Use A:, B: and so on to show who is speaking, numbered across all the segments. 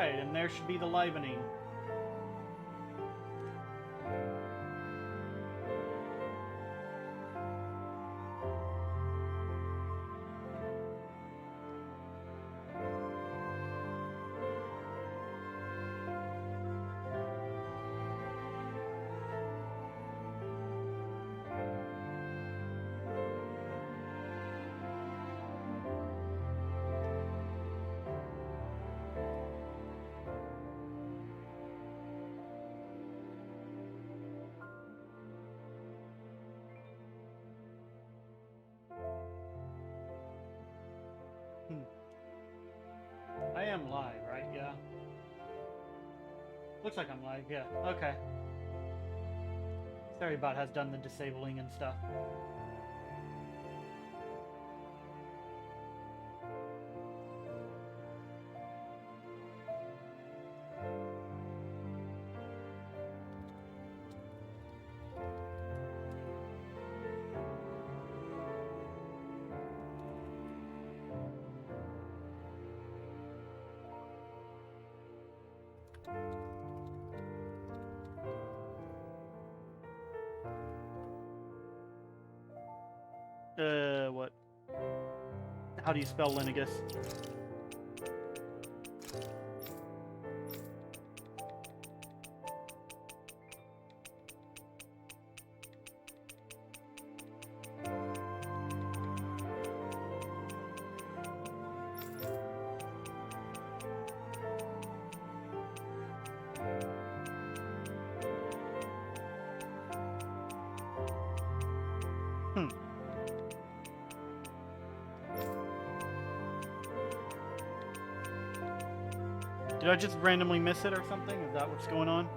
A: Alright, and there should be the livening. I am live, right? Yeah. Looks like I'm live, yeah. Okay. Storybot has done the disabling and stuff. What? How do you spell Lenegis? Did I just randomly miss it or something? Is that what's going on?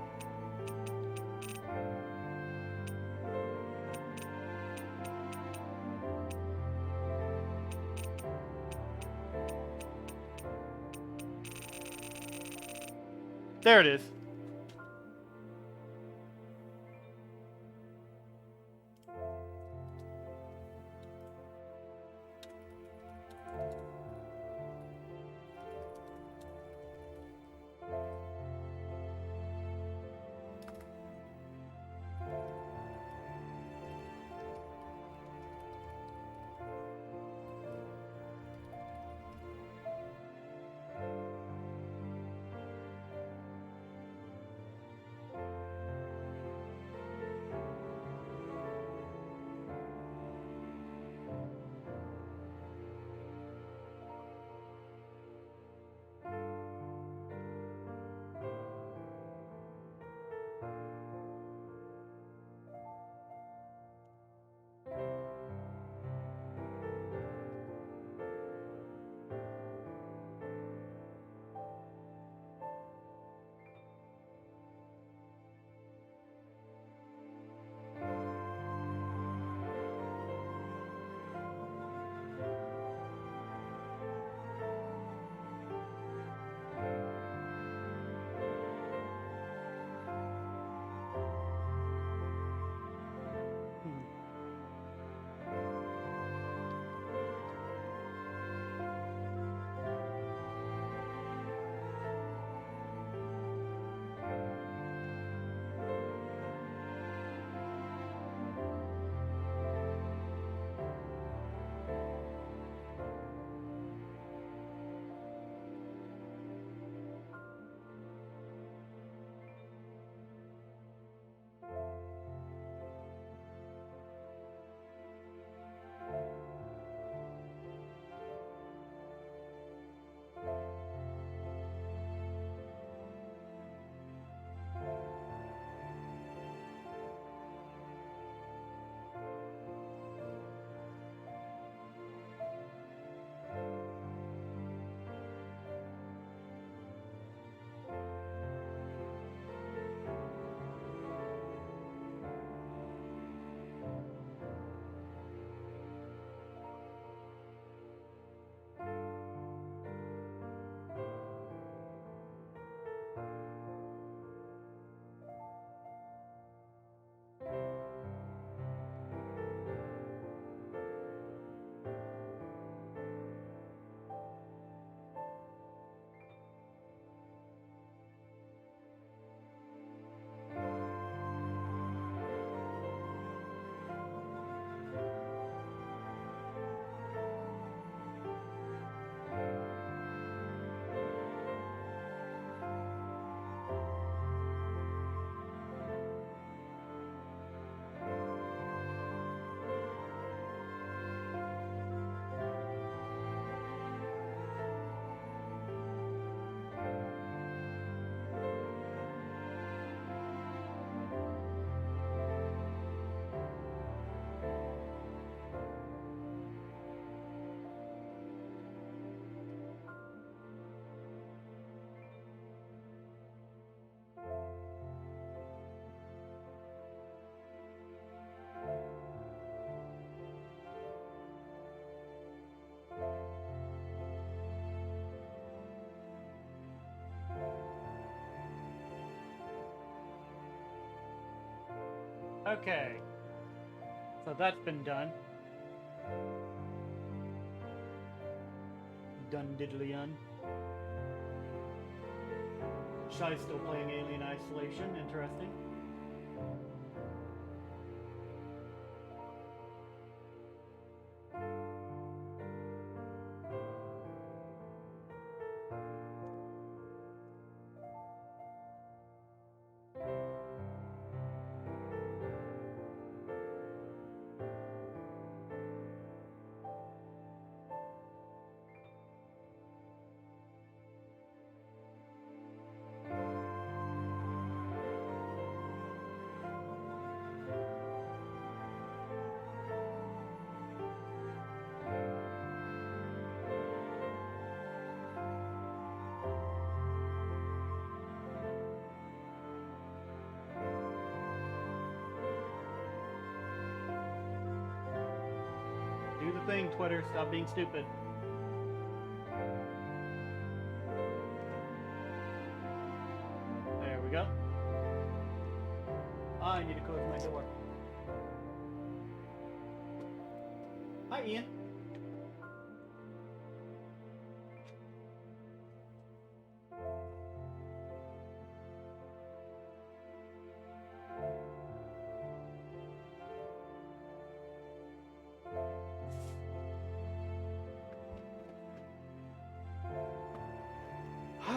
A: There it is. Okay. So that's been done. Done diddly un. Shy's still playing Alien Isolation. Interesting. Do the thing, Twitter. Stop being stupid. There we go. I need to close my door. Hi, Ian.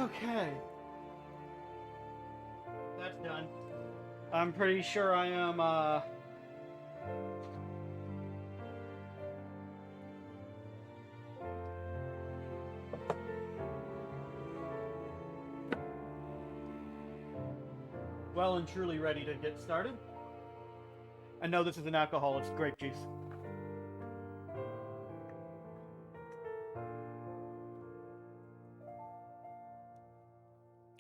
A: Okay. That's done. I'm pretty sure I am, well and truly ready to get started. And no, this isn't alcohol, it's grape juice.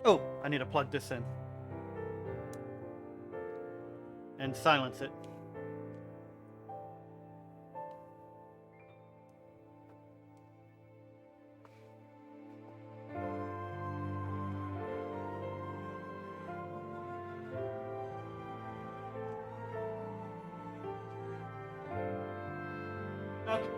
A: Oh, I need to plug this in. And silence it. Okay.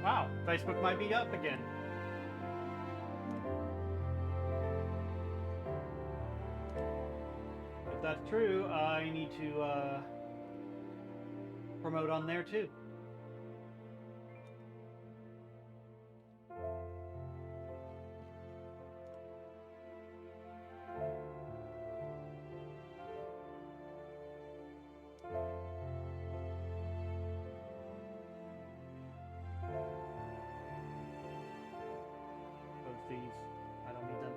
A: Wow, Facebook might be up again. If that's true, I need to promote on there too. These, I don't need them.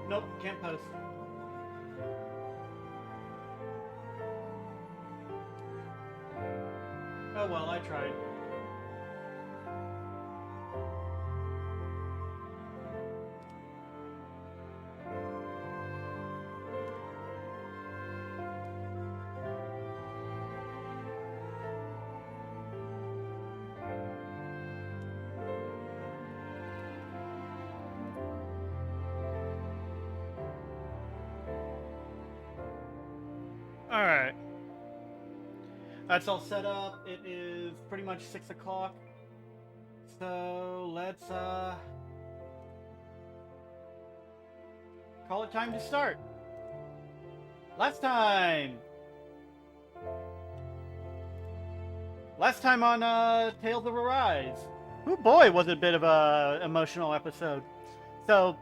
A: Nope, can't post. Oh well, I tried. Alright. That's all set up. It is pretty much 6 o'clock. So let's call it time to start. Last time. Last time on Tales of Arise. Oh boy, was it a bit of a emotional episode. So,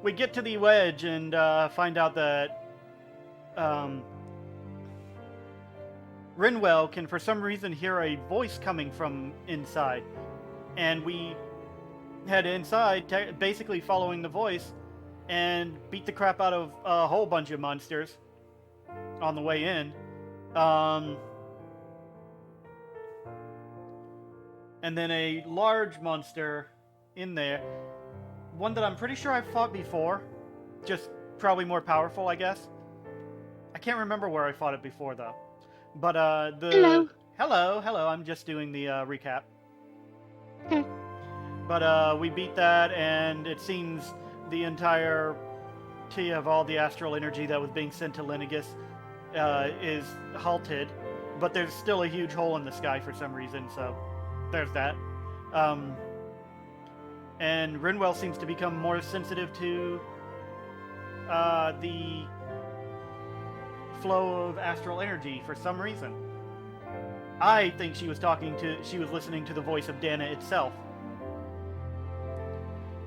A: we get to the wedge and find out that Rinwell can for some reason hear a voice coming from inside. And we head inside, basically following the voice, and beat the crap out of a whole bunch of monsters on the way in. And then a large monster in there. One that I'm pretty sure I've fought before. Just probably more powerful, I guess. I can't remember where I fought it before, though. But,
B: Hello.
A: Hello, I'm just doing the, recap.
B: Okay.
A: But, we beat that, and it seems the entire of all the astral energy that was being sent to Lenegis is halted. But there's still a huge hole in the sky for some reason, so there's that. And Rinwell seems to become more sensitive to the flow of astral energy for some reason. I think she was listening to the voice of Dhana itself.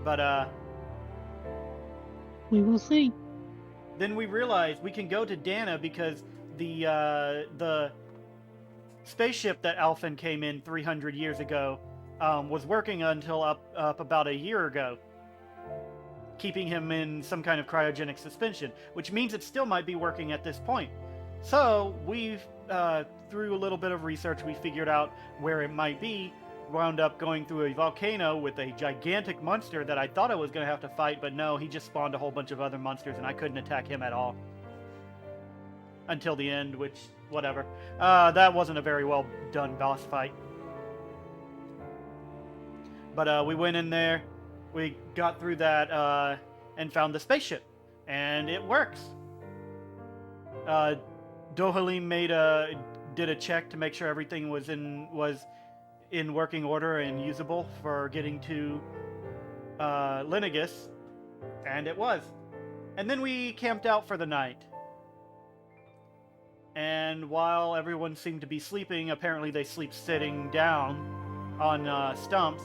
A: But
B: we will see.
A: Then we realize we can go to Dhana because the spaceship that Alphen came in 300 years ago was working until up about a year ago, keeping him in some kind of cryogenic suspension, which means it still might be working at this point. So we've, through a little bit of research, we figured out where it might be, wound up going through a volcano with a gigantic monster that I thought I was going to have to fight, but no, he just spawned a whole bunch of other monsters and I couldn't attack him at all. Until the end, which, whatever. That wasn't a very well done boss fight. But we went in there, we got through that, and found the spaceship. And it works. Dohalim did a check to make sure everything was in working order and usable for getting to Lenegis, and it was. And then we camped out for the night. And while everyone seemed to be sleeping, apparently they sleep sitting down on stumps.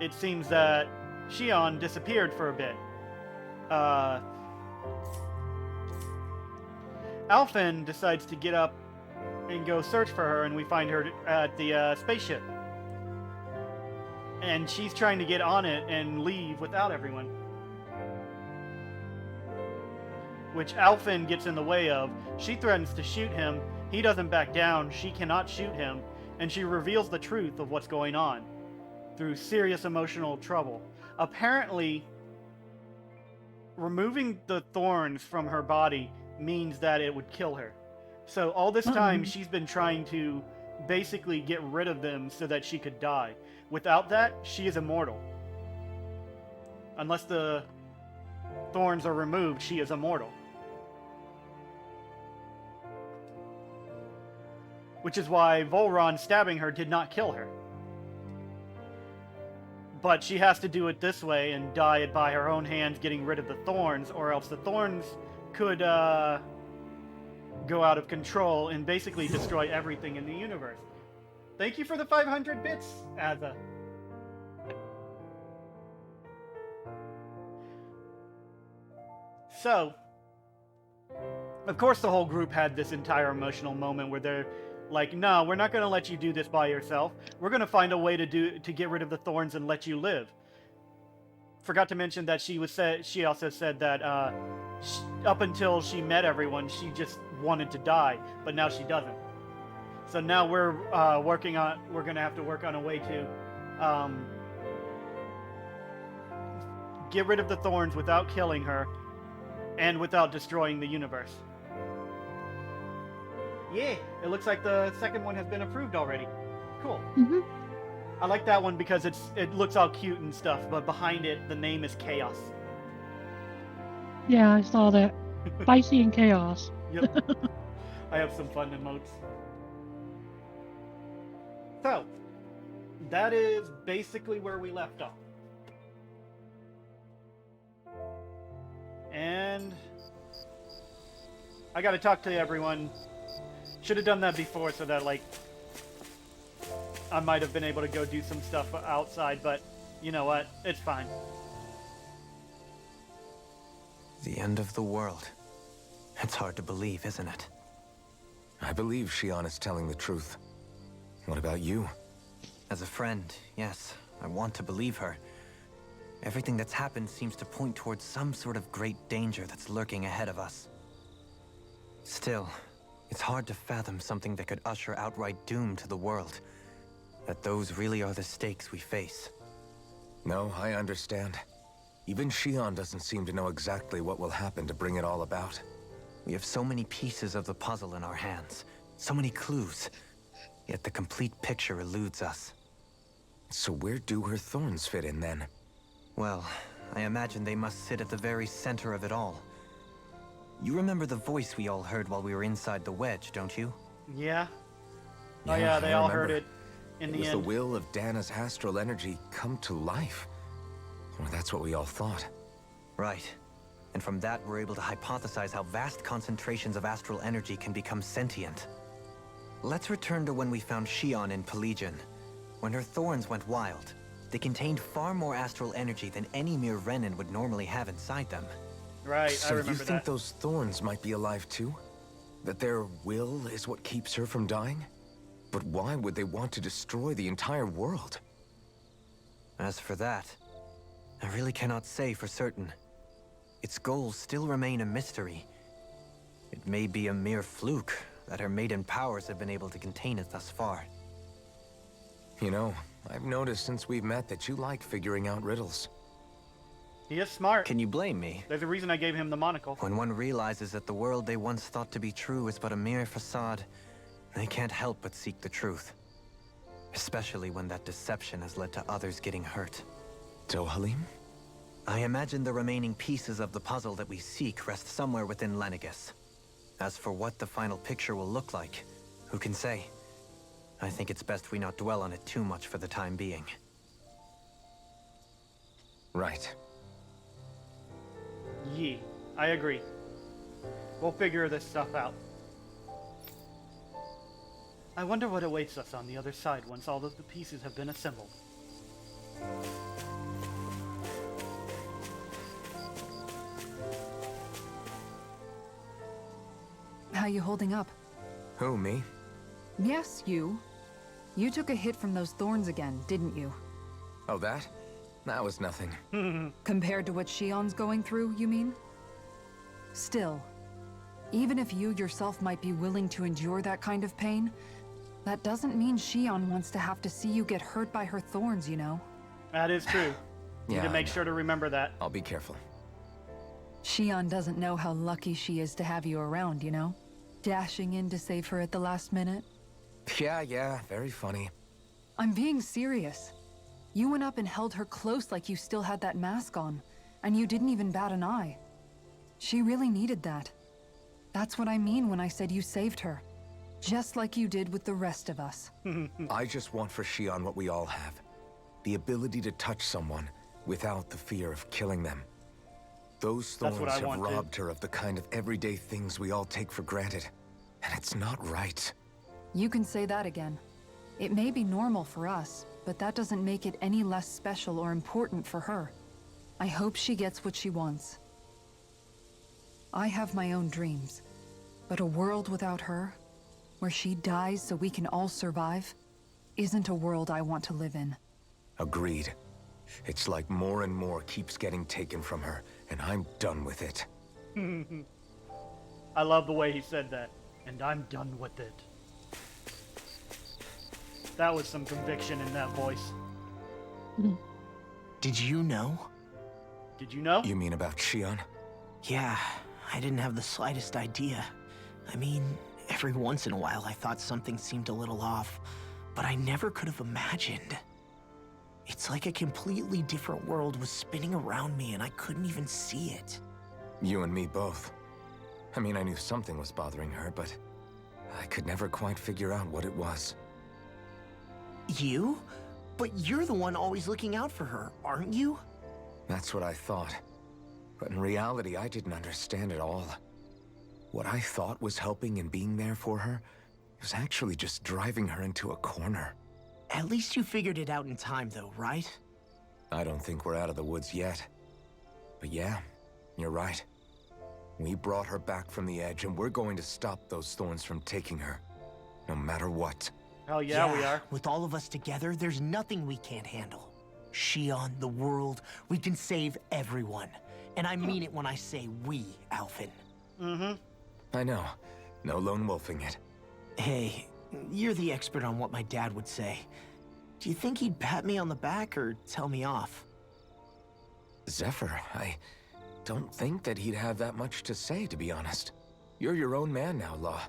A: It seems that Shion disappeared for a bit. Alphen decides to get up and go search for her, and we find her at the spaceship. And she's trying to get on it and leave without everyone. Which Alphen gets in the way of. She threatens to shoot him. He doesn't back down. She cannot shoot him. And she reveals the truth of what's going on through serious emotional trouble. Apparently, removing the thorns from her body means that it would kill her. So all this time, she's been trying to basically get rid of them so that she could die. Without that, she is immortal. Unless the thorns are removed, she is immortal. Which is why Volron stabbing her did not kill her. But she has to do it this way and die by her own hands getting rid of the thorns, or else the thorns could go out of control and basically destroy everything in the universe. Thank you for the 500 bits, Aza. So, of course the whole group had this entire emotional moment where they're like, no, we're not going to let you do this by yourself. We're going to find a way to get rid of the thorns and let you live. Forgot to mention that she also said that up until she met everyone, she just wanted to die, but now she doesn't. So now we're going to have to work on a way to get rid of the thorns without killing her and without destroying the universe. Yeah, it looks like the second one has been approved already. Cool.
B: Mm-hmm.
A: I like that one because it looks all cute and stuff, but behind it, the name is Chaos.
B: Yeah, I saw that. Spicy and Chaos.
A: Yep. I have some fun emotes. So, that is basically where we left off. And I gotta talk to everyone. Should have done that before so that, like, I might have been able to go do some stuff outside, but you know what? It's fine.
C: The end of the world. It's hard to believe, isn't it?
D: I believe Shion is telling the truth. What about you?
C: As a friend, yes, I want to believe her. Everything that's happened seems to point towards some sort of great danger that's lurking ahead of us. Still, it's hard to fathom something that could usher outright doom to the world. That those really are the stakes we face.
D: No, I understand. Even Shion doesn't seem to know exactly what will happen to bring it all about.
C: We have so many pieces of the puzzle in our hands, so many clues, yet the complete picture eludes us.
D: So where do her thorns fit in then?
C: Well, I imagine they must sit at the very center of it all. You remember the voice we all heard while we were inside the wedge, don't you?
A: Yeah. Oh yeah, they
D: I
A: all
D: remember.
A: heard it in the
D: It was
A: end.
D: the will of Dhana's astral energy come to life. Or that's what we all thought.
C: Right. And from that, we're able to hypothesize how vast concentrations of astral energy can become sentient. Let's return to when we found Shion in Pelagian. When her thorns went wild, they contained far more astral energy than any mere Renin would normally have inside them.
A: Right, I
D: So you
A: remember
D: think
A: that.
D: those thorns might be alive too? That their will is what keeps her from dying? But why would they want to destroy the entire world?
C: As for that, I really cannot say for certain. Its goals still remain a mystery. It may be a mere fluke that her maiden powers have been able to contain it thus far.
D: You know, I've noticed since we've met that you like figuring out riddles.
A: He is smart.
C: Can you blame me?
A: There's a reason I gave him the monocle.
C: When one realizes that the world they once thought to be true is but a mere facade, they can't help but seek the truth. Especially when that deception has led to others getting hurt.
D: So, Halim?
C: I imagine the remaining pieces of the puzzle that we seek rest somewhere within Lenegis. As for what the final picture will look like, who can say? I think it's best we not dwell on it too much for the time being.
D: Right.
A: Yee. I agree. We'll figure this stuff out. I wonder what awaits us on the other side once all of the pieces have been assembled.
E: How you holding up?
D: Who, me?
E: Yes, you. You took a hit from those thorns again, didn't you?
D: Oh, that? That was nothing.
E: Compared to what Shion's going through, you mean? Still, even if you yourself might be willing to endure that kind of pain, that doesn't mean Shion wants to have to see you get hurt by her thorns, you know?
A: That is true. Need
D: Yeah,
A: to
D: I
A: make
D: know.
A: sure to remember that.
D: I'll be careful.
E: Shion doesn't know how lucky she is to have you around, you know? Dashing in to save her at the last minute.
D: Yeah, very funny.
E: I'm being serious. You went up and held her close like you still had that mask on, and you didn't even bat an eye. She really needed that. That's what I mean when I said you saved her. Just like you did with the rest of us.
D: I just want for Shion what we all have. The ability to touch someone without the fear of killing them. Those
A: That's
D: thorns
A: what I
D: have
A: want, too.
D: robbed her of the kind of everyday things we all take for granted. And it's not right.
E: You can say that again. It may be normal for us, but that doesn't make it any less special or important for her. I hope she gets what she wants. I have my own dreams, but a world without her, where she dies so we can all survive, isn't a world I want to live in.
D: Agreed. It's like more and more keeps getting taken from her, and I'm done with it.
A: I love the way he said that. And I'm done with it. That was some conviction in that voice.
F: Did you know?
A: Did you know?
D: You mean about Shion?
F: Yeah, I didn't have the slightest idea. I mean, every once in a while I thought something seemed a little off, but I never could have imagined. It's like a completely different world was spinning around me and I couldn't even see it.
D: You and me both. I mean, I knew something was bothering her, but I could never quite figure out what it was.
F: You? But you're the one always looking out for her, aren't you?
D: That's what I thought. But in reality, I didn't understand it all. what I thought was helping and being there for her was actually just driving her into a corner.
F: At least you figured it out in time, though, right?
D: I don't think we're out of the woods yet. But yeah, you're right. We brought her back from the edge, and we're going to stop those thorns from taking her, no matter what.
A: Hell yeah, we are.
F: With all of us together, there's nothing we can't handle. Shion, the world, we can save everyone. And I mean it when I say we, Alphen.
A: Mm-hmm.
D: I know. No lone wolfing it.
F: Hey, you're the expert on what my dad would say. Do you think he'd pat me on the back or tell me off?
D: Zephyr, I don't think that he'd have that much to say, to be honest. You're your own man now, Law.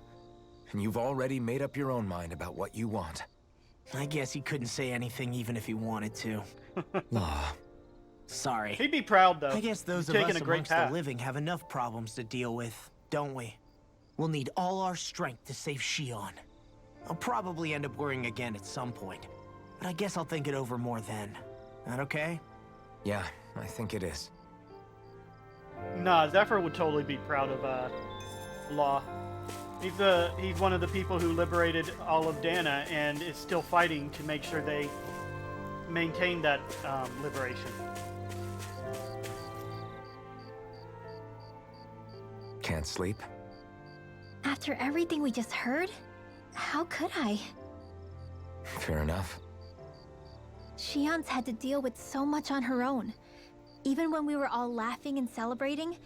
D: And you've already made up your own mind about what you want.
F: I guess he couldn't say anything even if he wanted to.
D: Law.
F: Sorry.
A: He'd be proud, though.
F: I guess those
A: He's
F: of
A: taken
F: us
A: a great
F: amongst the
A: path.
F: living have enough problems to deal with, don't we? We'll need all our strength to save Shion. I'll probably end up worrying again at some point, but I guess I'll think it over more then. That okay?
D: Yeah, I think it is.
A: Nah, Zephyr would totally be proud of Law. He's one of the people who liberated all of Dhana and is still fighting to make sure they maintain that liberation.
D: Can't sleep?
G: After everything we just heard, how could I?
D: Fair enough.
G: Shion's had to deal with so much on her own. Even when we were all laughing and celebrating,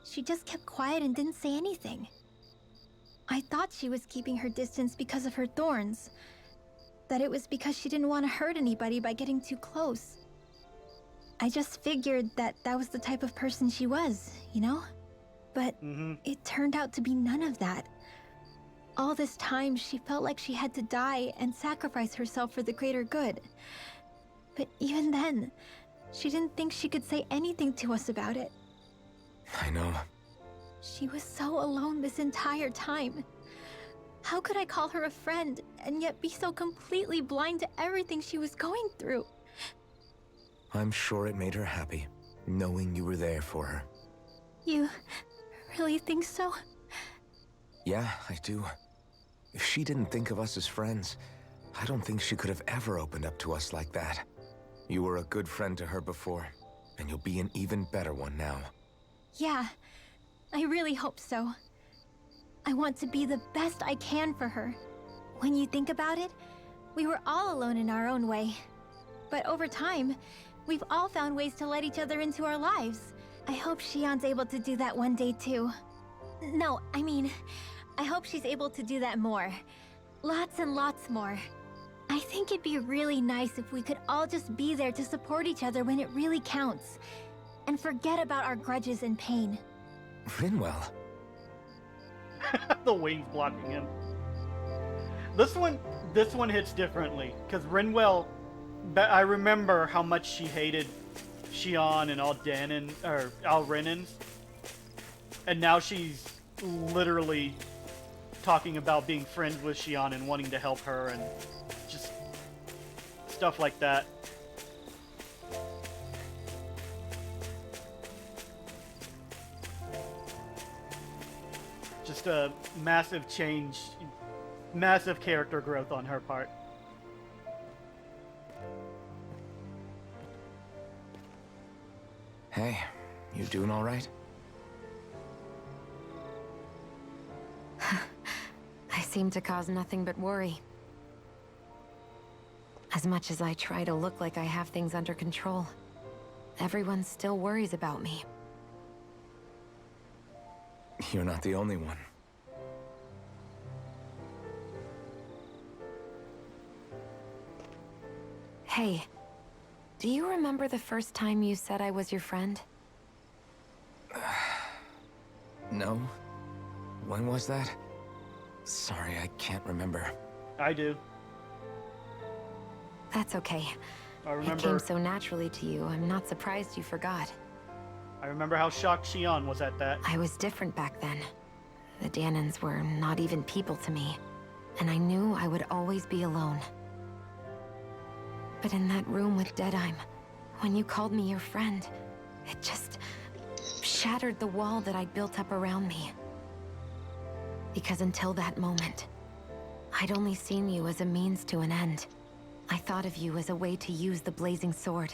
G: she just kept quiet and didn't say anything. I thought she was keeping her distance because of her thorns. That it was because she didn't want to hurt anybody by getting too close. I just figured that that was the type of person she was, you know? But it turned out to be none of that. All this time, she felt like she had to die and sacrifice herself for the greater good. But even then, she didn't think she could say anything to us about it.
D: I know.
G: She was so alone this entire time. How could I call her a friend and yet be so completely blind to everything she was going through?
D: I'm sure it made her happy, knowing you were there for her.
G: You really think so?
D: Yeah, I do. If she didn't think of us as friends, I don't think she could have ever opened up to us like that. You were a good friend to her before, and you'll be an even better one now.
G: Yeah, I really hope so. I want to be the best I can for her. When you think about it, we were all alone in our own way. But over time, we've all found ways to let each other into our lives. I hope Shion's able to do that one day too. No, I mean, I hope she's able to do that more. Lots and lots more. I think it'd be really nice if we could all just be there to support each other when it really counts. And forget about our grudges and pain.
D: Rinwell.
A: The wings blocking him. This one hits differently because Rinwell. I remember how much she hated Shion and all Danon or all Renans, and now she's literally talking about being friends with Shion and wanting to help her and just stuff like that. Just a massive change, massive character growth on her part.
D: Hey, you doing all right?
H: I seem to cause nothing but worry. As much as I try to look like I have things under control, everyone still worries about me.
D: You're not the only one.
H: Hey, do you remember the first time you said I was your friend?
D: No? When was that? Sorry, I can't remember.
A: I do.
H: That's okay.
A: I
H: It
A: remember.
H: came so naturally to you, I'm not surprised you forgot.
A: I remember how shocked Shion was at that.
H: I was different back then. The Danons were not even people to me, and I knew I would always be alone. But in that room with Deadime, when you called me your friend, it just shattered the wall that I'd built up around me. Because until that moment, I'd only seen you as a means to an end. I thought of you as a way to use the blazing sword,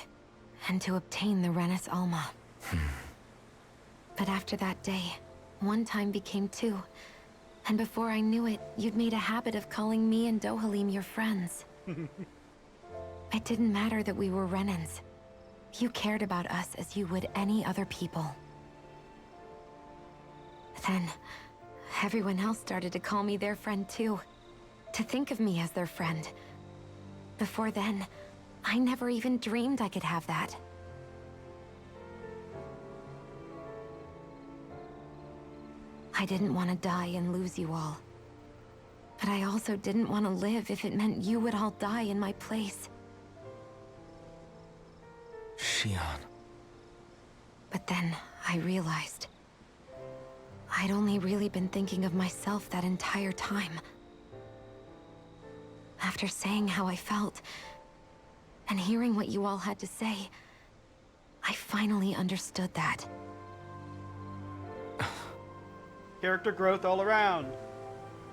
H: and to obtain the Renis Alma. But after that day, one time became two. And before I knew it, you'd made a habit of calling me and Dohalim your friends. It didn't matter that we were Renans. You cared about us as you would any other people. Then, everyone else started to call me their friend too. To think of me as their friend. Before then, I never even dreamed I could have that. I didn't want to die and lose you all. But I also didn't want to live if it meant you would all die in my place.
D: Shion.
H: But then, I realized... I'd only really been thinking of myself that entire time. After saying how I felt, and hearing what you all had to say, I finally understood that.
A: Character growth all around.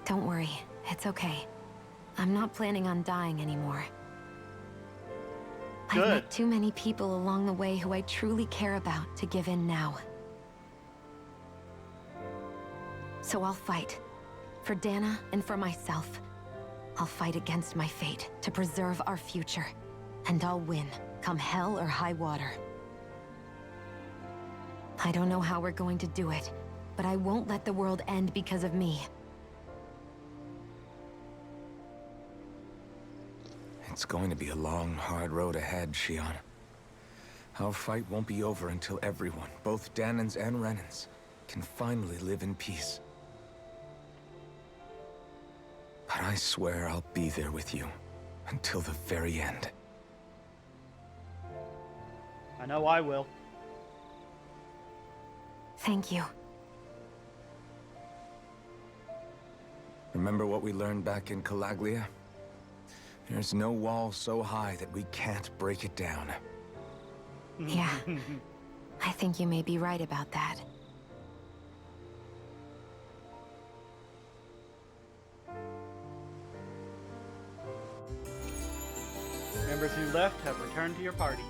H: Don't worry, it's okay. I'm not planning on dying anymore.
A: Good.
H: I've met too many people along the way who I truly care about to give in now. So I'll fight. For Dhana and for myself. I'll fight against my fate to preserve our future. And I'll win, come hell or high water. I don't know how we're going to do it, but I won't let the world end because of me.
D: It's going to be a long, hard road ahead, Shion. Our fight won't be over until everyone, both Danans and Renans, can finally live in peace. But I swear I'll be there with you until the very end.
A: I know I will.
H: Thank you.
D: Remember what we learned back in Calaglia? There's no wall so high that we can't break it down.
H: Yeah. I think you may be right about that.
A: Members who left have returned to your party.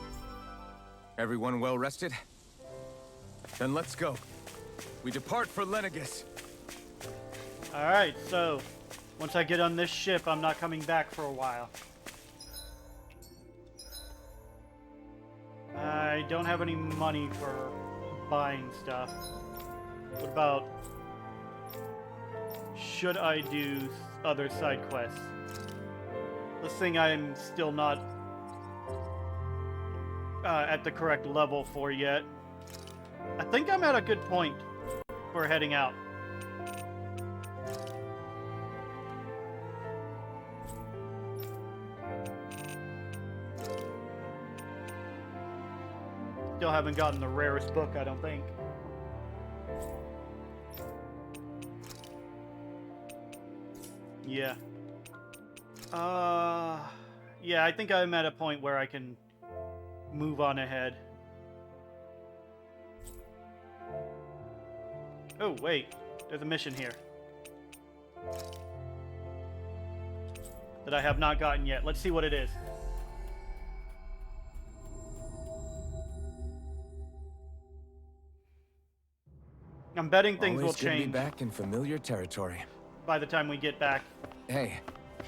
D: Everyone well rested? Then let's go. We depart for Lenegis.
A: Alright, so once I get on this ship, I'm not coming back for a while. I don't have any money for buying stuff. What about... should I do other side quests? This thing I'm still not at the correct level for yet. I think I'm at a good point for heading out. Still haven't gotten the rarest book, I don't think. Yeah. Yeah, I think I'm at a point where I can move on ahead. Oh, wait. There's a mission here that I have not gotten yet. Let's see what it is. I'm betting things will
D: Always good to be
A: change
D: back in familiar territory.
A: by the time we get back.
D: Hey,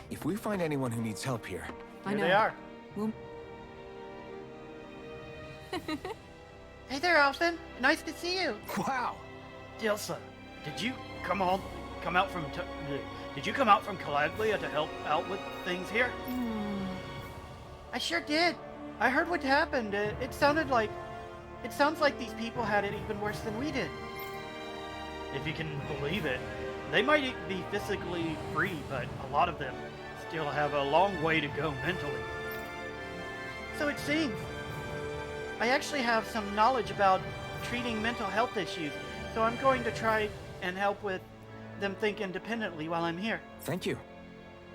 D: if we find anyone who needs help here,
A: Here they are. Hey there, Alphen. Nice to see you.
D: wow!
A: Dilsa, did you come out from Calaglia to help out with things here? I sure did. I heard what happened. It sounds like these people had it even worse than we did. If you can believe it. They might be physically free, but a lot of them still have a long way to go mentally. So it seems. I actually have some knowledge about treating mental health issues, so I'm going to try and help with them think independently while I'm here.
D: Thank you.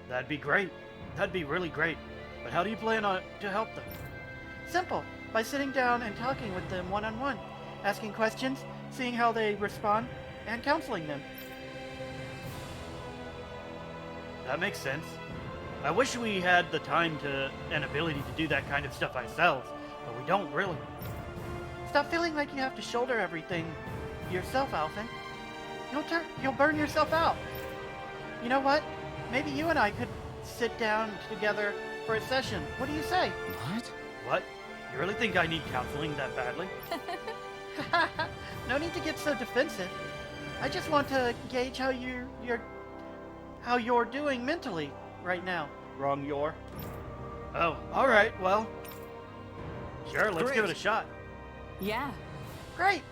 A: That'd be great. That'd be really great. But how do you plan to help them? Simple. By sitting down and talking with them one-on-one, asking questions, seeing how they respond, and counseling them. That makes sense. I wish we had the time and ability to do that kind of stuff ourselves, but we don't really. Stop feeling like you have to shoulder everything yourself, Alphen. You'll burn yourself out. You know what? Maybe you and I could sit down together for a session. What do you say?
D: What?
A: What? You really think I need counseling that badly? No need to get so defensive. I just want to gauge how you're doing mentally right now. Wrong your. Oh, all right. Well, sure. Let's give it a shot.
E: Yeah.
A: Great.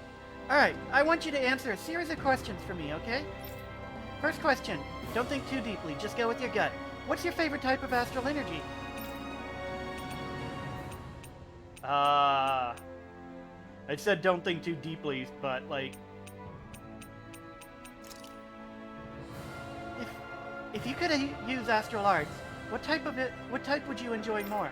A: All right. I want you to answer a series of questions for me, okay? First question. Don't think too deeply. Just go with your gut. What's your favorite type of astral energy? I said don't think too deeply, but like, if you could use astral arts, what type would you enjoy more?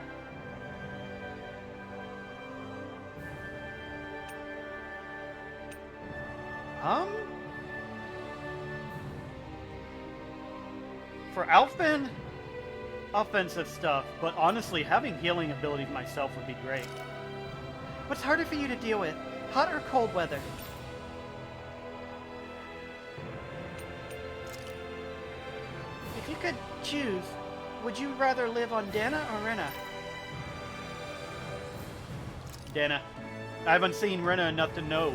A: For Alphen, offensive stuff, but honestly, having healing abilities myself would be great. What's harder for you to deal with, hot or cold weather? If you could choose, would you rather live on Dhana or Rena? Dhana. I haven't seen Rena enough to know.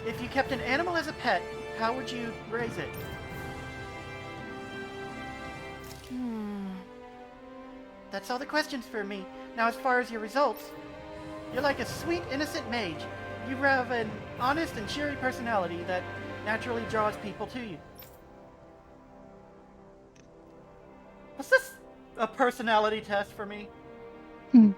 A: If you kept an animal as a pet, how would you raise it? That's all the questions for me. Now, as far as your results, you're like a sweet, innocent mage. You have an honest and cheery personality that naturally draws people to you. Was this a personality test for me?
B: Hmm.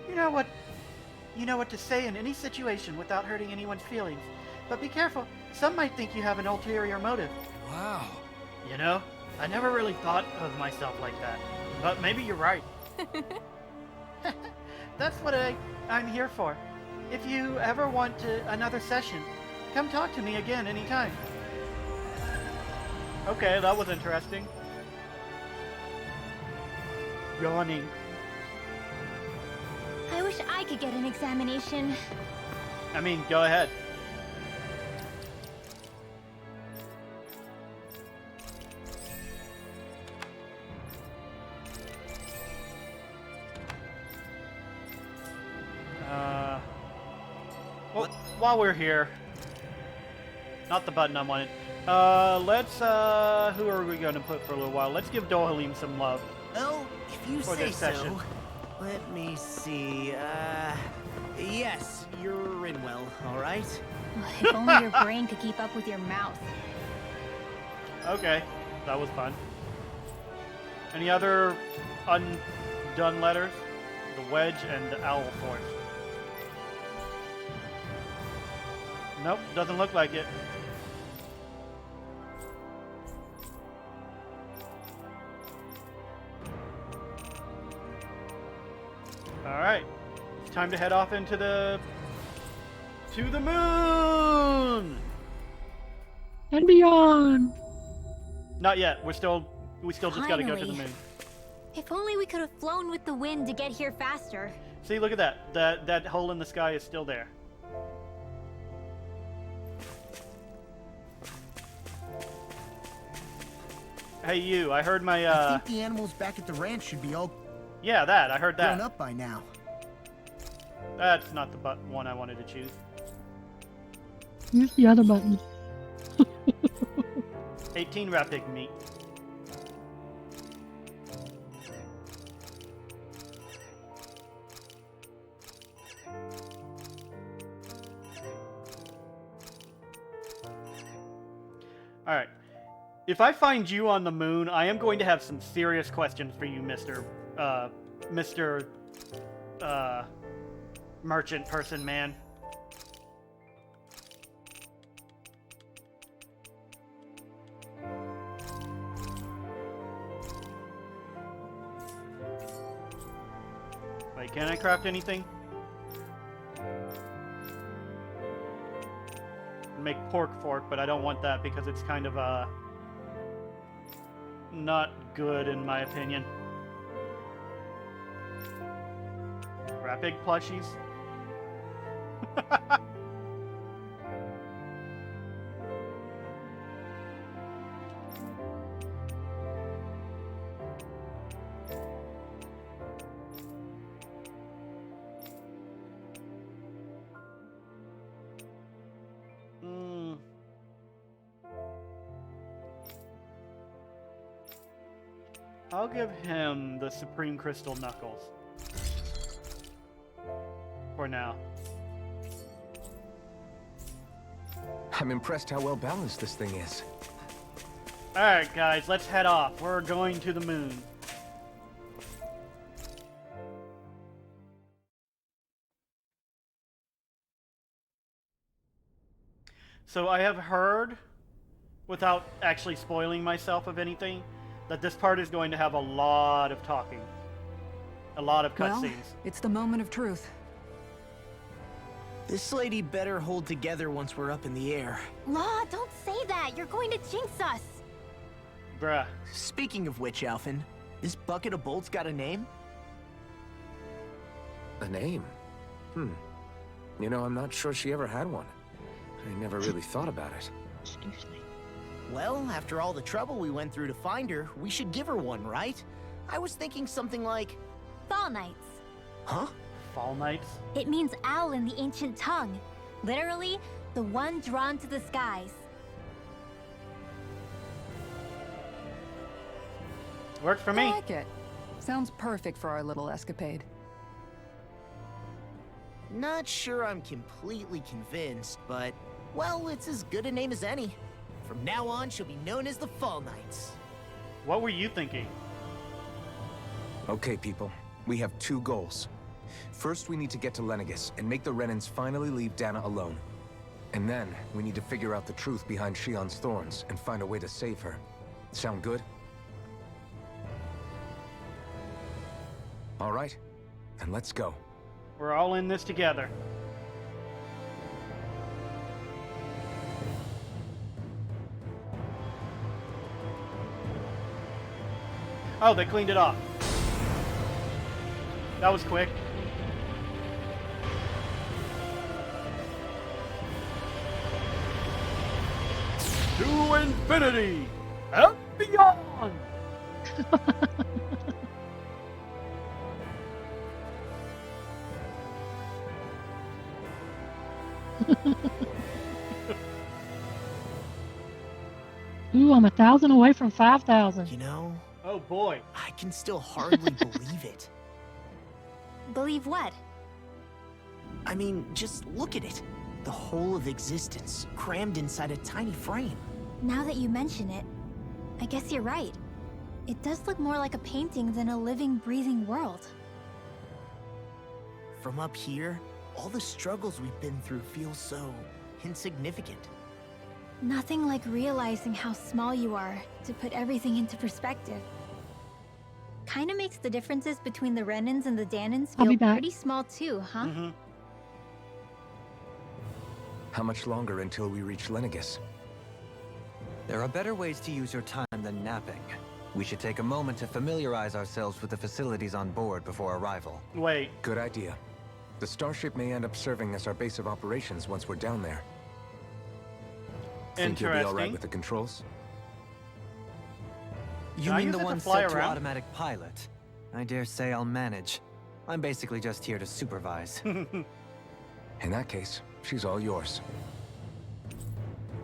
A: You know what to say in any situation without hurting anyone's feelings. But be careful. Some might think you have an ulterior motive.
D: Wow.
A: You know, I never really thought of myself like that. But maybe you're right. That's what I'm here for. If you ever want another session, come talk to me again anytime. Okay, that was interesting. Yawning.
G: I wish I could get an examination.
A: I mean, go ahead. Well, while we're here, not the button I wanted. Let's, who are we going to put for a little while? Let's give Dohalim some love.
F: Well, if you
A: For
F: say
A: this session.
F: so. Let me see, yes, you're in well, alright?
G: If only your brain could keep up with your mouth.
A: Okay, that was fun. Any other undone letters? The Wedge and the Owl Force. Nope, doesn't look like it. Alright. It's time to head off into the moon!
B: And beyond.
A: Not yet. We still just gotta go to the
G: Finally.
A: moon.
G: If only we could have flown with the wind to get here faster.
A: See, look at that. That hole in the sky is still there. Hey, you. I heard my,
I: I think the animals back at the ranch should be all
A: Yeah, that. I heard
I: grown
A: that.
I: up by now.
A: That's not the one I wanted to choose.
B: Use the other button.
A: 18 rapid meat. Alright. If I find you on the moon, I am going to have some serious questions for you, Mr. Merchant person man. Wait, can I craft anything? make pork fork, but I don't want that because it's kind of not good in my opinion. Rapid plushies. I'll give him the Supreme Crystal Knuckles. For now.
D: I'm impressed how well balanced this thing is.
A: Alright, guys, let's head off. We're going to the moon. So I have heard, without actually spoiling myself of anything, that this part is going to have a lot of talking. A lot of
E: Well,
A: cutscenes.
E: it's the moment of truth.
F: This lady better hold together once we're up in the air.
G: Law, don't say that. You're going to jinx us.
A: Bruh.
F: Speaking of which, Alphen, this bucket of bolts got a name?
D: A name? You know, I'm not sure she ever had one. I never really thought about it.
B: Excuse me.
F: Well, after all the trouble we went through to find her, we should give her one, right? I was thinking something like...
G: Fall Knights.
F: Huh?
A: Fall Knights?
G: It means owl in the ancient tongue. Literally, the one drawn to the skies.
A: Works for
E: I
A: me.
E: like it. Sounds perfect for our little escapade.
F: Not sure I'm completely convinced, but... Well, it's as good a name as any. From now on, she'll be known as the Fall Knights.
A: What were you thinking?
D: Okay, people. We have two goals. First, we need to get to Lenegis and make the Renans finally leave Dhana alone. And then, we need to figure out the truth behind Shion's thorns and find a way to save her. Sound good? All right, and let's go.
A: We're all in this together. Oh, they cleaned it off. That was quick. To infinity and beyond!
B: Ooh, I'm 1,000 away from 5,000.
F: You know,
A: Oh boy.
F: I can still hardly believe it.
G: Believe what?
F: I mean, just look at it. The whole of existence, crammed inside a tiny frame.
G: Now that you mention it, I guess you're right. It does look more like a painting than a living, breathing world.
F: From up here, all the struggles we've been through feel so insignificant.
G: Nothing like realizing how small you are to put everything into perspective. Kinda makes the differences between the Renans and the Danans
B: I'll be
G: feel
B: back.
G: pretty small too, huh?
A: Mm-hmm.
D: How much longer until we reach Lenegis?
C: There are better ways to use your time than napping. We should take a moment to familiarize ourselves with the facilities on board before arrival.
A: Wait.
D: Good idea. The starship may end up serving as our base of operations once we're down there. Think you'll be all right
A: Interesting.
D: with the controls?
C: You
A: Can I
C: mean
A: use
C: the
A: it to
C: one
A: fly
C: set to
A: around?
C: automatic pilot? I dare say I'll manage. I'm basically just here to supervise.
D: In that case, she's all yours.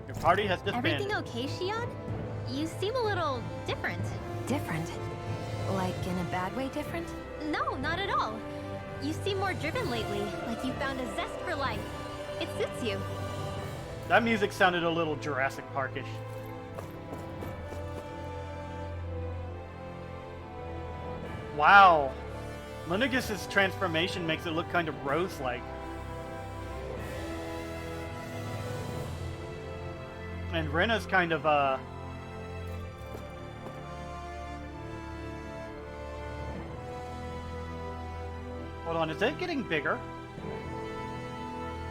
A: Your party has disbanded.
G: Everything okay, Shion? You seem a little different.
H: Different? Like in a bad way different?
G: No, not at all. You seem more driven lately, like you found a zest for life. It suits you.
A: That music sounded a little Jurassic Parkish. Wow. Lenegis' transformation makes it look kind of rose-like. And Rena's kind of, Hold on, is it getting bigger?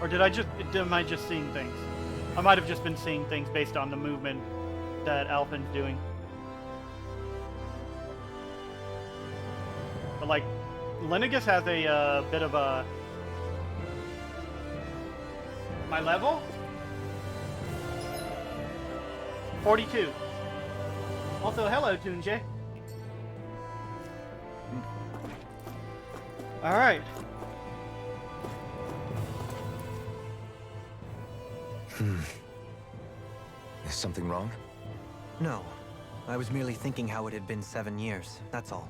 A: Or am I just seeing things? I might have just been seeing things based on the movement that Alphen's doing. But like, Lenegis has a bit of a... My level? 42. Also, hello, Tunje. Alright.
D: Is something wrong?
C: No. I was merely thinking how it had been 7 years, that's all.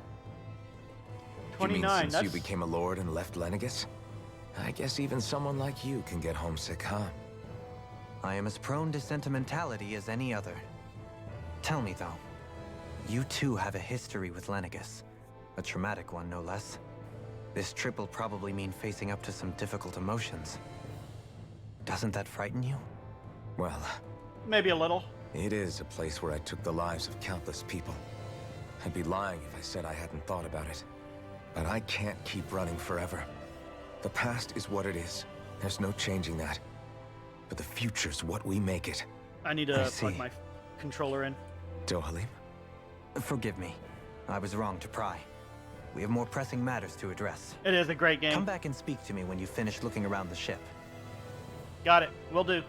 A: 29,
D: You mean since you
A: that's...
D: became a lord and left Lenegis? I guess even someone like you can get homesick, huh?
C: I am as prone to sentimentality as any other. Tell me, though. You too have a history with Lenegis. A traumatic one, no less. This trip will probably mean facing up to some difficult emotions. Doesn't that frighten you?
D: Well,
A: Maybe a little.
D: it is a place where I took the lives of countless people. I'd be lying if I said I hadn't thought about it. But I can't keep running forever. The past is what it is. There's no changing that. But the future's what we make it.
A: I need
D: I
A: to
D: see.
A: plug my controller in.
D: Dohalim?
C: Forgive me. I was wrong to pry. We have more pressing matters to address.
A: It is a great game.
C: Come back and speak to me when you finish looking around the ship.
A: Got it. Will do.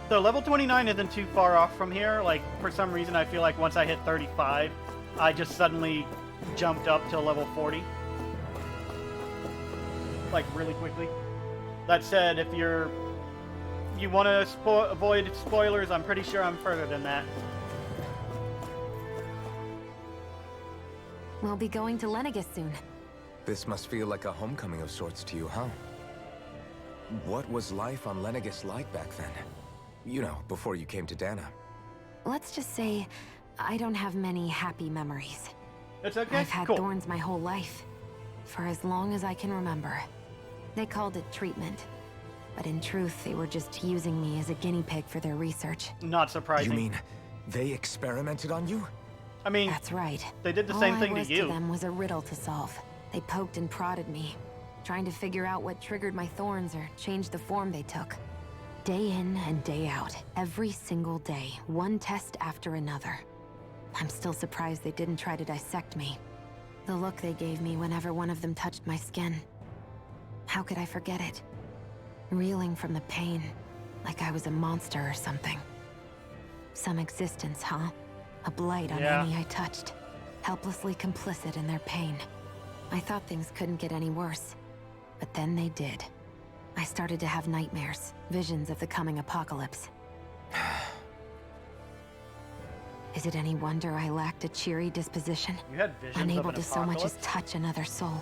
A: So level 29 isn't too far off from here. Like, for some reason, I feel like once I hit 35, I just suddenly jumped up to level 40. Like, really quickly. That said, if you want to avoid spoilers, I'm pretty sure I'm further than that.
H: We'll be going to Lenegis soon.
D: This must feel like a homecoming of sorts to you, huh? What was life on Lenegis like back then? You know, before you came to Dhana.
H: Let's just say, I don't have many happy memories.
A: It's okay?
H: I've had
A: Cool.
H: thorns my whole life. For as long as I can remember. They called it treatment. But in truth, they were just using me as a guinea pig for their research.
A: Not surprising.
D: You mean, they experimented on you?
A: I mean,
H: That's right.
A: they did the same thing
H: All I was
A: to you.
H: to them was a riddle to solve. They poked and prodded me, trying to figure out what triggered my thorns or changed the form they took. Day in and day out, every single day, one test after another. I'm still surprised they didn't try to dissect me. The look they gave me whenever one of them touched my skin. How could I forget it? Reeling from the pain, like I was a monster or something. Some existence, huh? A blight on
A: Yeah.
H: any I touched. Helplessly complicit in their pain. I thought things couldn't get any worse. But then they did. I started to have nightmares, visions of the coming apocalypse. Is it any wonder I lacked a cheery disposition?
A: You had visions
H: Unable
A: of
H: to
A: an
H: so much as
A: apocalypse?
H: touch another soul.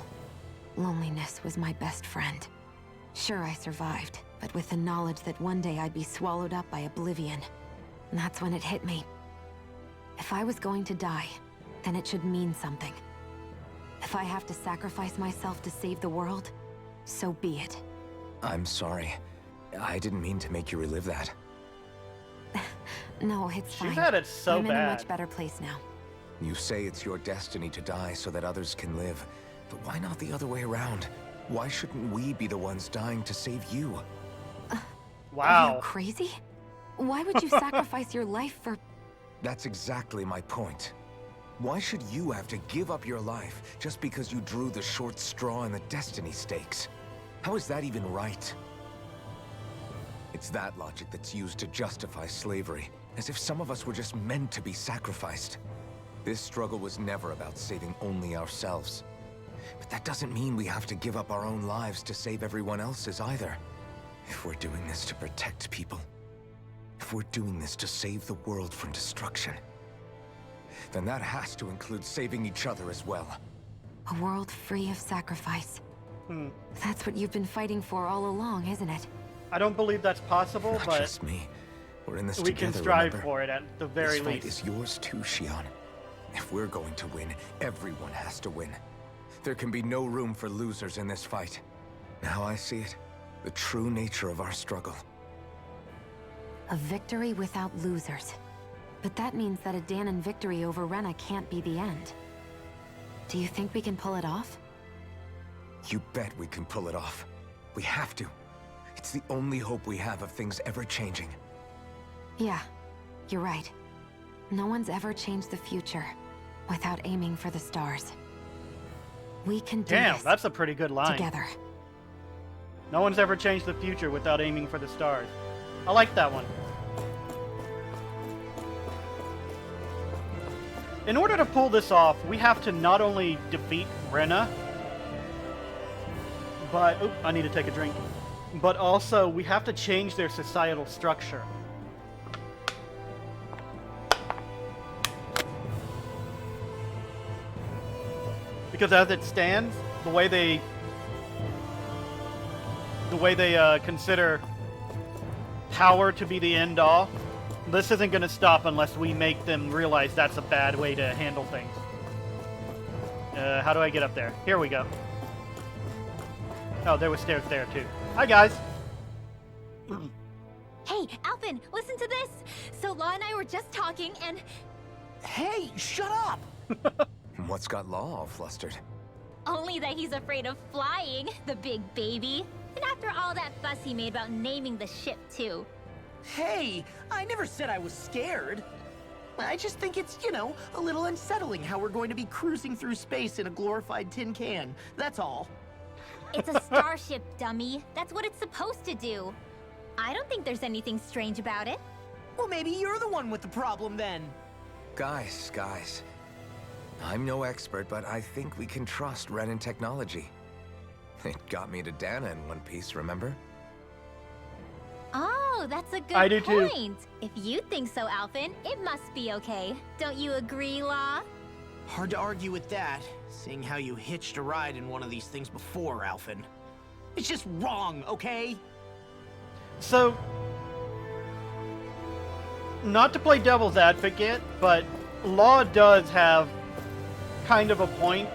H: Loneliness was my best friend. Sure, I survived, but with the knowledge that one day I'd be swallowed up by oblivion. And that's when it hit me. If I was going to die, then it should mean something. If I have to sacrifice myself to save the world, so be it.
D: I'm sorry. I didn't mean to make you relive that.
H: No, it's fine.
A: She's had it so
H: I'm in a
A: bad.
H: much better place now.
D: You say it's your destiny to die so that others can live. But why not the other way around? Why shouldn't we be the ones dying to save you?
H: Are
A: Wow.
H: you crazy? Why would you sacrifice your life for...
D: That's exactly my point. Why should you have to give up your life just because you drew the short straw in the destiny stakes? How is that even right? It's that logic that's used to justify slavery, as if some of us were just meant to be sacrificed. This struggle was never about saving only ourselves. But that doesn't mean we have to give up our own lives to save everyone else's either. If we're doing this to protect people, if we're doing this to save the world from destruction, then that has to include saving each other as well.
H: A world free of sacrifice. That's what you've been fighting for all along, isn't it?
A: I don't believe that's possible,
D: Not
A: but
D: just me. We're in this
A: we
D: together,
A: can strive
D: remember?
A: for it at the very
D: This fight
A: least.
D: is yours too, Xion. If we're going to win, everyone has to win. There can be no room for losers in this fight. Now I see it. The true nature of our struggle.
H: A victory without losers. But that means that a Danon victory over Rena can't be the end. Do you think we can pull it off?
D: You bet we can pull it off. We have to. It's the only hope we have of things ever changing.
H: Yeah, you're right. No one's ever changed the future without aiming for the stars. We can do
A: Damn,
H: this
A: that's a pretty good line.
H: together.
A: No one's ever changed the future without aiming for the stars. I like that one. In order to pull this off, we have to not only defeat Rena, but... Oop, I need to take a drink. But also, we have to change their societal structure. Because as it stands, the way they consider power to be the end all, this isn't going to stop unless we make them realize that's a bad way to handle things. How do I get up there? Here we go. Oh, there were stairs there too. Hi guys.
G: Hey, Alphen, listen to this. So Law and I were just talking, and
F: Hey, shut up!
D: What's got Law all flustered?
G: only that he's afraid of flying, the big baby. And after all that fuss he made about naming the ship too.
F: Hey, I never said I was scared. I just think it's, you know, a little unsettling how we're going to be cruising through space in a glorified tin can. That's all.
G: It's a starship, dummy. That's what it's supposed to do. I don't think there's anything strange about it.
F: Well, maybe you're the one with the problem then.
D: Guys. I'm no expert, but I think we can trust Renan technology. It got me to Dhana in one piece, remember?
G: Oh, that's a good
A: I do too.
G: point. If you think so, Alphen, it must be okay. Don't you agree, Law?
F: Hard to argue with that, seeing how you hitched a ride in one of these things before, Alphen. It's just wrong, okay?
A: So, not to play devil's advocate, but Law does have kind of a point.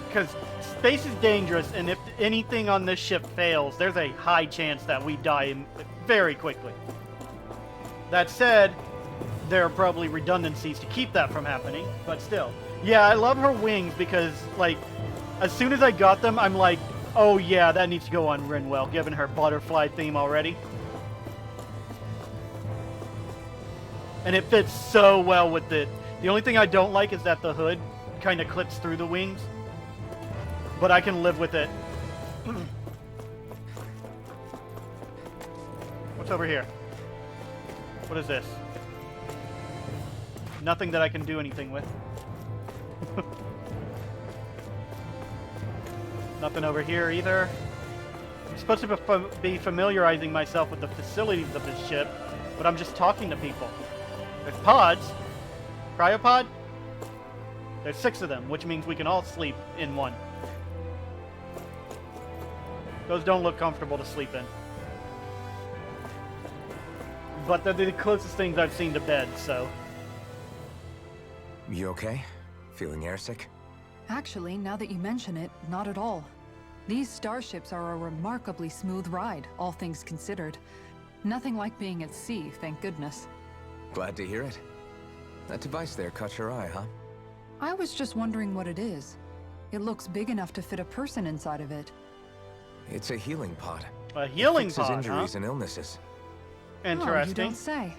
A: Because space is dangerous, and if anything on this ship fails, there's a high chance that we die very quickly. That said, there are probably redundancies to keep that from happening, but still. Yeah, I love her wings because, like, as soon as I got them, I'm like, oh yeah, that needs to go on Rinwell, given her butterfly theme already. And it fits so well with it. The only thing I don't like is that the hood kind of clips through the wings. But I can live with it. What's over here? What is this? Nothing that I can do anything with. Nothing over here either. I'm supposed to be familiarizing myself with the facilities of this ship, but I'm just talking to people. There's pods. Cryopod? There's 6 of them, which means we can all sleep in one. Those don't look comfortable to sleep in. But they're the closest things I've seen to bed, so...
D: You okay? Feeling airsick?
E: Actually, now that you mention it, not at all. These starships are a remarkably smooth ride, all things considered. Nothing like being at sea, thank goodness.
D: Glad to hear it. That device there caught your eye, huh?
E: I was just wondering what it is. It looks big enough to fit a person inside of it.
D: It's a healing pod.
A: A healing
D: It fixes
A: pod,
D: injuries
A: huh?
D: and illnesses.
E: Oh, you
A: Interesting.
E: don't say.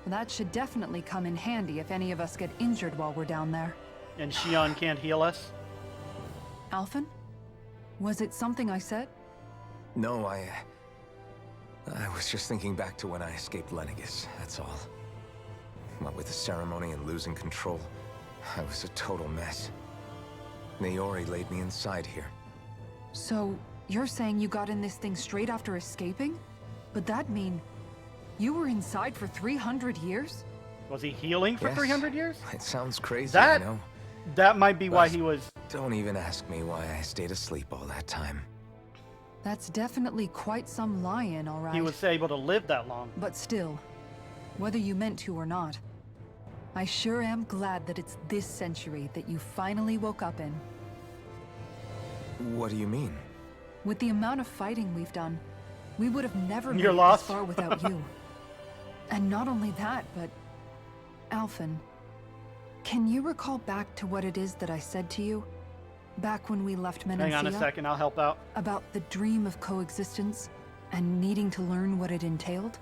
E: That should definitely come in handy if any of us get injured while we're down there.
A: And Shion can't heal us?
E: Alphen? Was it something I said?
D: No, I was just thinking back to when I escaped Lenegis, that's all. What with the ceremony and losing control, I was a total mess. Naori laid me inside here.
E: So, you're saying you got in this thing straight after escaping? But that'd mean you were inside for 300 years?
A: Was he healing for
D: Yes.
A: 300 years?
D: It sounds crazy,
A: That-
D: I know.
A: That might be why
D: But-
A: he was...
D: Don't even ask me why I stayed asleep all that time.
E: That's definitely quite some lie-in, all right.
A: He was able to live that long.
E: But still, whether you meant to or not, I sure am glad that it's this century that you finally woke up in.
D: What do you mean?
E: With the amount of fighting we've done, we would have never made
A: You're
E: it
A: lost?
E: this far without you. And not only that, but... Alphen, can you recall back to what it is that I said to you? Back when we left Menancia.
A: Hang on a second, I'll help out.
E: About the dream of coexistence and needing to learn what it entailed?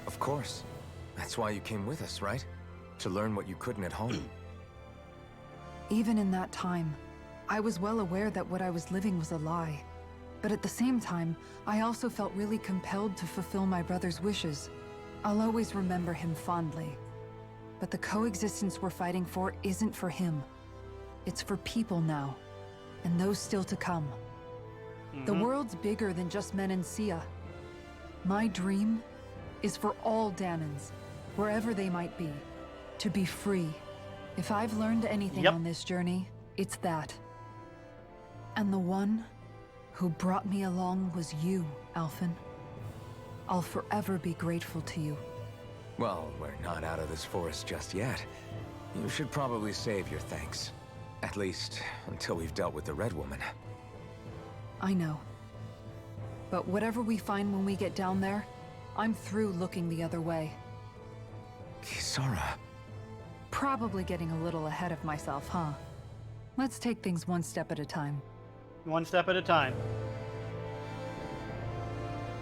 D: Of course. That's why you came with us, right? To learn what you couldn't at home.
E: Even in that time, I was well aware that what I was living was a lie. But at the same time, I also felt really compelled to fulfill my brother's wishes. I'll always remember him fondly. But the coexistence we're fighting for isn't for him. It's for people now, and those still to come. The world's bigger than just Menancia. My dream is for all Danans, wherever they might be, to be free. If I've learned anything on this journey, it's that. And the one who brought me along was you, Alphen. I'll forever be grateful to you.
D: Well, we're not out of this forest just yet. You should probably save your thanks. At least, until we've dealt with the Red Woman.
E: I know. But whatever we find when we get down there, I'm through looking the other way.
D: Kisara.
E: Probably getting a little ahead of myself, huh? Let's take things one step at a time.
A: One step at a time.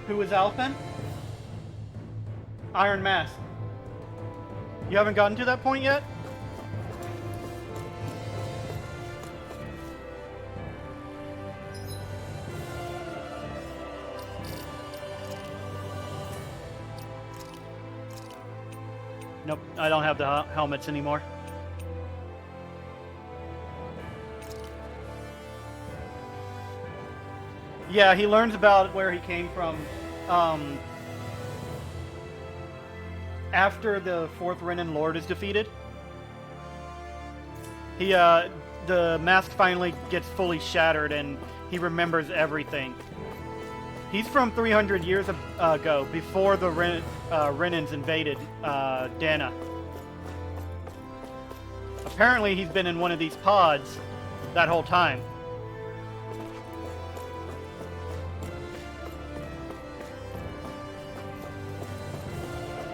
A: Who is Alphen? Iron Mask. You haven't gotten to that point yet? Nope, I don't have the helmets anymore. Yeah, he learns about where he came from after the 4th Renin Lord is defeated. The mask finally gets fully shattered and he remembers everything. He's from 300 years ago, before the Renins invaded Dhana. Apparently he's been in one of these pods that whole time.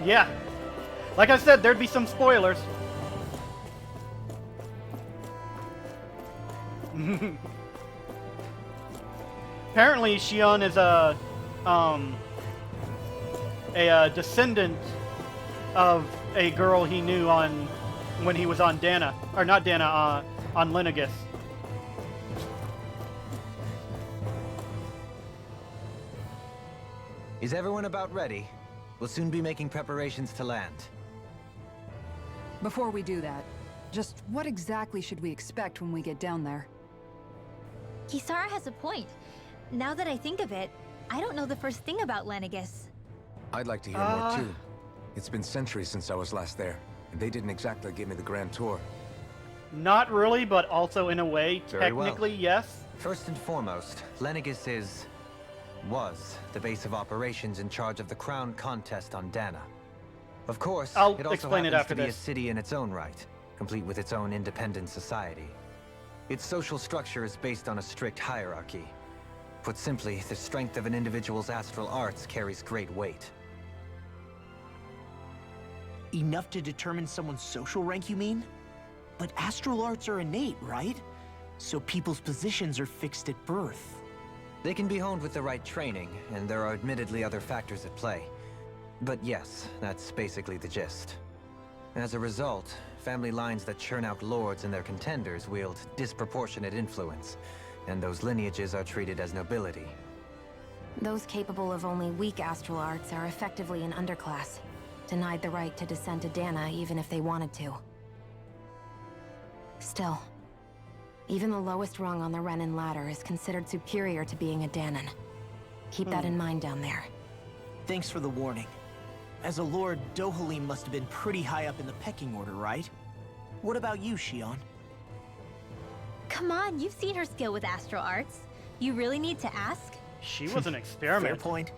A: Yeah. Like I said, there'd be some spoilers. Apparently, Xion is a descendant of a girl he knew when he was on Dhana, or not Dhana, on Lenegis.
C: Is everyone about ready? We'll soon be making preparations to land.
E: Before we do that, just what exactly should we expect when we get down there?
G: Kisara has a point. Now that I think of it, I don't know the first thing about Lenegis.
D: I'd like to hear more too. It's been centuries since I was last there, and they didn't exactly give me the grand tour.
A: Not really, but also in a way,
C: Very well.
A: technically, yes.
C: First and foremost, Lenegis was the base of operations in charge of the crown contest on Dhana. Of course,
A: I'll
C: it also
A: explain it
C: happens
A: after
C: to be
A: this.
C: a city in its own right, complete with its own independent society. Its social structure is based on a strict hierarchy. Put simply, the strength of an individual's astral arts carries great weight.
F: Enough to determine someone's social rank, you mean? But astral arts are innate, right? So people's positions are fixed at birth.
C: They can be honed with the right training, and there are admittedly other factors at play. But yes, that's basically the gist. As a result, family lines that churn out lords and their contenders wield disproportionate influence, and those lineages are treated as nobility.
H: Those capable of only weak astral arts are effectively an underclass, denied the right to descend to Dhana even if they wanted to. Still, even the lowest rung on the Renin ladder is considered superior to being a Dhanan. Keep that in mind down there.
F: Thanks for the warning. As a lord, Dohalim must have been pretty high up in the pecking order, right? What about you, Xion?
G: Come on, you've seen her skill with astral arts. You really need to ask?
A: She was an
F: Fair
A: experiment.
F: point.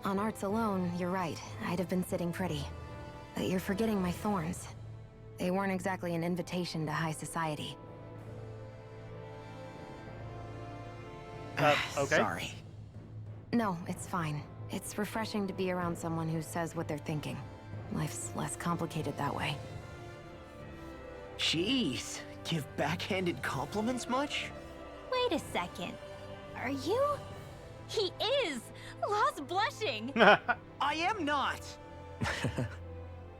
H: On arts alone, you're right. I'd have been sitting pretty. But you're forgetting my thorns. They weren't exactly an invitation to high society.
A: Okay.
F: Sorry.
H: No, it's fine. It's refreshing to be around someone who says what they're thinking. Life's less complicated that way.
F: Jeez, Give backhanded compliments much?
G: Wait a second. Are you? He is! Lost blushing!
F: I am not!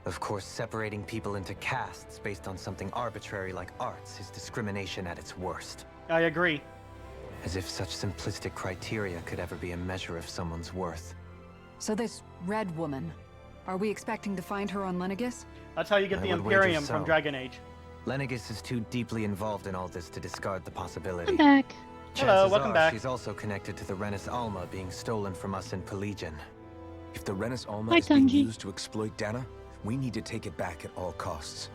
C: Of course, separating people into castes based on something arbitrary like arts is discrimination at its worst.
A: I agree.
C: As if such simplistic criteria could ever be a measure of someone's worth.
E: So this red woman, are we expecting to find her on Lenegis?
A: That's how you get
C: I
A: the
C: would wager
A: Imperium from
C: so.
A: Dragon Age.
C: Lenegis is too deeply involved in all this to discard the possibility.
B: I'm back.
A: Hello,
C: Chances
A: welcome
C: are
A: back.
C: she's also connected to the Renis Alma being stolen from us in Pelegion.
D: If the Renis Alma
B: Hi,
D: is being
B: Tunji.
D: used to exploit Dhana, we need to take it back at all costs.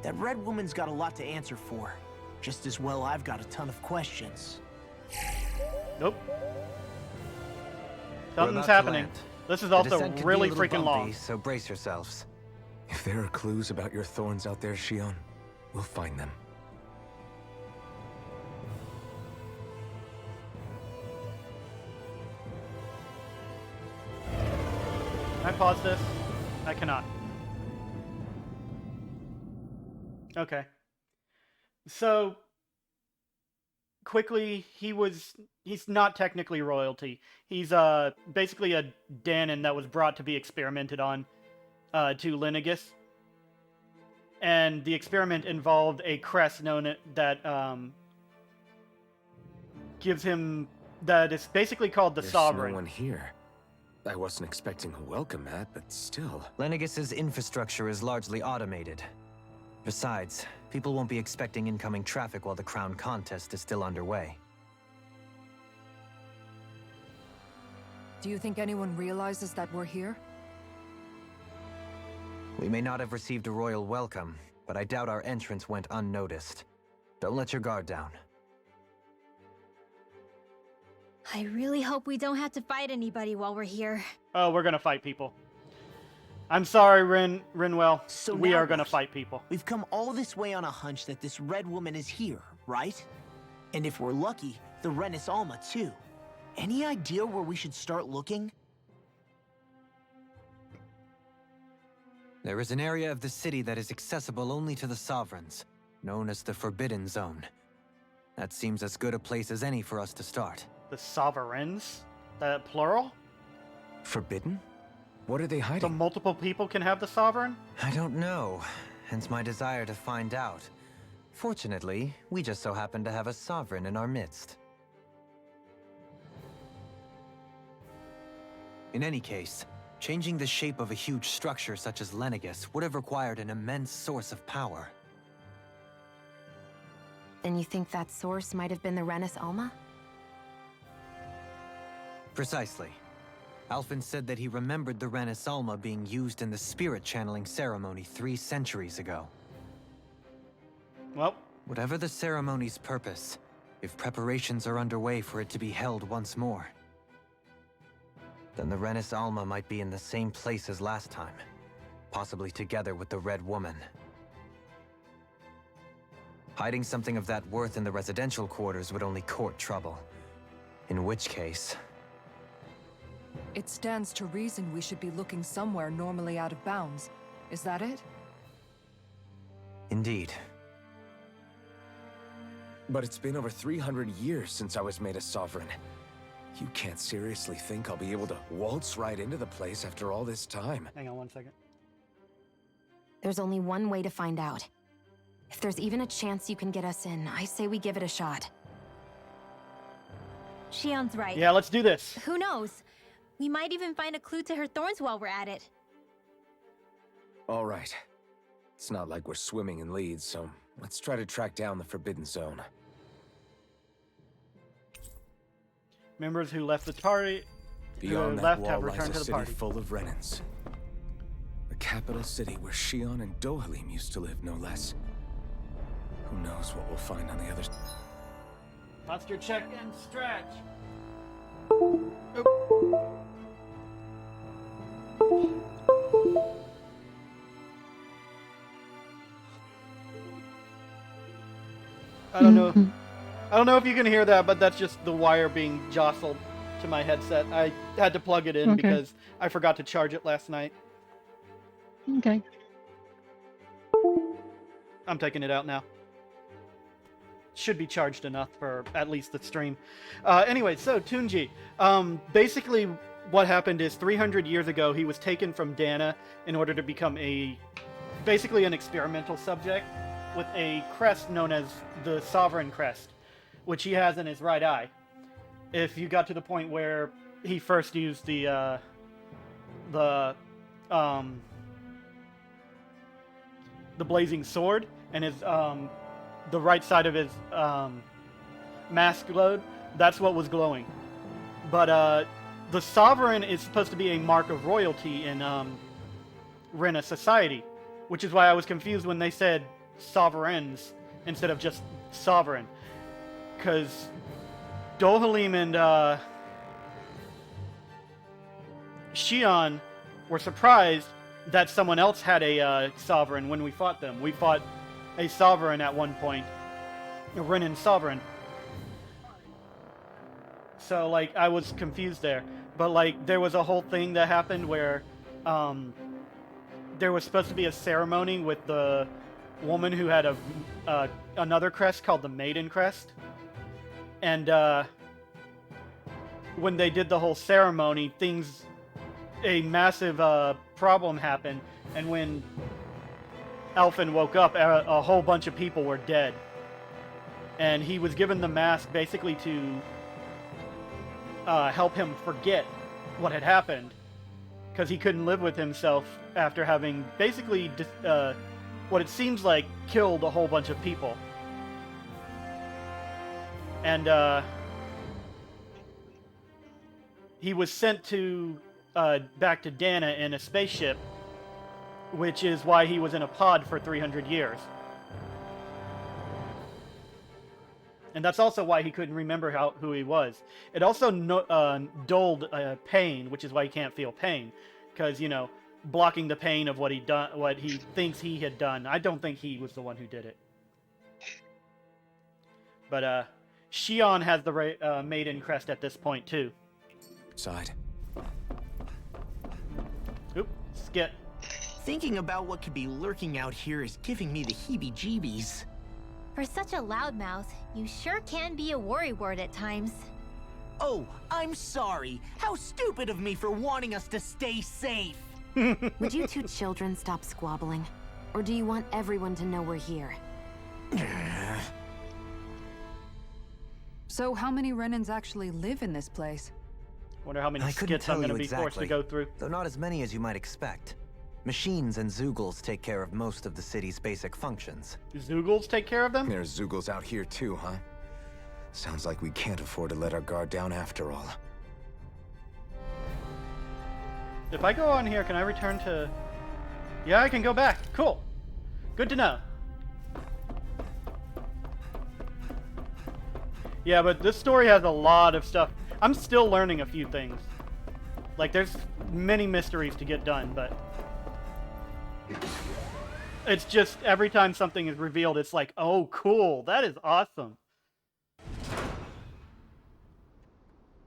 F: That red woman's got a lot to answer for. Just as well I've got a ton of questions.
A: Nope.
C: We're
A: Something's
C: about to
A: happening.
C: land.
A: This is
C: The
A: also
C: descent could be a
A: really
C: little
A: freaking
C: bumpy,
A: long.
C: so brace yourselves.
D: If there are clues about your thorns out there, Shion, we'll find them.
A: Can I pause this? I cannot. Okay. So, quickly, he's not technically royalty. He's basically a Danon that was brought to be experimented on to Lenegis. And the experiment involved a crest known that gives him, that is basically called the
D: There's
A: Sovereign.
D: no one here. I wasn't expecting a welcome mat, but still.
C: Lenegis's infrastructure is largely automated. Besides, people won't be expecting incoming traffic while the crown contest is still underway.
E: Do you think anyone realizes that we're here?
C: We may not have received a royal welcome, but I doubt our entrance went unnoticed. Don't let your guard down.
G: I really hope we don't have to fight anybody while we're here.
A: Oh, we're gonna fight people. I'm sorry, Rinwell.
F: So
A: We
F: now
A: are gonna
F: what?
A: fight people.
F: We've come all this way on a hunch that this red woman is here, right? And if we're lucky, the Renis Alma too. Any idea where we should start looking?
C: There is an area of the city that is accessible only to the Sovereigns, known as the Forbidden Zone. That seems as good a place as any for us to start.
A: The Sovereigns? Plural?
D: Forbidden? What are they
A: So
D: hiding?
A: multiple people can have the Sovereign?
C: I don't know, hence my desire to find out. Fortunately, we just so happen to have a Sovereign in our midst. In any case, changing the shape of a huge structure such as Lenegis would have required an immense source of power.
H: Then you think that source might have been the Renis Alma?
C: Precisely. Alphen said that he remembered the Renis Alma being used in the spirit channeling ceremony 3 centuries ago.
A: Well,
C: Whatever the ceremony's purpose, if preparations are underway for it to be held once more, then the Renis Alma might be in the same place as last time, possibly together with the Red Woman. Hiding something of that worth in the residential quarters would only court trouble. In which case...
E: It stands to reason we should be looking somewhere normally out of bounds. Is that it?
C: Indeed.
D: But it's been over 300 years since I was made a sovereign. You can't seriously think I'll be able to waltz right into the place after all this time.
A: hang on one second.
H: There's only one way to find out. If there's even a chance you can get us in, I say we give it a shot.
G: Shion's right.
A: Yeah, let's do this.
G: Who knows? We might even find a clue to her thorns while we're at it.
D: All right. It's not like we're swimming in leads, so let's try to track down the Forbidden Zone.
A: Members who left the party,
D: Beyond
A: who
D: that
A: left
D: wall
A: have
D: lies
A: returned
D: a
A: to the
D: city
A: party.
D: full of Renans. The capital city where Shion and Dohalim used to live, no less. Who knows what we'll find on the other...
A: Monster check and stretch. I don't know. I don't know if you can hear that, but that's just the wire being jostled to my headset. I had to plug it in
B: Okay.
A: because I forgot to charge it last night.
B: Okay.
A: I'm taking it out now. should be charged enough for at least the stream. Anyway, so Tunji, basically what happened is 300 years ago he was taken from Dhana in order to become basically an experimental subject with a crest known as the Sovereign Crest, which he has in his right eye. If you got to the point where he first used the blazing sword, and his the right side of his mask glowed, that's what was glowing. But the Sovereign is supposed to be a mark of royalty in Rena society, which is why I was confused when they said sovereigns instead of just sovereign, because Dohalim and Shion were surprised that someone else had a sovereign when we fought them. We fought a sovereign at one point, a Renan sovereign. So, like, I was confused there. But, like, there was a whole thing that happened where there was supposed to be a ceremony with the woman who had another crest called the Maiden Crest. And when they did the whole ceremony, a massive problem happened, and when Alphen woke up, a whole bunch of people were dead. And he was given the mask basically to help him forget what had happened, because he couldn't live with himself after having basically what it seems like killed a whole bunch of people. And he was sent to back to Dhana in a spaceship, which is why he was in a pod for 300 years. And that's also why he couldn't remember who he was. It also dulled pain, which is why he can't feel pain, because, you know, blocking the pain of what he thinks he had done. I don't think he was the one who did it. But Shion has the Maiden Crest at this point too.
D: Side.
A: Oop, skit.
F: Thinking about what could be lurking out here is giving me the heebie-jeebies.
G: For such a loudmouth, you sure can be a worrywart at times.
F: Oh, I'm sorry. How stupid of me for wanting us to stay safe.
H: Would you two children stop squabbling? Or do you want everyone to know we're here?
E: So how many Renans actually live in this place?
A: Wonder how many
C: I couldn't
A: skits I'm
C: tell
A: going
C: you
A: to be forced to
C: exactly,
A: go through.
C: though not as many as you might expect. Machines and Zeugles take care of most of the city's basic functions.
A: Zeugles take care of them?
D: There's Zeugles out here too, huh? Sounds like we can't afford to let our guard down after all.
A: If I go on here, can I return to... Yeah, I can go back. Cool. Good to know. Yeah, but this story has a lot of stuff. I'm still learning a few things. Like, there's many mysteries to get done, but... It's just, every time something is revealed, it's like, oh, cool. That is awesome.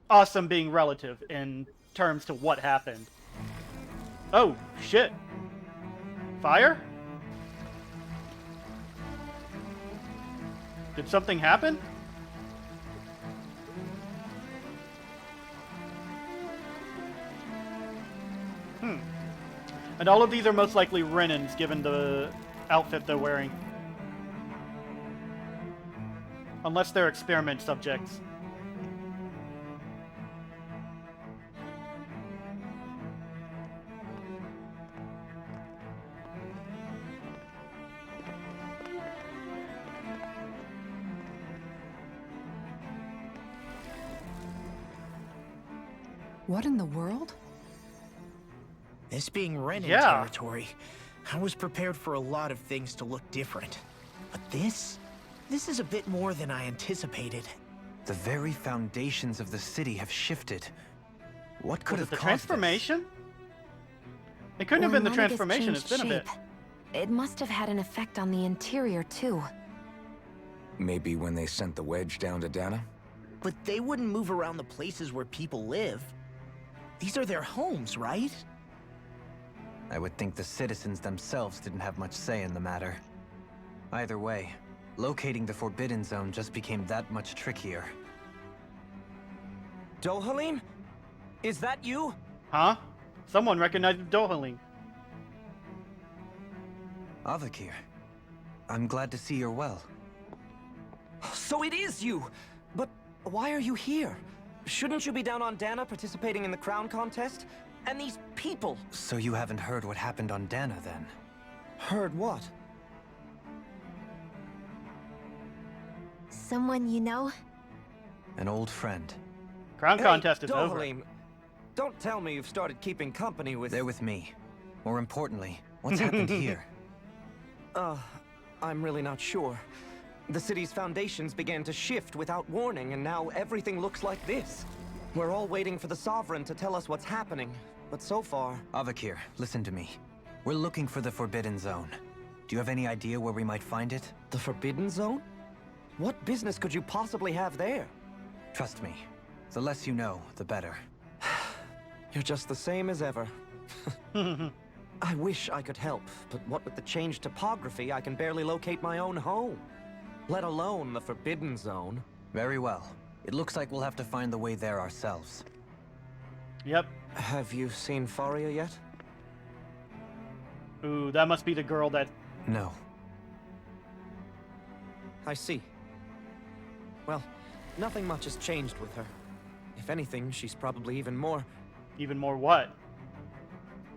A: Awesome being relative in terms to what happened. Oh, shit. Fire? Did something happen? And all of these are most likely Renans, given the outfit they're wearing. Unless they're experiment subjects.
E: What in the world?
F: This being Renan territory, I was prepared for a lot of things to look different. But this is a bit more than I anticipated.
C: The very foundations of the city have shifted. What could
A: Was
C: have
A: it the
C: caused
A: transformation? It couldn't have been the
H: Lenegis
A: transformation. It's
H: changed
A: been a bit.
H: shape. It must have had an effect on the interior, too.
D: Maybe when they sent the wedge down to Dhana?
F: But they wouldn't move around the places where people live. These are their homes, right?
C: I would think the citizens themselves didn't have much say in the matter. Either way, Locating the Forbidden Zone just became that much trickier.
J: Dohalim? Is that you?
A: Huh? Someone recognizes Dohalim.
C: Avakir, I'm glad to see you're well.
J: So it is you! But why are you here? Shouldn't you be down on Dhana participating in the crown contest? And these people!
C: So you haven't heard what happened on Dhana, then?
J: Heard what?
G: Someone you know?
C: An old friend.
A: Crown contest is over.
J: Dohalim, don't tell me you've started keeping company with...
C: They're with me. More importantly, what's happened here?
J: I'm really not sure. The city's foundations began to shift without warning, and now everything looks like this. We're all waiting for the Sovereign to tell us what's happening, but so far...
C: Avakir, listen to me. We're looking for the Forbidden Zone. Do you have any idea where we might find it?
J: The Forbidden Zone? What business could you possibly have there?
C: Trust me. The less you know, the better.
J: You're just the same as ever. I wish I could help, but what with the changed topography, I can barely locate my own home. Let alone the Forbidden Zone.
C: Very well. It looks like we'll have to find the way there ourselves.
A: Yep.
J: Have you seen Faria yet?
A: Ooh, that must be the girl that...
C: No.
J: I see. Well, nothing much has changed with her. If anything, she's probably even more...
A: Even more what?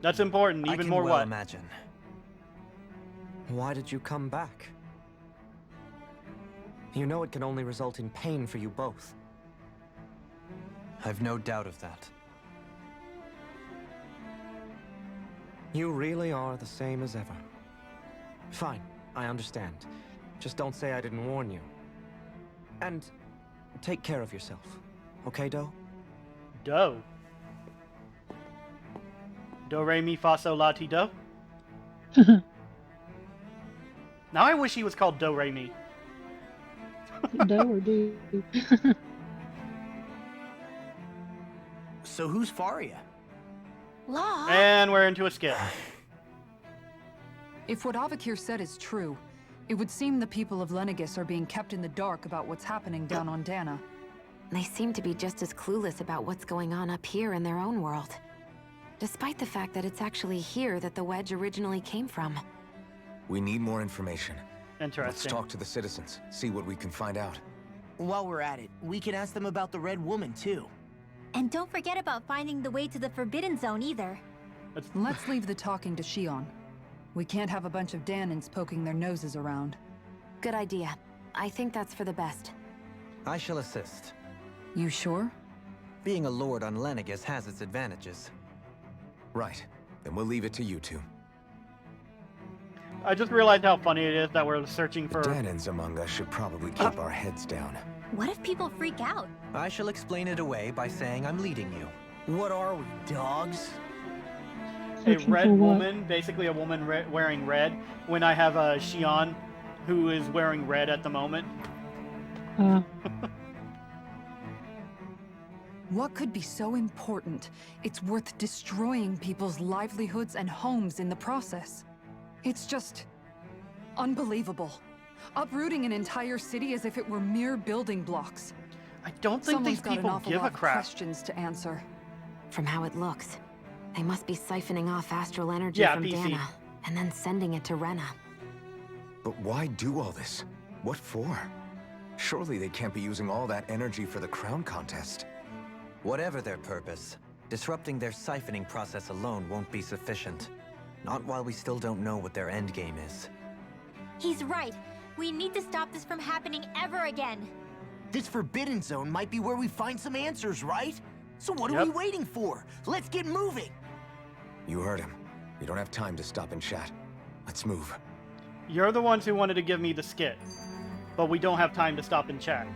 A: That's important. Even more
C: well
A: what?
C: Imagine.
J: Why did you come back? You know it can only result in pain for you both.
C: I've no doubt of that.
J: You really are the same as ever. Fine, I understand. Just don't say I didn't warn you. And take care of yourself. Okay, Do?
A: Do. Do, re, mi, fa, sol, la, ti, do. Now I wish he was called Do, re, mi.
B: Do or do.
F: So who's Faria?
G: Law?
A: And we're into a skit.
E: If what Avakir said is true, it would seem the people of Lenegis are being kept in the dark about what's happening down on Dhana.
H: They seem to be just as clueless about what's going on up here in their own world. Despite the fact that it's actually here that the wedge originally came from.
D: We need more information. Let's
A: Interesting.
D: talk to the citizens, see what we can find out.
F: While we're at it, we can ask them about the Red Woman, too.
G: And don't forget about finding the way to the Forbidden Zone either.
E: Let's leave the talking to Shion. We can't have a bunch of Danans poking their noses around.
H: Good idea. I think that's for the best.
C: I shall assist.
E: You sure?
C: Being a lord on Lenegis has its advantages.
D: Right. Then we'll leave it to you two.
A: I just realized how funny it is that we're searching
D: The
A: for...
D: Danans among us should probably keep our heads down.
G: What if people freak out?
C: I shall explain it away by saying I'm leading you.
F: What are we, dogs?
A: a
B: Searching
A: red
B: for what?
A: woman, basically a woman wearing red, when I have a Shion who is wearing red at the moment.
E: What could be so important? It's worth destroying people's livelihoods and homes in the process. It's just... unbelievable. Uprooting an entire city as if it were mere building blocks.
A: I don't think
E: Someone's
A: these
E: got an
A: people
E: awful
A: give a
E: lot of
A: crap.
E: questions to answer.
H: From how it looks, they must be siphoning off astral energy
A: Yeah,
H: from
A: PC.
H: Dhana, and then sending it to Rena.
D: But why do all this? What for? Surely they can't be using all that energy for the crown contest.
C: Whatever their purpose, disrupting their siphoning process alone won't be sufficient. Not while we still don't know what their endgame is.
G: He's right. We need to stop this from happening ever again.
F: This Forbidden Zone might be where we find some answers, right? So what are
A: Yep.
F: we waiting for? Let's get moving!
D: You heard him. We don't have time to stop and chat. Let's move.
A: You're the ones who wanted to give me the skit, but we don't have time to stop and chat.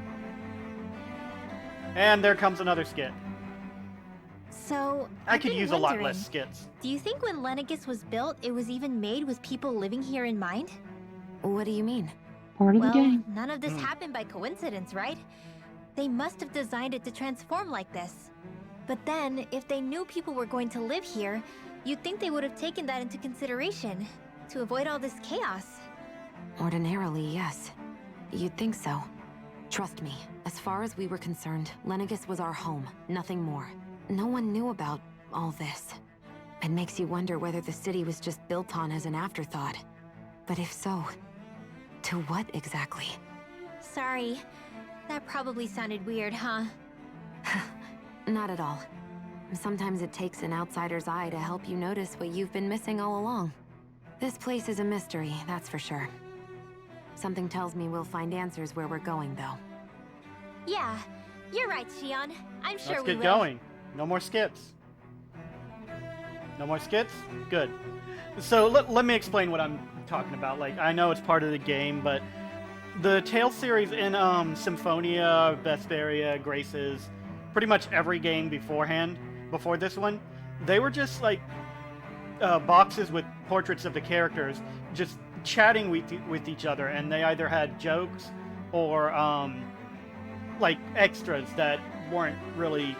A: And there comes another skit.
G: So,
A: I
G: I've
A: could
G: been
A: use a lot
G: wondering,
A: less skits.
G: Do you think when Lenegis was built, it was even made with people living here in mind?
H: What do you mean?
B: Part of
G: Well,
B: the game.
G: none of this
A: Hmm.
G: happened by coincidence, right? They must have designed it to transform like this. But then, if they knew people were going to live here, you'd think they would have taken that into consideration to avoid all this chaos.
H: Ordinarily, yes. You'd think so. Trust me, as far as we were concerned, Lenegis was our home, nothing more. No one knew about all this. It makes you wonder whether the city was just built on as an afterthought. But if so, to what exactly?
G: Sorry. That probably sounded weird, huh?
H: Not at all. Sometimes it takes an outsider's eye to help you notice what you've been missing all along. This place is a mystery, that's for sure. Something tells me we'll find answers where we're going, though.
G: Yeah, you're right, Shion. I'm sure
A: Let's
G: we
A: get
G: will.
A: going. No more skits. No more skits? Good. So let me explain what I'm talking about. Like, I know it's part of the game, but the Tales series in Symphonia, Vesperia, Graces, pretty much every game before this one, they were just like boxes with portraits of the characters just chatting with each other, and they either had jokes or like extras that weren't really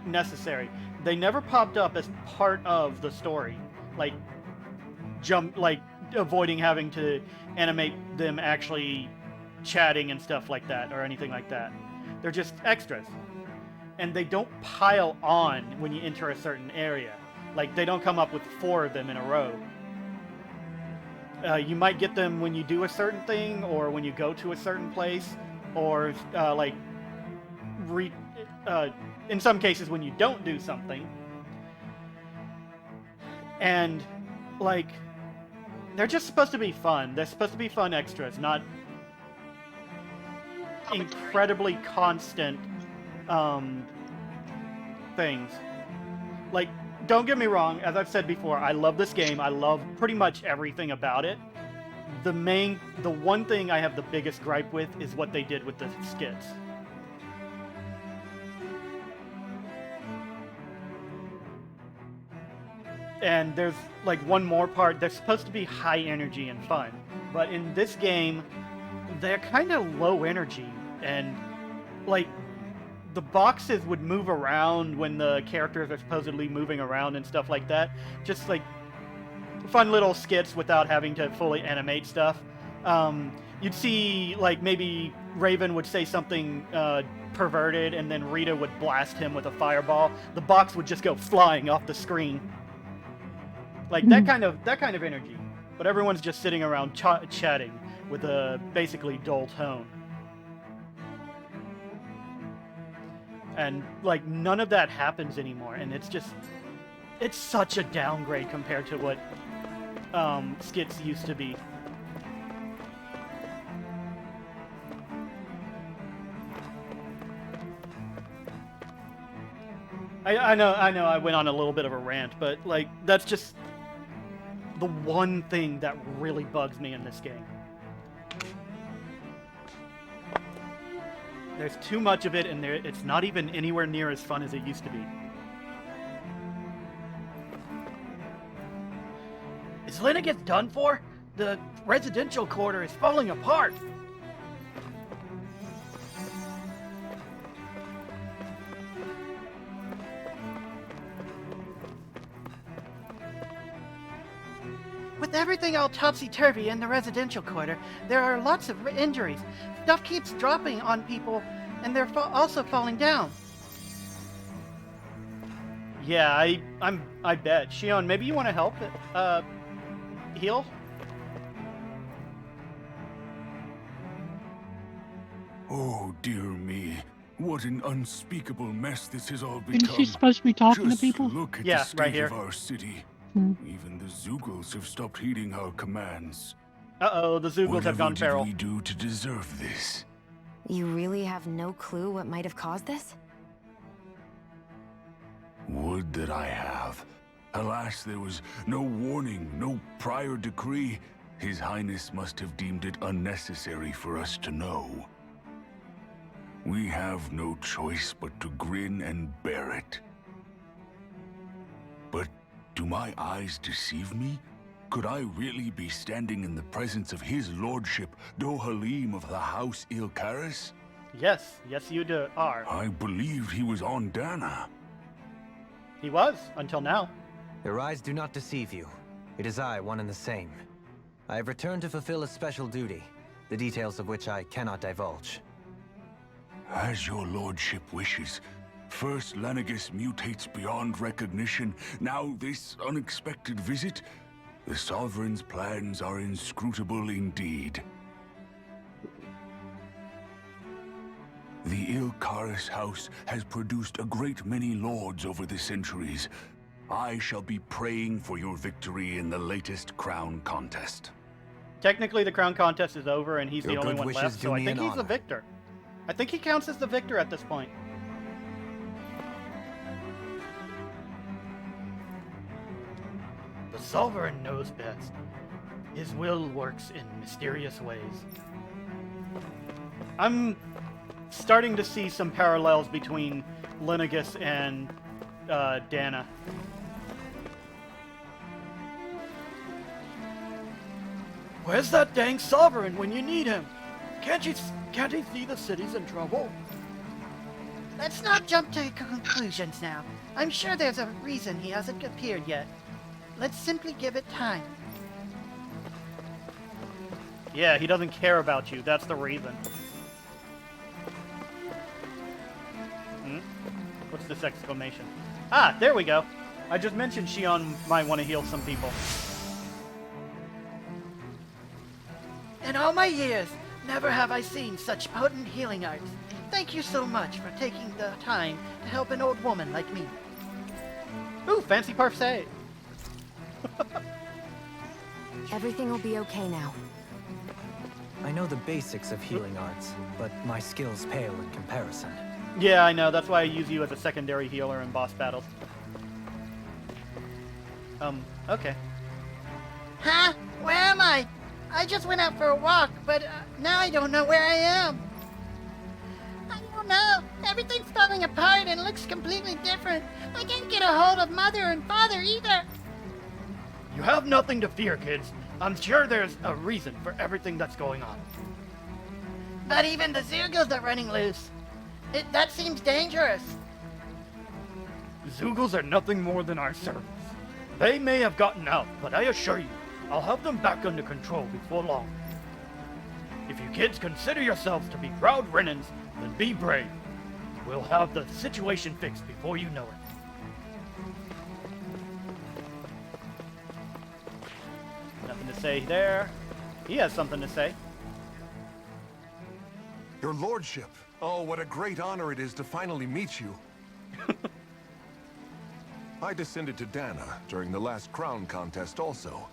A: necessary. They never popped up as part of the story, like avoiding having to animate them actually chatting and stuff like that or anything like that. They're just extras, and they don't pile on when you enter a certain area. Like, they don't come up with 4 of them in a row. You might get them when you do a certain thing, or when you go to a certain place, or in some cases when you don't do something. And like, they're just supposed to be fun. They're supposed to be fun extras, not incredibly constant things. Like, don't get me wrong, as I've said before, I love this game. I love pretty much everything about it. The one thing I have the biggest gripe with is what they did with the skits. And there's like one more part. They're supposed to be high energy and fun, but in this game, they're kind of low energy, and like, the boxes would move around when the characters are supposedly moving around and stuff like that. Just like fun little skits without having to fully animate stuff. You'd see like maybe Raven would say something perverted, and then Rita would blast him with a fireball. The box would just go flying off the screen. Like that kind of energy. But everyone's just sitting around chatting with a basically dull tone. And like, none of that happens anymore, and it's such a downgrade compared to what skits used to be. I know I went on a little bit of a rant, but like, that's just the one thing that really bugs me in this game. There's too much of it, and it's not even anywhere near as fun as it used to be. Is Lenegis done for? The residential quarter is falling apart. With everything all topsy-turvy in the residential quarter, there are lots of injuries. Stuff keeps dropping on people, and they're also falling down. Yeah, I bet. Shion, maybe you want to help heal?
K: Oh, dear me. What an unspeakable mess this has all become.
B: Isn't she supposed to be talking
K: Just
B: to people?
K: Look at
A: Yeah,
K: the state
A: right here.
K: of our city. Even the Zeugles have stopped heeding our commands.
A: Uh-oh, the Zeugles have gone feral.
K: What did we do to deserve this?
H: You really have no clue what might have caused this?
K: Would that I have. Alas, there was no warning, no prior decree. His Highness must have deemed it unnecessary for us to know. We have no choice but to grin and bear it. But do my eyes deceive me? Could I really be standing in the presence of his lordship, Dohalim of the House Ilkaris?
A: Yes, you are.
K: I believed he was on Dhana.
A: He was, until now.
C: Your eyes do not deceive you. It is I, one and the same. I have returned to fulfill a special duty. the details of which I cannot divulge.
K: As your lordship wishes. First, Lenegis mutates beyond recognition. Now, this unexpected visit. The Sovereign's plans are inscrutable indeed. The Ilkaris house has produced a great many lords over the centuries. I shall be praying for your victory in the latest crown contest.
A: Technically, the crown contest is over, and he's
C: Your
A: the only
C: good
A: one
C: wishes
A: left,
C: do
A: so I
C: me
A: think
C: an
A: he's the
C: honor.
A: victor. I think he counts as the victor at this point. The Sovereign knows best. His will works in mysterious ways. I'm starting to see some parallels between Lenegis and Dhana. Where's that dang Sovereign when you need him? Can't he see the city's in trouble?
L: Let's not jump to conclusions now. I'm sure there's a reason he hasn't appeared yet. Let's simply give it time.
A: Yeah, he doesn't care about you. That's the reason. What's this exclamation? Ah, there we go. I just mentioned Shion might want to heal some people.
L: In all my years, never have I seen such potent healing arts. Thank you so much for taking the time to help an old woman like me.
A: Ooh, fancy parfait.
H: Everything will be okay now.
C: I know the basics of healing arts, but my skills pale in comparison.
A: Yeah, I know. That's why I use you as a secondary healer in boss battles. Okay.
L: Huh? Where am I? I just went out for a walk, but now I don't know where I am. I don't know. Everything's falling apart and looks completely different. I can't get a hold of Mother and Father either.
A: You have nothing to fear, kids. I'm sure there's a reason for everything that's going on.
L: But even the Zergals are running loose. That seems dangerous.
A: Zeugles are nothing more than our servants. They may have gotten out, but I assure you, I'll have them back under control before long. If you kids consider yourselves to be proud Renans, then be brave. We'll have the situation fixed before you know it. Nothing to say there. He has something to say.
M: Your lordship. Oh, what a great honor it is to finally meet you. I descended to Dhana during the last crown contest also.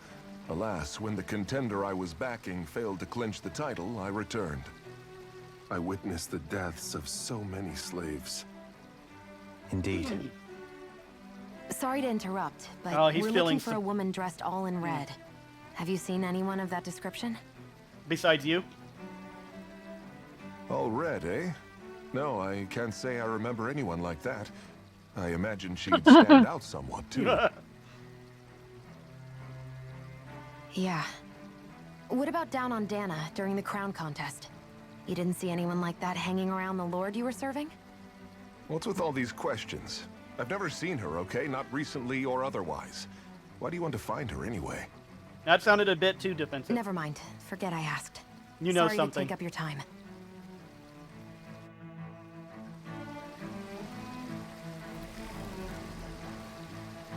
M: Alas, when the contender I was backing failed to clinch the title, I returned. I witnessed the deaths of so many slaves.
C: Indeed.
H: Sorry to interrupt, but
A: he's
H: we're
A: feeling
H: looking for a woman dressed all in red. Have you seen anyone of that description?
A: Besides you?
M: All red, eh? No, I can't say I remember anyone like that. I imagine she'd stand out somewhat, too.
H: Yeah. What about down on Dhana during the crown contest? You didn't see anyone like that hanging around the lord you were serving?
M: What's with all these questions? I've never seen her, okay? Not recently or otherwise. Why do you want to find her anyway?
A: That sounded a bit too defensive.
H: Never mind. Forget I asked.
A: You know
H: Sorry
A: something.
H: to take up your time.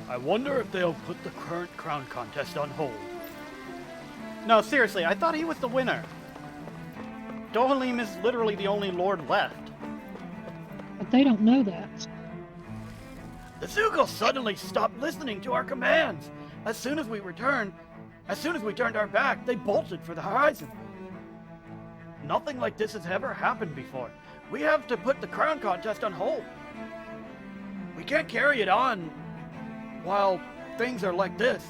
A: I wonder if they'll put the current crown contest on hold. No, seriously, I thought he was the winner. Dohalim is literally the only lord left.
B: But they don't know that.
A: The Zeugles suddenly stopped listening to our commands. As soon as we turned our back, they bolted for the horizon. Nothing like this has ever happened before. We have to put the crown contest on hold. We can't carry it on while things are like this.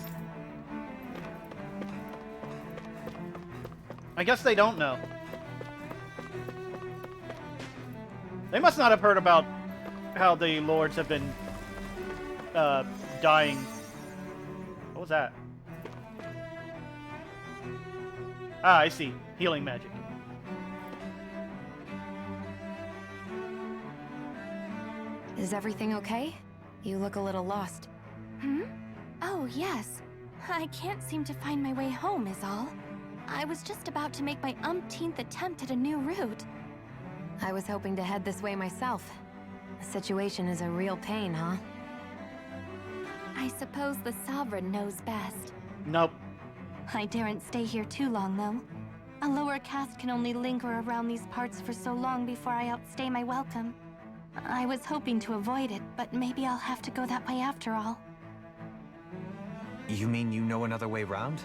A: I guess they don't know. They must not have heard about how the lords have been dying. What was that? Ah, I see. Healing magic.
H: Is everything okay? You look a little lost.
G: Oh, yes. I can't seem to find my way home, is all.
H: I was just about to make my umpteenth attempt at a new route. I was hoping to head this way myself. The situation is a real pain, huh? I suppose the Sovereign knows best.
A: Nope.
H: I daren't stay here too long, though. A lower caste can only linger around these parts for so long before I outstay my welcome. I was hoping to avoid it, but maybe I'll have to go that way after all.
C: You mean you know another way round?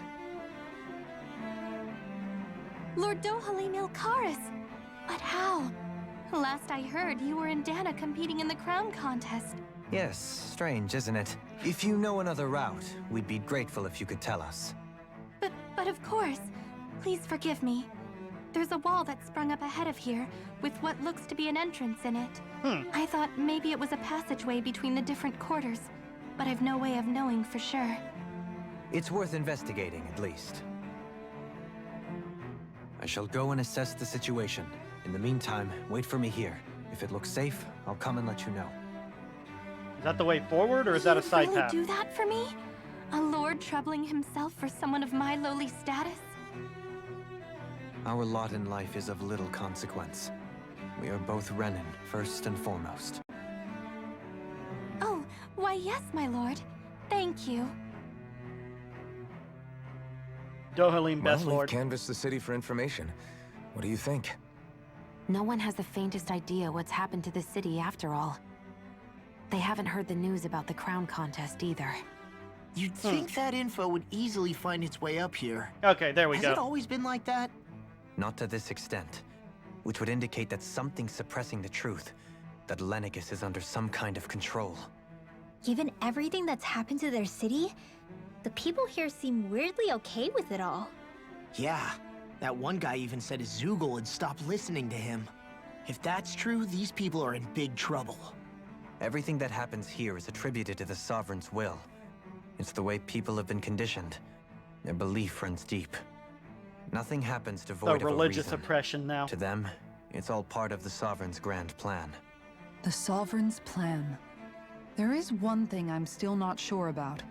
H: Lord Dohalim Ilkaris! But how? Last I heard, you were in Dhana competing in the crown contest.
C: Yes, strange, isn't it? If you know another route, we'd be grateful if you could tell us.
H: But of course. Please forgive me. There's a wall that sprung up ahead of here, with what looks to be an entrance in it. I thought maybe it was a passageway between the different quarters, but I've no way of knowing for sure.
C: It's worth investigating, at least. I shall go and assess the situation. In the meantime, wait for me here. If it looks safe, I'll come and let you know.
A: Is that the way forward, or is that a side
H: really
A: path?
H: Do that for me? A lord troubling himself for someone of my lowly status?
C: Our lot in life is of little consequence. We are both Renin, first and foremost.
H: Oh, why yes, my lord. Thank you.
A: Dohalim, best
D: Well, we've
A: lord.
D: canvassed the city for information. What do you think?
H: No one has the faintest idea what's happened to the city after all. They haven't heard the news about the crown contest either.
F: You'd think that info would easily find its way up here.
A: Okay, there we
F: Has
A: go.
F: it always been like that?
C: Not to this extent, which would indicate that something's suppressing the truth, that Lenegis is under some kind of control.
G: Given everything that's happened to their city, the people here seem weirdly okay with it all.
F: Yeah, that one guy even said his Zoogle had stopped listening to him. If that's true, these people are in big trouble.
C: Everything that happens here is attributed to the Sovereign's will. It's the way people have been conditioned. Their belief runs deep. Nothing happens devoid of a
A: religious
C: reason.
A: oppression now.
C: To them, it's all part of the Sovereign's grand plan.
E: The Sovereign's plan. There is one thing I'm still not sure about.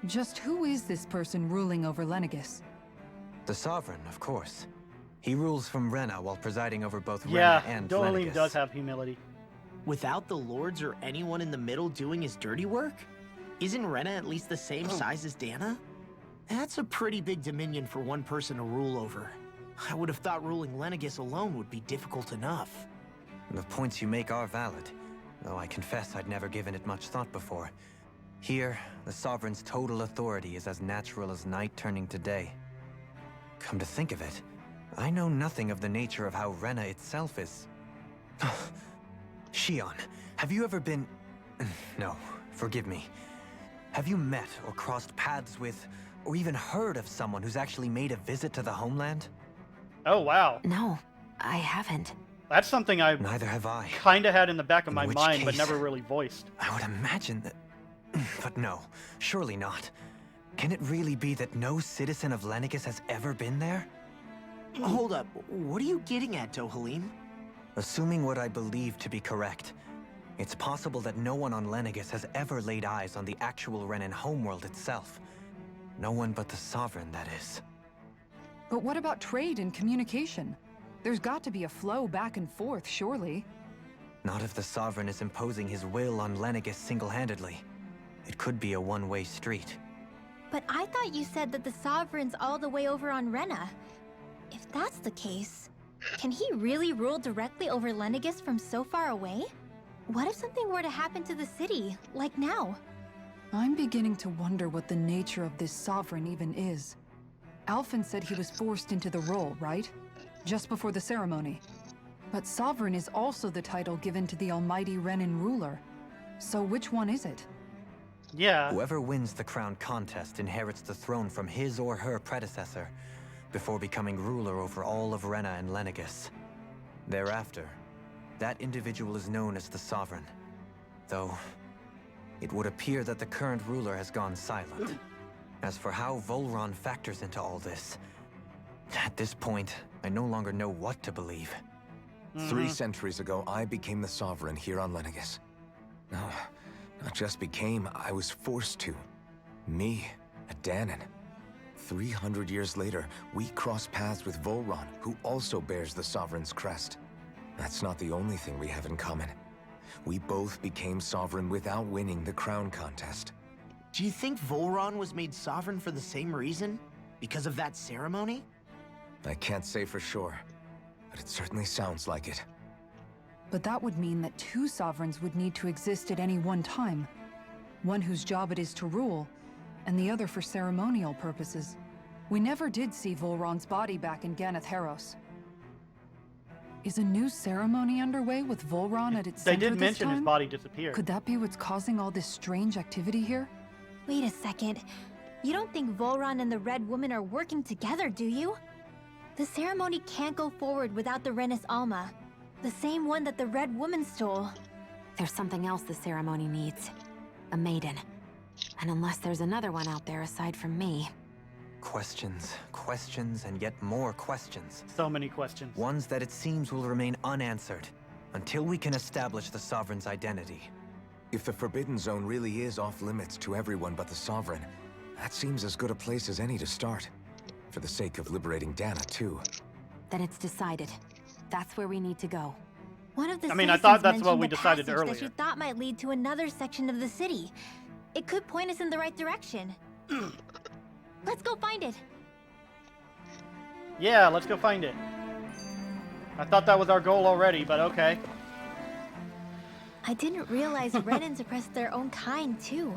E: Just who is this person ruling over Lenegis?
C: The Sovereign, of course. He rules from Rena while presiding over both
A: Yeah,
C: Rena and
A: Dohalim
C: Lenegis.
A: does have humility.
F: Without the lords or anyone in the middle doing his dirty work? Isn't Rena at least the same size as Dhana? That's a pretty big dominion for one person to rule over. I would have thought ruling Lenegis alone would be difficult enough.
C: The points you make are valid, though I confess I'd never given it much thought before. Here, the Sovereign's total authority is as natural as night turning to day. Come to think of it, I know nothing of the nature of how Rena itself is. Shion, have you ever been... No, forgive me. Have you met or crossed paths with, or even heard of someone who's actually made a visit to the homeland?
A: Oh, wow.
H: No, I haven't.
A: That's something I
C: Neither have I.
A: kind of had in the back of
C: In
A: my
C: which
A: mind, but
C: case-
A: never really voiced.
C: I would imagine that... But no, surely not. Can it really be that no citizen of Lenegis has ever been there?
F: Hold up, what are you getting at, Dohalim?
C: Assuming what I believe to be correct, it's possible that no one on Lenegis has ever laid eyes on the actual Renin homeworld itself. No one but the Sovereign, that is.
E: But what about trade and communication? There's got to be a flow back and forth, surely.
C: Not if the Sovereign is imposing his will on Lenegis single-handedly. It could be a one-way street.
G: But I thought you said that the Sovereign's all the way over on Rena. If that's the case, can he really rule directly over Lenegis from so far away? What if something were to happen to the city, like now?
E: I'm beginning to wonder what the nature of this Sovereign even is. Alphen said he was forced into the role, right? Just before the ceremony. But Sovereign is also the title given to the almighty Renin ruler. So which one is it?
A: Yeah.
C: Whoever wins the crown contest inherits the throne from his or her predecessor, before becoming ruler over all of Rena and Lenegis. Thereafter, that individual is known as the Sovereign. Though, it would appear that the current ruler has gone silent. As for how Volron factors into all this, at this point, I no longer know what to believe.
D: 3 centuries ago, I became the Sovereign here on Lenegis. No, not just became, I was forced to. Me, a Danon. 300 years later, we cross paths with Volron, who also bears the Sovereign's crest. That's not the only thing we have in common. We both became Sovereign without winning the crown contest.
F: Do you think Volron was made sovereign for the same reason? Because of that ceremony?
D: I can't say for sure, but it certainly sounds like it.
E: But that would mean that two sovereigns would need to exist at any one time. One whose job it is to rule, and the other for ceremonial purposes. We never did see Volron's body back in Ganeth Heros. Is a new ceremony underway with Volron at its center
A: They did
E: this
A: mention his
E: time?
A: body disappeared.
E: Could that be what's causing all this strange activity here?
G: Wait a second. You don't think Volron and the Red Woman are working together, do you? The ceremony can't go forward without the Renis Alma. The same one that the Red Woman stole.
H: There's something else the ceremony needs. A maiden. And unless there's another one out there aside from me...
C: Questions, questions, and yet more questions.
A: So many questions.
C: Ones that it seems will remain unanswered until we can establish the Sovereign's identity.
D: If the Forbidden Zone really is off limits to everyone but the Sovereign, that seems as good a place as any to start. For the sake of liberating Dhana, too.
H: Then it's decided. That's where we need to go.
G: One of the
A: I mean, I thought that's
G: citizens
A: what we
G: mentioned the
A: decided
G: passage
A: earlier.
G: that she thought might lead to another section of the city. It could point us in the right direction. Let's go find it.
A: Yeah, let's go find it. I thought that was our goal already, but okay.
G: I didn't realize Renans oppressed their own kind, too.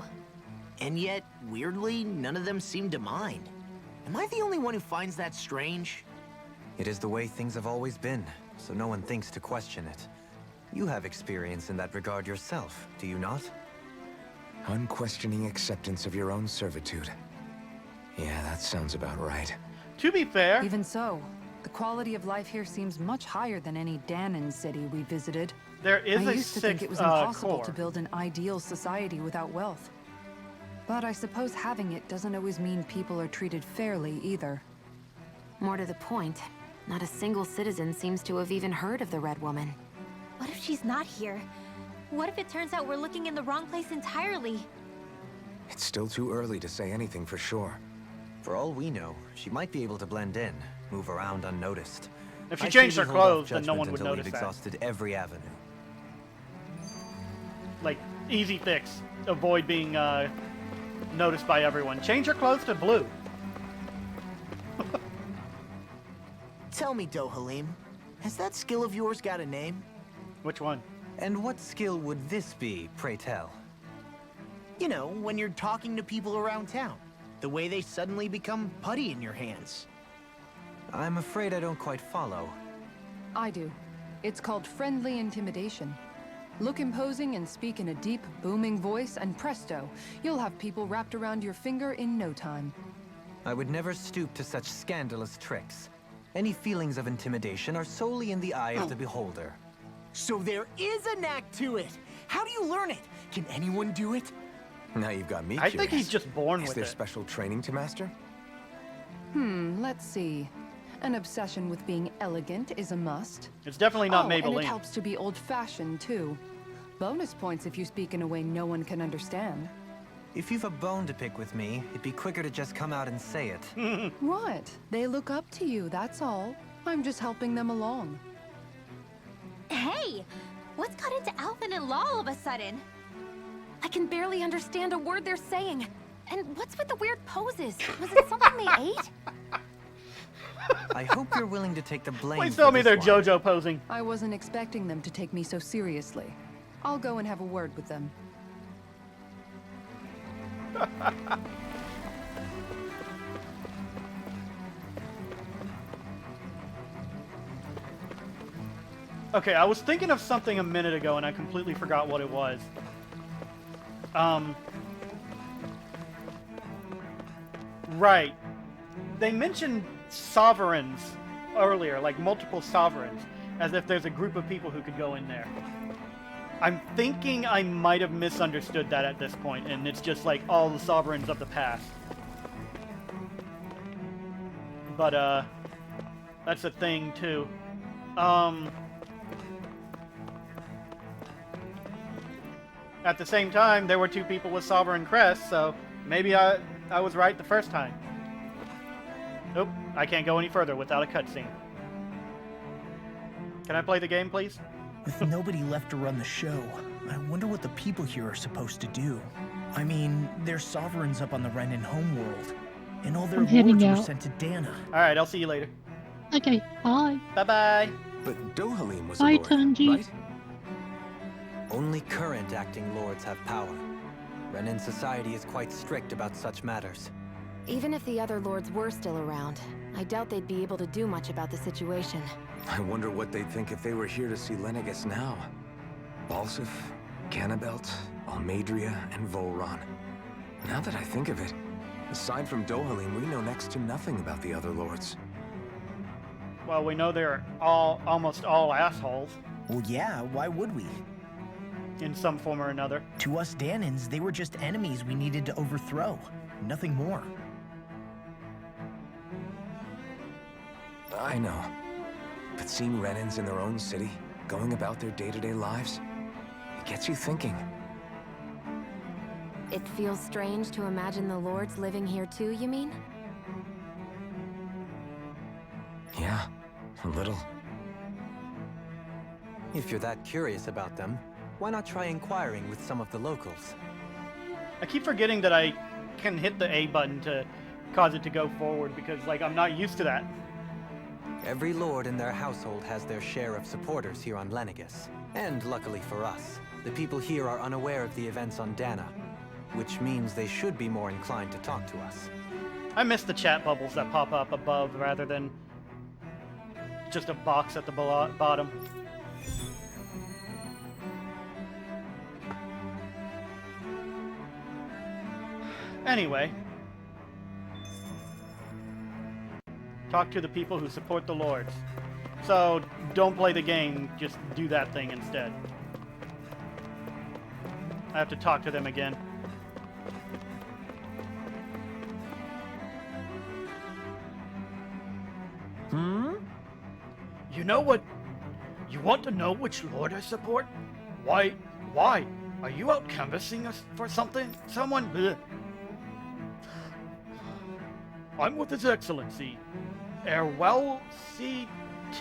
F: And yet, weirdly, none of them seem to mind. Am I the only one who finds that strange?
C: It is the way things have always been, so no one thinks to question it. You have experience in that regard yourself, do you not?
D: Unquestioning acceptance of your own servitude. Yeah, that sounds about right.
A: To be fair...
E: Even so, the quality of life here seems much higher than any Danon city we visited.
A: There is
E: I
A: a
E: used to think it was
A: sixth,
E: impossible
A: core.
E: to build an ideal society without wealth. But I suppose having it doesn't always mean people are treated fairly either.
H: More to the point, not a single citizen seems to have even heard of the Red Woman.
G: What if she's not here? What if it turns out we're looking in the wrong place entirely?
D: It's still too early to say anything for sure.
C: For all we know, she might be able to blend in, move around unnoticed.
A: If she
C: I say
A: changed
C: we
A: her
C: hold off
A: clothes, then no
C: judgment
A: one would
C: until
A: notice
C: we've
A: that.
C: exhausted every avenue.
A: Like, easy fix. Avoid being noticed by everyone. Change your clothes to blue.
F: Tell me, Dohalim, has that skill of yours got a name?
A: Which one?
C: And what skill would this be, pray tell?
F: You know, when you're talking to people around town. The way they suddenly become putty in your hands.
C: I'm afraid I don't quite follow.
E: I do. It's called friendly intimidation. Look imposing and speak in a deep, booming voice, and presto, you'll have people wrapped around your finger in no time.
C: I would never stoop to such scandalous tricks. Any feelings of intimidation are solely in the eye of the beholder.
F: So there is a knack to it! How do you learn it? Can anyone do it?
D: Now you've got me
A: I
D: curious.
A: think he's just born
D: Is
A: with
D: there
A: it.
D: special training to master?
E: Let's see. An obsession with being elegant is a must.
A: It's definitely not
E: And it
A: Maybelline.
E: helps to be old-fashioned, too. Bonus points if you speak in a way no one can understand.
C: If you've a bone to pick with me, it'd be quicker to just come out and say it.
E: What? They look up to you, that's all. I'm just helping them along.
G: Hey! What's got into Alphen and Law all of a sudden?
H: I can barely understand a word they're saying. And what's with the weird poses? Was it something they ate?
C: I hope you're willing to take the blame.
A: Please
C: for
A: tell me
C: this
A: they're
C: one.
A: JoJo posing.
E: I wasn't expecting them to take me so seriously. I'll go and have a word with them.
A: Okay, I was thinking of something a minute ago and I completely forgot what it was. Right. They mentioned sovereigns earlier, like multiple sovereigns, as if there's a group of people who could go in there. I'm thinking I might have misunderstood that at this point, and it's just like all the sovereigns of the past. But, that's a thing, too. At the same time, there were two people with sovereign crests, so maybe I was right the first time. Nope, I can't go any further without a cutscene. Can I play the game, please?
F: With nobody left to run the show, I wonder what the people here are supposed to do. I mean, they're sovereigns up on the Renan homeworld, and all their
B: I'm heading
F: lords were
B: out.
F: sent to Dhana.
A: Alright, I'll see you later.
B: Okay, bye.
A: Bye-bye.
D: But Dohalim was
B: Bye,
D: a lord,
B: Tunji.
D: right?
C: Only current acting lords have power. Renan society is quite strict about such matters.
H: Even if the other lords were still around, I doubt they'd be able to do much about the situation.
D: I wonder what they'd think if they were here to see Lenegis now. Balsif, Cannabelt, Almadria, and Volron. Now that I think of it, aside from Dohalim, we know next to nothing about the other lords.
A: Well, we know they're almost all assholes
F: Well, yeah, why would we?
A: in some form or another.
F: To us Danans, they were just enemies we needed to overthrow. Nothing more.
D: I know. But seeing Renans in their own city, going about their day-to-day lives, it gets you thinking.
H: It feels strange to imagine the lords living here too, you mean?
D: Yeah, a little.
C: If you're that curious about them, why not try inquiring with some of the locals?
A: I keep forgetting that I can hit the A button to cause it to go forward because, like, I'm not used to that.
C: Every lord in their household has their share of supporters here on Lenegis. And luckily for us, the people here are unaware of the events on Dhana, which means they should be more inclined to talk to us.
A: I miss the chat bubbles that pop up above rather than just a box at the bottom. Anyway, talk to the people who support the lords. So don't play the game, just do that thing instead. I have to talk to them again. You know what? You want to know which lord I support? Why? Are you out canvassing us for something? Someone? Bleh. I'm with His Excellency, Erwell C.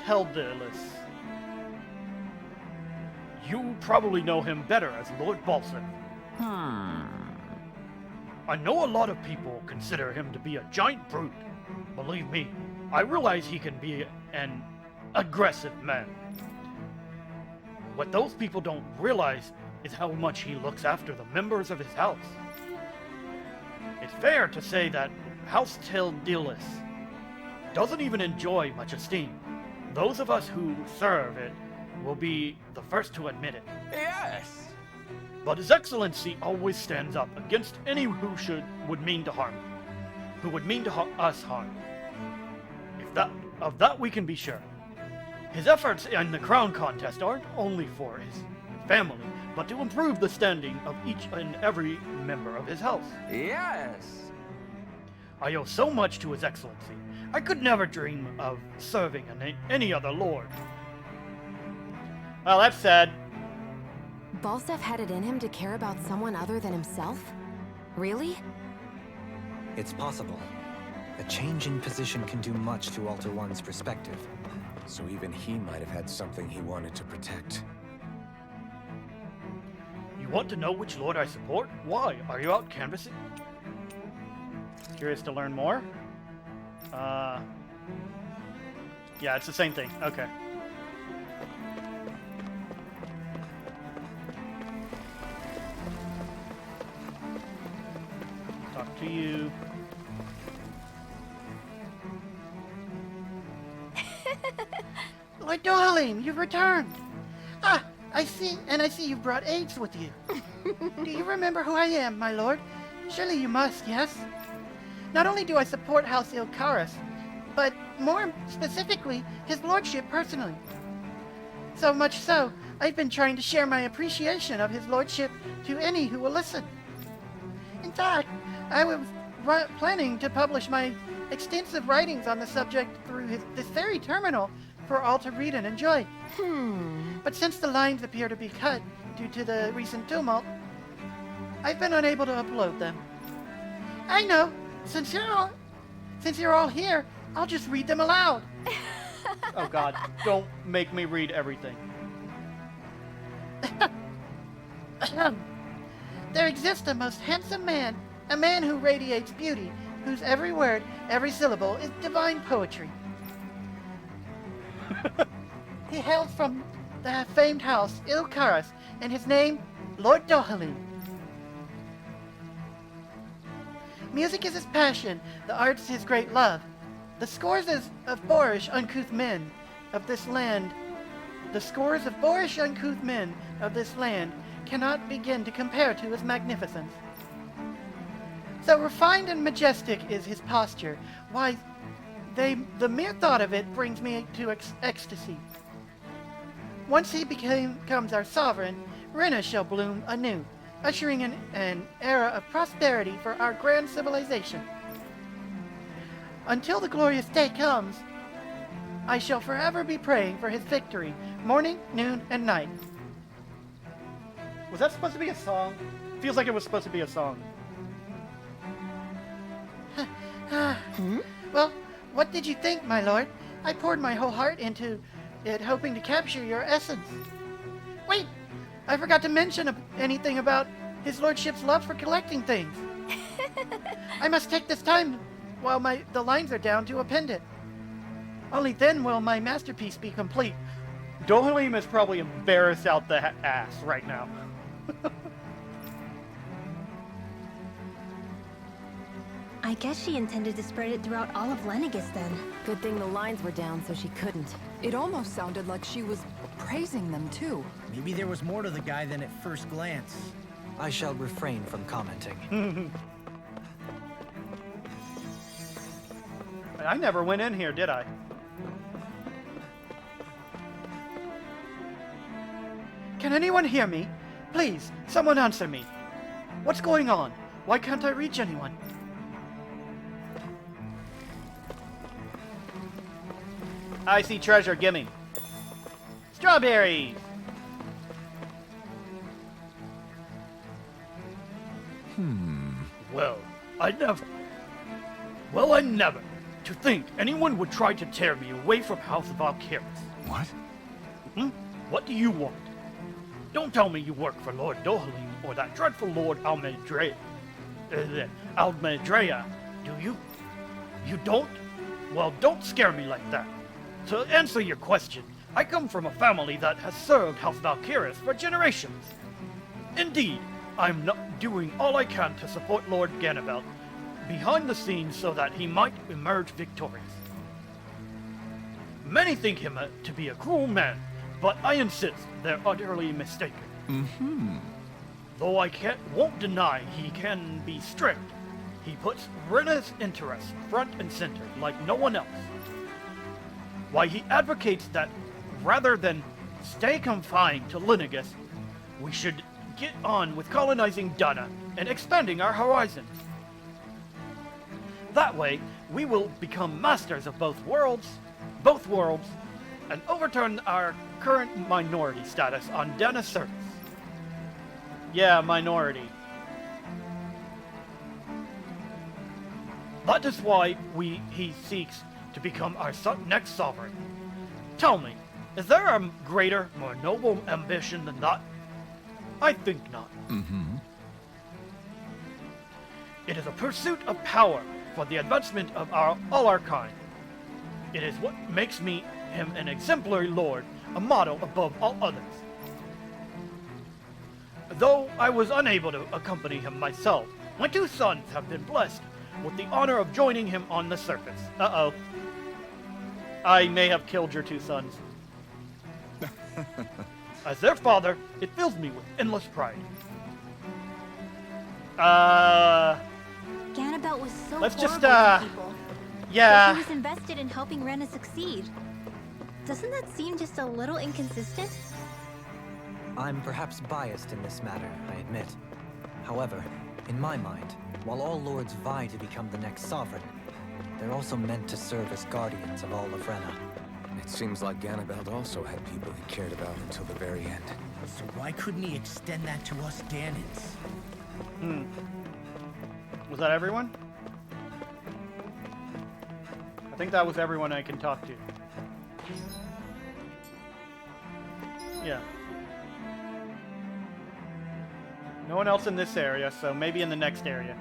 A: Teldelis. You probably know him better as Lord Balsif. I know a lot of people consider him to be a giant brute. Believe me, I realize he can be an aggressive man. What those people don't realize is how much he looks after the members of his house. It's fair to say that House Teldelis doesn't even enjoy much esteem. Those of us who serve it will be the first to admit it.
D: Yes!
A: But His Excellency always stands up against any who would mean to harm, who would mean to us harm. Of that we can be sure. His efforts in the crown contest aren't only for his family, but to improve the standing of each and every member of his house.
D: Yes!
A: I owe so much to His Excellency. I could never dream of serving any other lord. Well, that's sad.
H: Balsef had it in him to care about someone other than himself? Really?
C: It's possible. A change in position can do much to alter one's perspective.
D: So even he might have had something he wanted to protect.
A: You want to know which lord I support? Why? Are you out canvassing? Curious to learn more? Yeah, it's the same thing. Okay. Talk to you.
L: Lord Dohalim, you've returned. Ah, I see you've brought aides with you. Do you remember who I am, my lord? Surely you must, yes? Not only do I support House Ilkaris, but more specifically, his lordship personally. So much so, I've been trying to share my appreciation of his lordship to any who will listen. In fact, I was planning to publish my extensive writings on the subject through this very terminal for all to read and enjoy. But since the lines appear to be cut due to the recent tumult, I've been unable to upload them. I know, since you're Since you're all here, I'll just read them aloud.
A: Oh God, don't make me read everything.
L: There exists a most handsome man, a man who radiates beauty, whose every word, every syllable is divine poetry. He hails from the famed house Ilkaras, and his name, Lord Dohalim. Music is his passion, the arts his great love. The scores of boorish, uncouth men of this land, cannot begin to compare to his magnificence. So refined and majestic is his posture, why, the mere thought of it brings me to ecstasy. Once he becomes our sovereign, Rena shall bloom anew, ushering in an era of prosperity for our grand civilization. Until the glorious day comes, I shall forever be praying for his victory, morning, noon, and night.
A: Was that supposed to be a song? Feels like it was supposed to be a song.
L: Well, what did you think, my lord? I poured my whole heart into it, hoping to capture your essence. Wait, I forgot to mention anything about his lordship's love for collecting things. I must take this time while the lines are down to append it. Only then will my masterpiece be complete.
A: Dohalim is probably embarrassed out the ass right now.
G: I guess she intended to spread it throughout all of Lenegis then.
H: Good thing the lines were down so she couldn't.
E: It almost sounded like she was praising them too.
I: Maybe there was more to the guy than at first glance.
C: I shall refrain from commenting.
A: I never went in here, did I?
L: Can anyone hear me? Please, someone answer me. What's going on? Why can't I reach anyone?
A: I see treasure, gimme. Strawberries!
N: Well, I never. To think anyone would try to tear me away from House Valkyris.
K: What?
N: What do you want? Don't tell me you work for Lord Dohalim or that dreadful Lord Almedrea, do you? You don't? Well, don't scare me like that. To answer your question, I come from a family that has served House Valkyris for generations. Indeed, I'm not doing all I can to support Lord Ganabelt behind the scenes so that he might emerge victorious. Many think him to be a cruel man, but I insist they're utterly mistaken. Though I won't deny he can be strict, he puts Rena's interests front and center like no one else. Why, he advocates that rather than stay confined to Lenegis, we should get on with colonizing Dhana and expanding our horizons. That way, we will become masters of both worlds, and overturn our current minority status on Dhana's surface.
A: Yeah, minority.
N: That is why he seeks to become our next sovereign. Tell me, is there a greater, more noble ambition than that? I think not. It is a pursuit of power for the advancement of all our kind. It is what makes him an exemplary lord, a model above all others. Though I was unable to accompany him myself, my two sons have been blessed with the honor of joining him on the surface.
A: Uh-oh. I may have killed your two sons.
N: As their father, it fills me with endless pride.
G: Ganabelt was so
A: Let's just,
G: horrible to people.
A: yeah.
G: But he was invested in helping Rena succeed. Doesn't that seem just a little inconsistent?
C: I'm perhaps biased in this matter, I admit. However, in my mind, while all lords vie to become the next sovereign, they're also meant to serve as guardians of all of Rena.
D: It seems like Ganabelt also had people he cared about until the very end.
I: So why couldn't he extend that to us Danans?
A: Was that everyone? think that was everyone I can talk to. Yeah. No one else in this area, so maybe in the next area.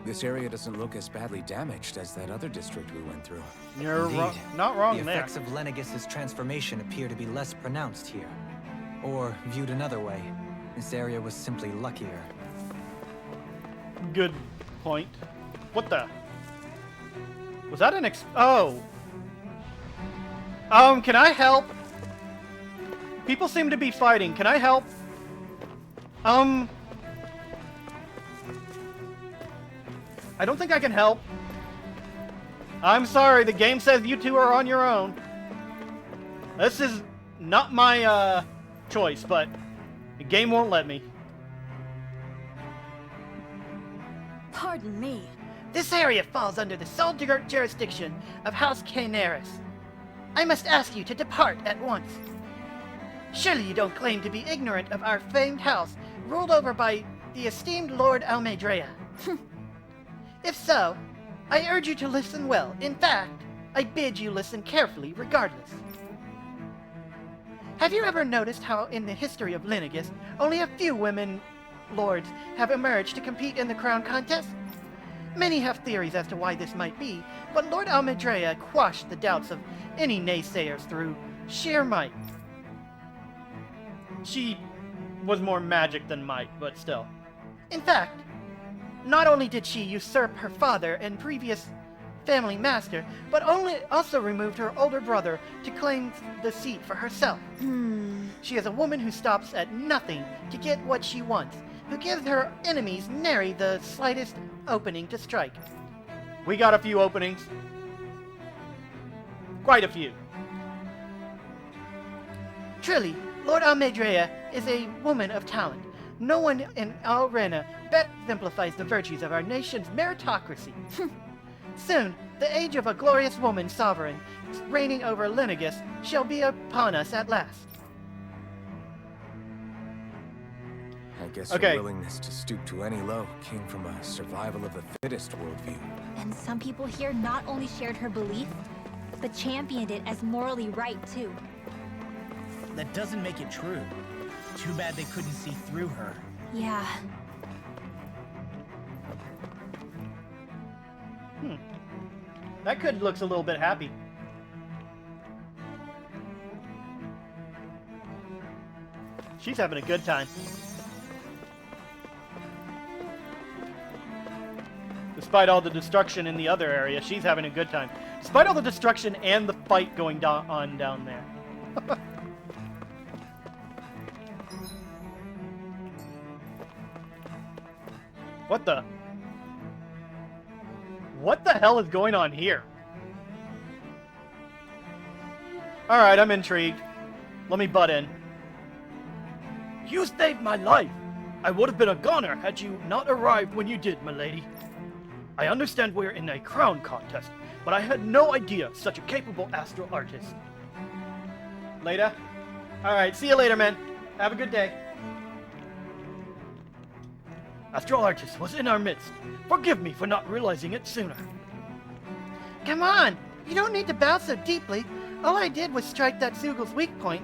D: This area doesn't look as badly damaged as that other district we went through.
A: You're
C: Indeed.
A: not wrong
C: the
A: there.
C: effects of Lenegis' transformation appear to be less pronounced here. Or, viewed another way, this area was simply luckier.
A: Good point. What the? Was that an oh! Can I help? People seem to be fighting. Can I help? I don't think I can help. I'm sorry, the game says you two are on your own. This is not my, choice, but the game won't let me.
O: Pardon me.
L: This area falls under the sole jurisdiction of House Caenaris. I must ask you to depart at once. Surely you don't claim to be ignorant of our famed house, ruled over by the esteemed Lord Almedrea. If so, I urge you to listen well. In fact, I bid you listen carefully regardless. Have you ever noticed how in the history of Lenegis, only a few women lords have emerged to compete in the crown contest? Many have theories as to why this might be, but Lord Almedrea quashed the doubts of any naysayers through sheer might.
A: She was more magic than might, but still.
L: In fact, not only did she usurp her father and previous family master, but also removed her older brother to claim the seat for herself. She is a woman who stops at nothing to get what she wants, who gives her enemies nary the slightest opening to strike.
A: We got a few openings. Quite a few.
L: Truly, Lord Almedrea is a woman of talent. No one in Alrena better exemplifies the virtues of our nation's meritocracy. Soon, the age of a glorious woman sovereign reigning over Lenegis shall be upon us at last.
D: I guess
A: Okay.
D: your willingness to stoop to any low came from a survival of the fittest worldview.
G: And some people here not only shared her belief, but championed it as morally right, too.
I: That doesn't make it true. Too bad they couldn't see through her.
G: Yeah.
A: That kid looks a little bit happy. She's having a good time. Despite all the destruction in the other area, she's having a good time. Despite all the destruction and the fight going on down there. What the? What the hell is going on here? Alright, I'm intrigued. Let me butt in.
N: You saved my life. I would have been a goner had you not arrived when you did, milady. I understand we're in a crown contest, but I had no idea such a capable astral artist.
A: Later. Alright, see you later, man. Have a good day.
N: Astral artist was in our midst. Forgive me for not realizing it sooner.
L: Come on! You don't need to bow so deeply. All I did was strike that Zugel's weak point.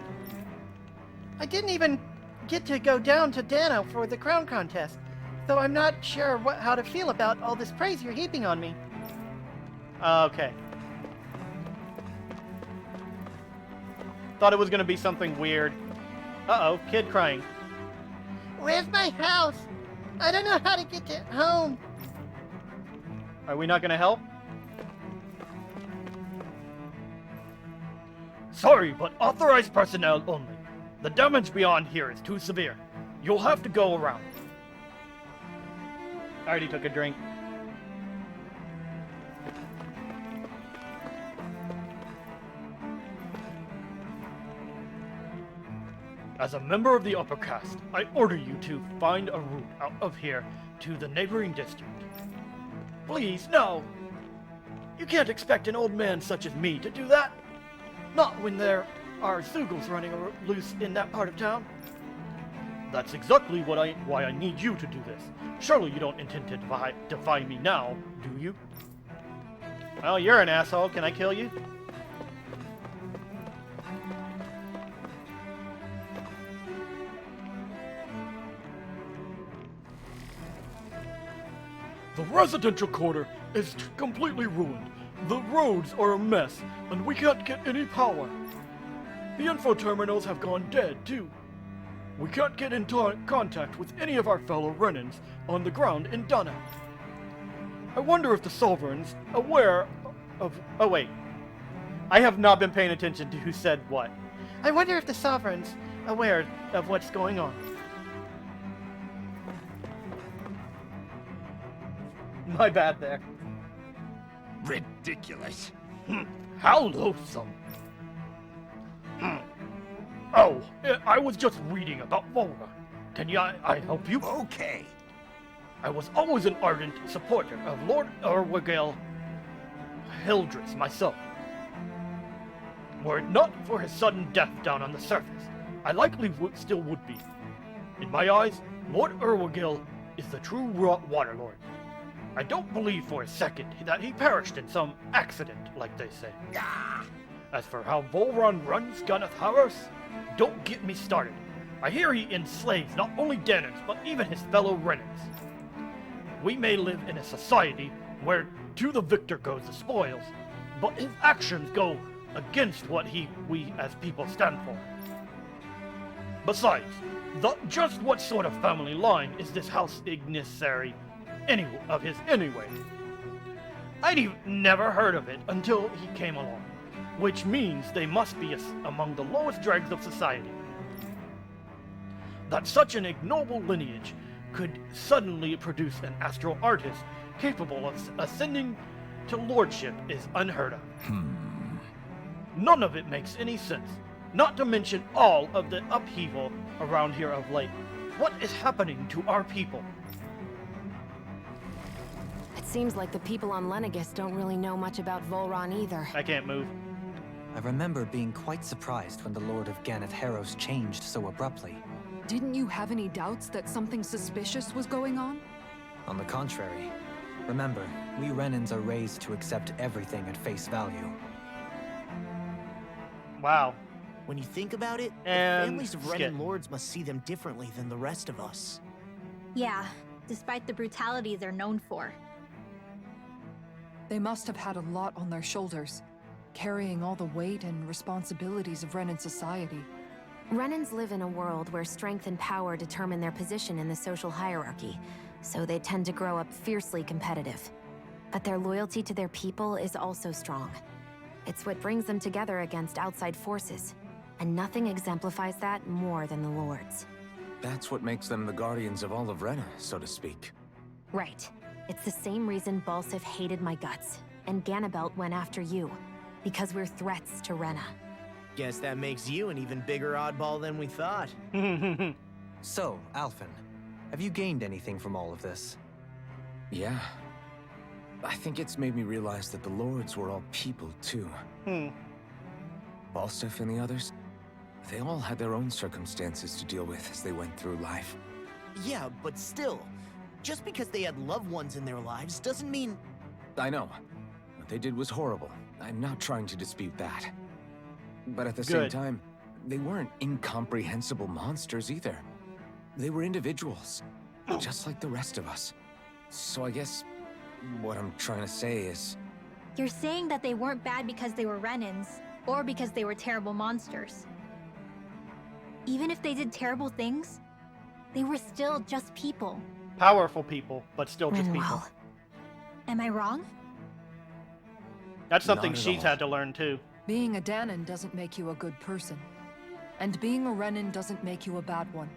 L: I didn't even get to go down to Dhana for the crown contest, so I'm not sure how to feel about all this praise you're heaping on me.
A: Okay. Thought it was gonna be something weird. Uh-oh, kid crying.
L: Where's my house? I don't know how to get to home.
A: Are we not gonna help?
N: Sorry, but authorized personnel only. The damage beyond here is too severe. You'll have to go around.
A: I already took a drink.
N: As a member of the upper caste, I order you to find a route out of here to the neighboring district. Please, no! You can't expect an old man such as me to do that. Not when there are Zeugles running loose in that part of town? That's exactly why I need you to do this. Surely you don't intend to defy me now, do you? Well, you're an asshole. Can I kill you? The residential quarter is completely ruined. The roads are a mess, and we can't get any power. The info terminals have gone dead, too. We can't get in contact with any of our fellow Renans on the ground in Dhana. I wonder if the Sovereign's aware of... Oh, wait. I have not been paying attention to who said what. I wonder if the Sovereign's aware of what's going on. My bad there.
K: Ridiculous.
N: How loathsome. Oh, I was just reading about Volra. Can I help you?
K: Okay.
N: I was always an ardent supporter of Lord Erwigale Hildress myself. Were it not for his sudden death down on the surface, I likely still would be. In my eyes, Lord Erwigale is the true Waterlord. I don't believe for a second that he perished in some accident, like they say. As for how Volron runs Ganatharos, don't get me started. I hear he enslaves not only Danans, but even his fellow Renans. We may live in a society where to the victor goes the spoils, but his actions go against what we as people stand for. Besides, just what sort of family line is this House Ignissary of his anyway? I'd never heard of it until he came along, which means they must be among the lowest dregs of society. That such an ignoble lineage could suddenly produce an astral artist capable of ascending to lordship is unheard of. None of it makes any sense, not to mention all of the upheaval around here of late. What is happening to our people?
H: It seems like the people on Lenegis don't really know much about Volron either.
A: I can't move.
C: I remember being quite surprised when the Lord of Ganath changed so abruptly.
E: Didn't you have any doubts that something suspicious was going on?
C: On the contrary. Remember, we Renans are raised to accept everything at face value.
A: Wow.
F: When you think about it,
A: And
F: the families of
A: skip.
F: Renan lords must see them differently than the rest of us.
G: Yeah, despite the brutality they're known for.
E: They must have had a lot on their shoulders, carrying all the weight and responsibilities of Renan society.
H: Renans live in a world where strength and power determine their position in the social hierarchy, so they tend to grow up fiercely competitive. But their loyalty to their people is also strong. It's what brings them together against outside forces, and nothing exemplifies that more than the Lords.
D: That's what makes them the guardians of all of Rena, so to speak.
H: Right. It's the same reason Balsif hated my guts, and Ganabelt went after you, because we're threats to Rena.
F: Guess that makes you an even bigger oddball than we thought.
C: So, Alphen, have you gained anything from all of this?
D: Yeah. I think it's made me realize that the Lords were all people, too. Balsif and the others, they all had their own circumstances to deal with as they went through life.
F: Yeah, but still, just because they had loved ones in their lives doesn't mean...
D: I know. What they did was horrible. I'm not trying to dispute that. But at the same time, they weren't incomprehensible monsters either. They were individuals, just like the rest of us. So I guess what I'm trying to say is...
G: You're saying that they weren't bad because they were Renans, or because they were terrible monsters. Even if they did terrible things, they were still just people.
A: Powerful people, but still just people.
H: Rinwell.
G: Am I wrong?
A: That's something
D: Not at
A: she's
D: all.
A: had to learn too.
E: Being a Danan doesn't make you a good person. And being a Renan doesn't make you a bad one.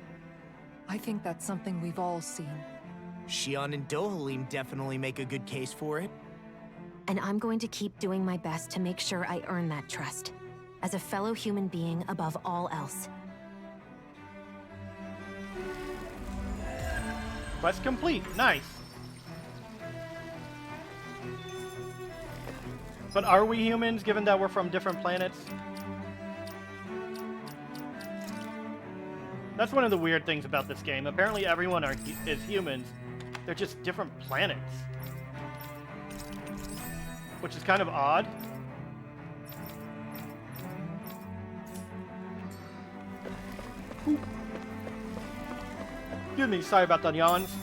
E: I think that's something we've all seen.
F: Shion and Dohalim definitely make a good case for it.
H: And I'm going to keep doing my best to make sure I earn that trust, as a fellow human being above all else.
A: Quest complete. Nice. But are we humans, given that we're from different planets? That's one of the weird things about this game. Apparently everyone is humans. They're just different planets. Which is kind of odd. Excuse me, sorry about the yawns.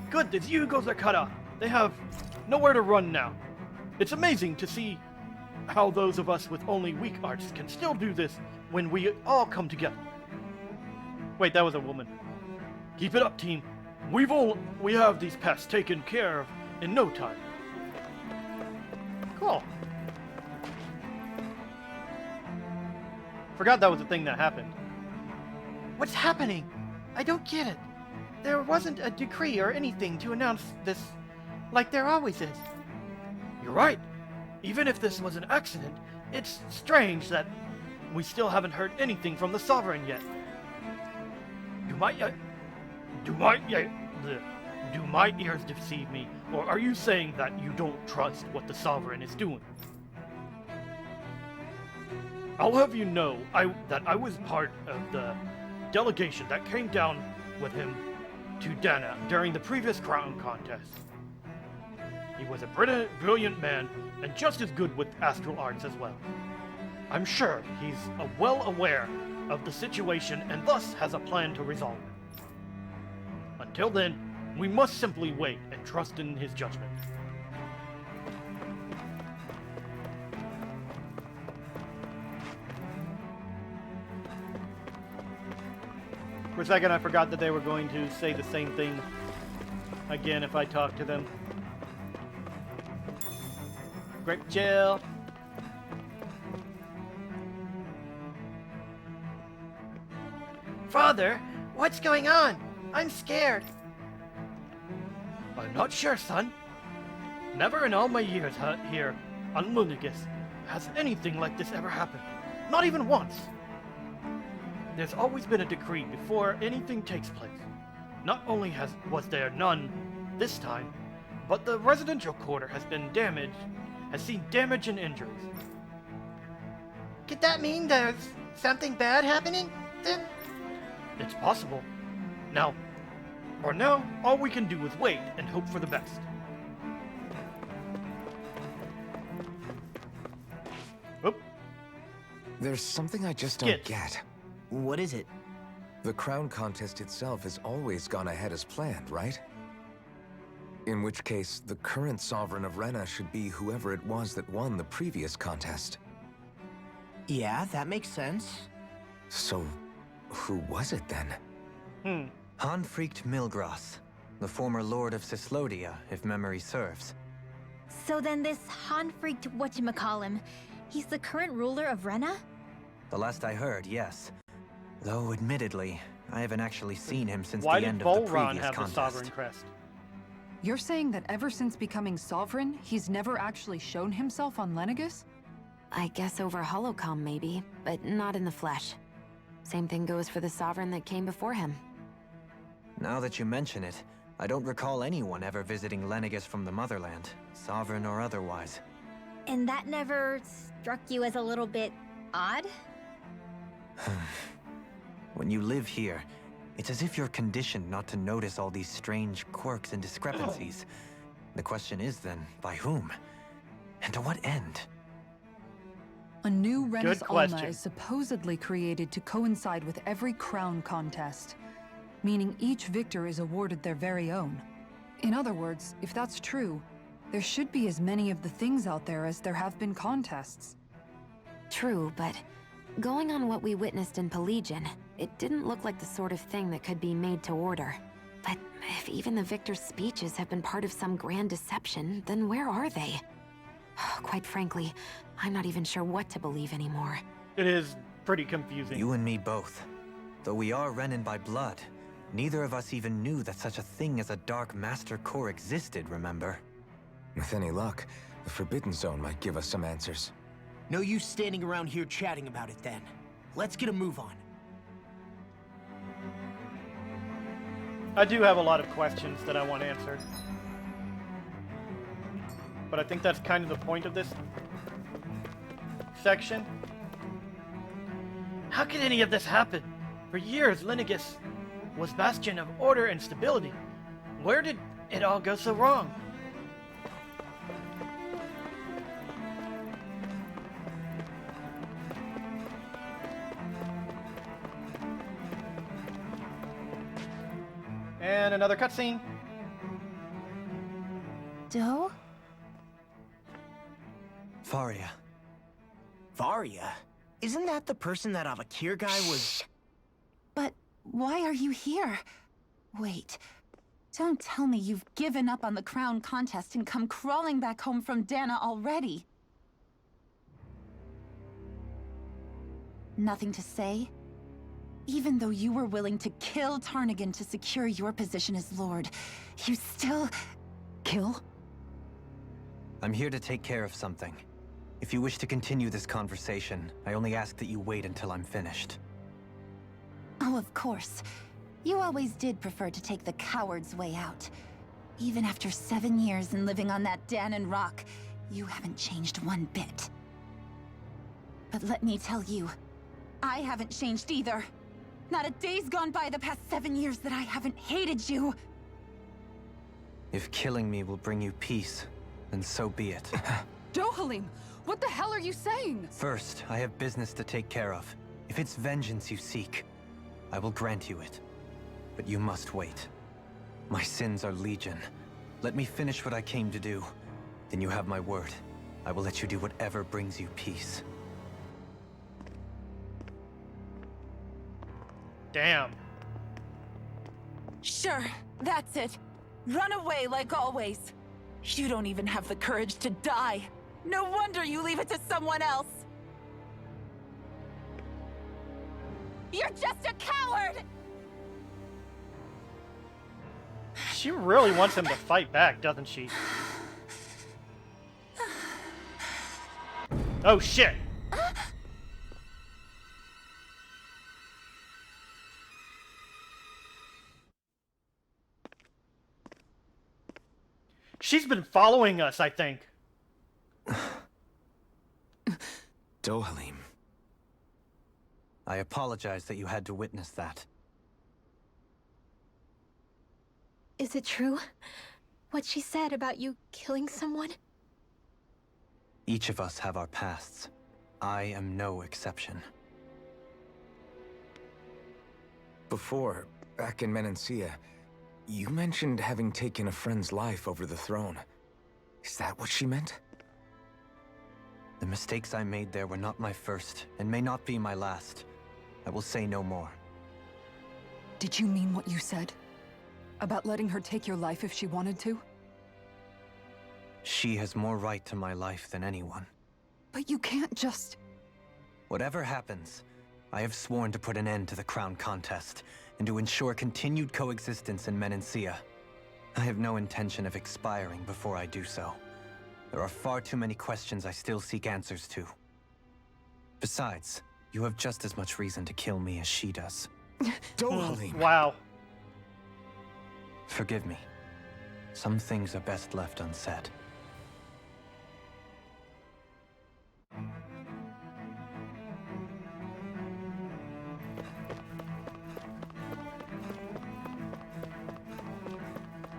A: Good, the Yugos are cut off. They have nowhere to run now. It's amazing to see how those of us with only weak arts can still do this when we all come together. Wait, that was a woman. Keep it up, team. We have these pests taken care of in no time. Cool. Forgot that was a thing that happened. What's happening? I don't get it. There wasn't a decree or anything to announce this like there always is. You're right. Even if this was an accident, it's strange that we still haven't heard anything from the Sovereign yet. Do my ears deceive me, or are you saying that you don't trust what the Sovereign is doing? I'll have you know that I was part of the delegation that came down with him to Dhana during the previous crown contest. He was a brilliant man, and just as good with astral arts as well. I'm sure he's well aware of the situation and thus has a plan to resolve it. Until then, we must simply wait and trust in his judgment. For a second, I forgot that they were going to say the same thing again if I talked to them. Great jail.
L: Father, what's going on? I'm scared.
A: I'm not sure, son. Never in all my years here on Lenegis has anything like this ever happened. Not even once. There's always been a decree before anything takes place. Not only was there none this time, but the residential quarter has seen damage and injuries.
L: Could that mean there's something bad happening, then?
A: It's possible. Now, for now, all we can do is wait and hope for the best. Oop.
D: There's something I just don't get.
F: What is it?
D: The crown contest itself has always gone ahead as planned, right? In which case, the current Sovereign of Rena should be whoever it was that won the previous contest.
F: Yeah, that makes sense.
D: So, who was it then?
C: Hanfried Milgras, the former Lord of Cislodia, if memory serves.
G: So then this Hanfried whatchamacallem, he's the current ruler of Rena?
C: The last I heard, yes. Though, admittedly, I haven't actually seen him since
A: Why
C: the
A: did
C: end of the
A: Volron
C: previous
A: have
C: contest.
A: the Sovereign crest?
E: You're saying that ever since becoming Sovereign, he's never actually shown himself on Lenegis?
H: I guess over holocom maybe, but not in the flesh. Same thing goes for the Sovereign that came before him.
C: Now that you mention it, I don't recall anyone ever visiting Lenegis from the motherland, Sovereign or otherwise.
G: And that never struck you as a little bit odd?
C: When you live here, it's as if you're conditioned not to notice all these strange quirks and discrepancies. The question is then, by whom? And to what end?
E: A new Rena's
A: Good
E: Alma
A: question.
E: is supposedly created to coincide with every crown contest, meaning each victor is awarded their very own. In other words, if that's true, there should be as many of the things out there as there have been contests.
H: True, but going on what we witnessed in Pelagian, it didn't look like the sort of thing that could be made to order. But if even the victor's speeches have been part of some grand deception, then where are they? Quite frankly, I'm not even sure what to believe anymore.
A: It is pretty confusing.
C: You and me both. Though we are Renan by blood, neither of us even knew that such a thing as a Dark Master Core existed, remember?
D: With any luck, the Forbidden Zone might give us some answers.
F: No use standing around here chatting about it then. Let's get a move on.
A: I do have a lot of questions that I want answered. But I think that's kind of the point of this section. How could any of this happen?
N: For years, Lenegis was bastion of order and stability. Where did it all go so wrong? And another cutscene.
E: Doe?
C: Faria.
F: Varia? Isn't that the person that Avakir guy was...
E: But why are you here? Wait. Don't tell me you've given up on the crown contest and come crawling back home from Dhana already. Nothing to say? Even though you were willing to kill Tarnigan to secure your position as Lord, you still... kill?
C: I'm here to take care of something. If you wish to continue this conversation, I only ask that you wait until I'm finished.
E: Oh, of course. You always did prefer to take the coward's way out. Even after 7 years and living on that Danon rock, you haven't changed one bit. But let me tell you, I haven't changed either. Not a day's gone by the past 7 years that I haven't hated you.
C: If killing me will bring you peace, then so be it.
E: Dohalim, what the hell are you saying?
C: First, I have business to take care of. If it's vengeance you seek, I will grant you it. But you must wait. My sins are legion. Let me finish what I came to do. Then you have my word. I will let you do whatever brings you peace.
N: Damn.
E: Sure, that's it. Run away like always. You don't even have the courage to die. No wonder you leave it to someone else. You're just a coward!
A: She really wants him to fight back, doesn't she? Oh shit! She's been following us, I think.
D: Dohalim.
C: I apologize that you had to witness that.
G: Is it true? What she said about you killing someone?
C: Each of us have our pasts. I am no exception.
D: Before, back in Menancia, you mentioned having taken a friend's life over the throne. Is that what she meant?
C: The mistakes I made there were not my first, and may not be my last. I will say no more.
E: Did you mean what you said? About letting her take your life if she wanted to?
C: She has more right to my life than anyone.
E: But you can't just...
C: Whatever happens, I have sworn to put an end to the crown contest, and to ensure continued coexistence in Menancia. I have no intention of expiring before I do so. There are far too many questions I still seek answers to. Besides, you have just as much reason to kill me as she does.
D: Dohalim!
A: Wow.
C: Forgive me. Some things are best left unsaid.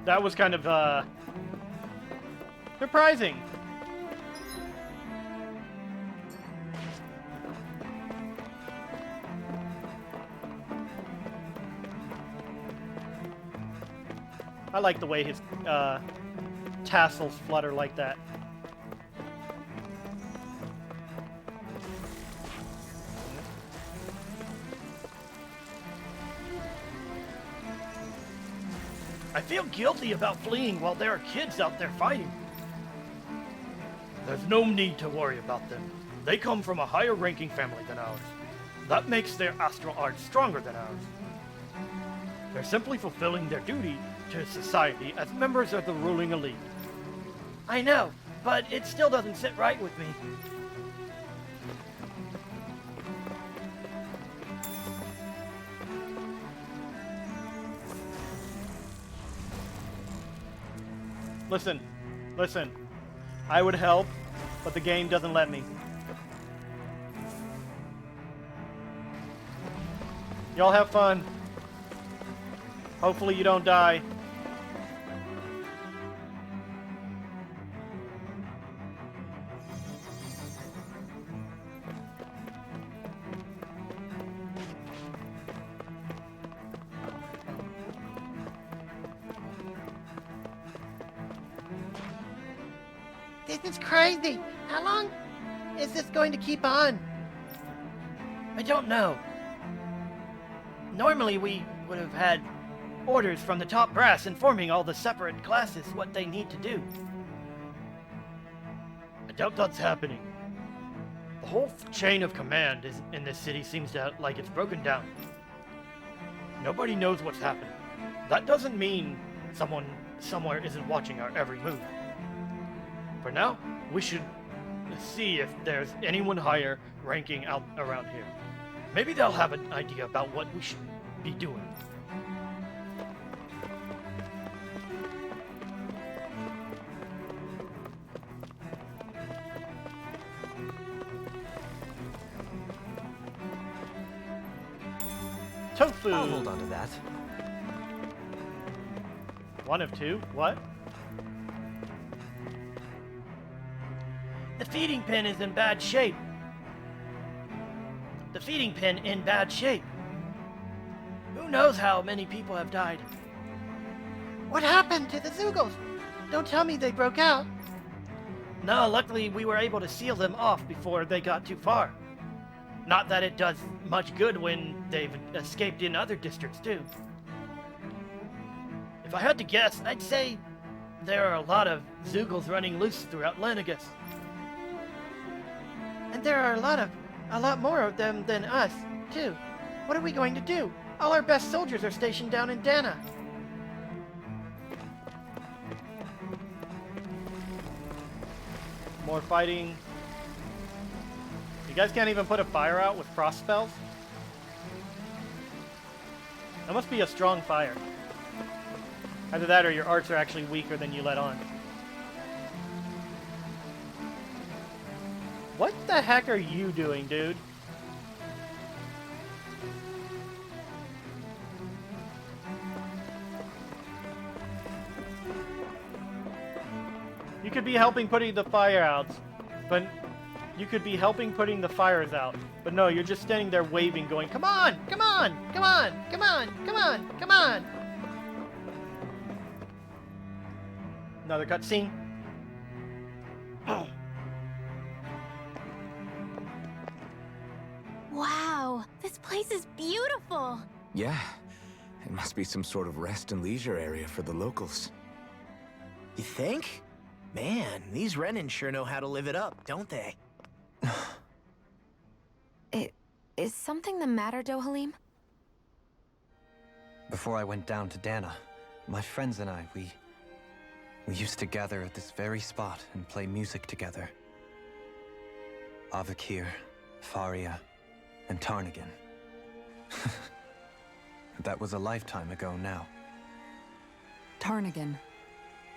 A: That was kind of, surprising. I like the way his, tassels flutter like that.
N: I feel guilty about fleeing while there are kids out there fighting. There's no need to worry about them. They come from a higher ranking family than ours. That makes their astral art stronger than ours. They're simply fulfilling their duty to society as members of the ruling elite. I know, but it still doesn't sit right with me.
A: Listen. I would help, but the game doesn't let me. Y'all have fun. Hopefully you don't die.
L: This is crazy. How long is this going to keep on?
N: I don't know. Normally we would have had orders from the top brass informing all the separate classes what they need to do. I doubt that's happening. The whole chain of command in this city seems like it's broken down. Nobody knows what's happening. That doesn't mean someone somewhere isn't watching our every move. For now, we should see if there's anyone higher ranking out around here. Maybe they'll have an idea about what we should be doing.
A: Tofu!
C: I'll hold on to that.
A: One of two? What?
N: The feeding pin is in bad shape. The feeding pin in bad shape. Who knows how many people have died?
L: What happened to the Zeugles? Don't tell me they broke out.
N: No, luckily we were able to seal them off before they got too far. Not that it does much good when they've escaped in other districts too. If I had to guess, I'd say there are a lot of Zeugles running loose throughout Lenegis.
L: And there are a lot more of them than us, too. What are we going to do? All our best soldiers are stationed down in Dhana.
A: More fighting. You guys can't even put a fire out with frost spells? That must be a strong fire. Either that or your arts are actually weaker than you let on. What the heck are you doing, dude? You could be helping putting the fire out, but you could be helping putting the fires out. But no, you're just standing there waving, going, "Come on, come on, come on, come on, come on, come on." Another cutscene.
G: Wow, this place is beautiful.
D: Yeah, it must be some sort of rest and leisure area for the locals.
F: You think? Man, these Renin sure know how to live it up, don't they?
H: Is something the matter, Dohalim?
C: Before I went down to Dhana, my friends and I, we used to gather at this very spot and play music together. Avakir, Faria, and Tarnigan. That was a lifetime ago now.
E: Tarnigan.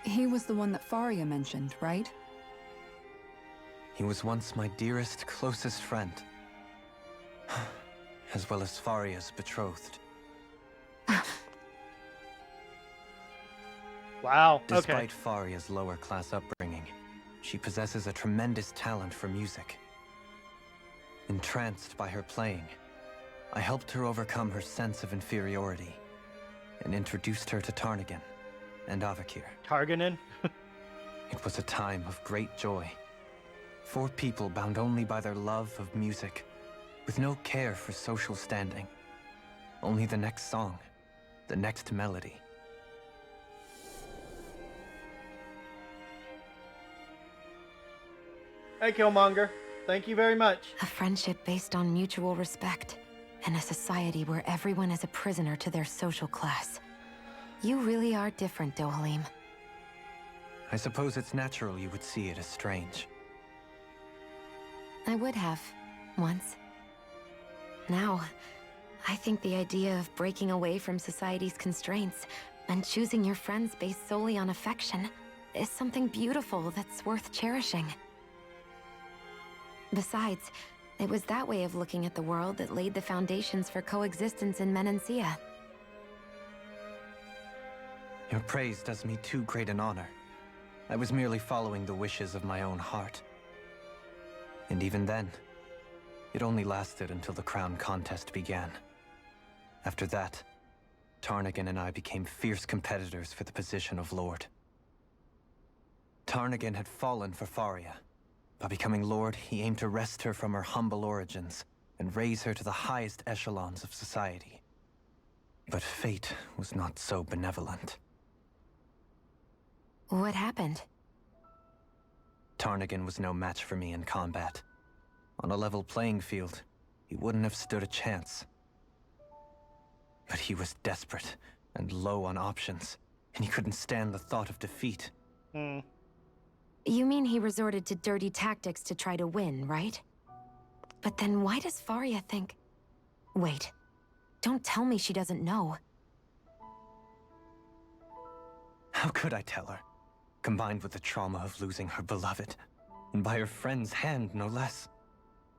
E: He was the one that Faria mentioned, right?
C: He was once my dearest, closest friend. As well as Faria's betrothed.
A: Wow, okay.
C: Despite Faria's lower class upbringing, she possesses a tremendous talent for music. Entranced by her playing, I helped her overcome her sense of inferiority and introduced her to Tarnigan and Avakir.
A: Targanin?
C: It was a time of great joy. 4 people bound only by their love of music, with no care for social standing. Only the next song, the next melody.
A: Hey, Killmonger. Thank you very much.
H: A friendship based on mutual respect, and a society where everyone is a prisoner to their social class. You really are different, Dohalim.
C: I suppose it's natural you would see it as strange.
H: I would have, once. Now, I think the idea of breaking away from society's constraints and choosing your friends based solely on affection is something beautiful that's worth cherishing. Besides, It was that way of looking at the world that laid the foundations for coexistence in Menancia.
C: Your praise does me too great an honor. I was merely following the wishes of my own heart. And even then, it only lasted until the crown contest began. After that, Tarnagan and I became fierce competitors for the position of Lord. Tarnagan had fallen for Faria. By becoming Lord, he aimed to wrest her from her humble origins and raise her to the highest echelons of society. But fate was not so benevolent.
H: What happened?
C: Tarnagan was no match for me in combat. On a level playing field, he wouldn't have stood a chance. But he was desperate and low on options, and he couldn't stand the thought of defeat.
H: You mean he resorted to dirty tactics to try to win, right? But then why does Faria think... Wait. Don't tell me she doesn't know.
C: How could I tell her? Combined with the trauma of losing her beloved, and by her friend's hand, no less.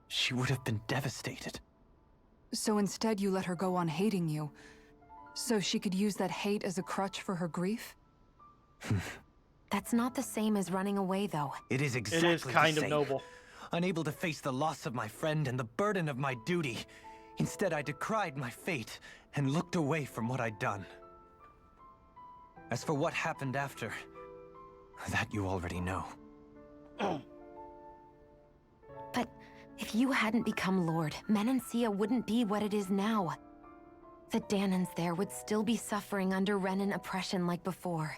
C: She would have been devastated.
E: So instead you let her go on hating you, so she could use that hate as a crutch for her grief?
H: That's not the same as running away, though.
C: It is exactly
A: It is kind
C: the
A: of
C: same.
A: noble.
C: Unable to face the loss of my friend and the burden of my duty. Instead, I decried my fate and looked away from what I'd done. As for what happened after, that you already know.
H: But if you hadn't become Lord, Menancia wouldn't be what it is now. The Danans there would still be suffering under Renan oppression like before.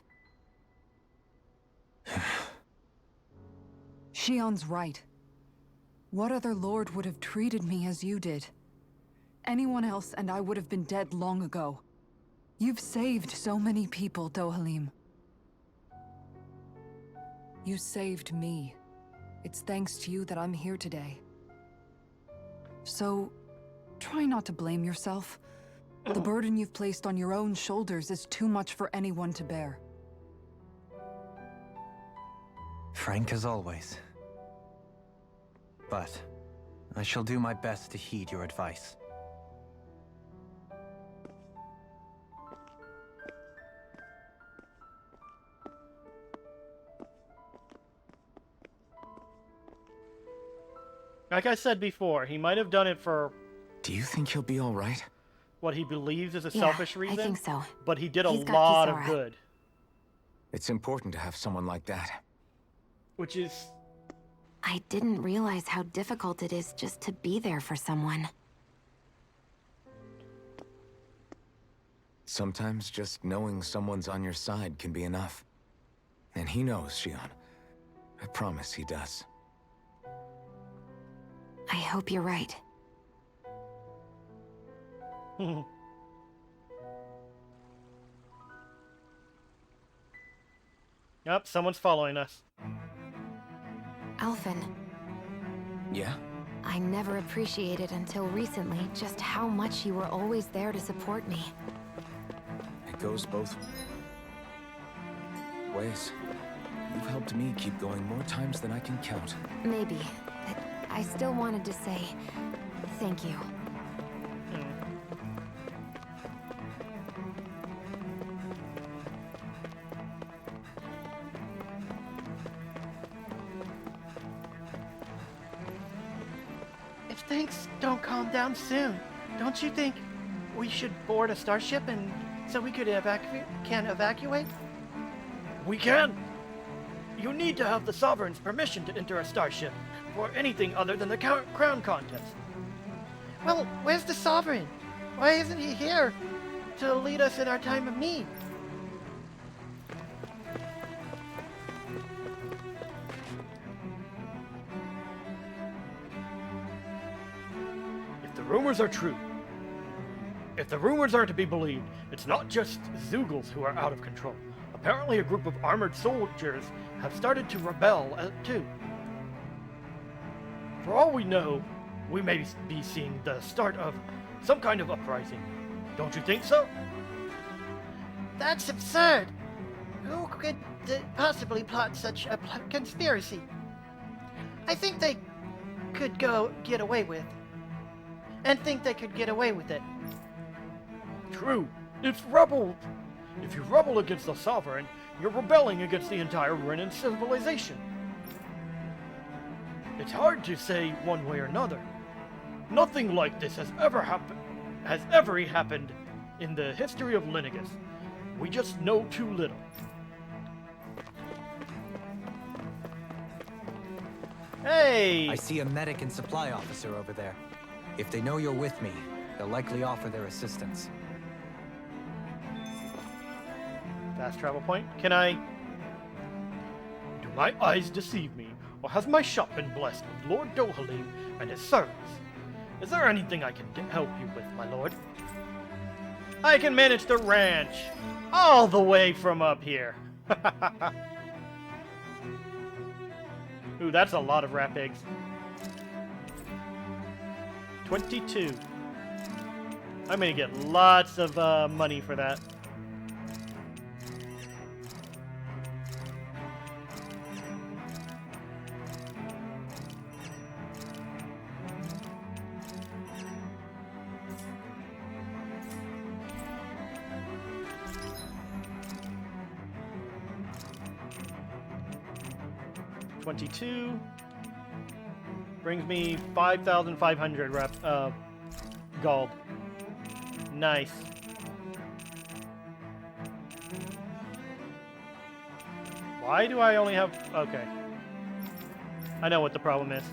E: Shion's right. What other lord would have treated me as you did? Anyone else and I would have been dead long ago. You've saved so many people, Dohalim. You saved me. It's thanks to you that I'm here today. So, try not to blame yourself. The burden you've placed on your own shoulders is too much for anyone to bear.
C: Frank as always. But I shall do my best to heed your advice.
A: Like I said before, he might have done it for
D: Do you think he'll be all right?
A: what he believes is a
H: Yeah,
A: selfish
H: I
A: reason.
H: think so.
A: But he did a
H: He's got
A: lot of
H: Kisara.
A: good,
D: It's important to have someone like that.
A: which is
H: I didn't realize how difficult it is just to be there for someone.
D: Sometimes just knowing someone's on your side can be enough. And he knows, Shion. I promise he does.
H: I hope you're right.
A: Yep, someone's following us.
H: Alphen,
D: Yeah?
H: I never appreciated until recently just how much you were always there to support me.
D: It goes both ways. You've helped me keep going more times than I can count.
H: Maybe, but I still wanted to say thank you.
L: If things don't calm down soon, don't you think we should board a starship and so we could evacuate?
N: We can! You need to have the Sovereign's permission to enter a starship for anything other than the crown contest.
L: Well, where's the Sovereign? Why isn't he here to lead us in our time of need?
N: If the rumors are true, if the rumors are to be believed, it's not just Zeugles who are out of control. Apparently a group of armored soldiers have started to rebel too. For all we know, we may be seeing the start of some kind of uprising. Don't you think so?
L: That's absurd! Who could possibly plot such a conspiracy? I think they could get away with. And think they could get away with it.
N: True. It's rebels. If you rebel against the Sovereign, you're rebelling against the entire Renan civilization. It's hard to say one way or another. Nothing like this has ever happened in the history of Lenegis. We just know too little.
A: Hey!
C: I see a medic and supply officer over there. If they know you're with me, they'll likely offer their assistance.
A: Fast travel point. Can I...
N: Do my eyes deceive me, or has my shop been blessed with Lord Dohalim and his servants? Is there anything I can help you with, my lord?
A: I can manage the ranch! All the way from up here. Ooh, that's a lot of rat pigs. 22. I'm gonna get lots of money for that. $22 brings me 5,500 gold. Nice. Why do I only have... Okay. I know what the problem is.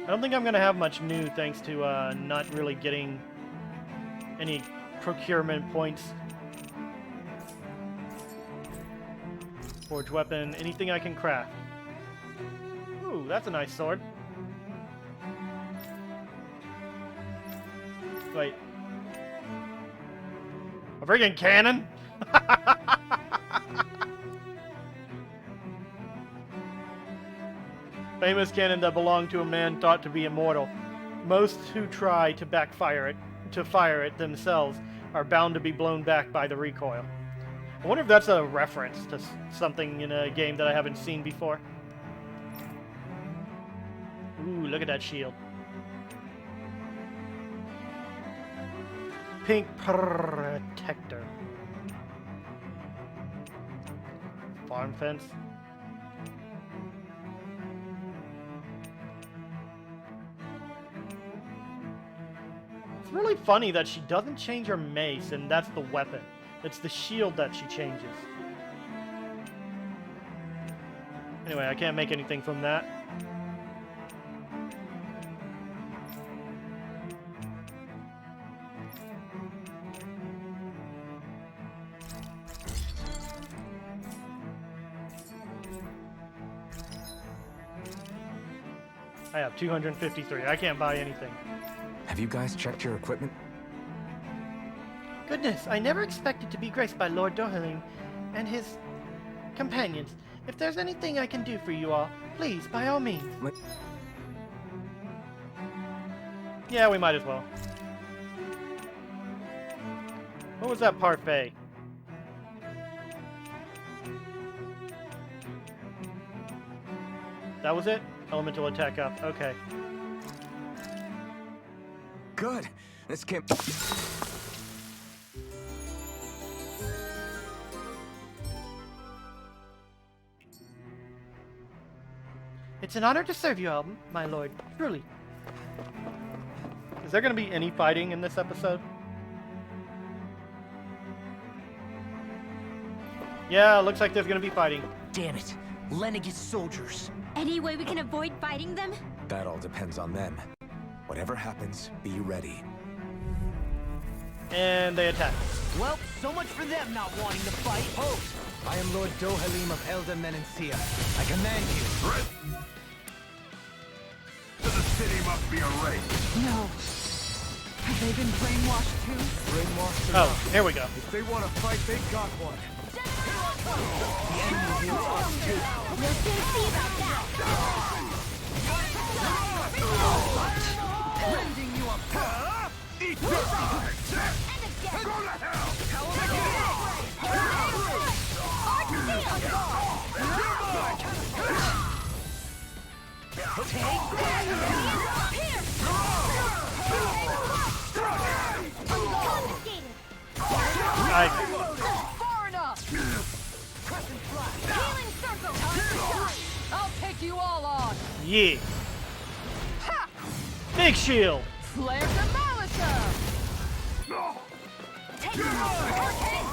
A: I don't think I'm going to have much new thanks to not really getting any procurement points. Forge weapon, anything I can craft. Ooh, that's a nice sword. Wait. A friggin' cannon? Famous cannon that belonged to a man thought to be immortal. Most who try to fire it themselves are bound to be blown back by the recoil. I wonder if that's a reference to something in a game that I haven't seen before. Ooh, look at that shield. Pink protector. Farm fence. It's really funny that she doesn't change her mace, and that's the weapon. It's the shield that she changes. Anyway, I can't make anything from that. I have 253. I can't buy anything.
D: Have you guys checked your equipment?
L: Goodness, I never expected to be graced by Lord Dohalim and his companions. If there's anything I can do for you all, please, by all means.
A: Yeah, we might as well. What was that parfait? That was it? Elemental attack up. Okay.
D: Good. This can't...
L: It's an honor to serve you all, my lord. Truly.
A: Is there going to be any fighting in this episode? Yeah, looks like there's going to be fighting.
F: Damn it. Lenegis soldiers.
O: Any way we can avoid fighting them?
D: That all depends on them. Whatever happens, be ready.
A: And they attack.
F: Well, so much for them not wanting to fight.
C: Halt! I am Lord Dohalim of Elda Menencia. I command you.
K: The city must be erased.
E: No. Have they been brainwashed too?
J: Brainwashed
A: Oh, here we go.
J: If they want to fight, they got one.
O: We'll soon see about that.
P: Rending you apart! Eat this!
O: And again.
P: Go to hell!
O: Take that! Here! Confiscated!
E: Far enough!
O: Healing circle!
E: I'll take you all on!
A: Yeah. Big shield.
E: Flare Demolisher!
O: Take it! Hurricane!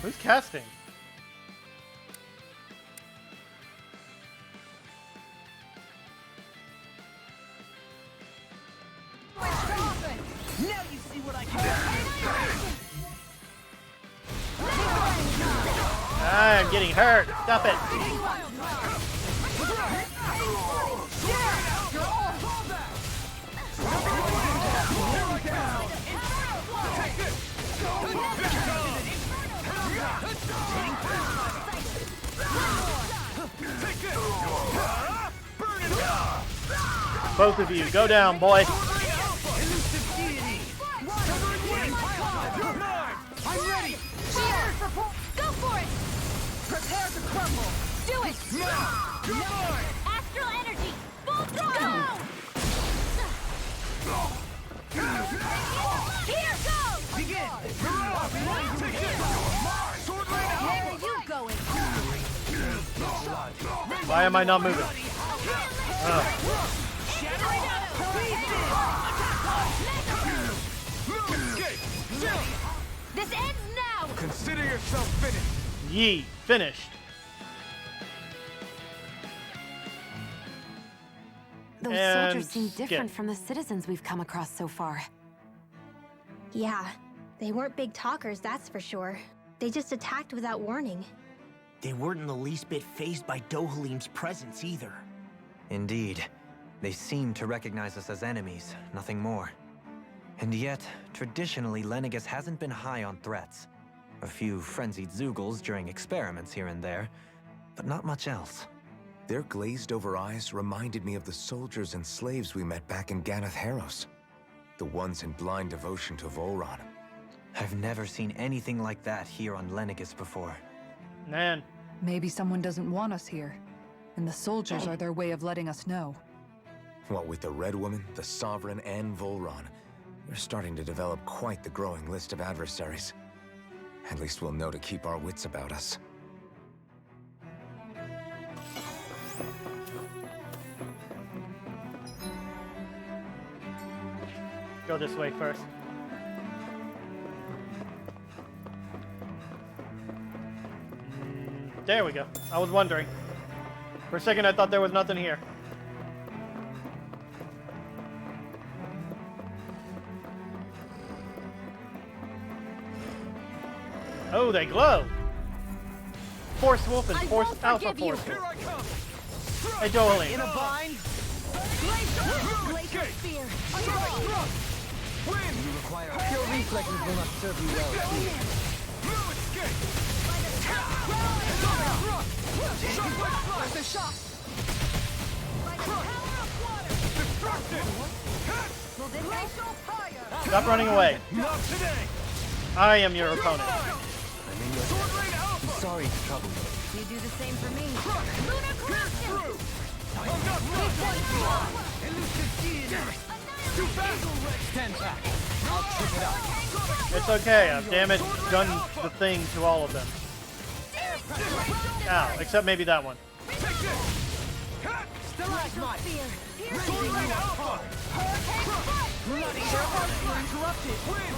A: Who's casting?
P: Now you see what I can
A: I'm getting hurt. Stop it. Both of you, go down, boy.
P: I'm ready!
O: Go for it!
E: Prepare to crumble!
O: Do it! Astral energy! Full throttle! Here goes!
P: Begin!
O: Where are you going?
A: Why am I not moving?
O: This ends now!
P: Consider yourself finished!
A: Ye, finished.
H: Those
A: And
H: soldiers seem different
A: skip.
H: from the citizens we've come across so far.
G: Yeah, they weren't big talkers, that's for sure. They just attacked without warning.
F: They weren't in the least bit fazed by Dohalim's presence either.
C: Indeed. They seem to recognize us as enemies, nothing more. And yet, traditionally, Lenegis hasn't been high on threats. A few frenzied Zeugles during experiments here and there, but not much else.
D: Their glazed-over eyes reminded me of the soldiers and slaves we met back in Ganath Harros. The ones in blind devotion to Volron.
C: I've never seen anything like that here on Lenegis before.
A: Man.
E: Maybe someone doesn't want us here, and the soldiers are their way of letting us know.
D: What with the Red Woman, the Sovereign, and Volron, we're starting to develop quite the growing list of adversaries. At least we'll know to keep our wits about us.
A: Go this way first. There we go. I was wondering. For a second, I thought there was nothing here. Oh, they glow! Force Wolf and Force Alpha Force Wolf. Hey, Dohalim.
P: In a bind?
O: Glacier Spear!
P: Win!
J: You require... Your reflexes will not serve you well.
P: No escape!
E: The shot!
P: Destructed!
A: Stop running away.
P: Not today!
A: I am your opponent.
J: I'm in your debt. I'm sorry to trouble you.
O: You do the same for me.
P: Lunar corruption! I'm not done! Elusive deity! Too fast!
J: Stand back. I'll trip it up.
A: It's okay. I've done the thing to all of them. Ow, except maybe that one.
P: Stalagmite!
O: Spear!
P: Alpha! Bloody hell! Interrupted! Win!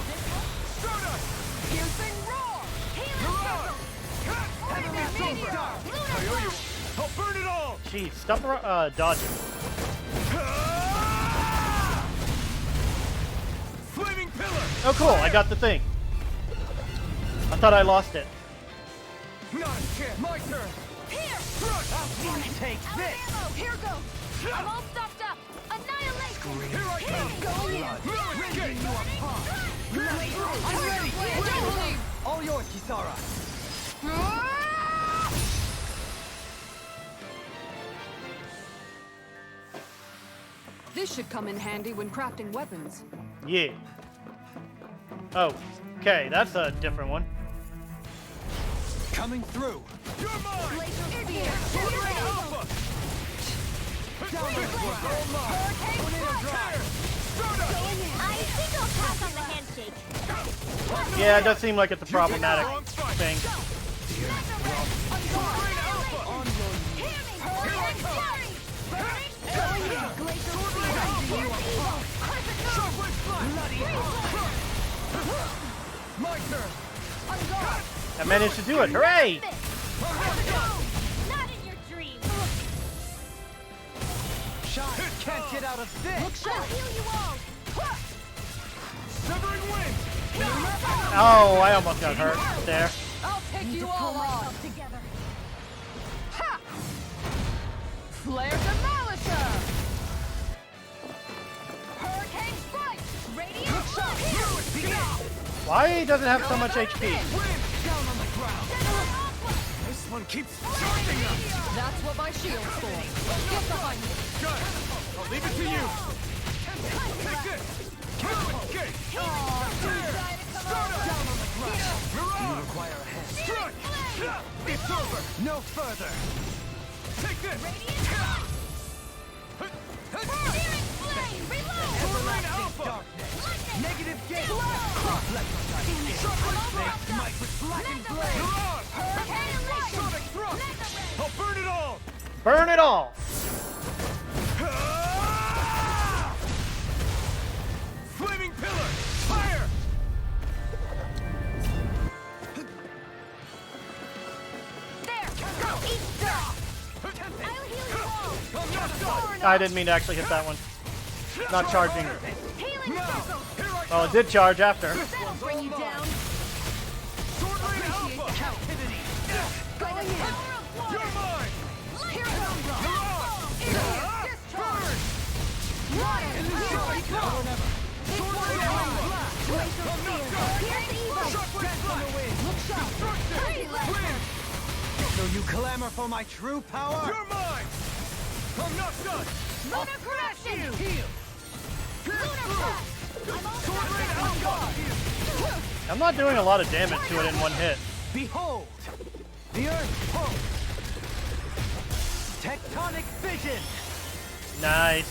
P: Stardust!
E: Piercing roar!
P: Heavenly Silver! I owe you! I'll burn it all!
A: Jeez, stop dodging.
P: Flaming pillar!
A: Oh, cool. I got the thing. I thought I lost it.
P: Not a chance! My turn!
O: Here!
P: Crush! Take
O: Out of
P: this!
O: ammo! Here goes! I'm all stocked up! Annihilation!
P: Here I come!
O: Go in!
P: No escape! I'm ready!
J: All yours, Kisara.
Q: This should come in handy when crafting weapons.
A: Yeah. Oh, okay, that's a different one.
J: Coming through.
P: You're mine!
O: I think I'll pass on the handshake.
A: Yeah, it does seem like it's a problematic thing.
P: My turn!
A: I managed to do it. Hooray!
O: Not in your dreams.
J: Shot can't get out of this.
O: I'll heal you all.
P: Severing wind!
A: Oh, I almost got hurt there.
Q: I'll take you all on.
O: Together.
Q: Ha! Flare Demolisher!
O: Hurricane strike. Radiant flood.
A: Why does it have so much HP?
J: Down on the ground. This one keeps charging us.
Q: That's what my shield's for. Get behind me.
P: Good. I'll leave it to you. Take this. Kill escape.
J: Down on the ground.
P: Mirage.
J: You require a hand.
P: Strike. It's over.
J: No further.
P: Take this.
J: Everlasting
P: Alpha.
J: darkness. Negative gate. Make might with blackened blade.
P: Mirage. Sonic thrust. I'll burn it all.
A: Burn it all!
P: Flaming pillar. Fire.
O: There. Go. Eat dirt. I'll heal you all.
P: I'm not done.
A: I didn't mean to actually hit that one. Not charging.
O: Healing circle.
A: Well, it did charge after.
O: That'll bring you down.
P: Sword Rain Alpha.
J: Captivity.
O: Going in. Power of water.
P: You're mine.
O: Here it comes.
P: Mirage.
O: Discharge. Water.
P: Sonic
O: Go.
P: Sword Rain Alpha.
O: Glacial
P: I'm not
O: spear.
P: done.
O: Here's evil.
P: Shockwave Flash.
O: Look sharp. Hurry, left.
P: Wind.
J: So you clamor for my true power?
P: You're mine. I'm not done.
O: Lunar corruption.
P: Heal.
O: Lunar blast. I'm all
P: Sword Rain Alpha.
A: I'm not doing a lot of damage to it in one hit.
J: Behold, the Earth pulse. Tectonic vision.
A: Nice.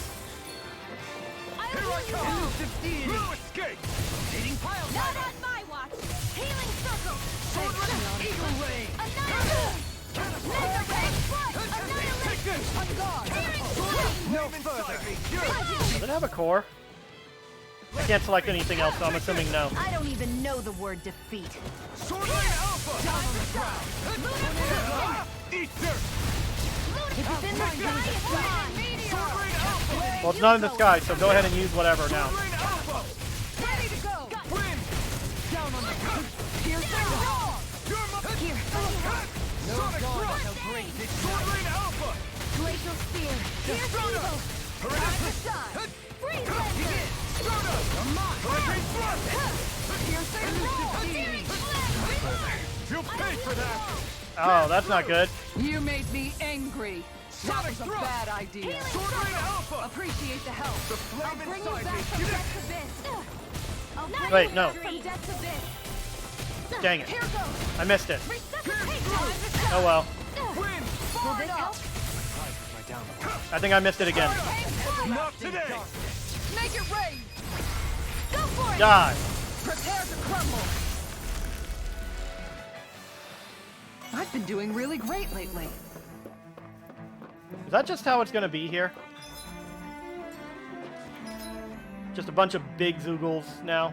O: I'll heal you all.
J: Elusive deity.
P: No escape.
J: Rotating pile
O: Not
J: driver.
O: on my watch. Healing circle.
J: Eagle ray.
O: Annihilate. Mega ray. Annihilate.
P: Take this.
O: On guard.
J: No further.
A: Does it have a core? I can't select anything else, so I'm assuming no.
O: I don't even know the word defeat.
P: Sword Rain Alpha.
O: Down on the ground.
P: Eat dirt.
O: If it's in the sky, it's mine.
P: Sword Rain Alpha.
A: Well, it's not in the sky, so go ahead and use whatever now.
P: Sword Rain Alpha.
Q: Ready to go.
P: Wind.
J: Down on the ground.
Q: Here's the roar.
P: You're mine.
O: Here.
J: No
P: Sonic
J: god
P: thrust.
J: shall break this
P: Sword Rain Alpha.
O: Glacial spear. Here's evil.
P: Hurricane
O: Time to shine. Freeze laser.
P: Hurricane thrust.
O: Here's the roar.
P: You'll pay for that.
A: Oh, that's not good.
Q: You made me angry. That
P: Sonic
Q: was a
P: thrust.
Q: bad idea.
P: Sword Rain Alpha.
Q: Appreciate the help.
P: The flame
O: Bring you
P: inside
O: back
P: me.
O: from
P: Give it.
O: death's abyss. I'll bring
A: Wait,
O: you
A: no.
O: back from death's abyss.
A: Dang it.
O: Here goes.
A: I missed it.
O: Resuscitate.
A: Oh well.
P: Wind.
O: Will this help?
J: My downfall.
A: I think I missed it again.
P: Not today.
Q: Make it rain.
O: Go for it.
A: Die.
Q: Prepare to crumble. I've been doing really great lately.
A: Is that just how it's gonna be here? Just a bunch of big Zoogles now.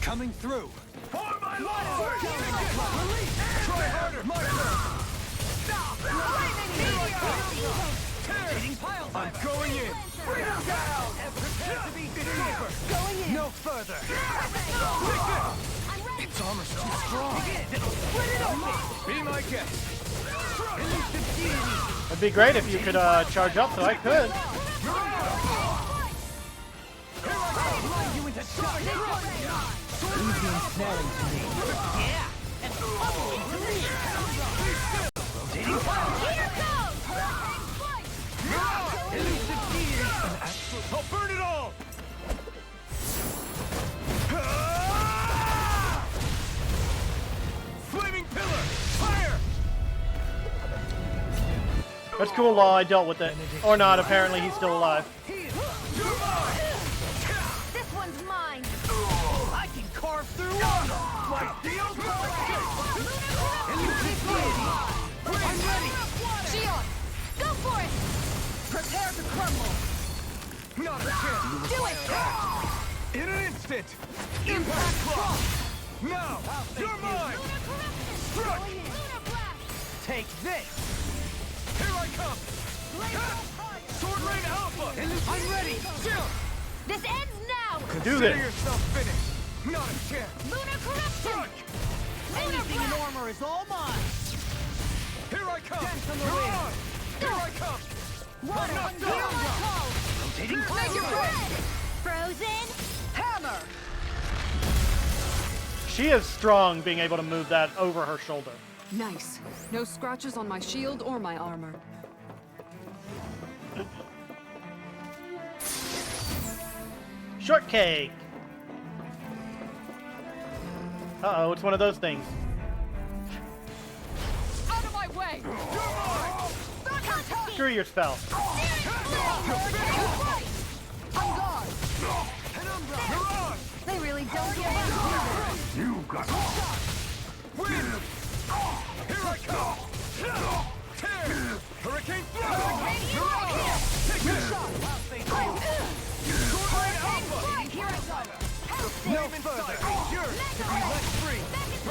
J: Coming through.
P: For my lord. Release. Try harder. My turn.
J: Rotating pile
P: I'm
J: driver.
P: going in. Bring him down.
J: Prepare to be over.
Q: Going in.
J: No further.
P: Take
J: Its armor's too strong.
P: this. Be my guest.
A: It'd be great if you could charge up, so I could.
O: Easy and snaring to me. Yeah, and ugly to me. Rotating fire. Here goes! Elusive deity.
P: I'll burn it all! Flaming pillar! Fire!
A: That's cool, Law. I dealt with it. Or not, apparently he's still alive.
O: This one's mine. I can carve through water. Like deal. Elusive deity. I'm ready. Shion, go for it. Prepare to crumble.
P: Not a chance.
O: Do it.
P: In an instant. Impact clock. Now, you're mine. Struck.
O: Take this.
P: Here I come. Sword Rain Alpha.
O: I'm ready.
P: Chill.
O: This ends now.
A: Do this.
P: Consider yourself finished. Not a chance.
O: Lunar corruption.
P: Strike.
O: Anything in armor is all mine.
P: Here I come.
O: Dance on the
P: You're
O: wind.
P: on. Here I come.
O: Water.
P: I'm not
O: Hear
P: done.
O: my call.
P: Rotating
O: Make it red. Frozen. Hammer.
A: She is strong, being able to move that over her shoulder.
Q: Nice. No scratches on my shield or my armor.
A: Shortcake! Uh-oh, it's one of those things.
Q: Out of my way!
A: Screw your spell.
O: I'm gone. They really don't get it.
K: You got it.
P: Win. Here I come. Tear. Hurricane Flash. Take this. Sword Rain Alpha.
O: Here I go.
P: No further. Yours to be let free.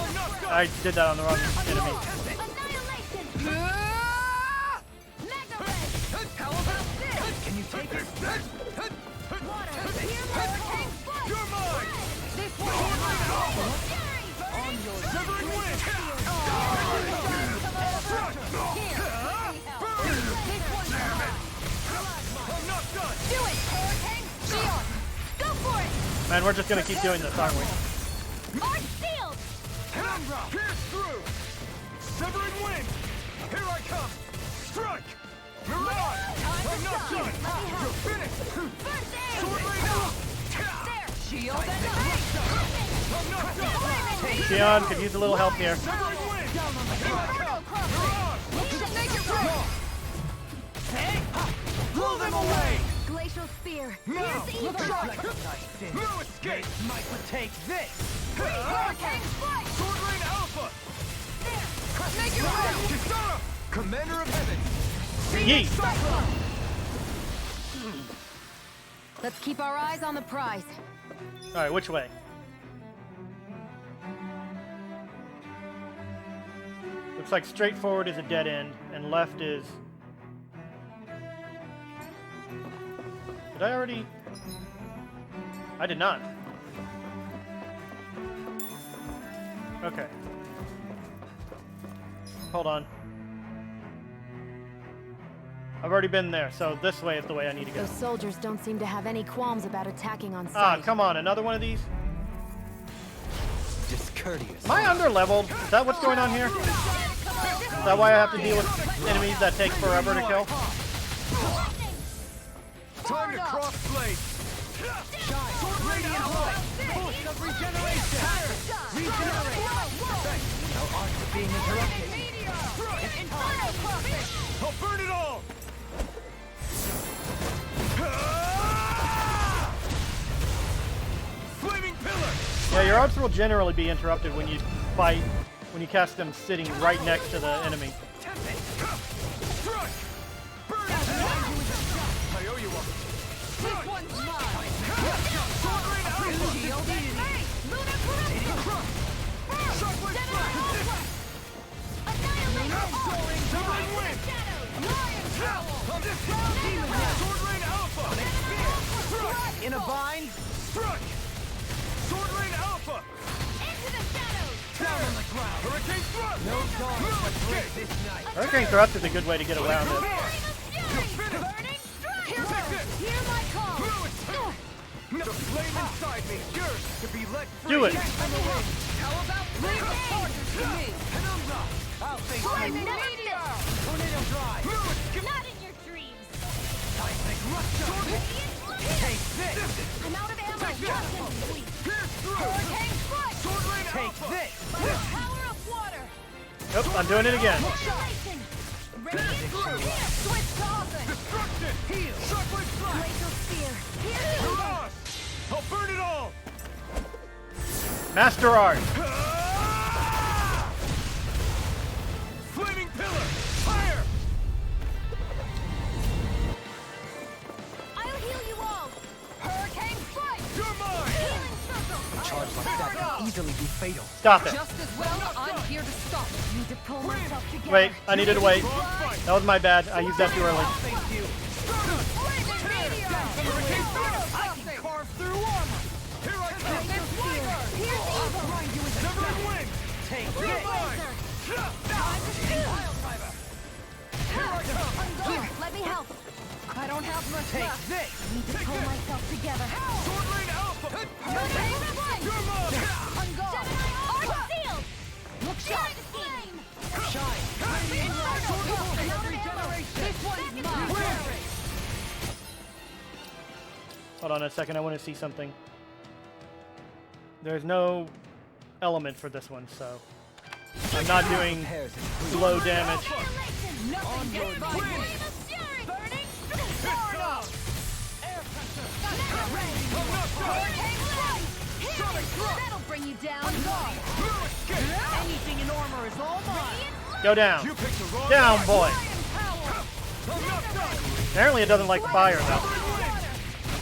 P: I'm not done.
A: I did that on the wrong enemy.
O: Annihilation. Mega Red.
P: Can you take it?
O: Water. Here, hurricane flight.
P: You're mine.
O: This one
P: Sword Rain Alpha.
O: on your
P: Severing Wind. I'm not done.
O: Do it, hurricane. Shion, go for it.
A: Man, we're just gonna keep doing this, aren't we?
O: Arch sealed.
P: Penumbra. Pierce through. Severing Wind. Here I come. Strike. Mirage. I'm not done. You're finished.
O: First aid.
P: Sword Rain Alpha.
O: There. Shield and
P: I'm not done.
A: Xion could use a little help here.
P: Severing Wind.
O: Inferno crossing. Make it right.
P: Blow them away.
O: Glacial spear.
P: Now.
O: Pierce
P: Look
O: evil.
P: out. No escape.
O: Might would take this. Hurricane flight.
P: Sword Rain Alpha.
O: There. Make it right.
P: Kisara. Commander of Heaven.
A: Yeet!
H: Let's keep our eyes on the prize.
A: Alright, which way? Looks like straight forward is a dead end, and left is... Did I already... I did not. Okay. Hold on. I've already been there, so this way is the way I need to go.
H: Those soldiers don't seem to have any qualms about attacking on
A: Ah,
H: sight.
A: come on, another one of these?
C: Discourteous.
A: Am I underleveled? Is that what's going on here? Is that why I have to deal with enemies that take forever to kill?
P: Time to cross blade. Sword Rain Alpha. Boost of regeneration. Regenerate.
O: Now arts are being interrupted.
P: Inferno crossing. I'll burn it all. Flaming pillar.
A: Yeah, your arts will generally be interrupted when you fight, when you cast them sitting right next to the enemy.
P: Struck. Burn it. I owe you one.
O: This one's mine.
P: Sword Rain Alpha.
O: Shield and Lunar corruption.
P: Shockwave Flash.
O: Annihilation.
P: Severing Wind.
O: Lion Troll.
P: I'm just Sword Rain Alpha. Struck.
F: In a bind?
P: Struck. Sword Rain Alpha.
O: Into the shadows.
P: Down on the ground. Hurricane Thrust.
A: Hurricane Thrust is a good way to get around it.
P: The flame inside me, yours to be let free.
A: Do it.
Q: How about leave the charges to me?
P: I'll face
Q: Flaming
P: you.
Q: meteor!
P: Tornado drive.
G: Not in your dreams.
P: Seismic rupture. Take this.
G: I'm out of ammo.
P: Pierce through.
Q: Hurricane strike!
P: Sword Rain
K: Take
P: Alpha.
K: this.
G: By the power of water.
A: Nope, I'm doing it again.
G: Annihilation. Radiant spear.
Q: Switch to offense!
P: Destruction. Heal. Shockwave strike.
G: Glacial spear. Here.
P: Mirage. I'll burn it all.
A: Master Art.
P: Flaming pillar. Fire.
G: I'll heal you all.
Q: Hurricane strike!
P: You're mine.
G: Healing circle.
J: A charge like that can easily be fatal.
A: Stop it.
Q: Just as well, I'm here to stop.
G: Need to pull myself together.
A: Wait, I needed to wait. That was my bad. I used that too early.
P: Thank you. I can carve through armor. Here I come. Severing wind. Take this.
G: Here, let me help.
Q: I don't have much
P: Take
Q: left.
P: this.
G: Need to pull myself together.
P: Sword Rain Alpha. You're mine.
Q: On guard!
G: Arc sealed.
Q: Look sharp!
G: Flame.
P: Shine.
Q: This one's mine!
A: Hold on a second. I want to see something. There's no element for this one, so I'm not doing low damage.
Q: Nothing gets by me!
G: Burning.
Q: That'll bring you down!
O: Anything in armor is all mine.
A: Go down.
P: You picked the wrong
A: Down,
P: one.
A: boy.
P: I'm not done.
A: Apparently it doesn't like fire, though.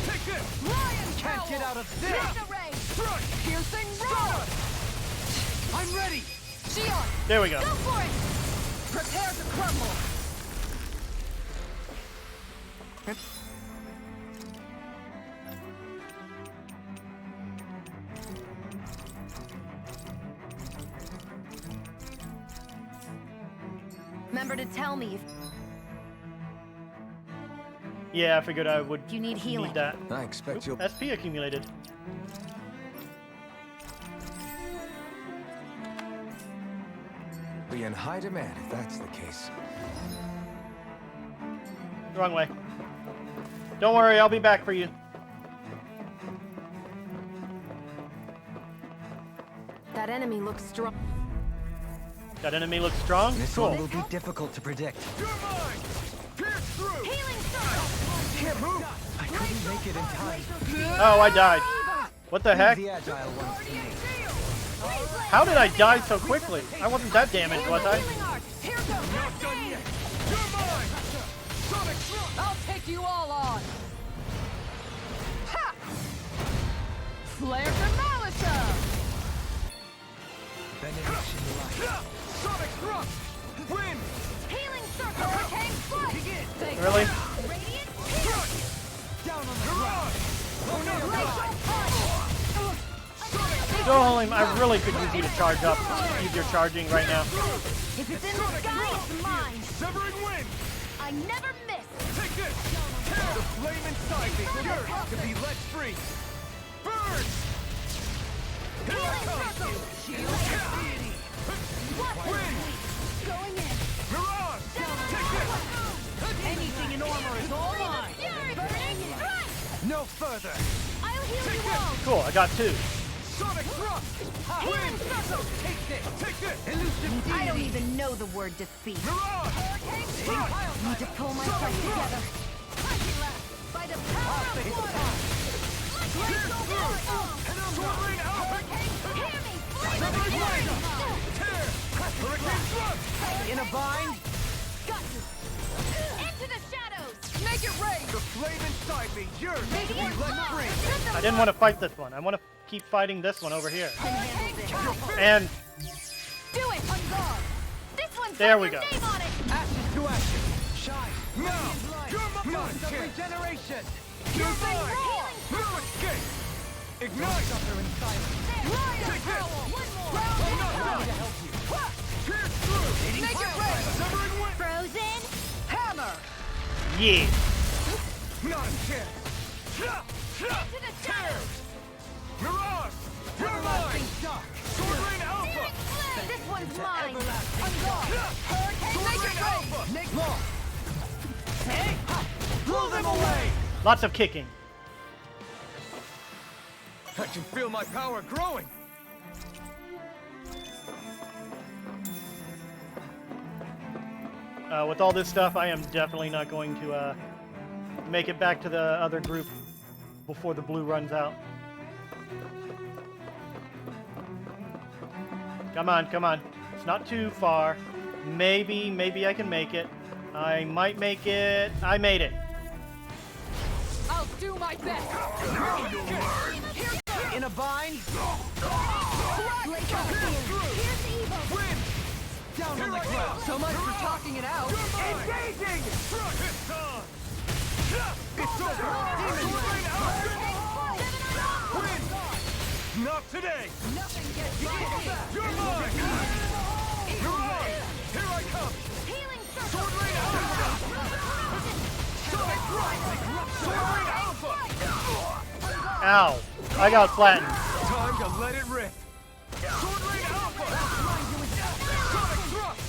P: Take this.
O: Can't get out of this.
P: Strike.
Q: Piercing roar!
P: I'm ready.
Q: Shion,
A: There we go.
Q: go for it! Prepare to crumble!
H: Remember to tell me if
A: Yeah, I figured I would
H: you need healing.
A: need that.
D: I expect you'll...
A: SP accumulated.
D: be in high demand if that's the case.
A: Wrong way. Don't worry, I'll be back for you.
H: That enemy looks strong.
A: That enemy looks strong?
C: This
A: Cool.
C: one will be difficult to predict.
P: You're mine. Pierce through.
G: Healing circle.
P: Can't move.
C: I couldn't make it in time.
A: Oh, I died. What the heck?
C: The agile ones to me.
A: How did I die so quickly? I wasn't that damaged, was I?
Q: Here goes!
P: Not done yet. You're mine. Sonic thrust.
Q: I'll take you all on! Ha! Flare Demolition!
C: Benediction light.
P: Sonic thrust. Wind.
G: Healing circle.
Q: Hurricane strike! Take
A: Really?
G: Radiant
P: Strike. Down on the mirage.
A: Jolim, I really could use you to charge up. Use your charging right now.
G: If it's in the sky, it's mine.
P: Severing wind.
G: I never miss.
P: Take this. The flame inside me. Yours to be let free. Burn. Here I come. Wind.
G: Going in.
P: Mirage. Take this.
O: Anything in armor is all mine.
G: Burning strike.
P: No further.
G: I'll heal you all.
A: Cool, I got 2.
P: Sonic thrust. Wind.
O: Take this.
P: Take this.
O: Elusive
H: I don't
O: deity.
H: even know the word defeat.
P: Mirage.
H: Need to pull myself together.
G: By the power of water. Glacial force.
P: Sword Rain Alpha.
G: Hear me.
P: Severing wind. Tear. Hurricane thrust.
O: In a bind.
G: Got you. Into the shadows.
Q: Make it rain!
P: The flame inside me. Yours to be let free.
A: I didn't want to fight this one. I want to keep fighting this one over here. And
Q: Do it! On guard!
G: This one's
A: there
G: got
A: we
G: your
A: go.
G: name on it.
O: Ashes to ashes. Shine.
P: Now. You're mine.
O: Months of regeneration.
P: You're mine. No escape. Ignite.
O: Suffer in silence.
P: Take this.
G: One more.
O: I need to help you.
P: Pierce
A: Yeah.
P: Not a chance. Tears. Mirage. You're mine. Sword Rain Alpha.
H: This one's mine.
P: Sword Rain Alpha. Make long. Hey. Blow them away.
A: Lots of kicking.
P: I can feel my power growing.
A: With all this stuff, I am definitely not going to make it back to the other group before the blue runs out. Come on, come on. It's not too far. Maybe I can make it. I might make it. I made it.
Q: I'll do my best.
O: In a bind?
Q: Down on the ground. So much for talking it out.
P: Engaging. It's on. It's over. Demon Win. Not today.
Q: Nothing gets by me.
P: You're mine. Mirage. Here I come. Sword Rain Alpha. Sonic Rush. Sword Rain Alpha.
A: Ow. I got flattened.
P: Time to let it rip. Sword Rain Alpha. Sonic Thrust.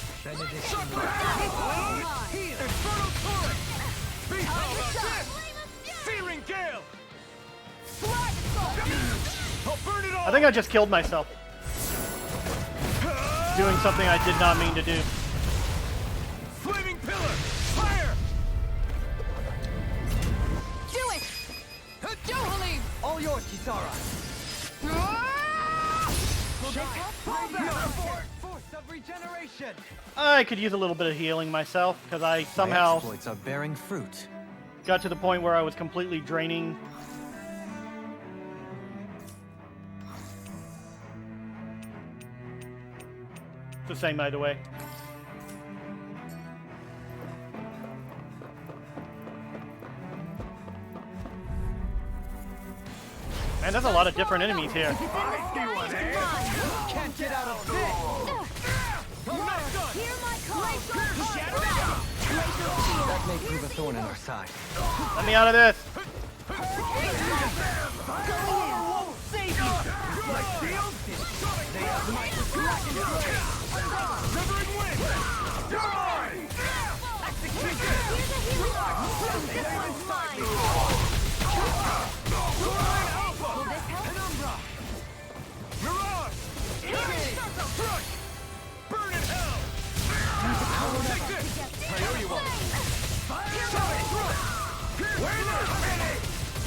P: Infernal Torrent. Beast How about this? Searing Gale. I'll burn it all.
A: I think I just killed myself. Doing something I did not mean to do.
P: Flaming Pillar. Fire.
Q: Do it! Johalim!
O: All yours, Kisara. Force of regeneration.
A: I could use a little bit of healing myself because I
C: My
A: somehow
C: exploits are bearing fruit.
A: got to the point where I was completely draining. It's the same either way. Man, there's a lot of different enemies here.
O: Can't get out of this. That may prove a thorn in our side.
A: Let me out of this.
O: Save you. My shield. They have might with dragon
P: Severing Wind. Die. Execution. Mirage! Crush! Burn in hell! Take this! I owe you one! Sonic Thrust!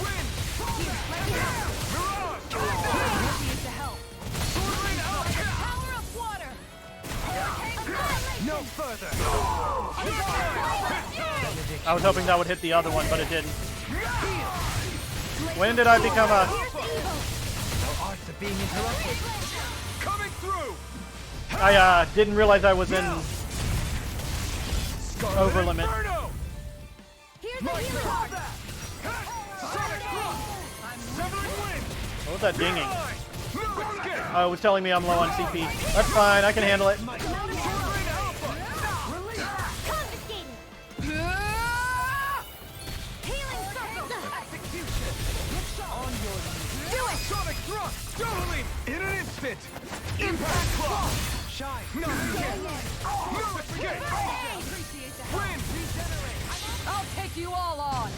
P: Win! Mirage! Sword Rain Alpha!
Q: Power of water!
O: no further.
A: I was hoping that would hit the other one, but it didn't. When did I become a...
O: No arts of being interrupted.
P: Coming through!
A: I didn't realize I was in over limit. What was that dinging? Oh, it was telling me I'm low on CP. That's fine, I can handle it.
P: Sonic Thrust! Johalim! In an instant! Impact Claw! Shine! No escape! No escape! Win!
Q: I'll take you all on!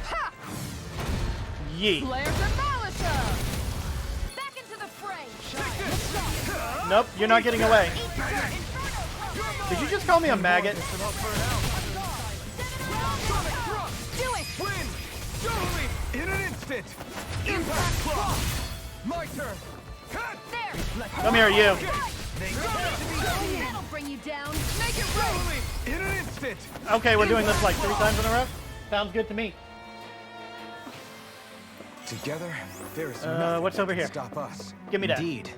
Q: Ha!
A: Yeet.
Q: Flair Demolisher! Back into the fray!
A: Nope, you're not getting away. Did you just call me a maggot?
P: Sonic Thrust!
Q: Do it!
P: Win! Johalim! In an instant! Impact Claw! My turn!
Q: There!
A: Come here, you.
Q: That'll bring you down! Make it rain!
P: In an instant!
A: Okay, we're doing this like 3 times in a row? Sounds good to me.
D: Together, there is nothing
A: what's
D: that
A: over
D: can
A: here?
D: stop us.
A: Give me that.
C: Indeed.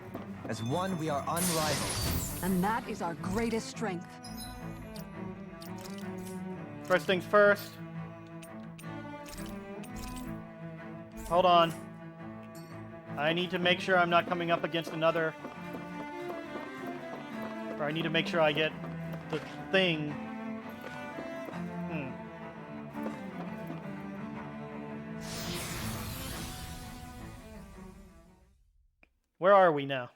C: As one, we are unrivaled.
Q: And that is our greatest strength.
A: First things first. Hold on. I need to make sure I'm not coming up against another... Or I need to make sure I get the thing. Where are we now?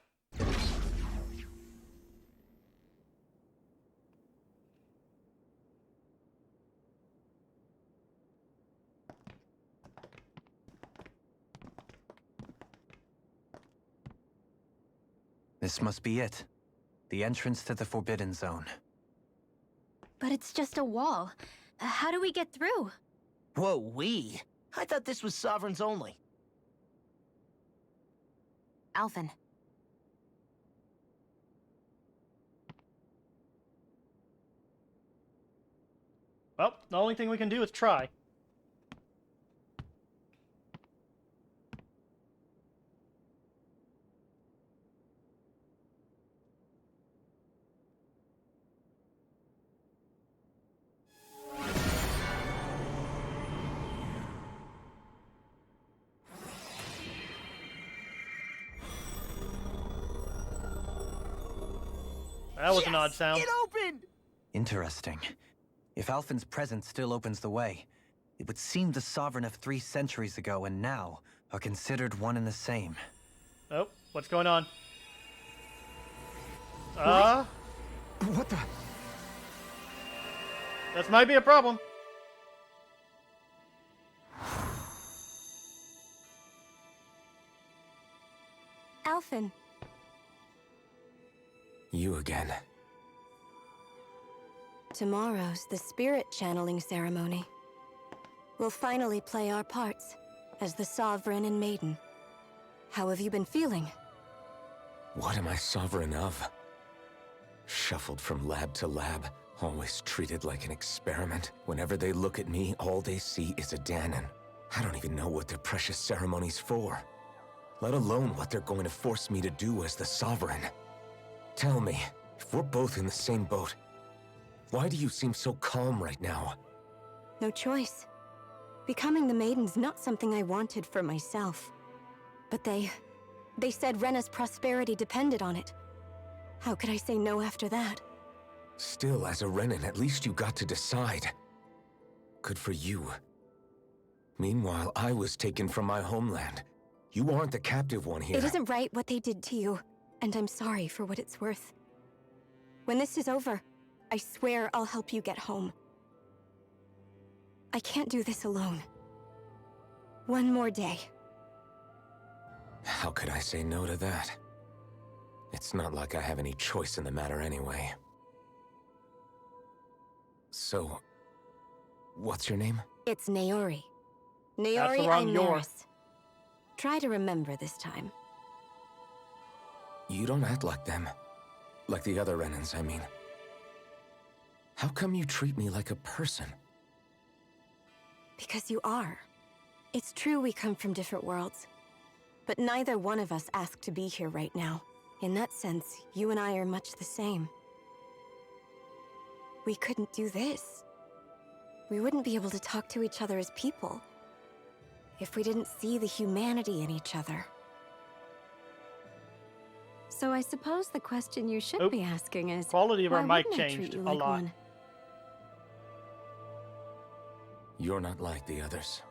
C: This must be it. The entrance to the Forbidden Zone.
G: But it's just a wall. How do we get through?
F: Whoa, we? I thought this was Sovereigns only.
H: Alphen.
A: Well, the only thing we can do is try. That was an odd sound.
F: It opened!
C: Interesting. If Alphen's presence still opens the way, it would seem the Sovereign of 3 centuries ago and now are considered one and the same.
A: Oh, what's going on?
J: What the?
A: This might be a problem.
H: Alphen.
D: You again.
H: Tomorrow's the spirit channeling ceremony. We'll finally play our parts as the Sovereign and Maiden. How have you been feeling?
D: What am I sovereign of? Shuffled from lab to lab, always treated like an experiment. Whenever they look at me, all they see is a Danon. I don't even know what their precious ceremony's for, let alone what they're going to force me to do as the Sovereign. Tell me, if we're both in the same boat, why do you seem so calm right now?
H: No choice. Becoming the Maiden's not something I wanted for myself. But they said Rena's prosperity depended on it. How could I say no after that?
D: Still, as a Renan, at least you got to decide. Good for you. Meanwhile, I was taken from my homeland. You aren't the captive one here.
H: It isn't right what they did to you, and I'm sorry for what it's worth. When this is over, I swear I'll help you get home. I can't do this alone. One more day.
D: How could I say no to that? It's not like I have any choice in the matter anyway. So, what's your name?
H: It's Naori.
A: That's
H: Naori
A: the wrong Yor.
H: Imaris. Try to remember this time.
D: You don't act like them. Like the other Renans, I mean. How come you treat me like a person?
H: Because you are. It's true we come from different worlds. But neither one of us asked to be here right now. In that sense, you and I are much the same. We couldn't do this. We wouldn't be able to talk to each other as people if we didn't see the humanity in each other. So I suppose the question you should be asking is,
A: quality of our
H: why
A: mic
H: wouldn't I treat
A: changed
H: you
A: a
H: like
A: lot.
H: one?
D: You're not like the others.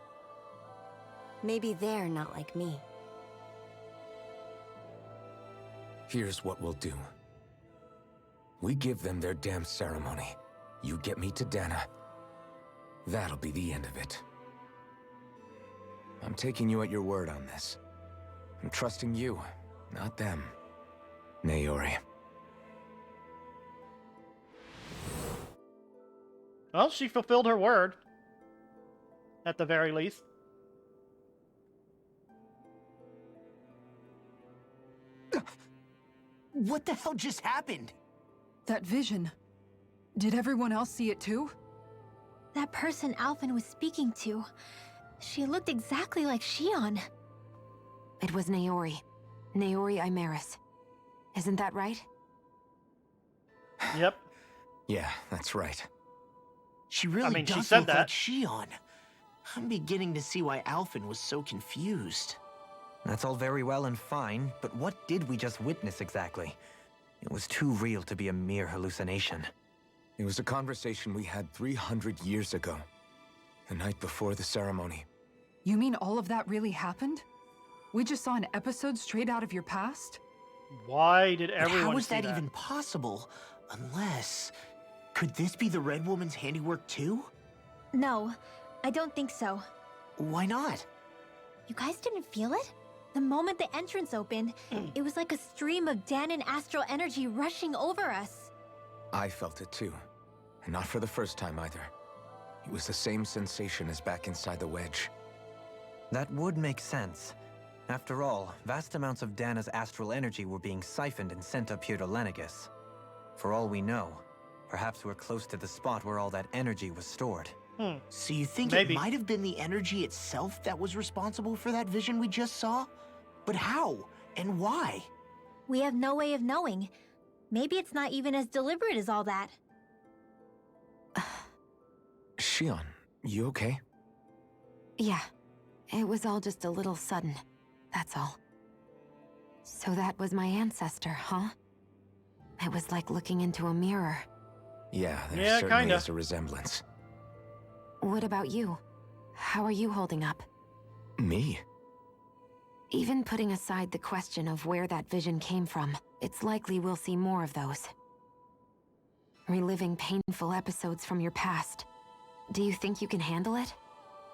H: Maybe they're not like me.
D: Here's what we'll do. We give them their damn ceremony. You get me to Dhana. That'll be the end of it. I'm taking you at your word on this. I'm trusting you, not them. Naori.
A: Well, she fulfilled her word. At the very least.
F: What the hell just happened?
E: That vision. Did everyone else see it too?
G: That person Alphen was speaking to, she looked exactly like Shion.
H: It was Naori. Naori Imaris. Isn't that right?
A: Yep.
D: Yeah, that's right.
F: She really
A: she
F: does
A: said
F: look
A: that.
F: like Shion. I'm beginning to see why Alphen was so confused.
C: That's all very well and fine, but what did we just witness exactly? It was too real to be a mere hallucination.
D: It was a conversation we had 300 years ago. The night before the ceremony.
E: You mean all of that really happened? We just saw an episode straight out of your past?
A: Why did
F: But
A: everyone
F: how is
A: see
F: that even possible? Unless... Could this be the Red Woman's handiwork too?
G: No, I don't think so.
F: Why not?
G: You guys didn't feel it? The moment the entrance opened, it was like a stream of Danan astral energy rushing over us.
D: I felt it too. And not for the first time either. It was the same sensation as back inside the wedge.
C: That would make sense. After all, vast amounts of Dana's astral energy were being siphoned and sent up here to Lenegis. For all we know, perhaps we're close to the spot where all that energy was stored.
F: So you think
A: Maybe.
F: it might have been the energy itself that was responsible for that vision we just saw? But how? And why?
G: We have no way of knowing. Maybe it's not even as deliberate as all that.
D: Shion, you okay?
H: Yeah, it was all just a little sudden, that's all. So that was my ancestor, huh? It was like looking into a mirror.
D: Yeah, there
A: Yeah,
D: certainly
A: kinda.
D: is a resemblance.
H: What about you? How are you holding up?
D: Me?
H: Even putting aside the question of where that vision came from, it's likely we'll see more of those. Reliving painful episodes from your past. Do you think you can handle it?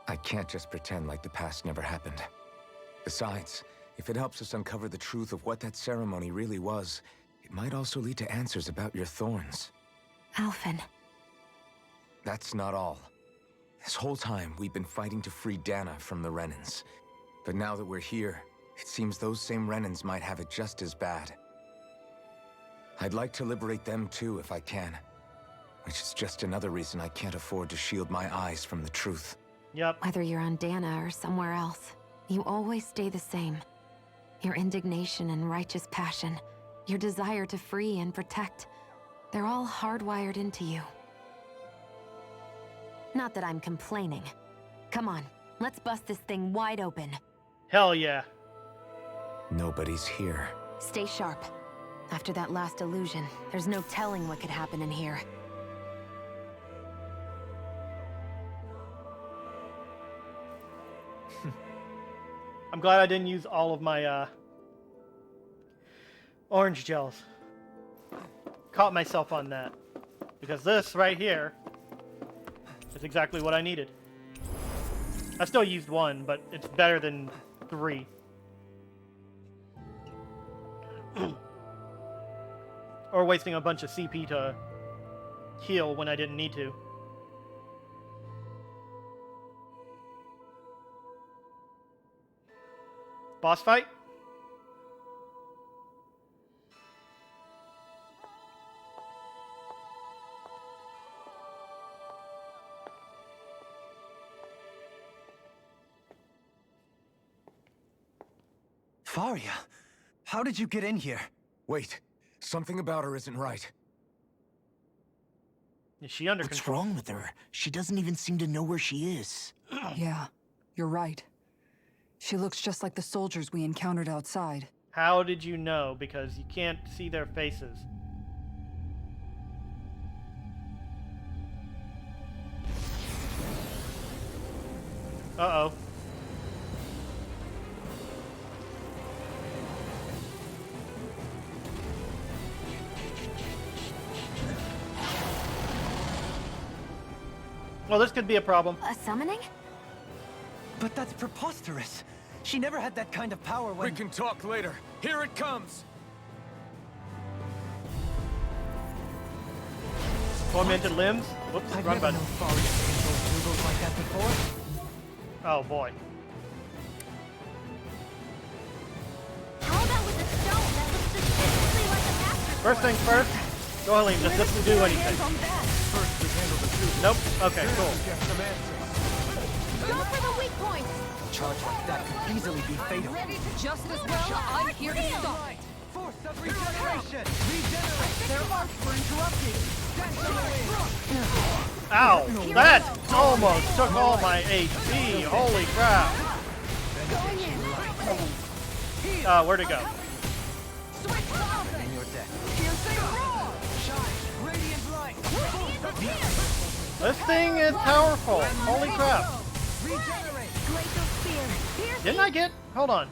D: I can't just pretend like the past never happened. Besides, if it helps us uncover the truth of what that ceremony really was, it might also lead to answers about your thorns.
H: Alphen.
D: That's not all. This whole time, we've been fighting to free Dana from the Renans. But now that we're here, it seems those same Renans might have it just as bad. I'd like to liberate them too if I can. Which is just another reason I can't afford to shield my eyes from the truth.
A: Yep.
H: Whether you're on Dana or somewhere else, you always stay the same. Your indignation and righteous passion, your desire to free and protect, they're all hardwired into you. Not that I'm complaining. Come on, let's bust this thing wide open.
A: Hell yeah.
D: Nobody's here.
H: Stay sharp. After that last illusion, there's no telling what could happen in here.
A: I'm glad I didn't use all of my orange gels. Caught myself on that. Because this right here is exactly what I needed. I still used one, but it's better than 3. Or wasting a bunch of CP to heal when I didn't need to. Boss fight?
C: Faria, how did you get in here?
D: Wait, something about her isn't right.
A: Is she under
F: What's
A: control?
F: wrong with her? She doesn't even seem to know where she is.
E: Yeah, you're right. She looks just like the soldiers we encountered outside.
A: How did you know? Because you can't see their faces. Uh-oh. Well, this could be a problem.
H: A summoning?
C: But that's preposterous. She never had that kind of power when...
P: We can talk later. Here it comes!
A: Tormented limbs? Whoops,
C: I've
A: wrong
C: never
A: button.
C: known Faria to control noodles like that before.
A: Oh boy.
G: How about with a stone that looks suspiciously like a master?
A: First things first, go ahead and this doesn't do anything.
P: First, we handle the truth.
A: Nope. Okay, cool.
P: Get some answers.
Q: Go for the weak points!
C: Charge like that could easily be fatal.
Q: Just as well, I'm here to stop it.
C: Force of regeneration! Regenerate! Their arcs were interrupted!
A: Ow! That almost took all my HP! Holy crap! Where'd it go?
Q: Switch to offense!
C: In your deck.
Q: Piercing roar!
C: Shine! Radiant light!
A: This thing is powerful! Holy crap!
C: Regenerate!
G: Glacial spear.
A: Didn't I get... Hold on.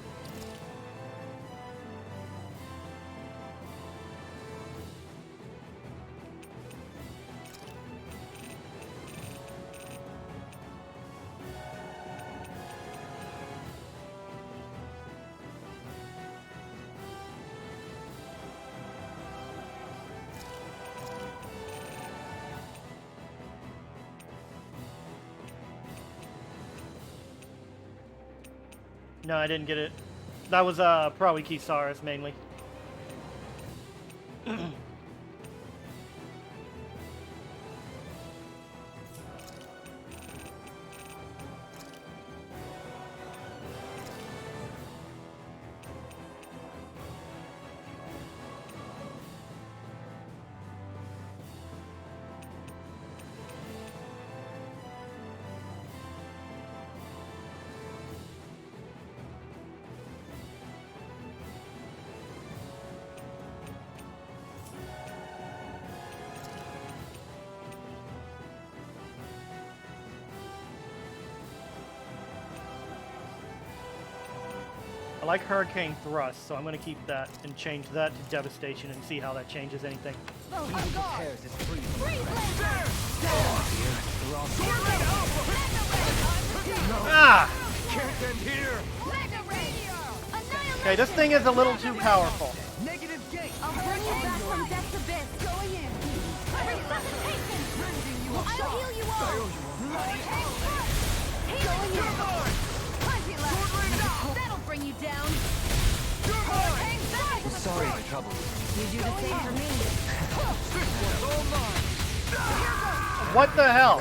A: No, I didn't get it. That was probably Kisaris mainly. I like Hurricane Thrust, so I'm going to keep that and change that to Devastation and see how that changes anything. Ah!
P: Can't end here.
A: Okay, this thing is a little too powerful.
O: Negative gate.
G: I'll bring you back from death's abyss. Going in. Resuscitation. I'll heal you all. Going in. Plenty left. That'll bring you down.
C: Sorry to trouble you.
G: You do the same for me.
A: What the hell?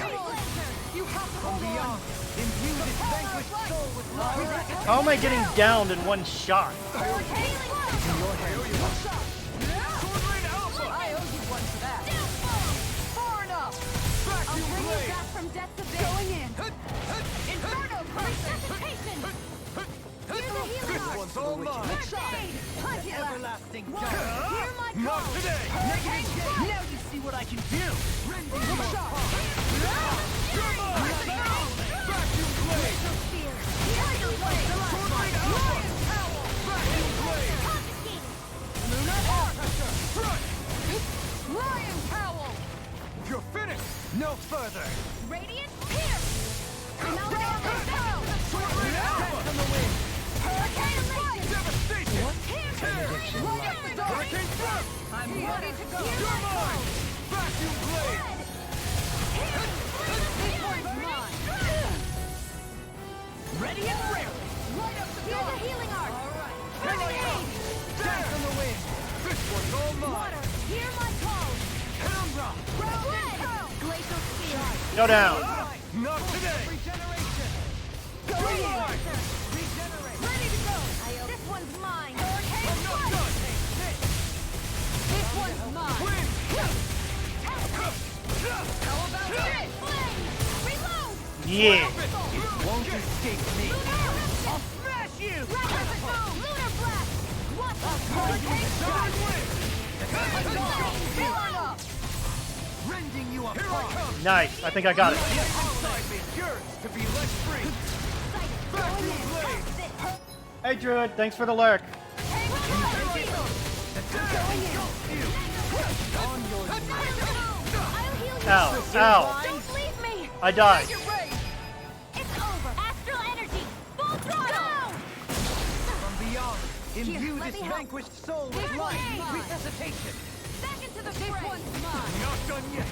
O: You have to hold on. Imbue this vanquished soul with love.
A: How am I getting downed in one shot?
O: I owe you one for that. Far enough.
G: I'll bring you back from death's abyss. Going in. Inferno resuscitation. Here's the healing
P: This
G: arc.
P: one's all mine.
G: Plenty left.
O: Everlasting
G: Whoa,
O: death.
G: hear my
P: Not
G: call.
P: today.
O: Negative gate. Now you see what I can do. Rending you apart.
P: Vacuum blade.
G: Spear. Tiger blade.
P: Lion Howl. Vacuum blade.
O: Luna pressure.
P: Strike.
O: Lion Cowl.
P: You're finished. No further.
G: Radiant pierce.
P: Death on the wind.
G: Hurricane light.
P: Devastation.
G: Tear.
P: Hurricane thrust.
O: I'm ready to go.
P: You're mine. Vacuum blade.
O: This one's mine. Ready and rare. Light up the
G: Here's
O: dawn.
G: the healing arc.
O: All right.
P: Here I come. Death on the wind. This one's all mine.
G: Water. Hear my call.
P: Penumbra.
G: Blood. Glacial spear.
A: Go down.
P: Not today.
O: Regeneration.
G: Going in.
O: Regenerate.
G: Ready to go. This one's mine. Hurricane
P: I'm not
G: strike.
P: done.
O: This one's mine.
P: Win.
O: How about this?
G: Flame. Reload.
A: Yeah.
O: It won't escape me. I'll smash you.
G: Rapid boom. Lunar blast. What the hurricane strike.
O: Fill up. Rending you
P: Here I
O: apart.
P: come.
A: Nice. I think I got it.
P: Inside me yearns to be let free. Vacuum blade.
A: Hey, Druid. Thanks for the lurk. Ow. Ow.
G: Don't leave me.
A: I died.
G: It's over. Astral energy. Full throttle.
O: From beyond, imbue
G: Here, let
O: this
G: me help.
O: vanquished soul
G: This
O: with
G: one's
O: life.
G: mine.
O: Resuscitation.
G: Back into the
O: This
G: fray.
O: one's mine.
P: Not done yet.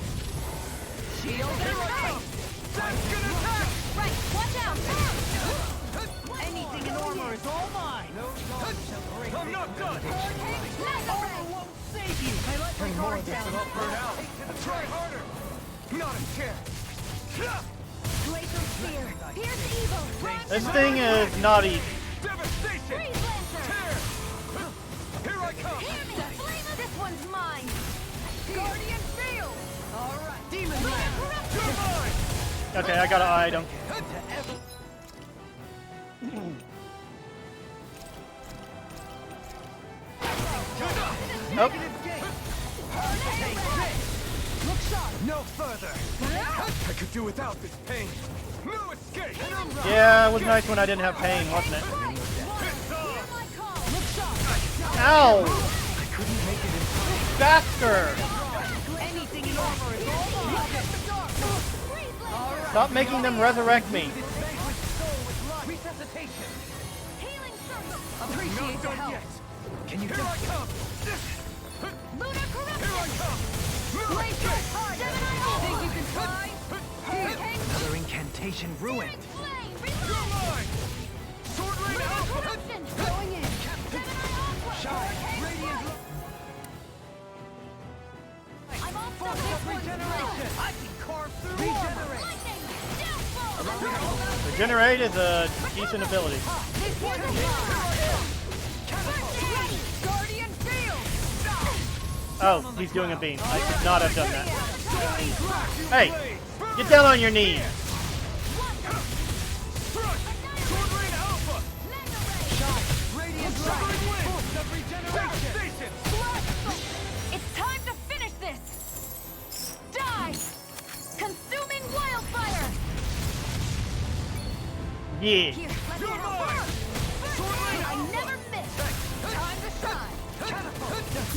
O: Shield
P: Here I come. That's gonna attack.
G: Right. Watch out.
O: Anything in armor is all mine. No dog shall break
P: I'm not done.
O: Armor won't save you. I let my guard down.
P: I'll burn out. Try harder. Not a chance.
G: Glacial spear. Here's evil.
A: This thing is not easy.
P: Devastation.
G: Freeze lancer.
P: Tear. Here I come.
G: Hear me. This one's mine.
O: Guardian field. All right. Demon
G: Lunar
O: land.
G: corruption.
P: You're mine.
A: Okay, I got an item. Nope.
O: Look sharp.
P: No further. I could do without this pain. No escape.
A: Yeah, it was nice when I didn't have pain, wasn't it?
P: It's on.
O: Look sharp.
A: Ow!
P: I couldn't make it in time.
A: Faster!
O: Anything in armor is all mine. Look at the dark. All right.
A: Stop making them resurrect me.
O: This vanquished soul with life. Resuscitation.
G: Healing circle.
O: Appreciate the
P: Not done
O: help.
P: yet.
O: Can you
P: Here I come.
G: Lunar
P: Here I
G: corruption.
P: come.
G: Glacial hard.
O: Think you can fly?
G: Hurricane
C: Another incantation ruined.
G: flame.
P: You're
G: Reload.
P: mine. Sword rain out.
Q: corruption! Going in! I'm all set with regeneration!
O: I can carve through armor.
A: Regenerate is a decent ability.
Q: Guardian field!
A: Oh, he's doing a beam. I should not have done that. Hey, get down on your knees.
Q: It's time to finish this! Die! Consuming wildfire!
A: Yeah.
Q: Here, let me have I never miss! Time to shine!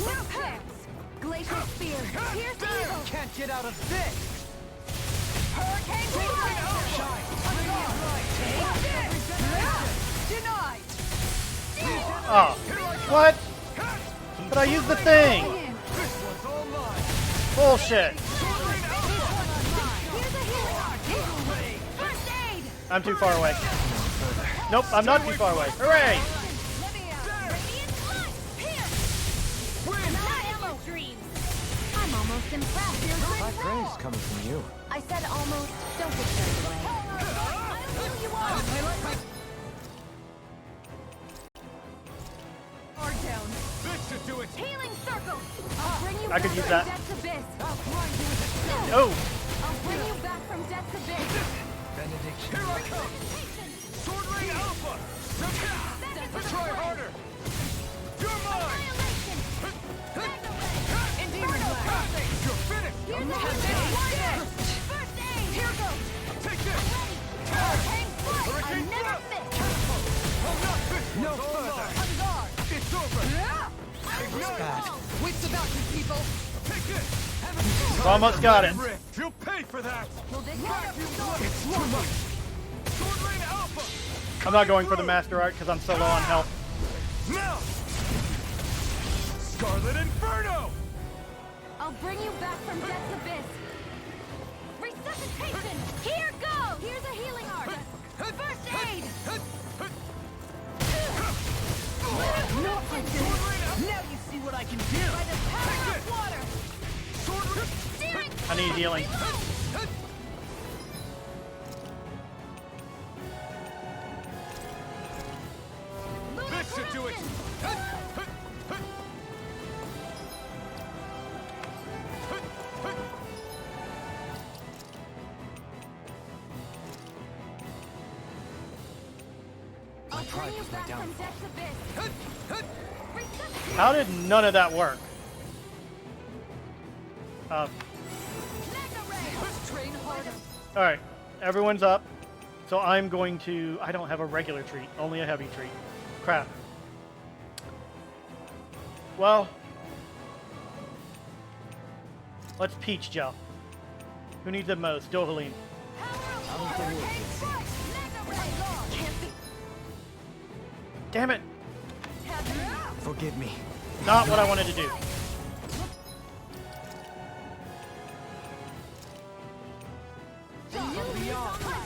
Q: No chance! Glacial spear! Here's the evil!
O: Can't get out of this!
Q: Hurricane shine! Denied!
A: Oh, what? But I used the thing. Bullshit. I'm too far away. Nope, I'm not too far away. Hooray!
H: I'm almost impressed.
C: High praise coming from you.
H: I said almost. Don't get carried away.
Q: I'll you on! Down.
P: This should do it.
Q: Healing circle. I'll bring you
A: I could
Q: back
A: use
Q: from
A: that.
Q: death's abyss.
A: Oh.
Q: I'll bring you back from death's abyss.
P: Benediction. Here I come. Sword Rain Alpha. Try harder. You're mine.
Q: Inferno.
P: You're finished.
Q: Here's the healing. First aid. Here goes.
P: Take this.
Q: Hurricane flight. I never miss.
P: No further.
Q: On guard.
P: It's over.
Q: Ignite. Wits about you, people.
P: Take this.
A: Almost got it.
P: You'll pay for that.
Q: It's
P: too much. Sword Rain Alpha.
A: I'm not going for the Master Art because I'm so low on health.
P: Now. Scarlet Inferno.
Q: I'll bring you back from death's abyss. Resuscitation. Here goes. Here's a healing art. First aid.
O: Now you see what I can do.
Q: By the power of water.
A: I need healing.
P: This should do it.
Q: I'll bring you back from death's abyss.
A: How did none of that work?
Q: Train harder.
A: Alright, everyone's up. So I'm going to... I don't have a regular treat, only a heavy treat. Crap. Well... let's peach gel. Who needs it most? Dohaline. Damn it!
C: Forgive me.
A: Not what I wanted to do.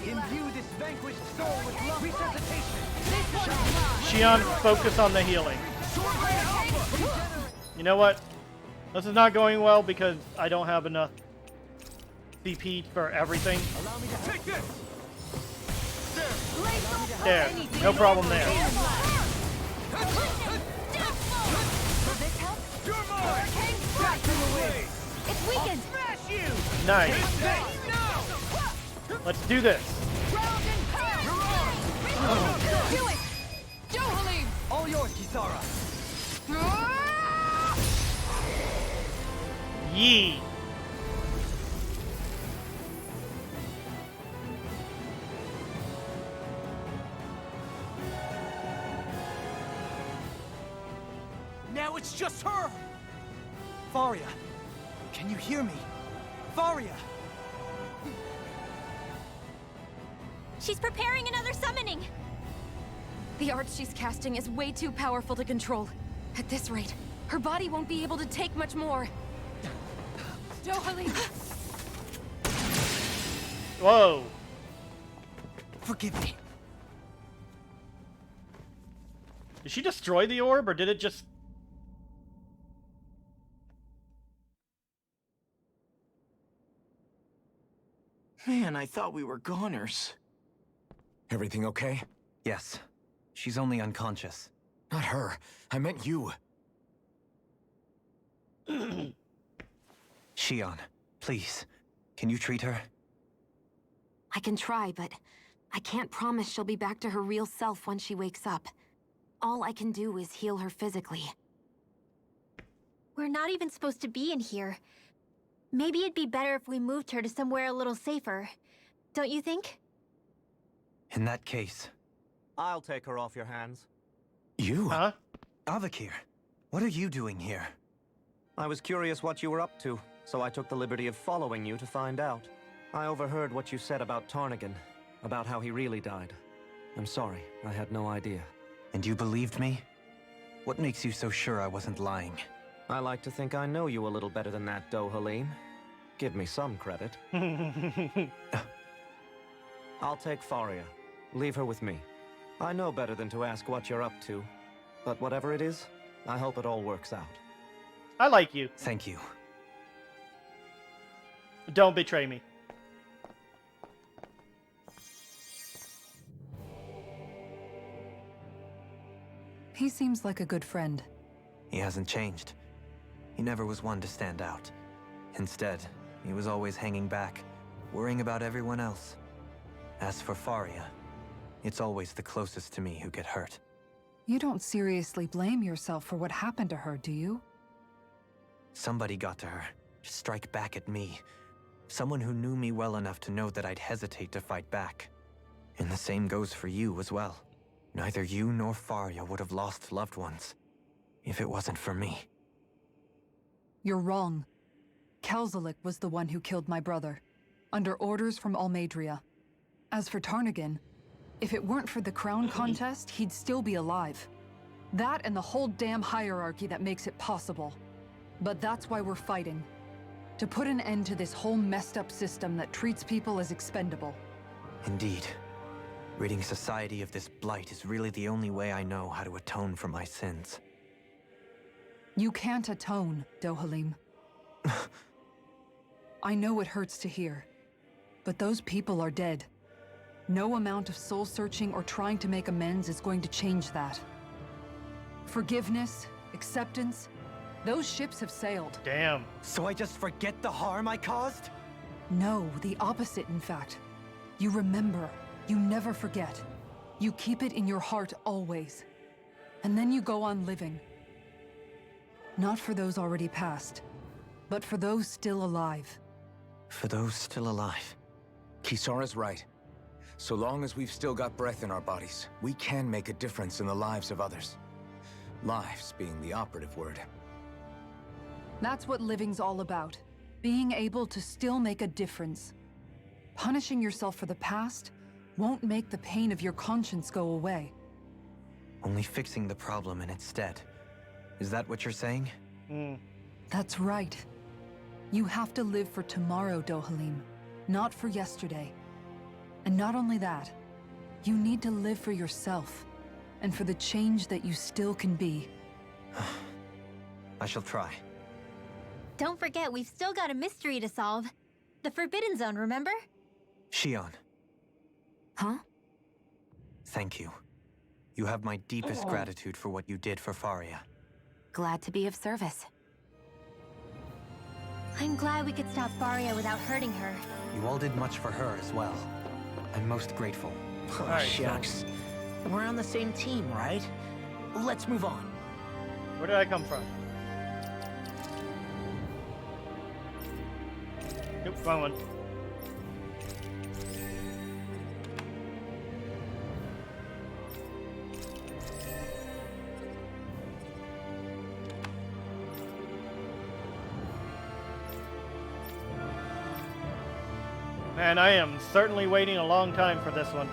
O: Imbue this vanquished soul with love. Resuscitation.
A: Shion, focus on the healing. You know what? This is not going well because I don't have enough CP for everything.
P: Allow me to take this.
A: There. No problem there.
P: You're mine.
Q: It's weakened.
P: Smash you.
A: Nice. Let's do this.
Q: Do it. Dohalim.
O: All yours, Kisara.
A: Yee.
O: Now it's just her! Faria, can you hear me? Faria!
G: She's preparing another summoning.
H: The art she's casting is way too powerful to control. At this rate, her body won't be able to take much more.
Q: Dohalim.
A: Whoa.
O: Forgive me.
A: Did she destroy the orb, or did it just...
F: Man, I thought we were goners.
D: Everything okay?
C: Yes. She's only unconscious.
D: Not her. I meant you.
C: Shion, please. Can you treat her?
H: I can try, but I can't promise she'll be back to her real self when she wakes up. All I can do is heal her physically.
G: We're not even supposed to be in here. Maybe it'd be better if we moved her to somewhere a little safer. Don't you think?
C: In that case...
J: I'll take her off your hands.
D: You?
A: Huh?
C: Avakir, what are you doing here?
J: I was curious what you were up to, so I took the liberty of following you to find out. I overheard what you said about Tarnigan, about how he really died. I'm sorry, I had no idea.
C: And you believed me? What makes you so sure I wasn't lying?
J: I like to think I know you a little better than that, Dohalim. Give me some credit. I'll take Faria. Leave her with me. I know better than to ask what you're up to. But whatever it is, I hope it all works out.
A: I like you.
C: Thank you.
A: Don't betray me.
E: He seems like a good friend.
C: He hasn't changed. He never was one to stand out. Instead, he was always hanging back, worrying about everyone else. As for Faria, it's always the closest to me who get hurt.
E: You don't seriously blame yourself for what happened to her, do you?
C: Somebody got to her, to strike back at me. Someone who knew me well enough to know that I'd hesitate to fight back. And the same goes for you as well. Neither you nor Faria would have lost loved ones, if it wasn't for me.
E: You're wrong. Kelzelik was the one who killed my brother, under orders from Almadria. As for Tarnigan, if it weren't for the crown contest, he'd still be alive. That and the whole damn hierarchy that makes it possible. But that's why we're fighting. To put an end to this whole messed up system that treats people as expendable.
C: Indeed. Ridding society of this blight is really the only way I know how to atone for my sins.
E: You can't atone, Dohalim. I know it hurts to hear, but those people are dead. No amount of soul-searching or trying to make amends is going to change that. Forgiveness, acceptance, those ships have sailed.
A: Damn.
C: So I just forget the harm I caused?
E: No, the opposite, in fact. You remember. You never forget. You keep it in your heart always. And then you go on living. Not for those already passed, but for those still alive.
C: For those still alive.
D: Kisara's right. So long as we've still got breath in our bodies, we can make a difference in the lives of others. Lives being the operative word.
E: That's what living's all about. Being able to still make a difference. Punishing yourself for the past won't make the pain of your conscience go away.
C: Only fixing the problem in its stead. Is that what you're saying?
E: That's right. You have to live for tomorrow, Dohalim, not for yesterday. And not only that, you need to live for yourself, and for the change that you still can be.
C: I shall try.
G: Don't forget, we've still got a mystery to solve. The Forbidden Zone, remember?
C: Shion.
H: Huh?
C: Thank you. You have my deepest gratitude for what you did for Faria.
H: Glad to be of service.
G: I'm glad we could stop Faria without hurting her.
C: You all did much for her as well. I'm most grateful.
F: Oh,
A: Alright,
F: shucks. We're on the same team, right? Let's move on.
A: Where did I come from? Nope, wrong one. Man, I am certainly waiting a long time for this one.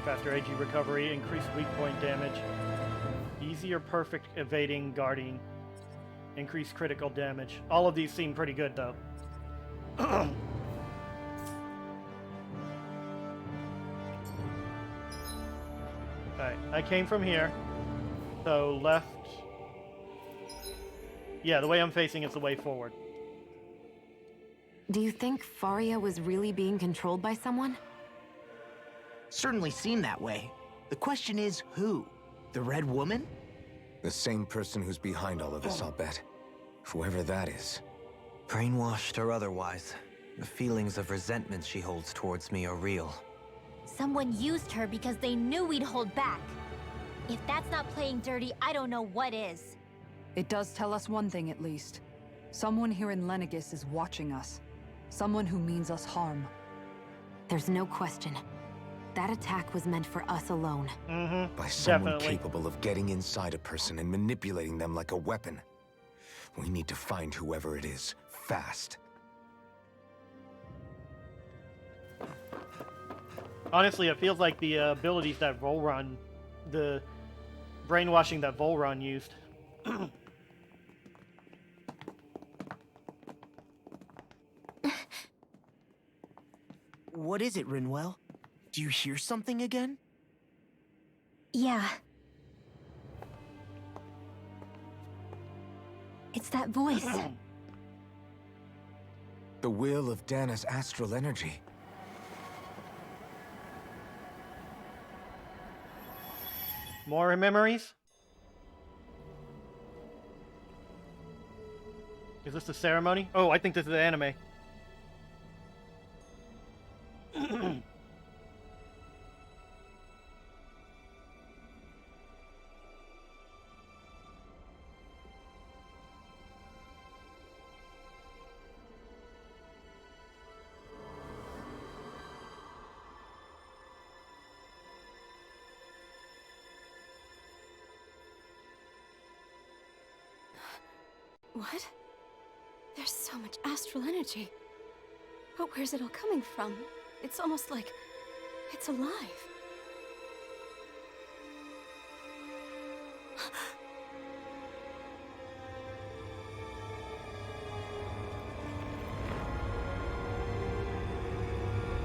A: Faster AG recovery, increased weak point damage, easier perfect evading, guarding, increased critical damage. All of these seem pretty good though. I came from here. So left. Yeah, the way I'm facing is the way forward.
H: Do you think Faria was really being controlled by someone?
F: Certainly seemed that way. The question is, who? The Red Woman?
D: The same person who's behind all of this, I'll bet. Whoever that is.
C: Brainwashed or otherwise, the feelings of resentment she holds towards me are real.
G: Someone used her because they knew we'd hold back. If that's not playing dirty, I don't know what is.
E: It does tell us one thing at least. Someone here in Lenegis is watching us. Someone who means us harm.
H: There's no question. That attack was meant for us alone.
D: By someone capable of getting inside a person and manipulating them like a weapon. We need to find whoever it is, fast.
A: Honestly, it feels like the abilities that Volrun, the brainwashing that Volrun used.
F: What is it, Rinwell? Do you hear something again?
G: Yeah. It's that voice.
D: The will of Dhana's astral energy.
A: More memories? Is this the ceremony? Oh, I think this is the anime.
Q: What? There's so much astral energy. But where's it all coming from? It's almost like it's alive.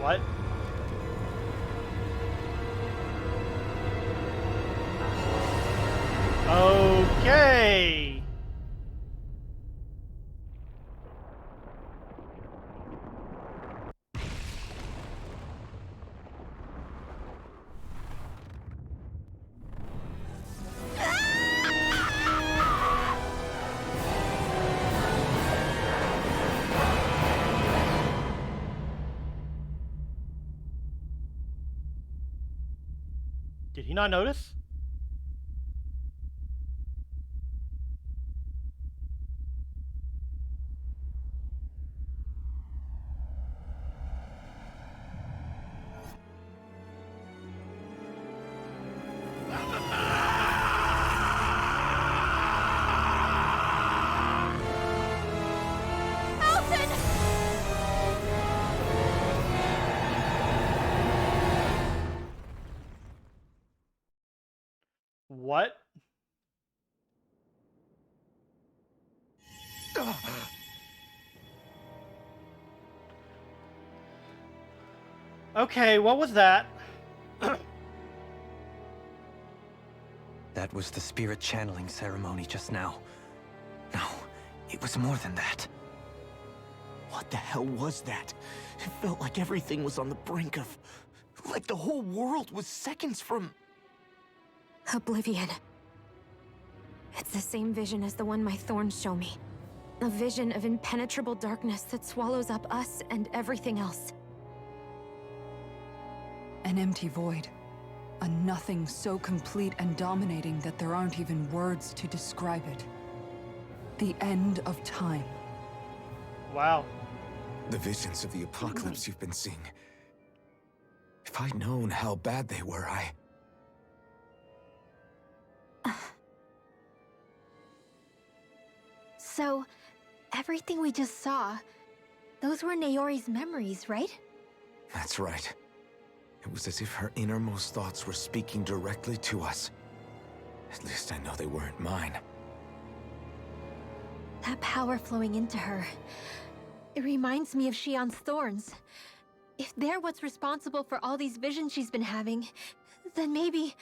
A: What? Okay. Did he not notice? What? Okay, what was that?
C: That was the spirit channeling ceremony just now. No, it was more than that.
F: What the hell was that? It felt like everything was on the brink of... like the whole world was seconds from...
H: Oblivion. It's the same vision as the one my thorns show me. A vision of impenetrable darkness that swallows up us and everything else.
E: An empty void. A nothing so complete and dominating that there aren't even words to describe it. The end of time.
A: Wow.
D: The visions of the apocalypse you've been seeing. If I'd known how bad they were,
G: So, everything we just saw, those were Naori's memories, right?
D: That's right. It was as if her innermost thoughts were speaking directly to us. At least I know they weren't mine.
G: That power flowing into her. It reminds me of Shion's thorns. If they're what's responsible for all these visions she's been having, then maybe...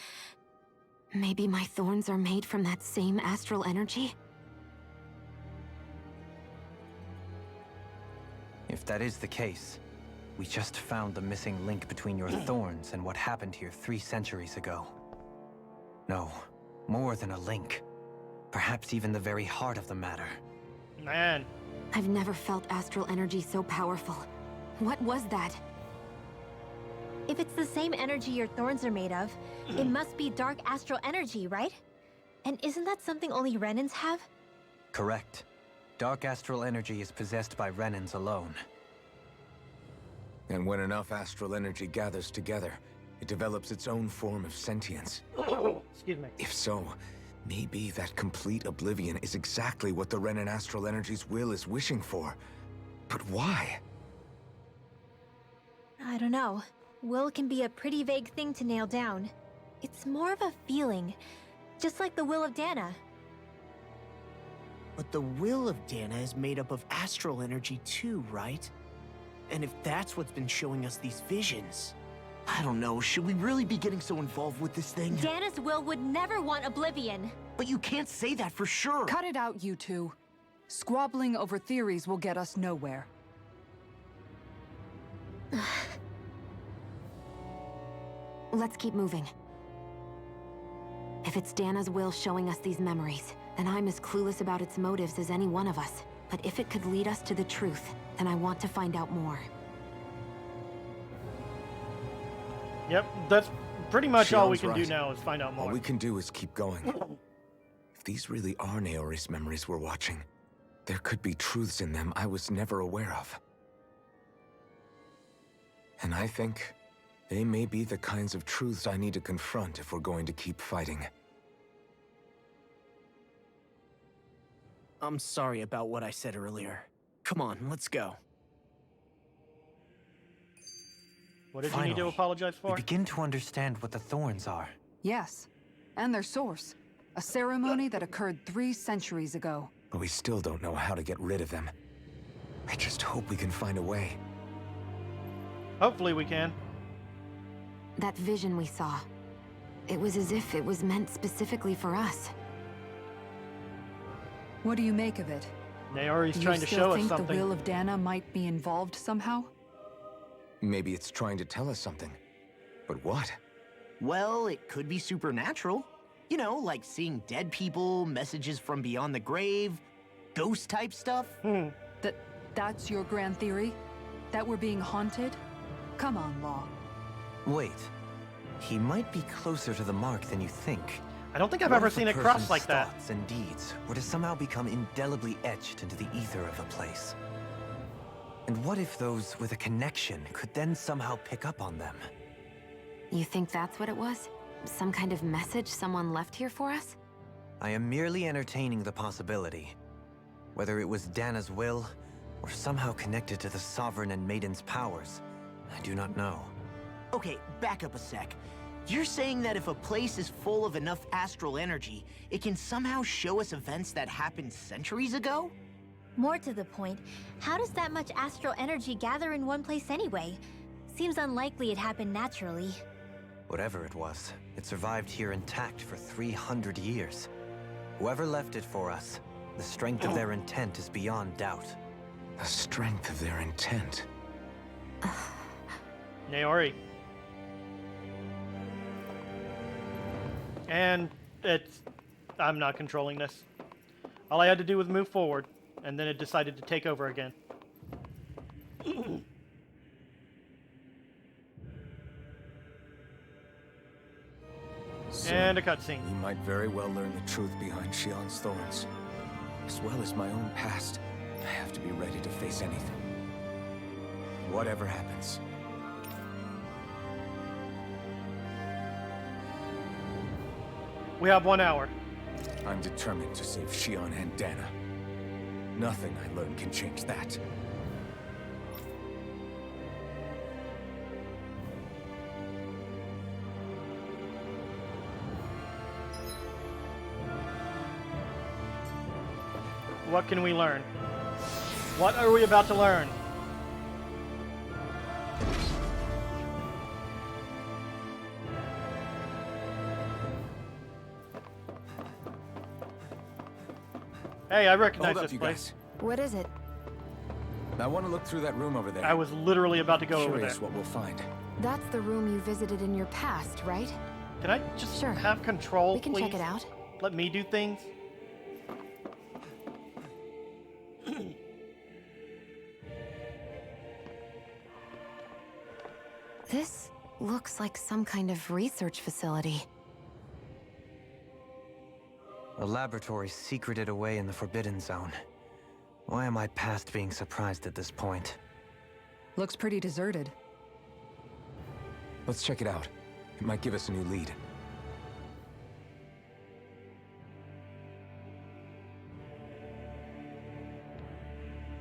H: Maybe my thorns are made from that same astral energy?
C: If that is the case, we just found the missing link between your thorns and what happened here 3 centuries ago. No, more than a link. Perhaps even the very heart of the matter.
A: Man.
H: I've never felt astral energy so powerful. What was that?
G: If it's the same energy your thorns are made of, it must be dark astral energy, right? And isn't that something only Renans have?
C: Correct. Dark astral energy is possessed by Renans alone.
D: And when enough astral energy gathers together, it develops its own form of sentience.
A: Excuse me.
D: If so, maybe that complete oblivion is exactly what the Renan astral energy's will is wishing for. But why?
G: I don't know. Will can be a pretty vague thing to nail down. It's more of a feeling, just like the will of Dhana.
F: But the will of Dhana is made up of astral energy too, right? And if that's what's been showing us these visions... I don't know, should we really be getting so involved with this thing?
G: Dhana's will would never want oblivion.
F: But you can't say that for sure.
E: Cut it out, you two. Squabbling over theories will get us nowhere.
H: Let's keep moving. If it's Dhana's will showing us these memories, then I'm as clueless about its motives as any one of us. But if it could lead us to the truth, then I want to find out more.
A: Yep, that's pretty much all we
D: Shion's
A: can do
D: right.
A: now is find out more.
D: All we can do is keep going. If these really are Naori's memories we're watching, there could be truths in them I was never aware of. And I think they may be the kinds of truths I need to confront if we're going to keep fighting.
F: I'm sorry about what I said earlier. Come on, let's go.
A: What did you need to
C: Finally,
A: apologize for?
C: We begin to understand what the thorns are.
E: Yes, and their source. A ceremony that occurred 3 centuries ago.
D: But we still don't know how to get rid of them. I just hope we can find a way.
A: Hopefully we can.
H: That vision we saw. It was as if it was meant specifically for us.
E: What do you make of it?
A: Naori's
E: Do
A: trying
E: you
A: to show
E: still
A: us
E: think
A: something.
E: the will of Dhana might be involved somehow?
D: Maybe it's trying to tell us something. But what?
F: Well, it could be supernatural. You know, like seeing dead people, messages from beyond the grave, ghost-type stuff.
E: That's your grand theory? That we're being haunted? Come on, Law.
C: Wait. He might be closer to the mark than you think.
A: I don't think I've
C: What
A: ever
C: if a
A: seen it crossed
C: person's
A: like that.
C: thoughts and deeds were to somehow become indelibly etched into the ether of a place? And what if those with a connection could then somehow pick up on them?
H: You think that's what it was? Some kind of message someone left here for us?
C: I am merely entertaining the possibility. Whether it was Dhana's will, or somehow connected to the Sovereign and Maiden's powers, I do not know.
F: Okay, back up a sec. You're saying that if a place is full of enough astral energy, it can somehow show us events that happened centuries ago?
G: More to the point, how does that much astral energy gather in one place anyway? Seems unlikely it happened naturally.
C: Whatever it was, it survived here intact for 300 years. Whoever left it for us, the strength of their intent is beyond doubt.
D: The strength of their intent.
A: Naori. And I'm not controlling this. All I had to do was move forward, and then it decided to take over again. And a cutscene.
D: We might very well learn the truth behind Shion's thorns. As well as my own past, I have to be ready to face anything. Whatever happens.
A: We have 1 hour.
D: I'm determined to save Shion and Dhana. Nothing I learn can change that.
A: What can we learn? What are we about to learn? Hey, I recognize
D: Hold up,
A: this
D: you
A: place.
D: guys.
H: What is it?
D: I want to look through that room over there.
A: I was literally about to go over there.
D: Curious what we'll find.
H: That's the room you visited in your past, right?
A: Can I just
H: Sure.
A: have control,
H: We can
A: please?
H: check it out.
A: Let me do things.
H: This looks like some kind of research facility.
C: A laboratory secreted away in the Forbidden Zone. Why am I past being surprised at this point?
E: Looks pretty deserted.
D: Let's check it out. It might give us a new lead.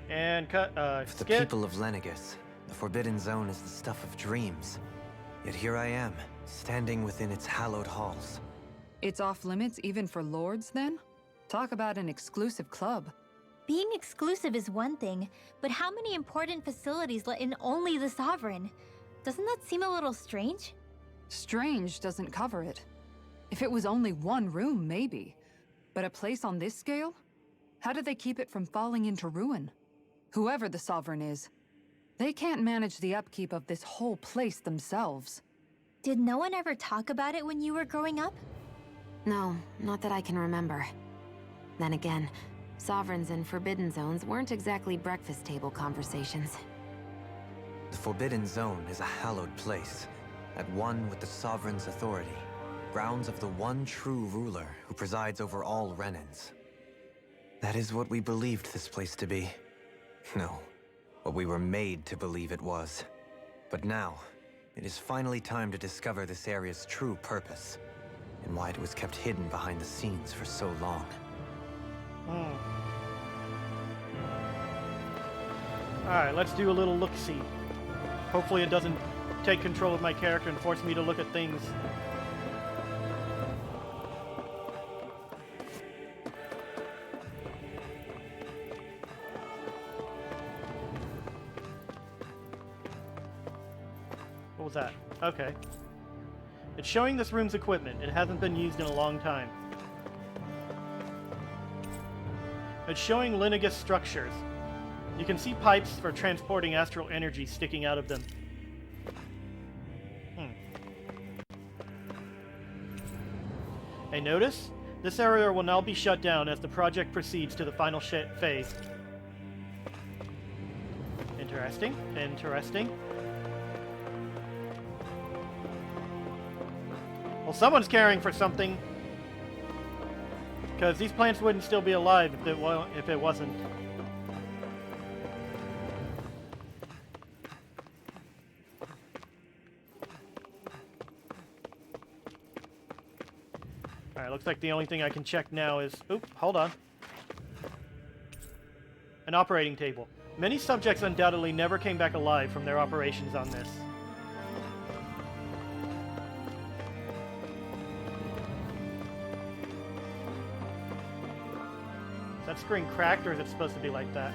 A: And cut,
C: For the
A: skip.
C: people of Lenegis, the Forbidden Zone is the stuff of dreams. Yet here I am, standing within its hallowed halls.
E: It's off limits even for lords, then? Talk about an exclusive club.
G: Being exclusive is one thing, but how many important facilities let in only the Sovereign? Doesn't that seem a little strange?
E: Strange doesn't cover it. If it was only one room, maybe. But a place on this scale? How did they keep it from falling into ruin? Whoever the Sovereign is, they can't manage the upkeep of this whole place themselves.
G: Did no one ever talk about it when you were growing up?
H: No, not that I can remember. Then again, Sovereigns and Forbidden Zones weren't exactly breakfast table conversations.
C: The Forbidden Zone is a hallowed place, at one with the Sovereign's authority, grounds of the one true ruler who presides over all Renans. That is what we believed this place to be. No, what we were made to believe it was. But now, it is finally time to discover this area's true purpose, and why it was kept hidden behind the scenes for so long.
A: Alright, let's do a little look-see. Hopefully it doesn't take control of my character and force me to look at things. What was that? Okay. It's showing this room's equipment. It hasn't been used in a long time. It's showing Lenegis structures. You can see pipes for transporting astral energy sticking out of them. Hey, notice? This area will now be shut down as the project proceeds to the final phase. Interesting. Interesting. Well, someone's caring for something. Because these plants wouldn't still be alive if it wasn't. Alright, looks like the only thing I can check now is... Oop, hold on. An operating table. Many subjects undoubtedly never came back alive from their operations on this. Is that screen cracked, or is it supposed to be like that?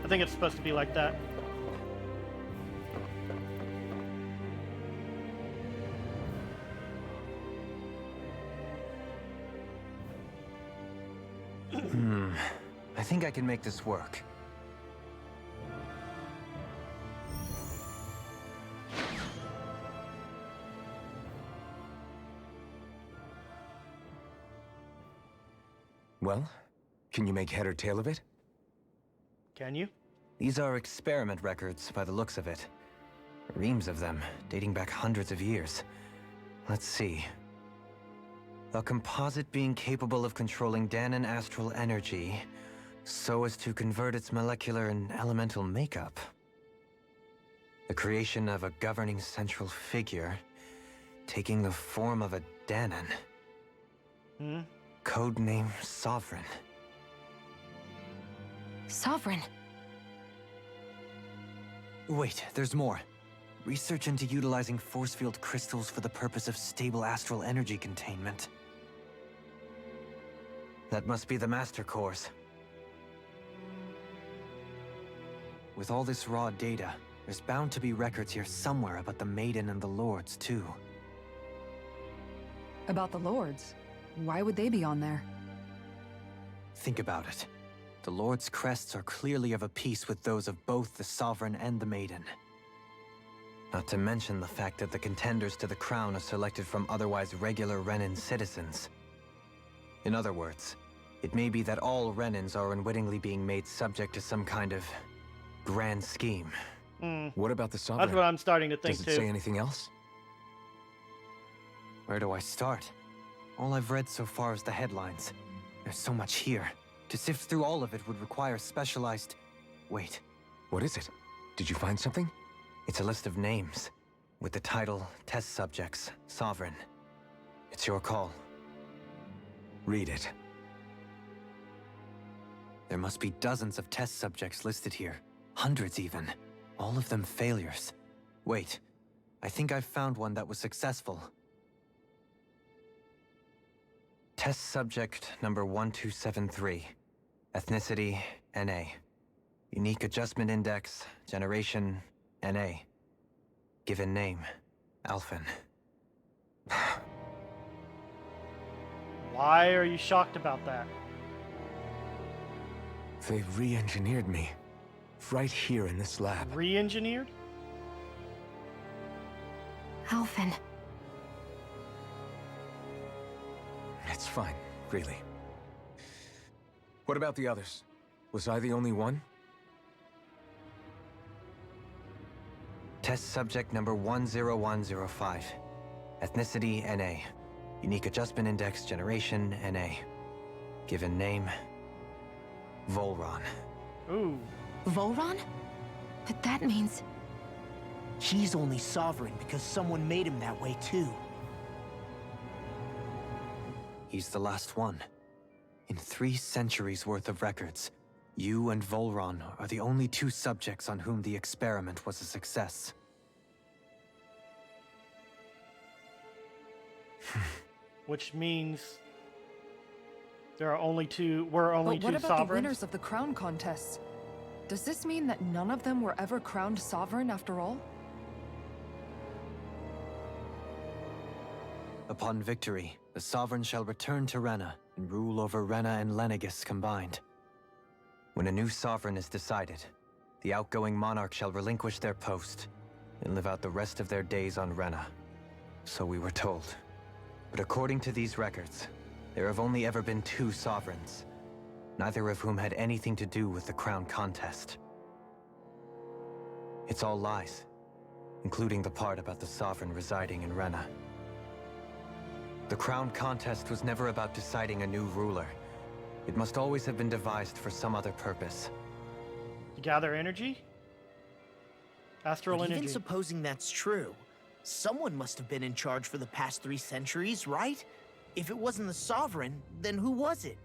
A: I think it's supposed to be like that.
C: I think I can make this work.
D: Well, can you make head or tail of it?
A: Can you?
C: These are experiment records, by the looks of it. Reams of them, dating back hundreds of years. Let's see. A composite being capable of controlling Dhana astral energy, so as to convert its molecular and elemental makeup. The creation of a governing central figure, taking the form of a Dhanan. Codename Sovereign.
H: Sovereign?
C: Wait, there's more. Research into utilizing force field crystals for the purpose of stable astral energy containment. That must be the Master Cores. With all this raw data, there's bound to be records here somewhere about the Maiden and the Lords, too.
E: About the lords? Why would they be on there?
C: Think about it. The Lord's crests are clearly of a piece with those of both the Sovereign and the Maiden. Not to mention the fact that the contenders to the crown are selected from otherwise regular Renan citizens. In other words, it may be that all Renans are unwittingly being made subject to some kind of grand scheme.
D: What about the Sovereign?
A: That's what I'm starting to think
D: Does
A: too.
D: it say anything else?
C: Where do I start? All I've read so far is the headlines. There's so much here. To sift through all of it would require specialized... Wait.
D: What is it? Did you find something?
C: It's a list of names, with the title, Test Subjects, Sovereign. It's your call.
D: Read it.
C: There must be dozens of test subjects listed here. Hundreds even. All of them failures. Wait, I think I've found one that was successful. Test subject number 1273. Ethnicity, NA. Unique adjustment index, generation, NA. Given name, Alphen.
A: Why are you shocked about that?
D: They re-engineered me. Right here in this lab.
A: Re-engineered?
H: Alphen.
D: It's fine, really. What about the others? Was I the only one?
C: Test subject number 10105. Ethnicity, NA. Unique adjustment index, generation, NA. Given name, Volron.
A: Ooh.
H: Volron? But that means...
F: He's only sovereign because someone made him that way too.
C: He's the last one. In 3 centuries worth of records, you and Volron are the only 2 subjects on whom the experiment was a success.
A: Which means there are only 2. We're only
E: But what
A: 2
E: about
A: sovereigns.
E: the winners of the crown contests? Does this mean that none of them were ever crowned sovereign after all?
C: Upon victory, the Sovereign shall return to Rena and rule over Rena and Lenegis combined. When a new Sovereign is decided, the outgoing monarch shall relinquish their post and live out the rest of their days on Rena. So we were told. But according to these records, there have only ever been 2 Sovereigns, neither of whom had anything to do with the crown contest. It's all lies, including the part about the Sovereign residing in Rena. The crown contest was never about deciding a new ruler. It must always have been devised for some other purpose.
A: Gather energy? Astral
F: But
A: energy.
F: even supposing that's true, someone must have been in charge for the past 3 centuries, right? If it wasn't the Sovereign, then who was it?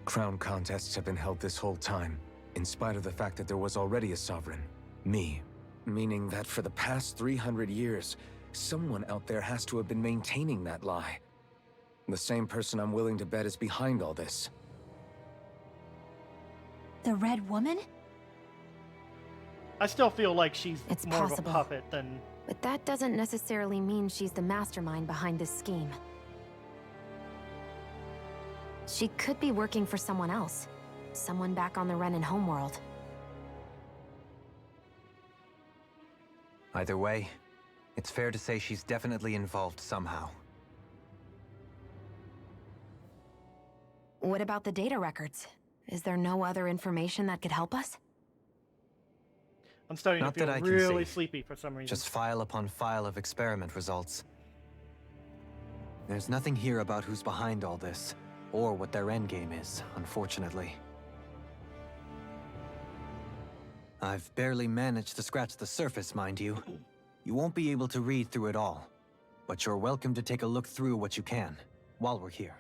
D: Crown contests have been held this whole time, in spite of the fact that there was already a Sovereign. Me. Meaning that for the past 300 years, someone out there has to have been maintaining that lie. The same person I'm willing to bet is behind all this.
G: The Red Woman?
A: I still feel like she's
H: It's
A: more
H: possible.
A: of a puppet than...
H: But that doesn't necessarily mean she's the mastermind behind this scheme. She could be working for someone else. Someone back on the Renan homeworld.
C: Either way, it's fair to say she's definitely involved somehow.
H: What about the data records? Is there no other information that could help us?
A: I'm starting
C: Not
A: to feel
C: that I can
A: really
C: see.
A: sleepy for some reason.
C: Just file upon file of experiment results. There's nothing here about who's behind all this, or what their endgame is, unfortunately. I've barely managed to scratch the surface, mind you. You won't be able to read through it all, but you're welcome to take a look through what you can, while we're here.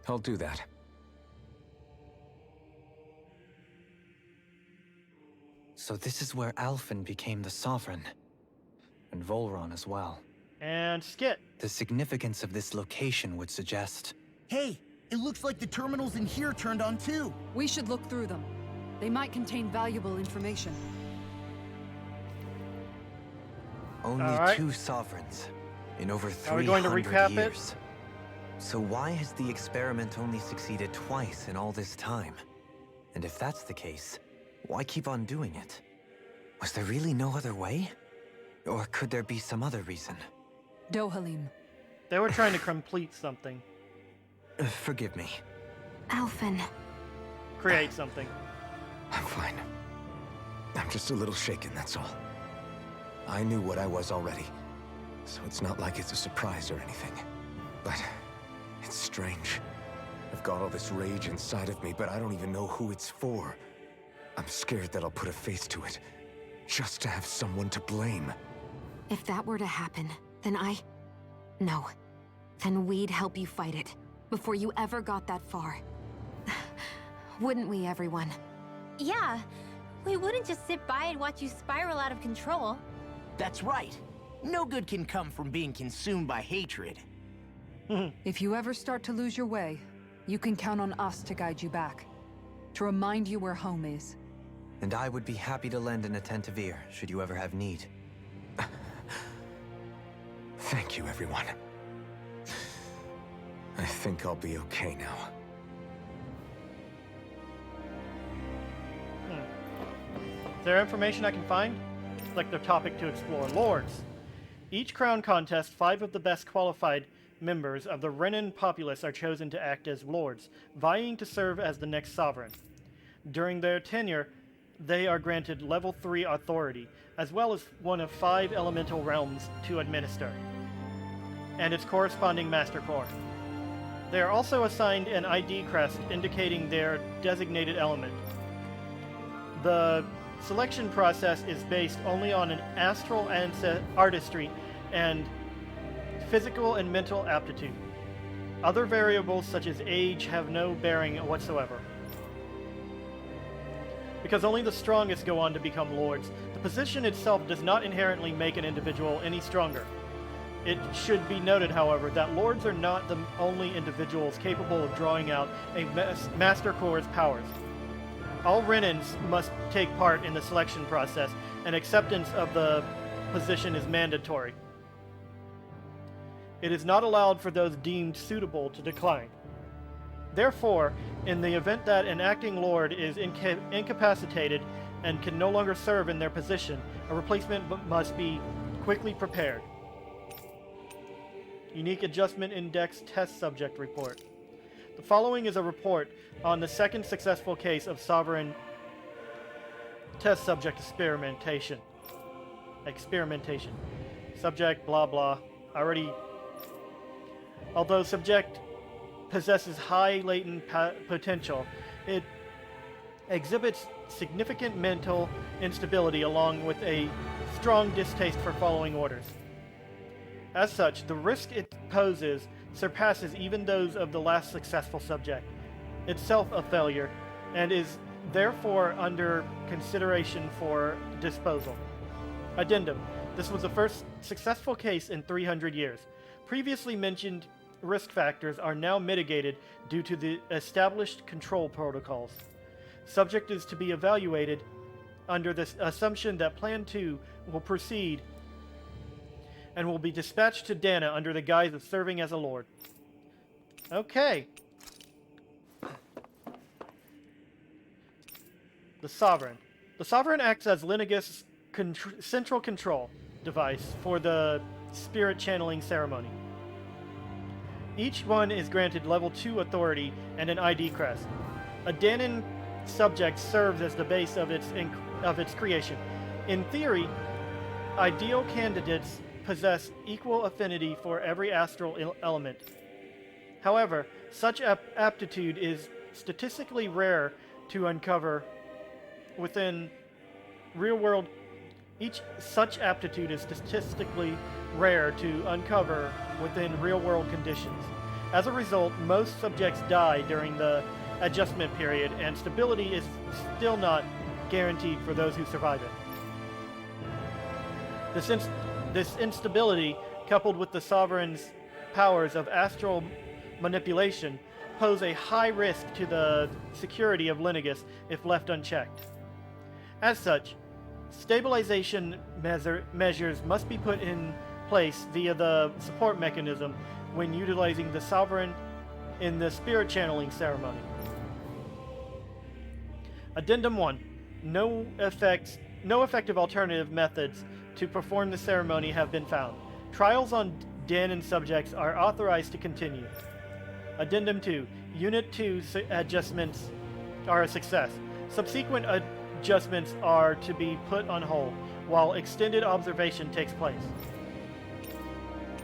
D: I'll do that.
C: So this is where Alphen became the Sovereign. And Volron as well.
A: And Skit.
C: The significance of this location would suggest...
F: Hey, it looks like the terminals in here turned on too.
E: We should look through them. They might contain valuable information.
C: Only
A: Alright.
C: 2 sovereigns in over
A: Are we going to
C: 300
A: recap it?
C: years. So why has the experiment only succeeded twice in all this time? And if that's the case, why keep on doing it? Was there really no other way? Or could there be some other reason?
E: Dohalim.
A: They were trying to complete something.
C: Forgive me.
H: Alphen.
A: Create something.
D: I'm fine. I'm just a little shaken, that's all. I knew what I was already, so it's not like it's a surprise or anything. But it's strange. I've got all this rage inside of me, but I don't even know who it's for. I'm scared that I'll put a face to it, just to have someone to blame.
H: If that were to happen, then No. Then we'd help you fight it, before you ever got that far. Wouldn't we, everyone?
G: Yeah, we wouldn't just sit by and watch you spiral out of control.
F: That's right. No good can come from being consumed by hatred.
E: If you ever start to lose your way, you can count on us to guide you back. To remind you where home is.
C: And I would be happy to lend an attentive ear, should you ever have need.
D: Thank you, everyone. I think I'll be okay now.
A: Is there information I can find? Select the topic to explore. Lords. Each crown contest, 5 of the best qualified members of the Renan populace are chosen to act as lords, vying to serve as the next sovereign. During their tenure, they are granted level 3 authority, as well as one of 5 elemental realms to administer, and its corresponding master core. They are also assigned an ID crest indicating their designated element. The selection process is based only on an astral artistry and physical and mental aptitude. Other variables such as age have no bearing whatsoever. Because only the strongest go on to become lords, the position itself does not inherently make an individual any stronger. It should be noted, however, that lords are not the only individuals capable of drawing out a master core's powers. All Renans must take part in the selection process, and acceptance of the position is mandatory. It is not allowed for those deemed suitable to decline. Therefore, in the event that an acting lord is incapacitated and can no longer serve in their position, a replacement must be quickly prepared. Unique Adjustment Index Test Subject Report. The following is a report on the second successful case of sovereign test subject experimentation. Subject blah blah. Although subject possesses high latent potential, it exhibits significant mental instability along with a strong distaste for following orders. As such, the risk it poses surpasses even those of the last successful subject, itself a failure, and is therefore under consideration for disposal. Addendum. This was the first successful case in 300 years. Previously mentioned risk factors are now mitigated due to the established control protocols. Subject is to be evaluated under the assumption that Plan 2 will proceed and will be dispatched to Dhana under the guise of serving as a lord. Okay. The Sovereign. The Sovereign acts as Lenegis' central control device for the spirit channeling ceremony. Each one is granted level 2 authority and an ID crest. A Dhanan subject serves as the base of its creation. In theory, ideal candidates possess equal affinity for every astral element. However, such aptitude is statistically rare to uncover within real-world. Such aptitude is statistically rare to uncover within real-world conditions. As a result, most subjects die during the adjustment period, and stability is still not guaranteed for those who survive it. This instability, coupled with the Sovereign's powers of astral manipulation, pose a high risk to the security of Lenegis if left unchecked. As such, Stabilization measures must be put in place via the support mechanism when utilizing the Sovereign in the spirit channeling ceremony. Addendum 1. No effective alternative methods to perform the ceremony have been found. Trials on Dhana subjects are authorized to continue. Addendum 2. Unit 2 adjustments are a success. Subsequent adjustments are to be put on hold while extended observation takes place.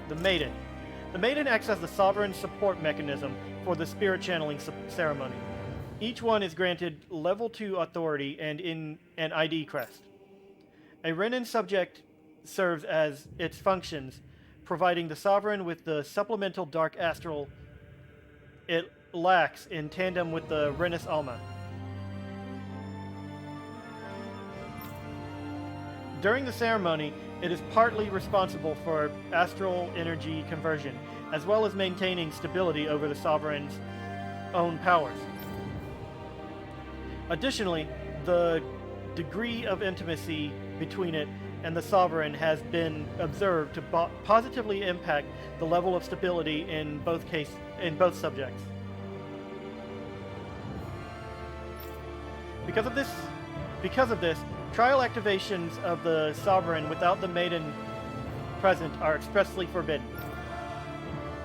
A: The Maiden. The Maiden acts as the sovereign support mechanism for the spirit channeling ceremony. Each one is granted level 2 authority and in an ID crest. A Renin subject serves as its functions, providing the sovereign with the supplemental dark astral it lacks in tandem with the Renis Alma. During the ceremony, it is partly responsible for astral energy conversion, as well as maintaining stability over the sovereign's own powers. Additionally, the degree of intimacy between it and the sovereign has been observed to positively impact the level of stability in both subjects. Because of this, trial activations of the sovereign without the maiden present are expressly forbidden.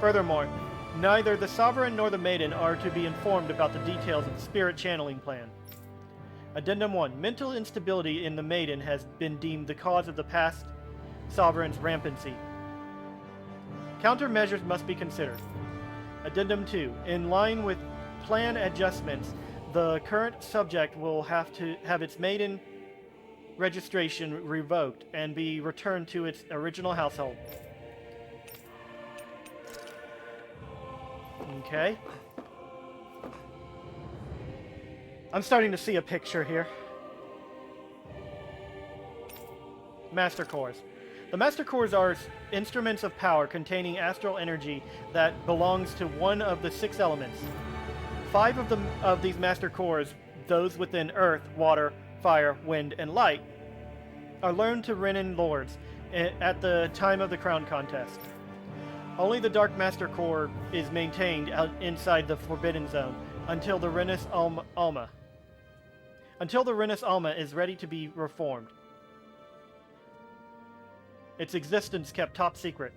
A: Furthermore, neither the sovereign nor the maiden are to be informed about the details of the spirit channeling plan. Addendum 1. Mental instability in the maiden has been deemed the cause of the past sovereign's rampancy. Countermeasures must be considered. Addendum 2. In line with plan adjustments, the current subject will have to have its maiden registration revoked and be returned to its original household. Okay. I'm starting to see a picture here. Master Cores. The Master Cores are instruments of power containing astral energy that belongs to one of the 6 elements. 5 of these Master Cores, those within Earth, Water, Fire, Wind, and Light, are loaned to Renin Lords at the time of the Crown Contest. Only the Dark Master Core is maintained inside the Forbidden Zone until the Renis Alma. Until the Renis Alma is ready to be reformed. Its existence kept top secret.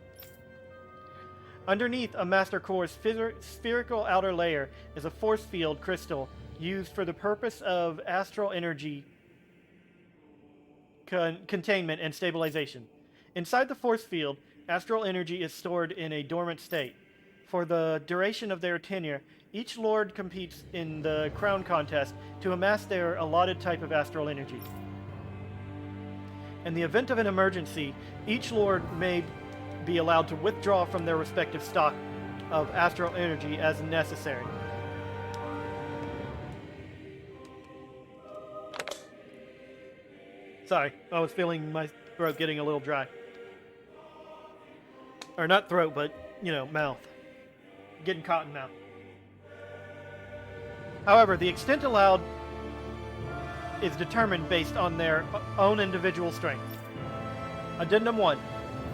A: Underneath a Master Core's spherical outer layer is a force field crystal used for the purpose of astral energy containment and stabilization. Inside the force field, astral energy is stored in a dormant state. For the duration of their tenure, each Lord competes in the Crown Contest to amass their allotted type of astral energy. In the event of an emergency, each Lord may be allowed to withdraw from their respective stock of astral energy as necessary. Sorry, I was feeling my throat getting a little dry. Or not throat, but, mouth. Getting cotton mouth. However, the extent allowed is determined based on their own individual strength. Addendum 1.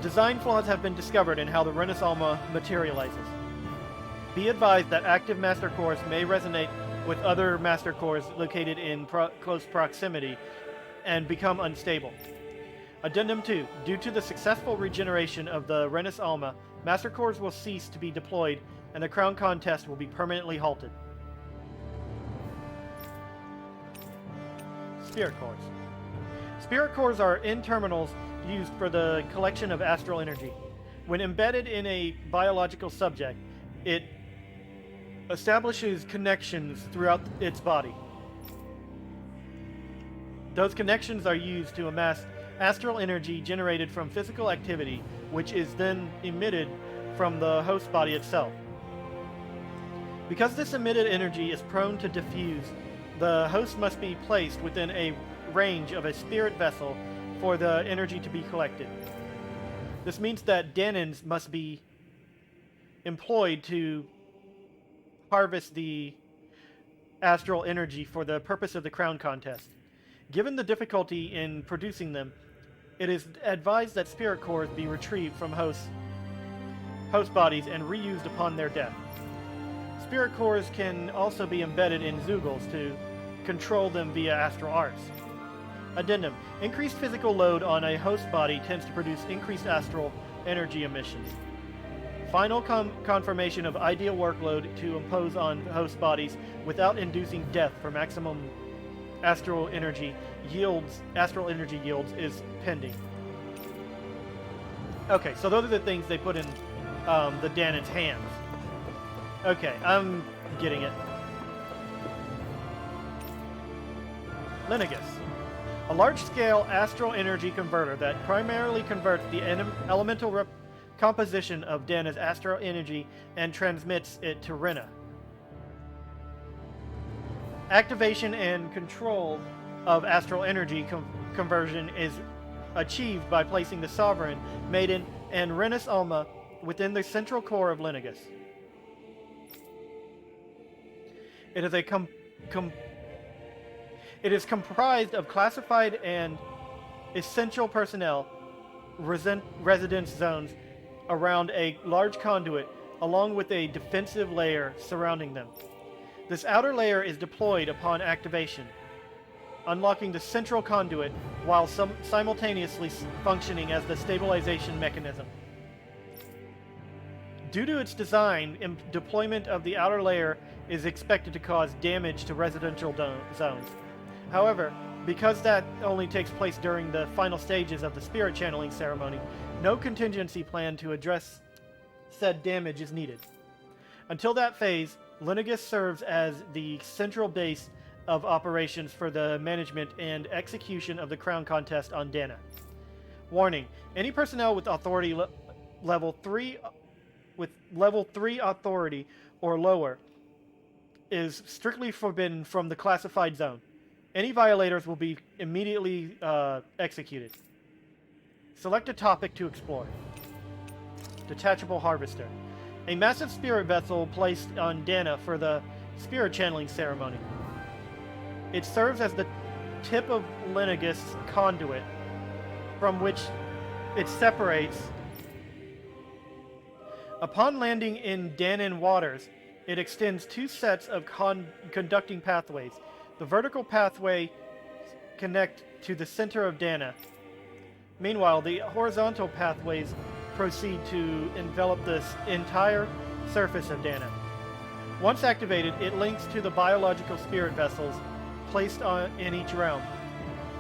A: Design flaws have been discovered in how the Renis Alma materializes. Be advised that active Master Cores may resonate with other Master Cores located in close proximity and become unstable. Addendum 2. Due to the successful regeneration of the Renis Alma, Master Cores will cease to be deployed and the Crown Contest will be permanently halted. Spirit Cores. Spirit Cores are in-terminals used for the collection of astral energy. When embedded in a biological subject, it establishes connections throughout its body. Those connections are used to amass astral energy generated from physical activity, which is then emitted from the host body itself. Because this emitted energy is prone to diffuse, the host must be placed within a range of a spirit vessel for the energy to be collected. This means that Dhanans must be employed to harvest the astral energy for the purpose of the Crown Contest. Given the difficulty in producing them, it is advised that spirit cores be retrieved from host bodies and reused upon their death. Spirit cores can also be embedded in Zeugles to control them via astral arts. Addendum. Increased physical load on a host body tends to produce increased astral energy emissions. Final confirmation of ideal workload to impose on host bodies without inducing death for maximum astral energy yields is pending. Okay, so those are the things they put in the Danan's hands. Okay, I'm getting it. Lenegis. A large-scale astral energy converter that primarily converts the elemental composition of Dana's astral energy and transmits it to Rena. Activation and control of astral energy conversion is achieved by placing the Sovereign, Maiden, and Renis Alma within the central core of Lenegis. It is it is comprised of classified and essential personnel residence zones around a large conduit, along with a defensive layer surrounding them. This outer layer is deployed upon activation, unlocking the central conduit while simultaneously functioning as the stabilization mechanism. Due to its design, deployment of the outer layer is expected to cause damage to residential zones. However, because that only takes place during the final stages of the spirit channeling ceremony, no contingency plan to address said damage is needed. Until that phase, Lenegis serves as the central base of operations for the management and execution of the crown contest on Dhana. Warning: any personnel with authority level 3 authority or lower is strictly forbidden from the classified zone. Any violators will be immediately executed. Select a topic to explore. Detachable Harvester. A massive spirit vessel placed on Dhana for the spirit channeling ceremony. It serves as the tip of Lenegis conduit from which it separates. Upon landing in Dhanan waters, it extends two sets of conducting pathways. The vertical pathway connect to the center of Dhana. Meanwhile, the horizontal pathways proceed to envelop the entire surface of Dhana. Once activated, it links to the biological spirit vessels placed in each realm,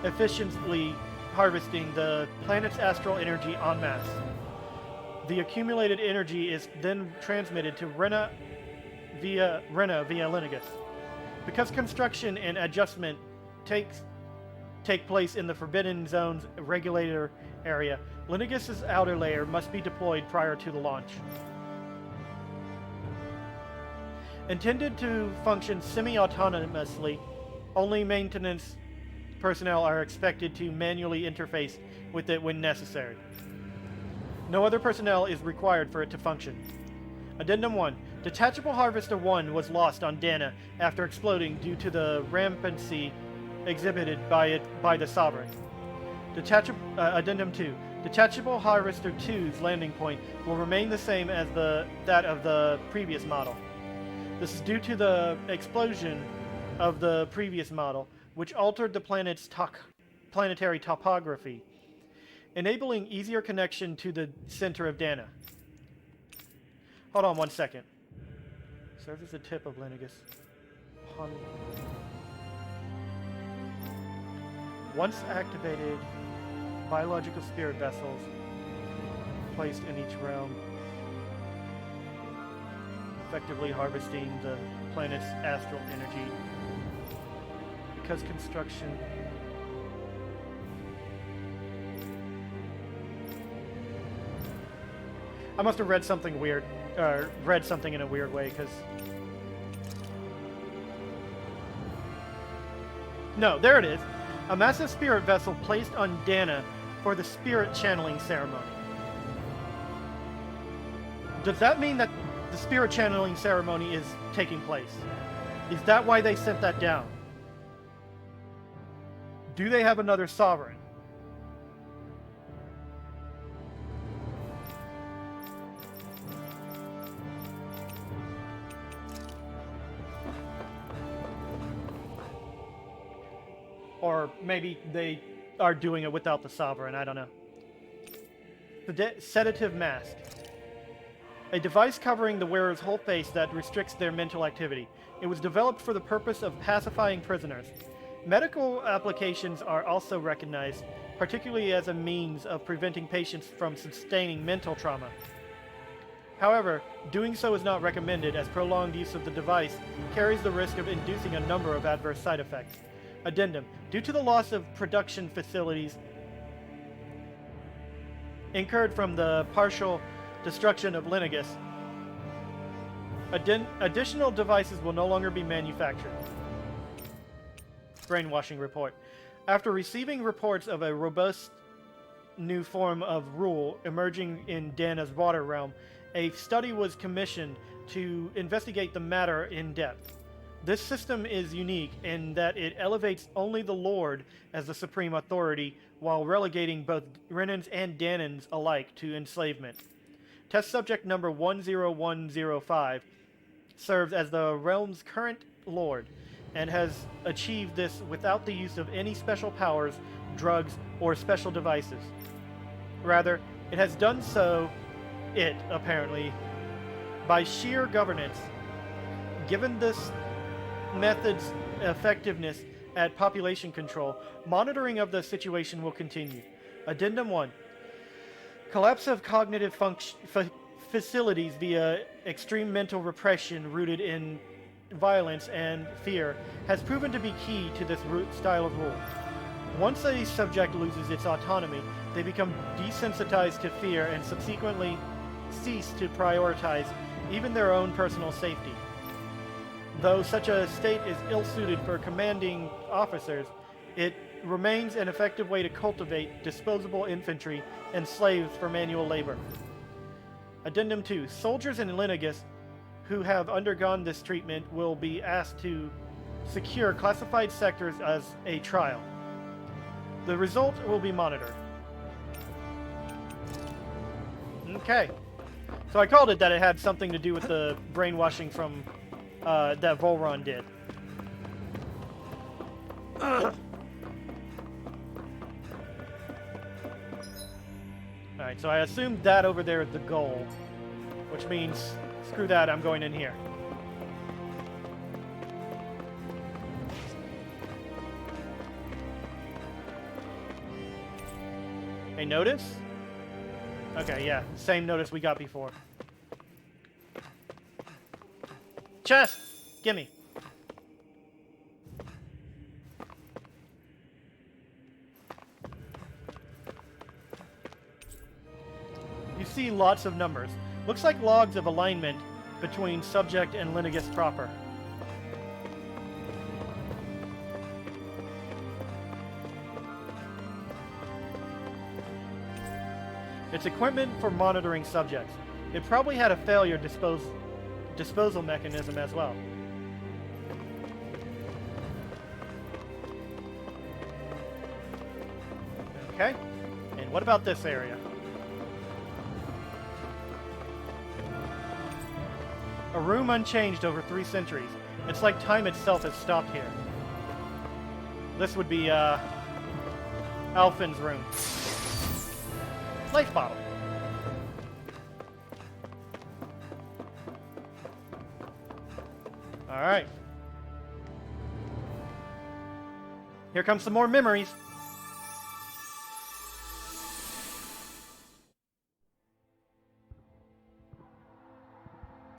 A: efficiently harvesting the planet's astral energy en masse. The accumulated energy is then transmitted to Rena via Lenegis. Because construction and adjustment take place in the Forbidden Zone's regulator area, Lenegis' outer layer must be deployed prior to the launch. Intended to function semi-autonomously, only maintenance personnel are expected to manually interface with it when necessary. No other personnel is required for it to function. Addendum 1. Detachable Harvester 1 was lost on Dhana after exploding due to the rampancy exhibited by the Sovereign. Addendum 2. Detachable Harvester 2's landing point will remain the same as that of the previous model. This is due to the explosion of the previous model, which altered the planet's planetary topography, enabling easier connection to the center of Dhana. Hold on one second. Serves as the tip of Lenegis. Once activated, biological spirit vessels placed in each realm, effectively harvesting the planet's astral energy. Because construction I must have read something weird, or read something in a weird way, because... No, there it is. A massive spirit vessel placed on Dhana for the spirit channeling ceremony. Does that mean that the spirit channeling ceremony is taking place? Is that why they sent that down? Do they have another sovereign? Or maybe they are doing it without the sovereign, I don't know. Sedative mask. A device covering the wearer's whole face that restricts their mental activity. It was developed for the purpose of pacifying prisoners. Medical applications are also recognized, particularly as a means of preventing patients from sustaining mental trauma. However, doing so is not recommended, as prolonged use of the device carries the risk of inducing a number of adverse side effects. Addendum. Due to the loss of production facilities incurred from the partial destruction of Lenegis, additional devices will no longer be manufactured. Brainwashing report. After receiving reports of a robust new form of rule emerging in Dhana's water realm, a study was commissioned to investigate the matter in depth. This system is unique in that it elevates only the Lord as the supreme authority, while relegating both Renans and Dhanans alike to enslavement. Test subject number 10105 serves as the realm's current lord, and has achieved this without the use of any special powers, drugs, or special devices. Rather, it has done so, apparently, by sheer governance. Given this method's effectiveness at population control, monitoring of the situation will continue. Addendum 1. Collapse of cognitive facilities via extreme mental repression rooted in violence and fear has proven to be key to this style of rule. Once a subject loses its autonomy, they become desensitized to fear and subsequently cease to prioritize even their own personal safety. Though such a state is ill-suited for commanding officers, it remains an effective way to cultivate disposable infantry and slaves for manual labor. Addendum 2. Soldiers in Lenegis who have undergone this treatment will be asked to secure classified sectors as a trial. The result will be monitored. Okay. So I called it that it had something to do with the brainwashing from that Volron did. Alright, so I assumed that over there is the goal, which means, screw that, I'm going in here. A notice? Okay, yeah, same notice we got before. Chest! Gimme. You see lots of numbers. Looks like logs of alignment between subject and Lenegis proper. It's equipment for monitoring subjects. It probably had a failure disposal mechanism as well. Okay, and what about this area? A room unchanged over 3 centuries. It's like time itself has stopped here. This would be, Alphen's room. Life bottle. Alright. Here comes some more memories.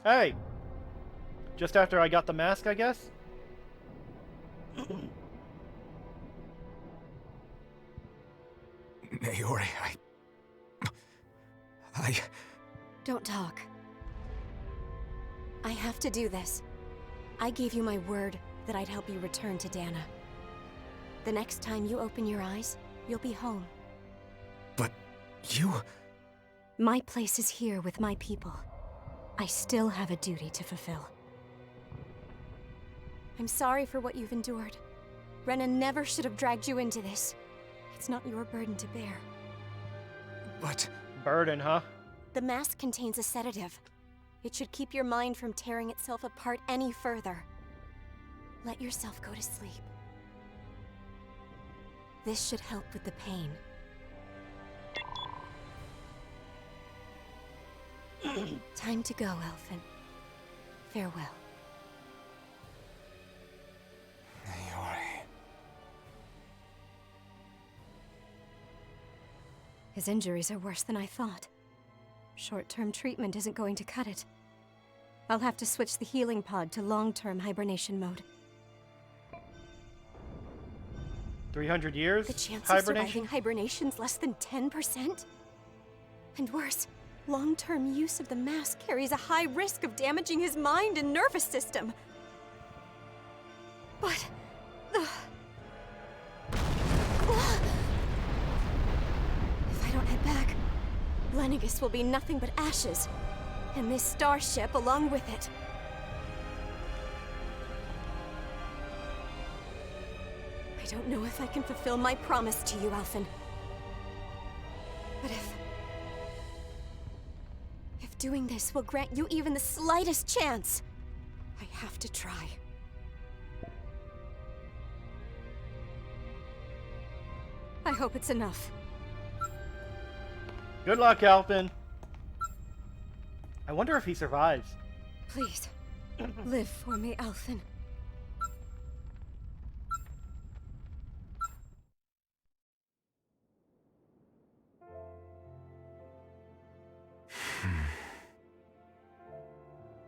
A: Hey! Just after I got the mask, I guess?
D: Naori,
R: Don't talk. I have to do this. I gave you my word that I'd help you return to Dhana. The next time you open your eyes, you'll be home.
D: But you...
R: My place is here with my people. I still have a duty to fulfill. I'm sorry for what you've endured, Renan never should have dragged you into this. It's not your burden to bear.
D: But...
A: Burden, huh?
R: The mask contains a sedative. It should keep your mind from tearing itself apart any further. Let yourself go to sleep. This should help with the pain. Time to go, Elfin. Farewell.
D: Naori.
R: His injuries are worse than I thought. Short-term treatment isn't going to cut it. I'll have to switch the healing pod to long-term hibernation mode.
A: 300 years?
R: The chance
A: hibernation?
R: of surviving hibernation's less than 10%? And worse, long-term use of the mask carries a high risk of damaging his mind and nervous system. But... if I don't head back, Lenegis will be nothing but ashes. And this starship along with it. I don't know if I can fulfill my promise to you, Alphen. But if doing this will grant you even the slightest chance, I have to try. I hope it's enough.
A: Good luck, Alphen. I wonder if he survives.
R: Please, live for me, Alphen.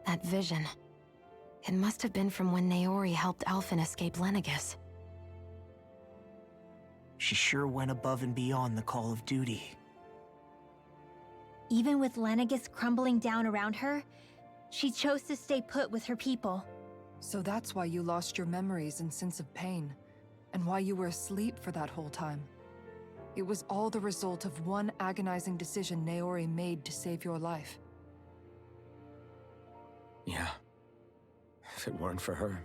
H: That vision. It must have been from when Naori helped Alphen escape Lenegis.
F: She sure went above and beyond the call of duty.
G: Even with Lenegis crumbling down around her, she chose to stay put with her people.
E: So that's why you lost your memories and sense of pain, and why you were asleep for that whole time. It was all the result of one agonizing decision Naori made to save your life.
D: Yeah. If it weren't for her,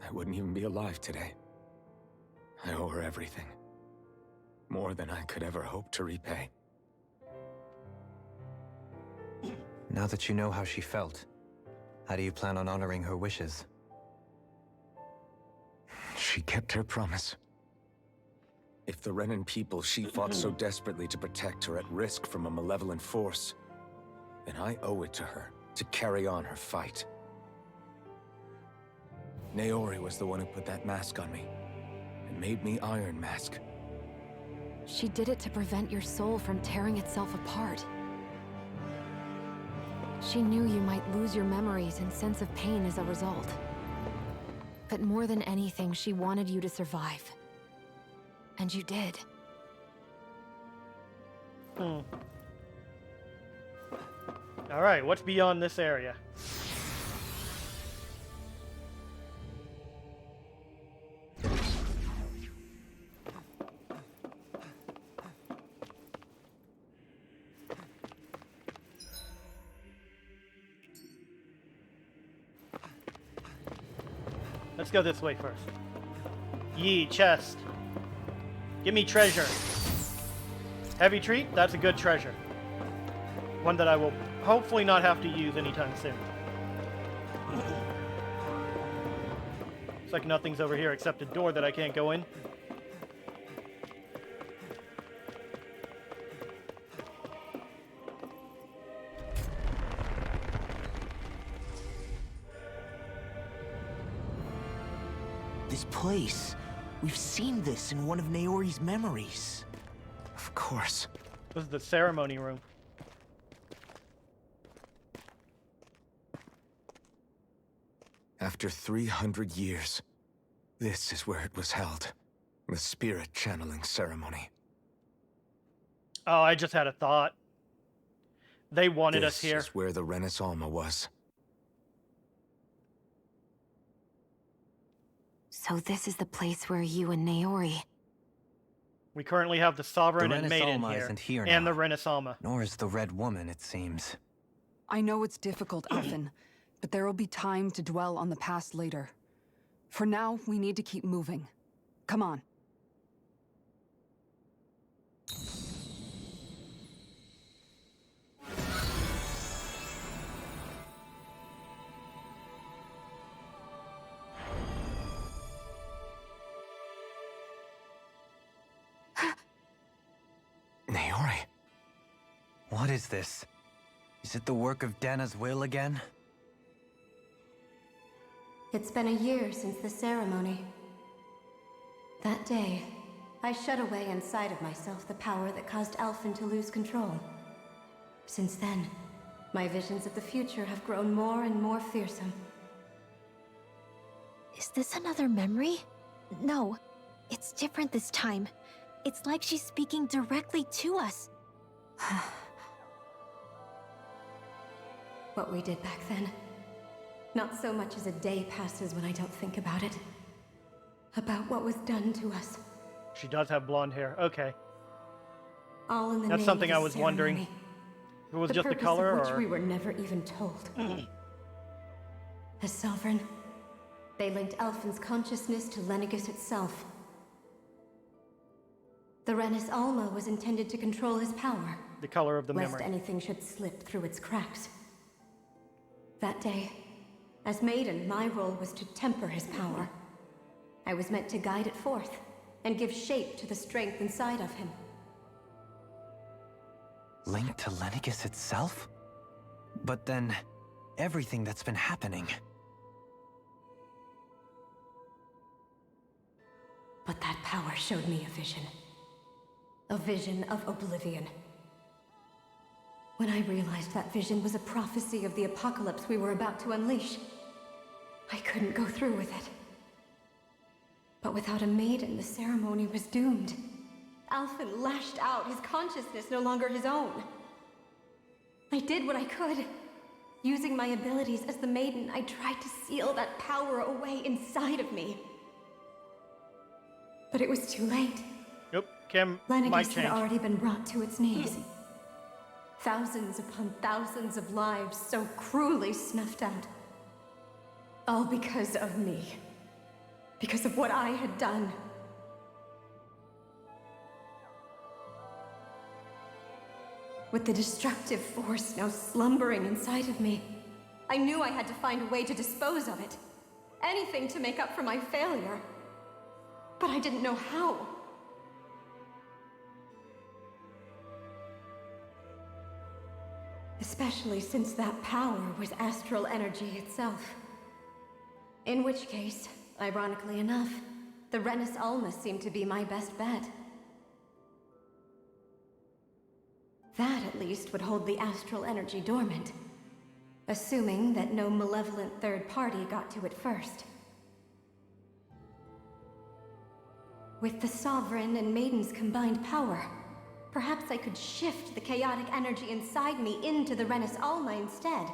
D: I wouldn't even be alive today. I owe her everything. More than I could ever hope to repay.
C: Now that you know how she felt, how do you plan on honoring her wishes?
D: She kept her promise. If the Renan people she fought so desperately to protect are at risk from a malevolent force, then I owe it to her to carry on her fight. Naori was the one who put that mask on me, and made me Iron Mask.
H: She did it to prevent your soul from tearing itself apart. She knew you might lose your memories and sense of pain as a result. But more than anything, she wanted you to survive. And you did.
A: Alright, what's beyond this area? Let's go this way first. Yee, chest. Give me treasure. Heavy treat? That's a good treasure. One that I will hopefully not have to use anytime soon. Looks like nothing's over here except a door that I can't go in.
F: This place. We've seen this in one of Naori's memories.
D: Of course.
A: This is the ceremony room.
D: After 300 years, this is where it was held. The spirit channeling ceremony.
A: Oh, I just had a thought. They wanted us here.
D: This is where the Renis Alma was.
H: So this is the place where you and Naori...
A: We currently have the Sovereign
C: The
A: and Maiden
C: Renaissance
A: here,
C: isn't here
A: and
C: now.
A: the Renaissance.
C: Nor is the Red Woman, it seems.
E: I know it's difficult, Alphen, but there will be time to dwell on the past later. For now, we need to keep moving. Come on.
D: Naori.
C: What is this? Is it the work of Dhana's will again?
H: It's been a year since the ceremony. That day, I shut away inside of myself the power that caused Alphen to lose control. Since then, my visions of the future have grown more and more fearsome.
G: Is this another memory? No, it's different this time. It's like she's speaking directly to us.
H: What we did back then. Not so much as a day passes when I don't think about it. About what was done to us.
A: She does have blonde hair. Okay.
H: All in the
A: That's
H: name
A: something
H: of
A: I
H: the
A: was wondering.
H: ceremony.
A: If it was
H: The
A: just the
H: purpose
A: color,
H: of which
A: or
H: we were never even told. As Sovereign, they linked Alphen's consciousness to Lenegis itself. The Renis Alma was intended to control his power.
A: the color of the
H: lest
A: memory.
H: anything should slip through its cracks. That day, as Maiden, my role was to temper his power. I was meant to guide it forth, and give shape to the strength inside of him.
C: Linked to Lenegis itself? But then, everything that's been happening.
H: But that power showed me a vision. A vision of oblivion. When I realized that vision was a prophecy of the apocalypse we were about to unleash, I couldn't go through with it. But without a maiden, the ceremony was doomed. Alphen lashed out, his consciousness no longer his own. I did what I could. Using my abilities as the maiden, I tried to seal that power away inside of me. But it was too late.
A: Yep, Cam
H: Lenegis
A: might
H: had
A: change.
H: already been brought to its knees. Thousands upon thousands of lives so cruelly snuffed out. All because of me. Because of what I had done. With the destructive force now slumbering inside of me, I knew I had to find a way to dispose of it. Anything to make up for my failure. But I didn't know how. Especially since that power was astral energy itself. In which case, ironically enough, the Renis Alma seemed to be my best bet. That, at least, would hold the astral energy dormant. Assuming that no malevolent third party got to it first. With the Sovereign and Maiden's combined power, perhaps I could shift the chaotic energy inside me into the Renis Alma instead.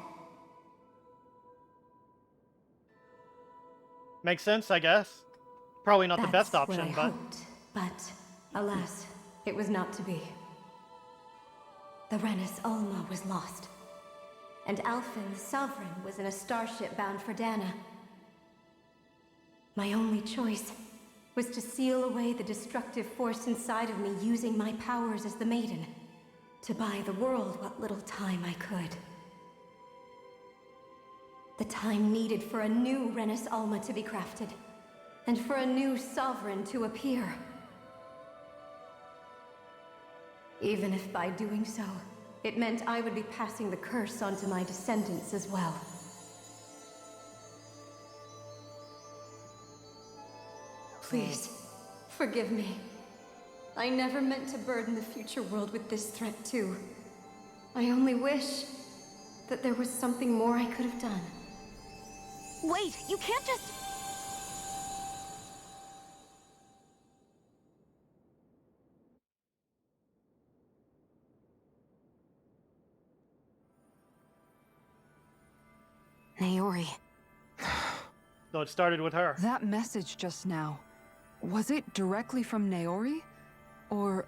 A: Makes sense, I guess. Probably not the best
H: That's what
A: option,
H: I
A: but
H: hoped, but alas, it was not to be. The Renis Alma was lost, and Alphen, the Sovereign, was in a starship bound for Dhana. My only choice was to seal away the destructive force inside of me using my powers as the Maiden, to buy the world what little time I could. The time needed for a new Renis Alma to be crafted, and for a new Sovereign to appear. Even if by doing so, it meant I would be passing the curse on to my descendants as well. Please, forgive me. I never meant to burden the future world with this threat too. I only wish that there was something more I could have done.
R: Wait, you can't just...
H: Naori.
A: so it started with her.
E: That message just now, was it directly from Naori? Or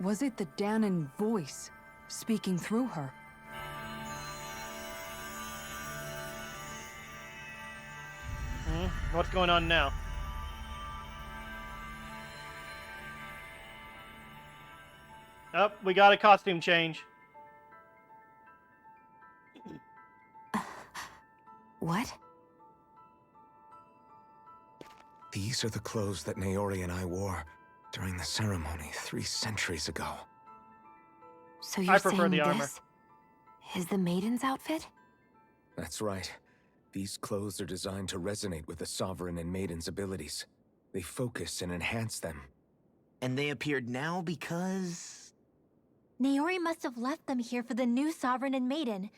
E: was it the Danan voice speaking through her?
A: What's going on now? Oh, we got a costume change.
H: What?
D: These are the clothes that Naori and I wore during the ceremony 3 centuries ago.
H: So you're
A: I prefer
H: saying
A: the armor.
H: this is the maiden's outfit?
D: That's right. These clothes are designed to resonate with the Sovereign and Maiden's abilities. They focus and enhance them.
F: And they appeared now because...
G: Naori must have left them here for the new Sovereign and Maiden,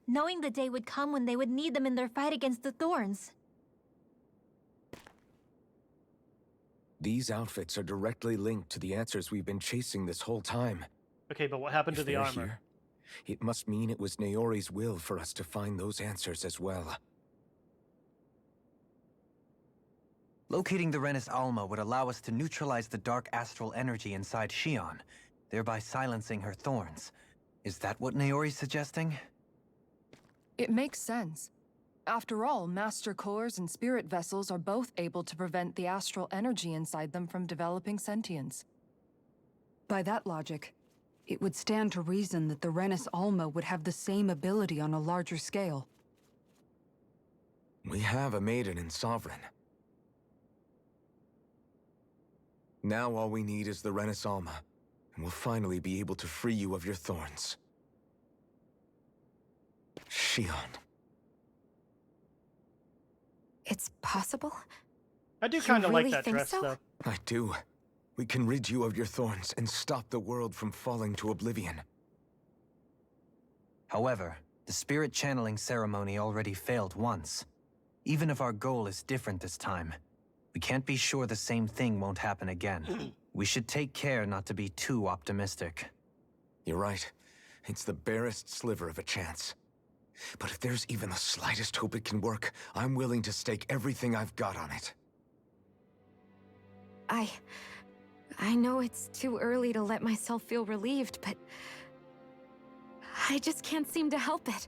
G: knowing the day would come when they would need them in their fight against the Thorns.
D: These outfits are directly linked to the answers we've been chasing this whole time.
A: Okay, but what happened to the
D: they're
A: armor?
D: Here, it must mean it was Naori's will for us to find those answers as well.
C: Locating the Renis Alma would allow us to neutralize the dark astral energy inside Shion, thereby silencing her thorns. Is that what Naori's suggesting?
E: It makes sense. After all, Master Cores and Spirit Vessels are both able to prevent the astral energy inside them from developing sentience. By that logic, it would stand to reason that the Renis Alma would have the same ability on a larger scale.
D: We have a Maiden and Sovereign. Now all we need is the Renis Alma, and we'll finally be able to free you of your thorns. Shion.
H: It's possible?
A: I do
H: You
A: kind of
H: really
A: like that
H: think
A: dress,
H: so?
A: though.
D: I do. We can rid you of your thorns and stop the world from falling to oblivion.
C: However, the spirit channeling ceremony already failed once. Even if our goal is different this time, we can't be sure the same thing won't happen again. We should take care not to be too optimistic.
D: You're right. It's the barest sliver of a chance. But if there's even the slightest hope it can work, I'm willing to stake everything I've got on it.
H: I know it's too early to let myself feel relieved, but I just can't seem to help it.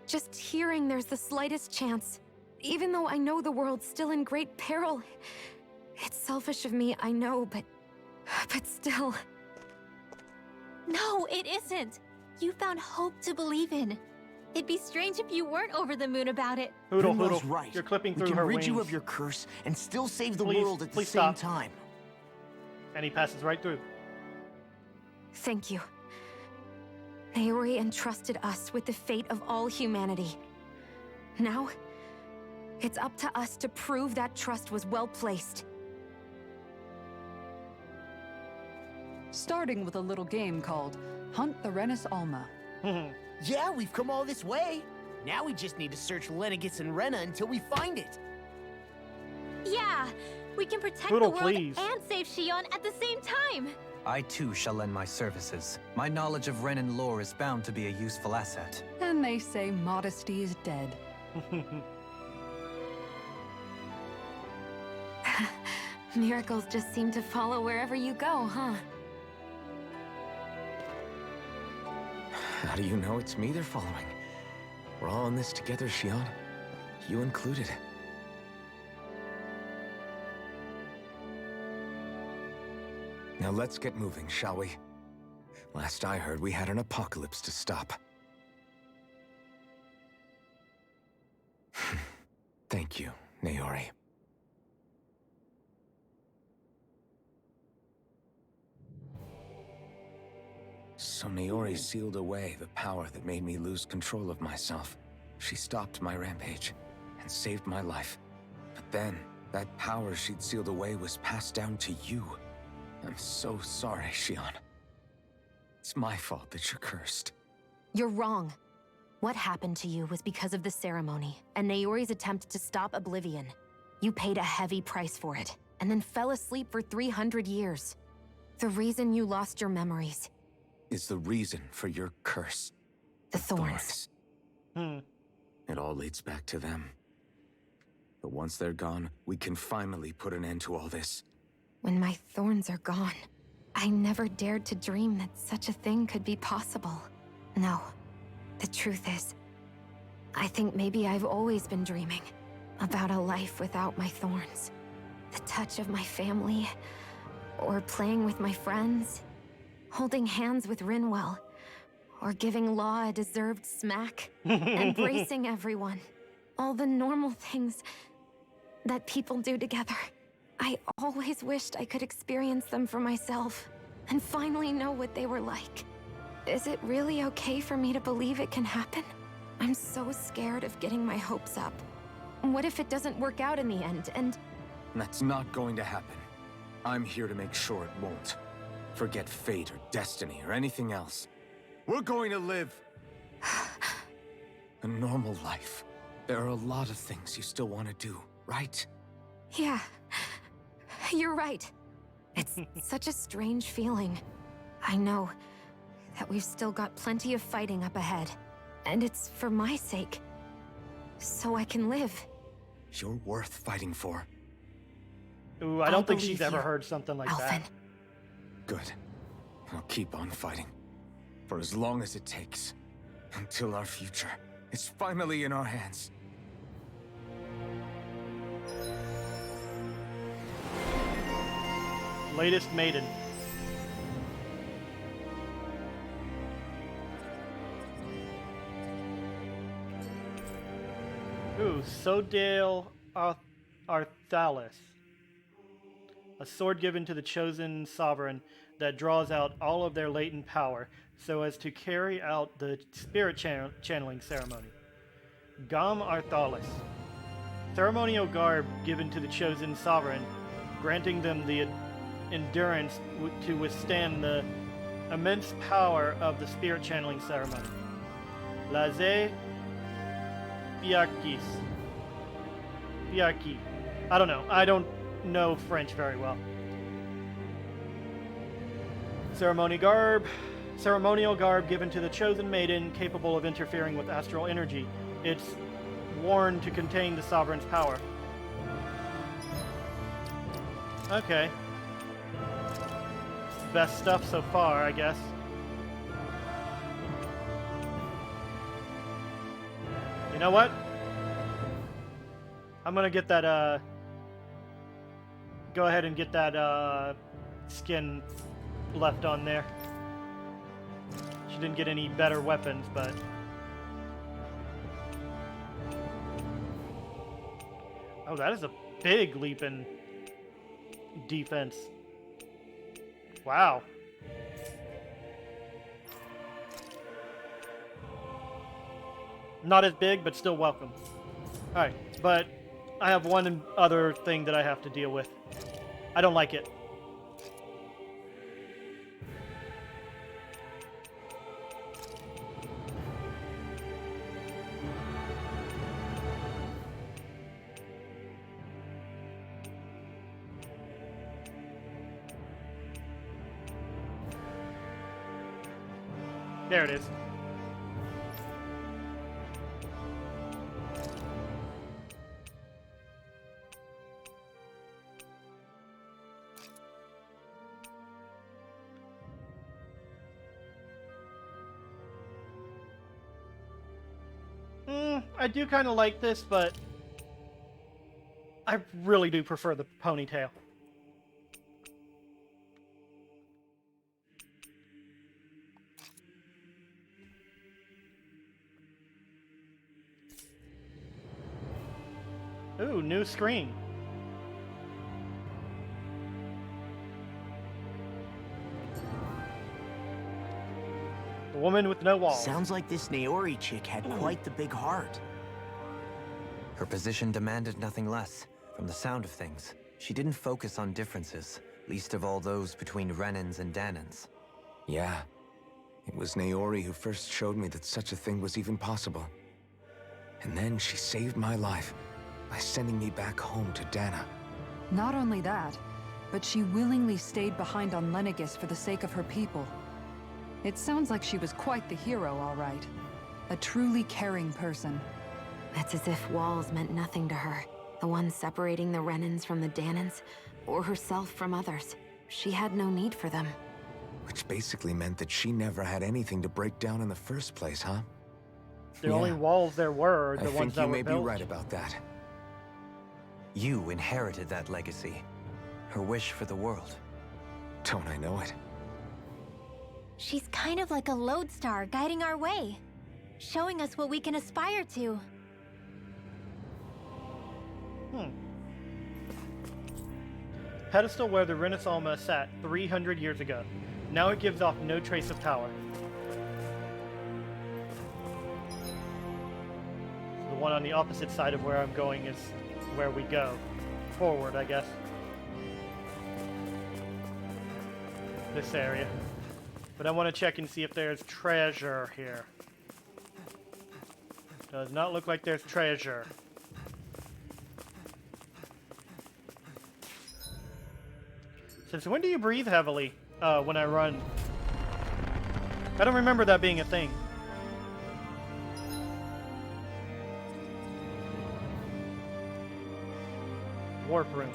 H: Just hearing there's the slightest chance, even though I know the world's still in great peril. It's selfish of me, I know, but still.
G: No, it isn't. You found hope to believe in. It'd be strange if you weren't over the moon about it.
A: Hoodle,
F: Rinlo's
A: Hoodle,
F: right.
A: you're clipping
F: We
A: through
F: can
A: her
F: rid
A: wings.
F: you of your curse and still save the
A: Please,
F: world at the
A: please
F: same
A: stop.
F: time.
A: And he passes right through.
H: Thank you. Naori entrusted us with the fate of all humanity. Now, it's up to us to prove that trust was well placed.
E: Starting with a little game called Hunt the Renis Alma.
F: Yeah, we've come all this way. Now we just need to search Lenegis and Rena until we find it.
G: Yeah, we can protect
A: Poodle,
G: the world
A: please.
G: and save Shion at the same time.
C: I too shall lend my services. My knowledge of Renan lore is bound to be a useful asset.
E: And they say modesty is dead.
H: Miracles just seem to follow wherever you go, huh?
D: How do you know it's me they're following? We're all in this together, Shion. You included. Now let's get moving, shall we? Last I heard, we had an apocalypse to stop. Thank you, Naori. So Naori sealed away the power that made me lose control of myself. She stopped my rampage and saved my life. But then, that power she'd sealed away was passed down to you. I'm so sorry, Shion. It's my fault that you're cursed.
H: You're wrong. What happened to you was because of the ceremony, and Naori's attempt to stop Oblivion. You paid a heavy price for it, and then fell asleep for 300 years. The reason you lost your memories.
D: Is the reason for your curse.
H: The thorns.
D: It all leads back to them. But once they're gone, we can finally put an end to all this.
H: When my thorns are gone, I never dared to dream that such a thing could be possible. No, the truth is, I think maybe I've always been dreaming about a life without my thorns. The touch of my family, or playing with my friends, holding hands with Rinwell, or giving Law a deserved smack, embracing everyone. All the normal things that people do together. I always wished I could experience them for myself, and finally know what they were like. Is it really okay for me to believe it can happen? I'm so scared of getting my hopes up. What if it doesn't work out in the end, and...
J: That's not going to happen. I'm here to make sure it won't. Forget fate or destiny or anything else. We're going to live a normal life. There are a lot of things you still want to do, right?
H: Yeah, you're right. It's such a strange feeling. I know that we've still got plenty of fighting up ahead, and it's for my sake, so I can live.
J: You're worth fighting for.
A: Ooh, I don't think she's ever heard something like that.
J: Good. I'll keep on fighting. For as long as it takes. Until our future is finally in our hands.
A: Latest maiden. Ooh, Sodale Arthalis. A sword given to the chosen sovereign that draws out all of their latent power so as to carry out the spirit channeling ceremony. Gam Arthalis. Ceremonial garb given to the chosen sovereign, granting them the endurance to withstand the immense power of the spirit channeling ceremony. Laze Biakis. Biaki. I don't know. I don't know French very well. Ceremonial garb given to the chosen maiden capable of interfering with astral energy. It's worn to contain the sovereign's power. Okay. Best stuff so far, I guess. You know what? I'm gonna get that, go ahead and get that, skin left on there. She didn't get any better weapons, but... Oh, that is a big leap in defense. Wow. Not as big, but still welcome. Alright, but I have one other thing that I have to deal with. I don't like it. There it is. I do kind of like this, but I really do prefer the ponytail. Ooh, new screen. The woman with no walls.
F: Sounds like this Naori chick had quite the big heart.
C: Her position demanded nothing less. From the sound of things, she didn't focus on differences, least of all those between Renans and Danans.
D: Yeah. It was Naori who first showed me that such a thing was even possible. And then she saved my life by sending me back home to Dhana.
E: Not only that, but she willingly stayed behind on Lenegis for the sake of her people. It sounds like she was quite the hero, all right. A truly caring person.
H: It's as if walls meant nothing to her. The ones separating the Renans from the Danans, or herself from others. She had no need for them.
D: Which basically meant that she never had anything to break down in the first place, huh?
A: The only walls there were the ones that were built.
D: I think you may be right about that.
C: You inherited that legacy. Her wish for the world.
D: Don't I know it?
G: She's kind of like a lodestar guiding our way, showing us what we can aspire to.
A: Pedestal where the Renis Alma sat 300 years ago. Now it gives off no trace of power. The one on the opposite side of where I'm going is where we go. Forward, I guess. This area. But I want to check and see if there's treasure here. Does not look like there's treasure. Since when do you breathe heavily when I run? I don't remember that being a thing. Warp room.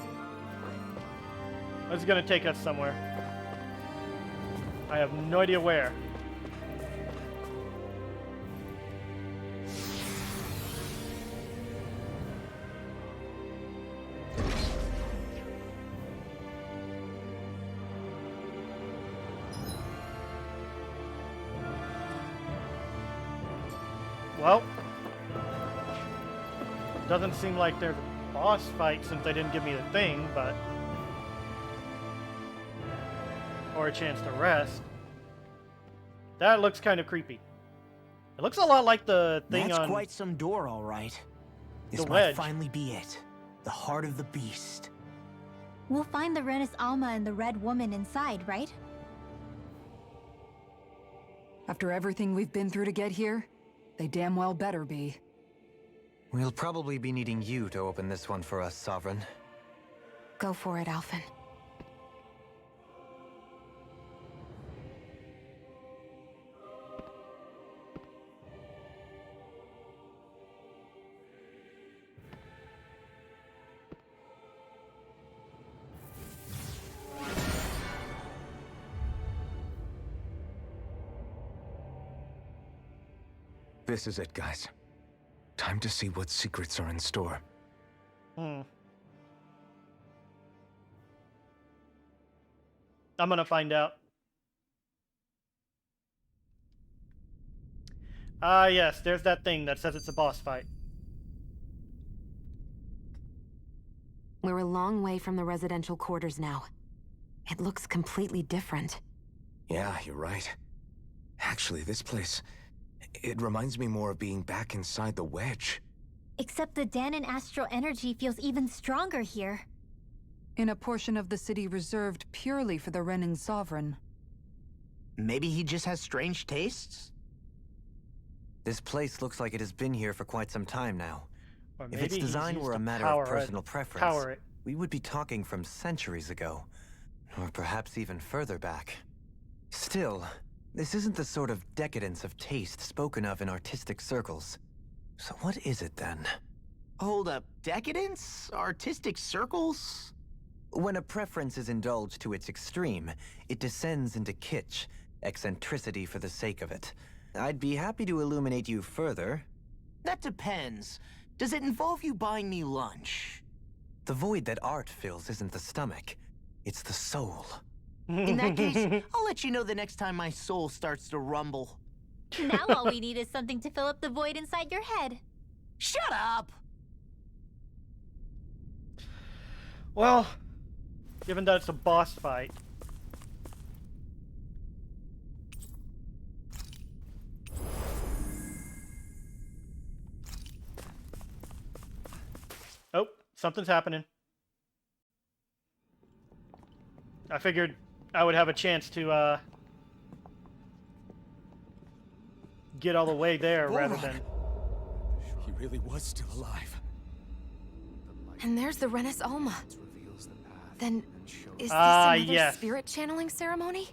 A: This is gonna take us somewhere. I have no idea where. Well, doesn't seem like there's a boss fight since they didn't give me the thing, but... or a chance to rest. That looks kind of creepy. It looks a lot like the thing
F: That's
A: on...
F: quite some door, all right. This
A: the
F: might
A: wedge.
F: finally be it. The heart of the beast.
G: We'll find the Renis Alma and the Red Woman inside, right?
E: After everything we've been through to get here, they damn well better be.
C: We'll probably be needing you to open this one for us, Sovereign.
H: Go for it, Alphen.
D: This is it, guys. Time to see what secrets are in store.
A: I'm gonna find out. Ah, yes, there's that thing that says it's a boss fight.
H: We're a long way from the residential quarters now. It looks completely different.
D: Yeah, you're right. Actually, this place... it reminds me more of being back inside the wedge.
G: Except the Dhana astral energy feels even stronger here.
E: In a portion of the city reserved purely for the Renin Sovereign.
F: Maybe he just has strange tastes?
C: This place looks like it has been here for quite some time now.
A: Or
C: If
A: maybe
C: its
A: he's
C: design
A: used
C: were a
A: to
C: matter
A: power
C: of
A: it-
C: personal preference,
A: power it.
C: we would be talking from centuries ago. Or perhaps even further back. Still, this isn't the sort of decadence of taste spoken of in artistic circles. So what is it then?
F: Hold up, decadence? Artistic circles?
C: When a preference is indulged to its extreme, it descends into kitsch, eccentricity for the sake of it. I'd be happy to illuminate you further.
F: That depends. Does it involve you buying me lunch?
C: The void that art fills isn't the stomach, it's the soul.
F: In that case, I'll let you know the next time my soul starts to rumble.
G: Now all we need is something to fill up the void inside your head.
F: Shut up!
A: Well, given that it's a boss fight... Oh, something's happening. I figured I would have a chance to, get all the way there rather than...
P: He really was still alive.
H: And there's the Renis Alma. Then, is this
A: Ah,
H: another
A: yes.
H: spirit channeling ceremony?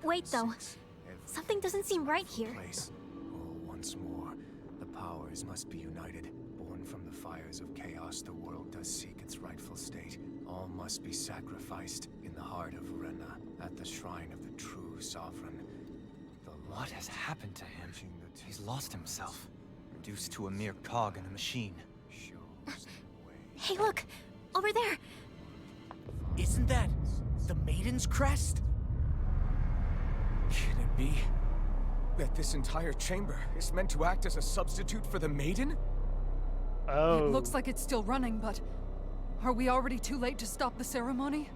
G: Wait, though. Something doesn't seem right here.
S: Place. Oh, once more, the powers must be united. Born from the fires of chaos, the world does seek its rightful state. All must be sacrificed in the heart of Rena, at the shrine of the true sovereign.
C: What has happened to him? He's lost himself, reduced to a mere cog in a machine.
G: Hey, look! Over there!
F: Isn't that the Maiden's crest?
S: be that this entire chamber is meant to act as a substitute for the Maiden?
A: Oh.
E: It looks like it's still running, but are we already too late to stop the ceremony?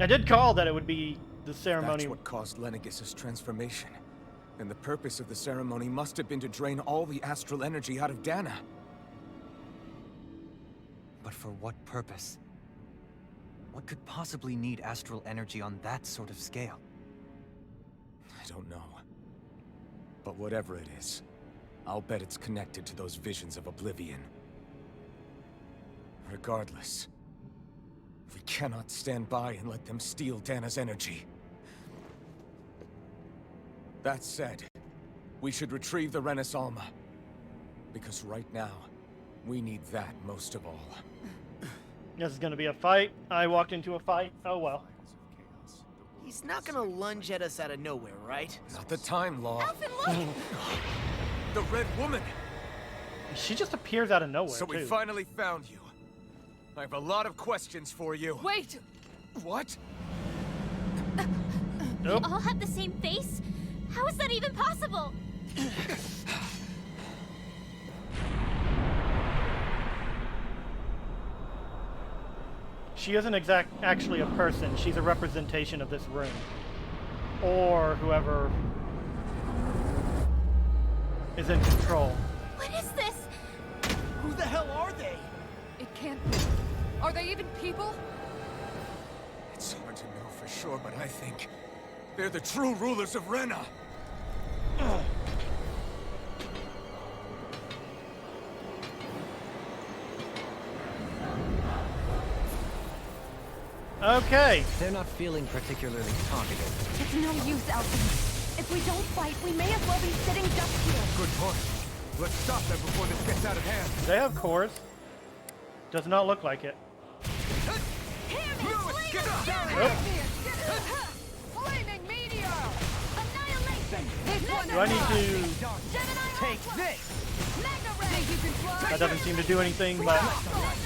A: I did call that it would be the ceremony.
S: That's what caused Lenegis' transformation. And the purpose of the ceremony must have been to drain all the astral energy out of Dhana.
C: But for what purpose? What could possibly need astral energy on that sort of scale?
S: I don't know. But whatever it is, I'll bet it's connected to those visions of oblivion. Regardless, we cannot stand by and let them steal Dhana's energy. That said, we should retrieve the Renis Alma. Because right now, we need that most of all.
A: This is gonna be a fight. I walked into a fight. Oh well.
F: He's not gonna lunge at us out of nowhere, right?
S: Not the time, Law.
R: Alphen, look!
S: The Red Woman!
A: She just appears out of nowhere,
S: So we
A: too.
S: finally found you. I have a lot of questions for you.
E: Wait!
S: What?
A: Nope.
G: We all have the same face? How is that even possible?
A: She isn't actually a person. She's a representation of this room. Or whoever is in control.
G: What is this?
I: Who the hell are they?
E: It can't be. Are they even people?
S: It's hard to know for sure, but I think they're the true rulers of Rena.
A: Okay.
C: They're not feeling particularly talkative.
R: It's no use, Alphen. If we don't fight, we may as well be sitting just here.
P: Good point. Let's stop them before this gets out of hand.
A: They have cores. Does not look like it.
P: Lewis, get up!
A: Nope.
R: Flaming meteor! Annihilation!
A: Do I need to...
I: Take this!
A: That doesn't seem to do anything, but,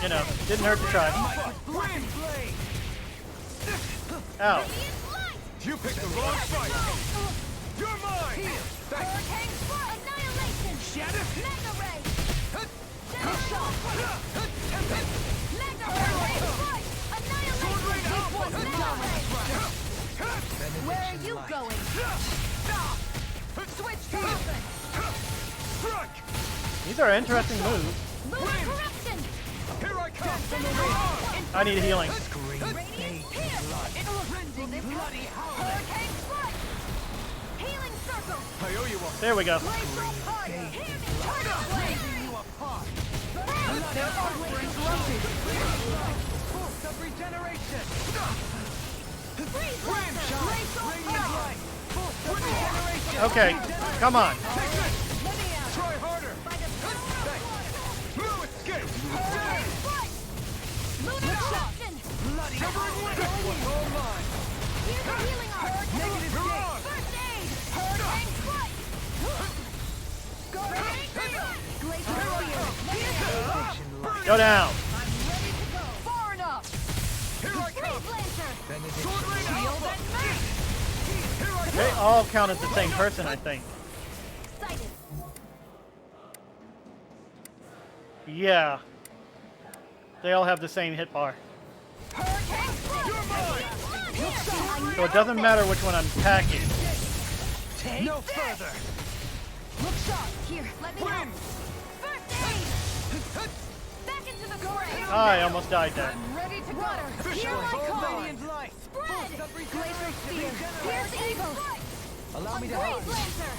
A: you know, didn't hurt to try.
P: Wind blade!
A: Ow.
P: You picked the wrong fight! You're mine!
R: Hurricane strike! Annihilation!
P: Shatter!
R: Mega ray! Shatter shot! Mega ray! Strike! Annihilation! This was Mega ray! Where are you going? Switch to offense!
P: Strike!
A: These are interesting moves.
R: Lunar corruption!
P: Here I come from the wing!
A: I need healing.
R: Radiant pierce! Bloody hurricane strike! Healing circle!
P: I owe you one.
A: There we go.
R: Glacial fire! Hear me! Tidal blade!
P: You apart!
R: There are corrupted!
P: Pulse of regeneration!
R: Freeze laser! Glacial fire!
P: Pulse of regeneration!
A: Okay, come on.
P: Take this! Try harder! Blue escape!
R: Hurricane strike! Lunar corruption!
P: Bloody this one's all mine!
R: Here's the healing art!
P: Negative gauge!
R: First aid! Hurricane strike! Glacial spear!
A: Go down.
R: I'm ready to go! Far enough!
P: Here I come!
R: Freeze lancer!
P: Sword rain
R: Shield
P: alpha!
R: and mace!
P: Here I
A: They
P: come!
A: all count as the same person, I think.
R: Excited!
A: Yeah. They all have the same hit bar.
R: Hurricane strike!
P: You're mine!
A: So it doesn't matter which one I'm attacking.
I: Take
P: No
I: this!
P: further!
R: Look sharp! Here, let me help! First aid! Back into the fray!
A: I almost died there.
R: I'm ready to go!
P: Fish
R: Here
P: was
R: I
P: all
R: come!
P: radiant light!
R: Spread! Glacial spear! Pierce evil!
P: Allow me to
R: Freeze lancer!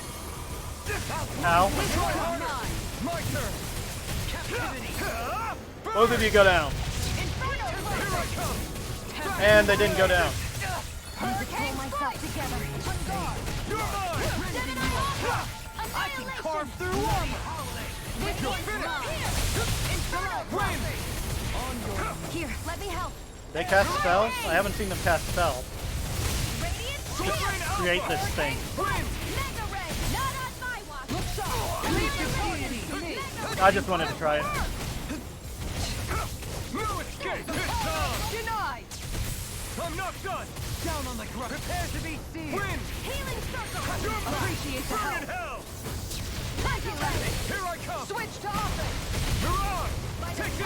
A: Ow.
R: This one's mine!
P: My turn! Captivity!
A: Both of you go down.
R: Inferno laser!
A: And they didn't go down.
R: Hurricane myself together! On guard!
P: You're mine!
I: I can carve through armor!
R: This one's mine! Inferno laser! Here, let me help!
A: They cast spells? I haven't seen them cast spells.
R: Radiant
A: Just create this thing.
R: Mega ray! Not on my watch! Look sharp! Leave your opponent!
A: I just wanted to try it.
P: No escape this time!
R: Denied!
P: I'm not done!
O: Down on the ground. Prepare to be seized.
P: Wind!
Q: Healing circle!
P: You're mine!
Q: Appreciate the
P: Burn
Q: help!
P: in hell!
Q: Take it, Lenny!
P: Here I come!
Q: Switch to offense!
P: You're on! Take this!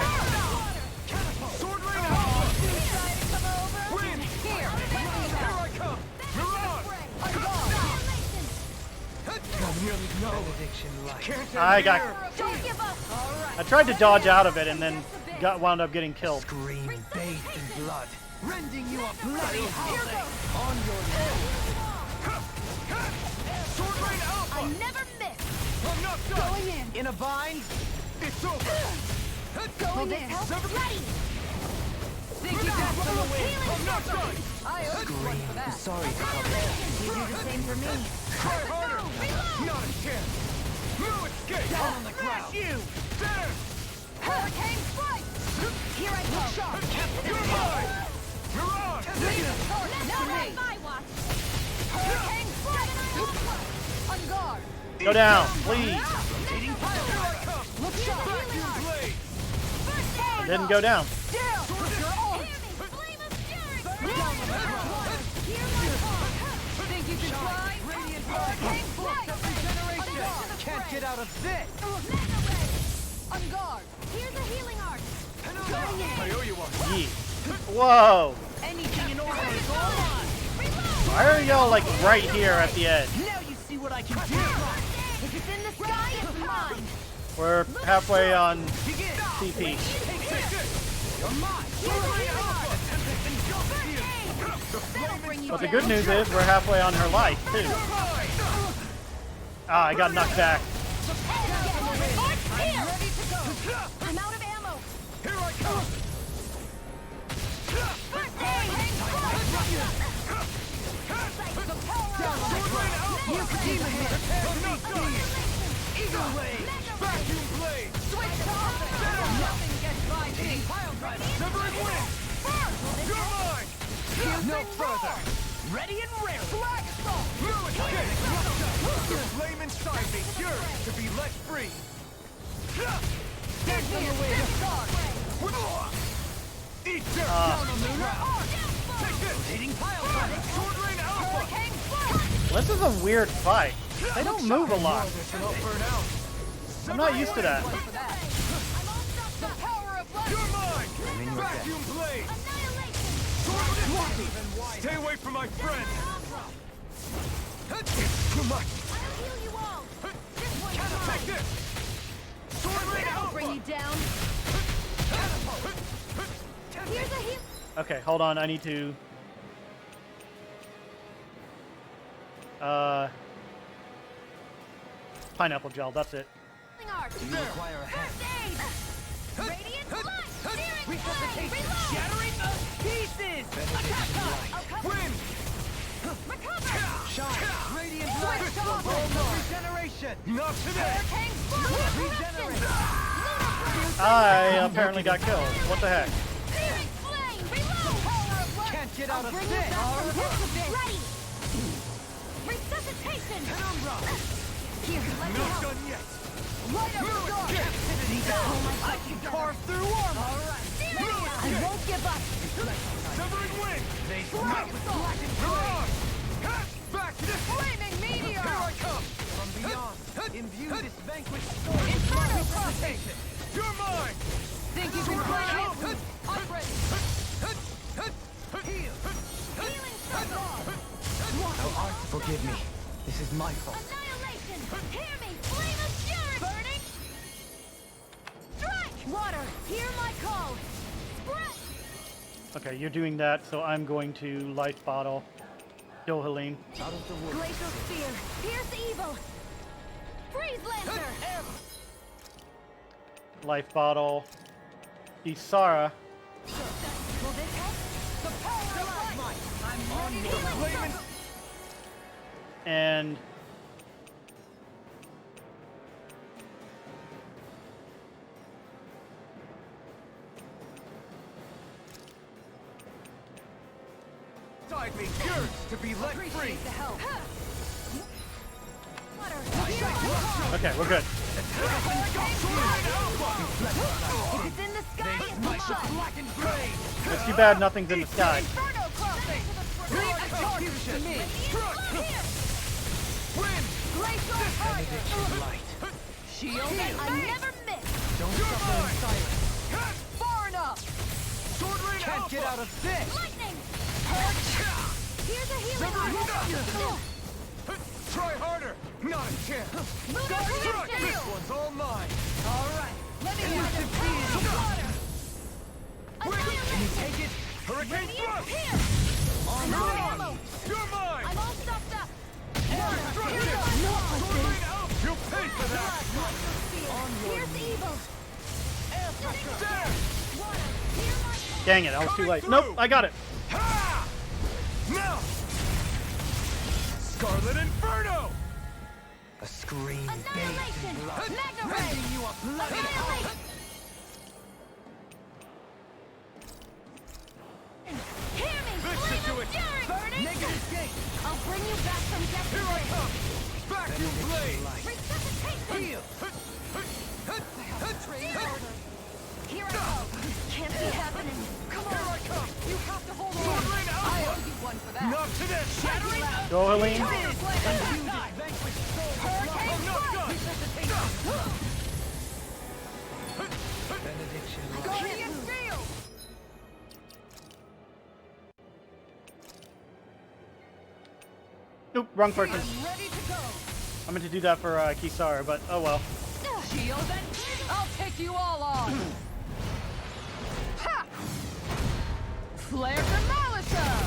Q: Catapult!
P: Sword Rain Alpha!
Q: Try to come over!
P: Wind!
Q: Here!
P: Here I come! You're on!
A: I got.
Q: Don't give up!
A: I tried to dodge out of it and then wound up getting killed.
O: Scream bathed in blood, rending you a bloody howling on your
P: Sword Rain Alpha!
Q: I never miss!
P: I'm not done!
Q: Going in!
O: In a bind?
P: It's over!
Q: Going in! Ready!
O: Think you got some away?
P: I'm not done!
Q: I owe you one for that.
O: Sorry.
Q: You do the same for me.
P: Try harder! Not a chance! No escape!
O: Down on the ground.
P: You! There!
Q: Hurricane strike! Here I go!
P: You're mine! You're on!
Q: Not on my watch! Hurricane strike! On guard!
A: Go down, please.
P: Here I come!
Q: Look sharp!
P: Vacuum blade!
Q: First aid!
A: Didn't go down.
Q: Still! You're on! Flame of fury! Down on the ground! Hear my call! Think you can try?
O: Radiant
Q: Hurricane strike!
O: regeneration. Can't get out of this.
Q: Mega ray! On guard! Here's a healing art! Going in!
P: I owe you one!
A: Yee. Whoa.
O: Anything in order is all mine.
A: Why are y'all like right here at the edge?
O: Now you see what I can do.
Q: If it's in the sky, it's mine!
A: We're halfway on
O: Begin.
A: CP.
O: Take this. You're mine.
A: But the good news is we're halfway on her life too. Ah, I got knocked back.
Q: I'm out of ammo!
P: Here I come!
Q: First aid!
O: You can even hit.
P: I'm not done!
O: Eagle wave.
P: Vacuum blade!
Q: Switch to offense! Nothing gets by me!
P: Severing wind! You're mine!
O: No further. Ready and ready.
Q: Black Salt!
P: No escape! The flame inside me yearns to be let free!
Q: Give me a discard!
P: Eat dirt! Take this!
O: Hitting pile driver.
P: Sword Rain Alpha!
Q: Hurricane strike!
A: This is a weird fight. They don't move a lot.
P: Don't burn out!
A: I'm not used to that.
Q: The power of love!
P: You're mine! Vacuum blade! Stay away from my friend! It's too much!
Q: I'll heal you all! This one's
P: Take
Q: mine!
P: this! Sword Rain
Q: I'll bring
P: Alpha!
Q: you down! Here's a heal!
A: Okay, hold on. I need to. Pineapple gel. That's it.
Q: Art!
O: You require a hand.
Q: First aid! Radiant light! Searing flame!
O: Resuscitation.
Q: Reload!
O: Shattering the pieces.
P: Win!
Q: Recover!
O: Shine. Radiant light.
Q: Switch to offense!
O: Regeneration.
P: Not today!
Q: Hurricane strike!
O: Regenerate.
A: I apparently got killed. What the heck?
Q: Searing flame! Reload! Power of love!
O: Can't get out of
Q: Bring
O: this.
Q: you back from this a bit! Ready! Resuscitation!
O: Penumbra.
Q: Here, let me
P: Not
Q: help!
P: done yet!
Q: Light up the door!
O: I can carve through armor. All right.
Q: I won't give up!
P: Severing wind!
Q: Black Salt!
P: You're on! Back to this!
Q: Flaming meteor!
P: Here I come!
O: From beyond, imbue this vanquished soul.
Q: Inferno crossing!
P: You're mine!
Q: Think you can fight it? I'm ready!
O: Heal.
Q: Healing circle!
O: Thou art to forgive me. This is my fault.
Q: Annihilation! Hear me! Flame of fury! Burning! Strike! Water! Hear my call! Spread!
A: Okay, you're doing that, so I'm going to life bottle. Kill Helene.
O: Out of the woods.
Q: Glacial spear! Pierce evil! Freeze lancer!
A: Life bottle. Isara.
Q: Will this help? The power of life! I'm on your
P: Flaming...
A: And
P: Side me yearns to be let free!
Q: Appreciate the help! Water!
A: okay, we're good.
Q: If it's in the sky, it's mine!
P: Black and gray!
A: It's too bad nothing's in the sky.
Q: Inferno crossing!
P: Execution!
Q: Here!
P: Win!
Q: Glacial fire!
O: Benediction light.
Q: Shield and I never miss!
O: Don't suffer in silence.
Q: Far enough!
P: Sword Rain
O: Can't
P: Alpha!
O: get out of this!
Q: Lightning! Here's a healing heart!
P: Try harder! Not a chance!
Q: Lunar
P: This one's all mine!
Q: Alright, let me have it! Water!
P: Can you take it? Hurricane Thrust!
Q: Here!
P: On
Q: Not
P: your
Q: ammo!
P: You're mine!
Q: I'm all stuffed up!
P: Destructive! Sword Rain Alpha! You'll pay for that!
Q: Here's evil!
P: Air pressure! There!
A: Dang it, I was too late. Nope, I got it.
P: Ha! Now! Scarlet Inferno!
C: A scream bathed in blood.
Q: Magna Ray!
O: You a bloody
Q: Annihilate! Hear me!
P: This
Q: Flame
P: should do
Q: of
P: it!
Q: fury! Burning!
O: Negative gate!
Q: I'll bring you back from death.
P: Here I come! Vacuum blade!
Q: Resuscitation!
O: Heal!
Q: I have a trained order. Here I go. Can't be happening. Come on.
P: Here I come!
Q: You have to hold
P: Sword
Q: on.
P: Rain
Q: I
P: Alpha!
Q: owe you one for that.
P: Not to this!
Q: Shattering!
A: Go, Helene.
Q: Hurricane
P: I'm not done!
O: Benediction light.
Q: Guardian field!
A: Oop, wrong person.
Q: Ready to go.
A: I meant to do that for Kisara, but oh well.
Q: Shield and I'll take you all on. Ha! Flare for Malisa!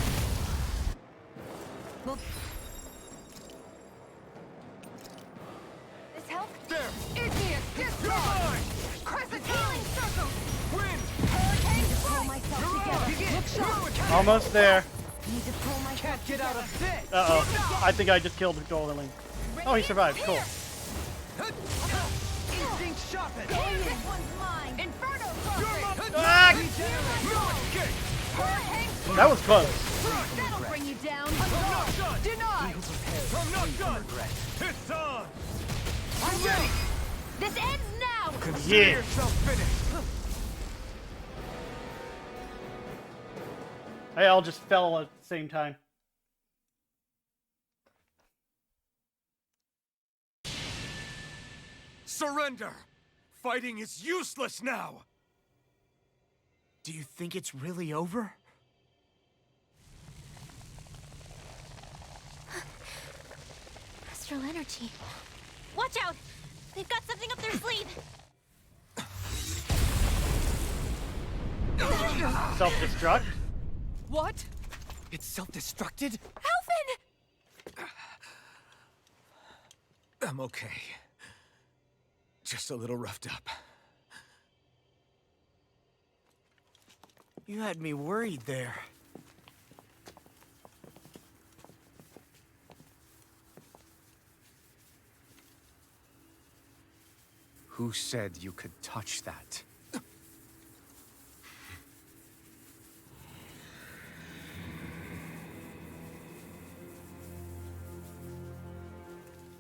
Q: This help?
P: There!
Q: Igneous discharge! Crescent healing circle!
P: Wind!
Q: Hurricane pull myself together. Look sharp.
A: Almost there.
Q: Need to pull myself
O: Can't get out of this!
A: Uh-oh. I think I just killed Goldling. Oh, he survived. Cool.
O: Instinct sharpened!
Q: This one's mine. Inferno crossing.
A: Ah!
Q: Hurricane
A: That was close.
Q: that'll bring you down.
P: not done!
Q: Denied.
P: I'm not done! It's on!
Q: I'm ready. This ends now.
P: Consider
A: Yeah.
P: yourself finished!
A: They all just fell at the same time.
P: Surrender! Fighting is useless now!
F: Do you think it's really over?
G: Astral energy. Watch out! They've got something up their sleeve.
A: Self-destruct?
J: What? It's self-destructed?
Q: Alphen!
D: I'm okay. Just a little roughed up.
F: You had me worried there.
S: Who said you could touch that?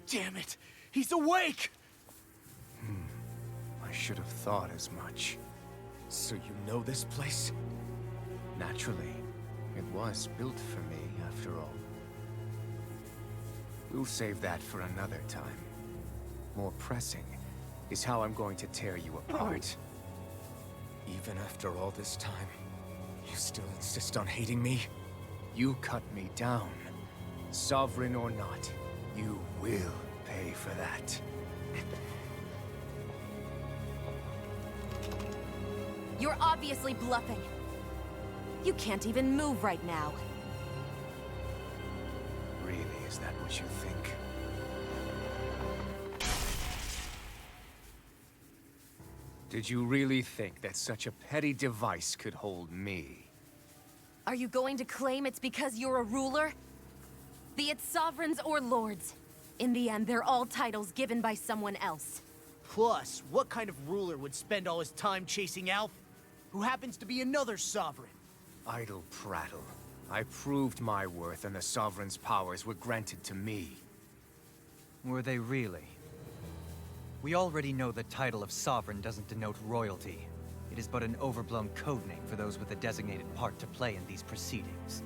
P: Damn it! He's awake!
S: I should have thought as much.
D: So you know this place?
S: Naturally. It was built for me, after all. We'll save that for another time. More pressing is how I'm going to tear you apart.
D: Even after all this time, you still insist on hating me?
S: You cut me down. Sovereign or not, you will pay for that.
R: You're obviously bluffing. You can't even move right now.
S: Really, is that what you think? Did you really think that such a petty device could hold me?
R: Are you going to claim it's because you're a ruler? Be it sovereigns or lords. In the end, they're all titles given by someone else.
I: Plus, what kind of ruler would spend all his time chasing Alf, who happens to be another sovereign?
S: Idle prattle. I proved my worth and the Sovereign's powers were granted to me.
C: Were they really? We already know the title of Sovereign doesn't denote royalty. It is but an overblown codename for those with a designated part to play in these proceedings.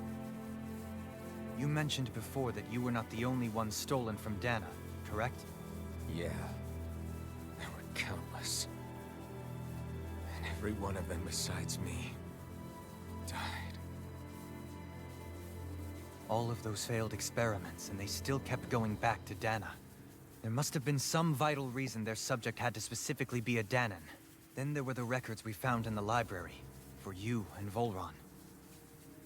C: You mentioned before that you were not the only one stolen from Dhana, correct?
D: Yeah. There were countless. And every one of them besides me died.
C: All of those failed experiments, and they still kept going back to Dhana. There must have been some vital reason their subject had to specifically be a Danan. Then there were the records we found in the library, for you and Volron.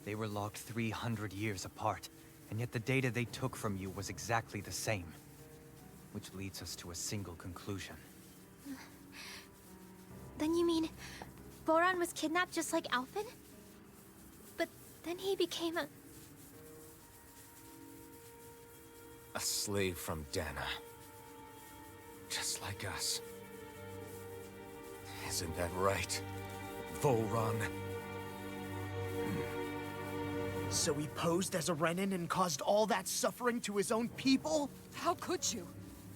C: They were logged 300 years apart, and yet the data they took from you was exactly the same. Which leads us to a single conclusion.
G: Then you mean Voron was kidnapped just like Alphen? But then he became a
D: slave from Dhana. Just like us. Isn't that right, Volron?
I: So he posed as a Renan and caused all that suffering to his own people?
T: How could you?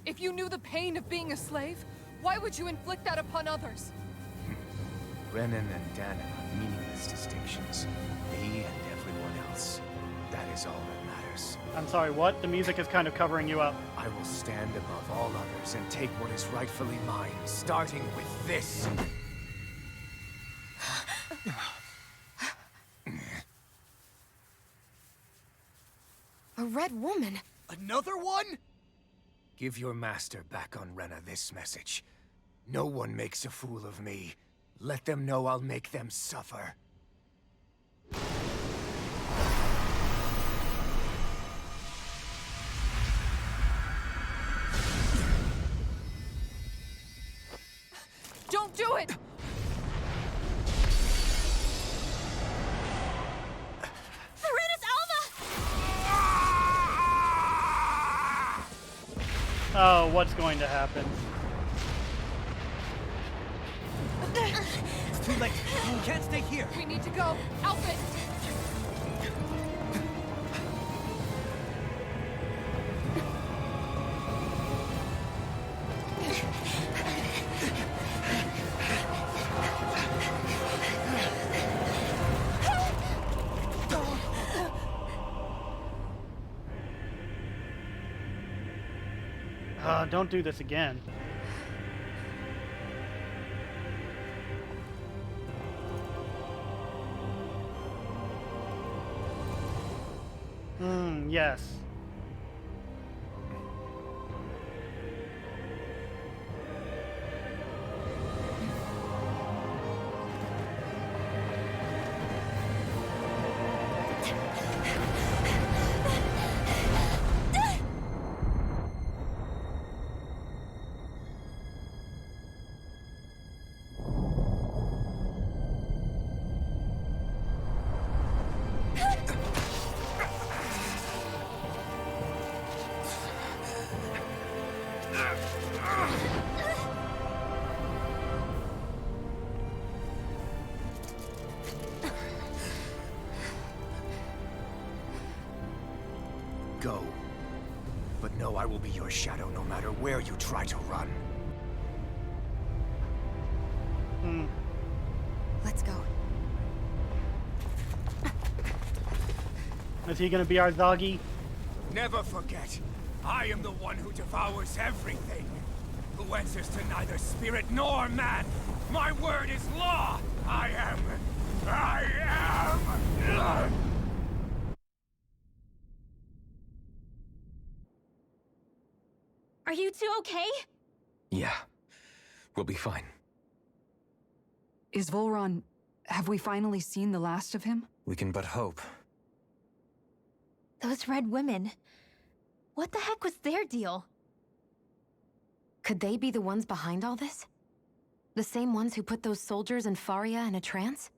T: If you knew the pain of being a slave, why would you inflict that upon others?
S: Renan and Dhana are meaningless distinctions. Me and everyone else. That is all that matters.
A: I'm sorry, what? The music is kind of covering you up.
S: I will stand above all others and take what is rightfully mine, starting with this.
T: A red woman?
I: Another one?
S: Give your master back on Rena this message. No one makes a fool of me. Let them know I'll make them suffer.
T: Don't do it!
A: Oh, what's going to happen?
C: It's too late. You can't stay here.
T: We need to go. Alphen!
A: Don't do this again. Yes.
S: Go. But know I will be your shadow no matter where you try to run.
T: Let's go.
A: Is he gonna be our Zagi?
P: Never forget, I am the one who devours everything. Who answers to neither spirit nor man. My word is law. I am.
G: Are you two okay?
D: Yeah. We'll be fine.
E: Is Volron... have we finally seen the last of him?
C: We can but hope.
G: Those red women. What the heck was their deal?
H: Could they be the ones behind all this? The same ones who put those soldiers in Faria in a trance?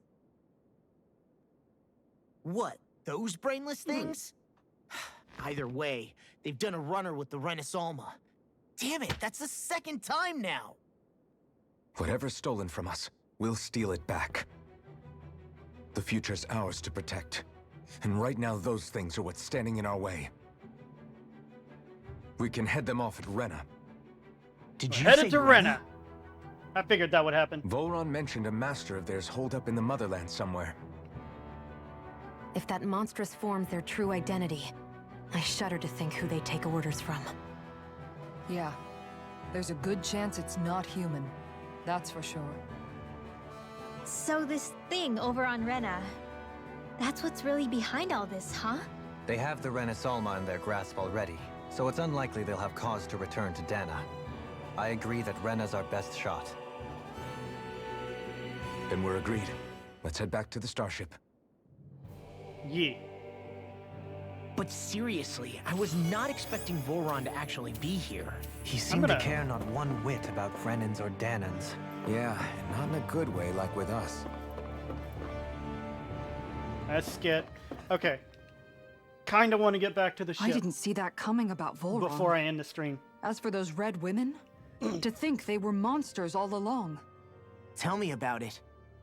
I: What? Those brainless things? Either way, they've done a runner with the Renis Alma. Damn it, that's the second time now!
D: Whatever's stolen from us, we'll steal it back. The future's ours to protect. And right now, those things are what's standing in our way. We can head them off at Rena.
I: Did you
A: Headed
I: say
A: to Rena. I figured that would happen.
D: Volron mentioned a master of theirs holed up in the motherland somewhere.
H: If that monstrous form's their true identity, I shudder to think who they take orders from.
E: Yeah. There's a good chance it's not human. That's for sure.
G: So this thing over on Rena, that's what's really behind all this, huh?
C: They have the Renis Alma in their grasp already, so it's unlikely they'll have cause to return to Dhana. I agree that Rena's our best shot.
D: Then we're agreed. Let's head back to the starship.
A: Yeah.
F: But seriously, I was not expecting Voron to actually be here.
C: He seemed to care not one whit about Renans or Danans.
D: Yeah, not in a good way like with us.
A: That's skit. Okay. Kinda want to get back to the ship.
E: I didn't see that coming about Voron.
A: Before I end the stream.
E: As for those red women, to think they were monsters all along.
F: Tell me about it.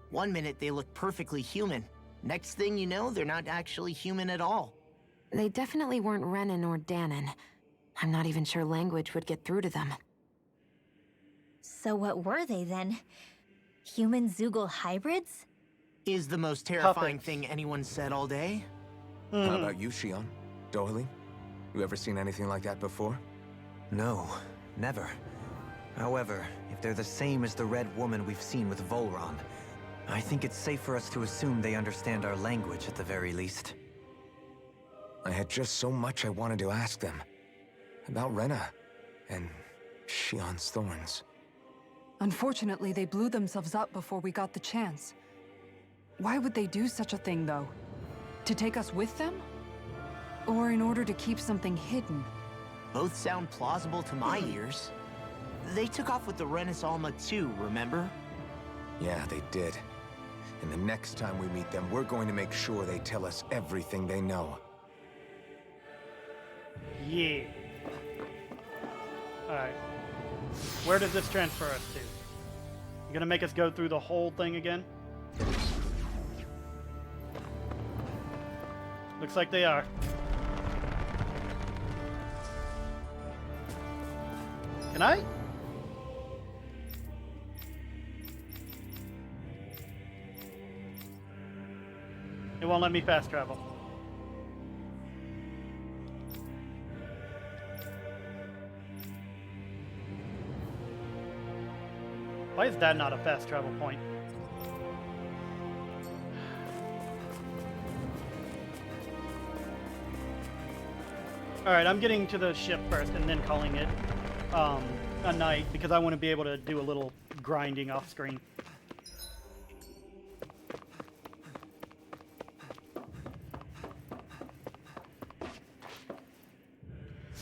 F: One minute they look perfectly human. Next thing you know, they're not actually human at all.
H: They definitely weren't Renan or Danan. I'm not even sure language would get through to them.
G: So what were they then? Human Zoogle hybrids?
F: Is the most terrifying thing anyone said all day.
D: How about you, Shion? Dohalim? You ever seen anything like that before?
C: No, never. However, if they're the same as the Red Woman we've seen with Volron, I think it's safe for us to assume they understand our language at the very least.
D: I had just so much I wanted to ask them. About Rena, and Shion's thorns.
E: Unfortunately, they blew themselves up before we got the chance. Why would they do such a thing, though? To take us with them? Or in order to keep something hidden?
F: Both sound plausible to my ears. They took off with the Renis Alma too, remember?
D: Yeah, they did. And the next time we meet them, we're going to make sure they tell us everything they know.
A: Yeah. Alright. Where does this transfer us to? You gonna make us go through the whole thing again? Looks like they are. Can I? It won't let me fast travel. Why is that not a fast travel point? Alright, I'm getting to the ship first and then calling it a night because I want to be able to do a little grinding off screen.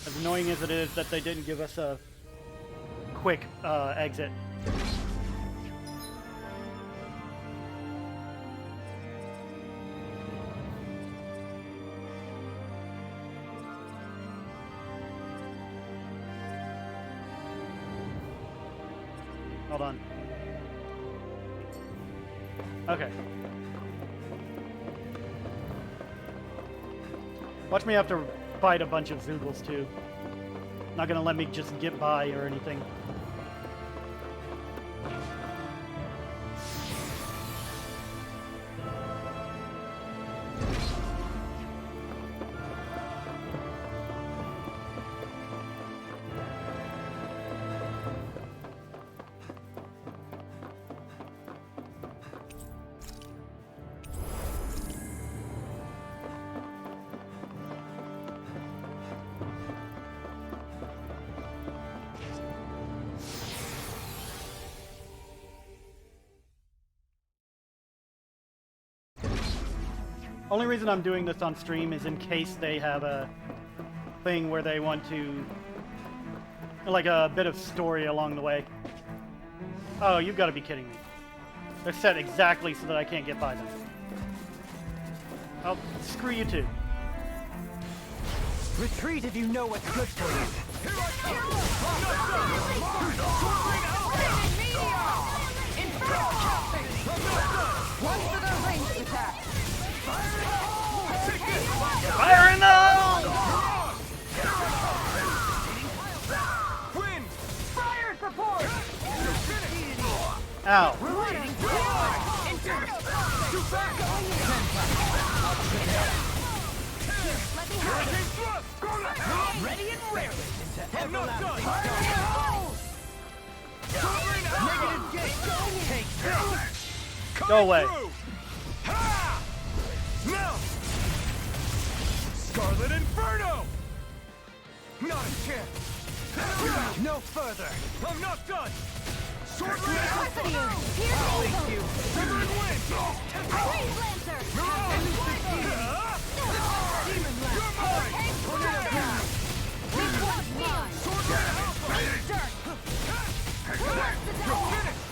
A: As annoying as it is that they didn't give us a quick exit. Hold on. Okay. Watch me have to fight a bunch of Zoogles too. Not gonna let me just get by or anything. Only reason I'm doing this on stream is in case they have a thing where they want to, like a bit of story along the way. Oh, you've got to be kidding me. They're set exactly so that I can't get by them. Oh, screw you too.
O: Retreat if you know what's good for you.
T: One for the ranged attack.
A: Fire in the hole!
P: Win!
T: Fire support!
A: Ow.
T: Let's
P: Hurricane thrust!
O: Ready and raring into
P: I'm not done!
O: everlasting negative gate. Take this.
A: Go away.
P: Ha! Now! Scarlet Inferno! Not a chance!
O: No further.
P: I'm not done! Sword
Q: Precipice!
P: Lance!
Q: Here's
O: Thank
Q: Eagle!
O: you.
P: Severing Wind!
Q: Freeze Lancer!
P: Mirage!
Q: Demon
P: You're
Q: Lance!
P: mine!
Q: Tornado Blast! This one's mine!
P: Sword Lance Alpha!
Q: Dirt!
P: You're finished!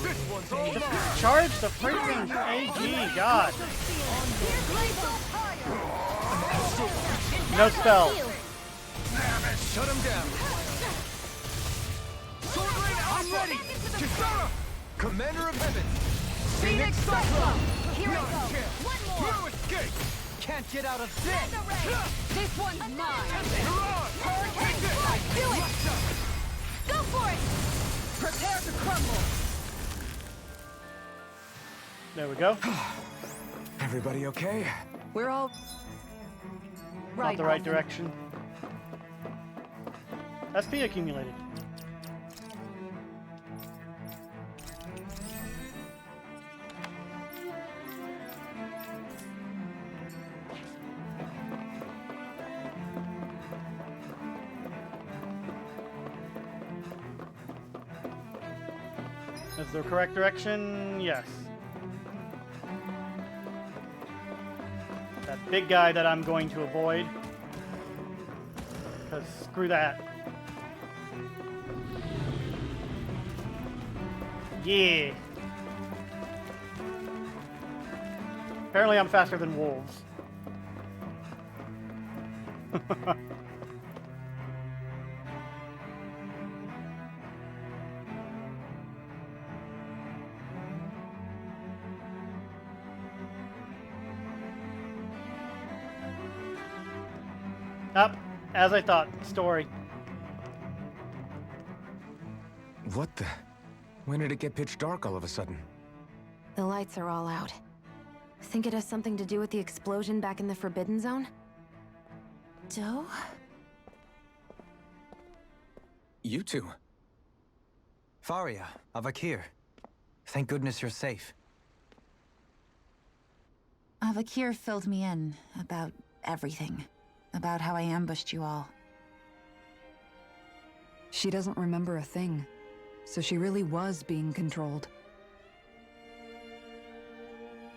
P: This one's all mine!
A: Charge the freaking AG, God.
Q: Here's Laser Fire!
A: No spell.
P: Shut him down! Sword Lane
O: I'm ready.
P: Kisara!
O: Commander of Heaven.
Q: Phoenix Cyclone! Here I
P: Not a
Q: go!
P: chance!
Q: One more!
P: No escape!
O: Can't get out of this.
Q: Send a ray! This one's mine!
P: Mirage!
Q: Hurricane Strike! Do it! Go for it! Prepare to crumble!
A: There we go.
D: Everybody okay?
E: We're all...
A: Not the right
E: Alvin.
A: direction. SP accumulated. Is the correct direction? Yes. That big guy that I'm going to avoid. Because screw that. Yeah. Apparently I'm faster than wolves. Up, as I thought. Story.
D: What the? When did it get pitch dark all of a sudden?
H: The lights are all out. Think it has something to do with the explosion back in the Forbidden Zone? Doe?
D: You two.
C: Faria, Avakir. Thank goodness you're safe.
U: Avakir filled me in about everything. About how I ambushed you all.
E: She doesn't remember a thing. So she really was being controlled.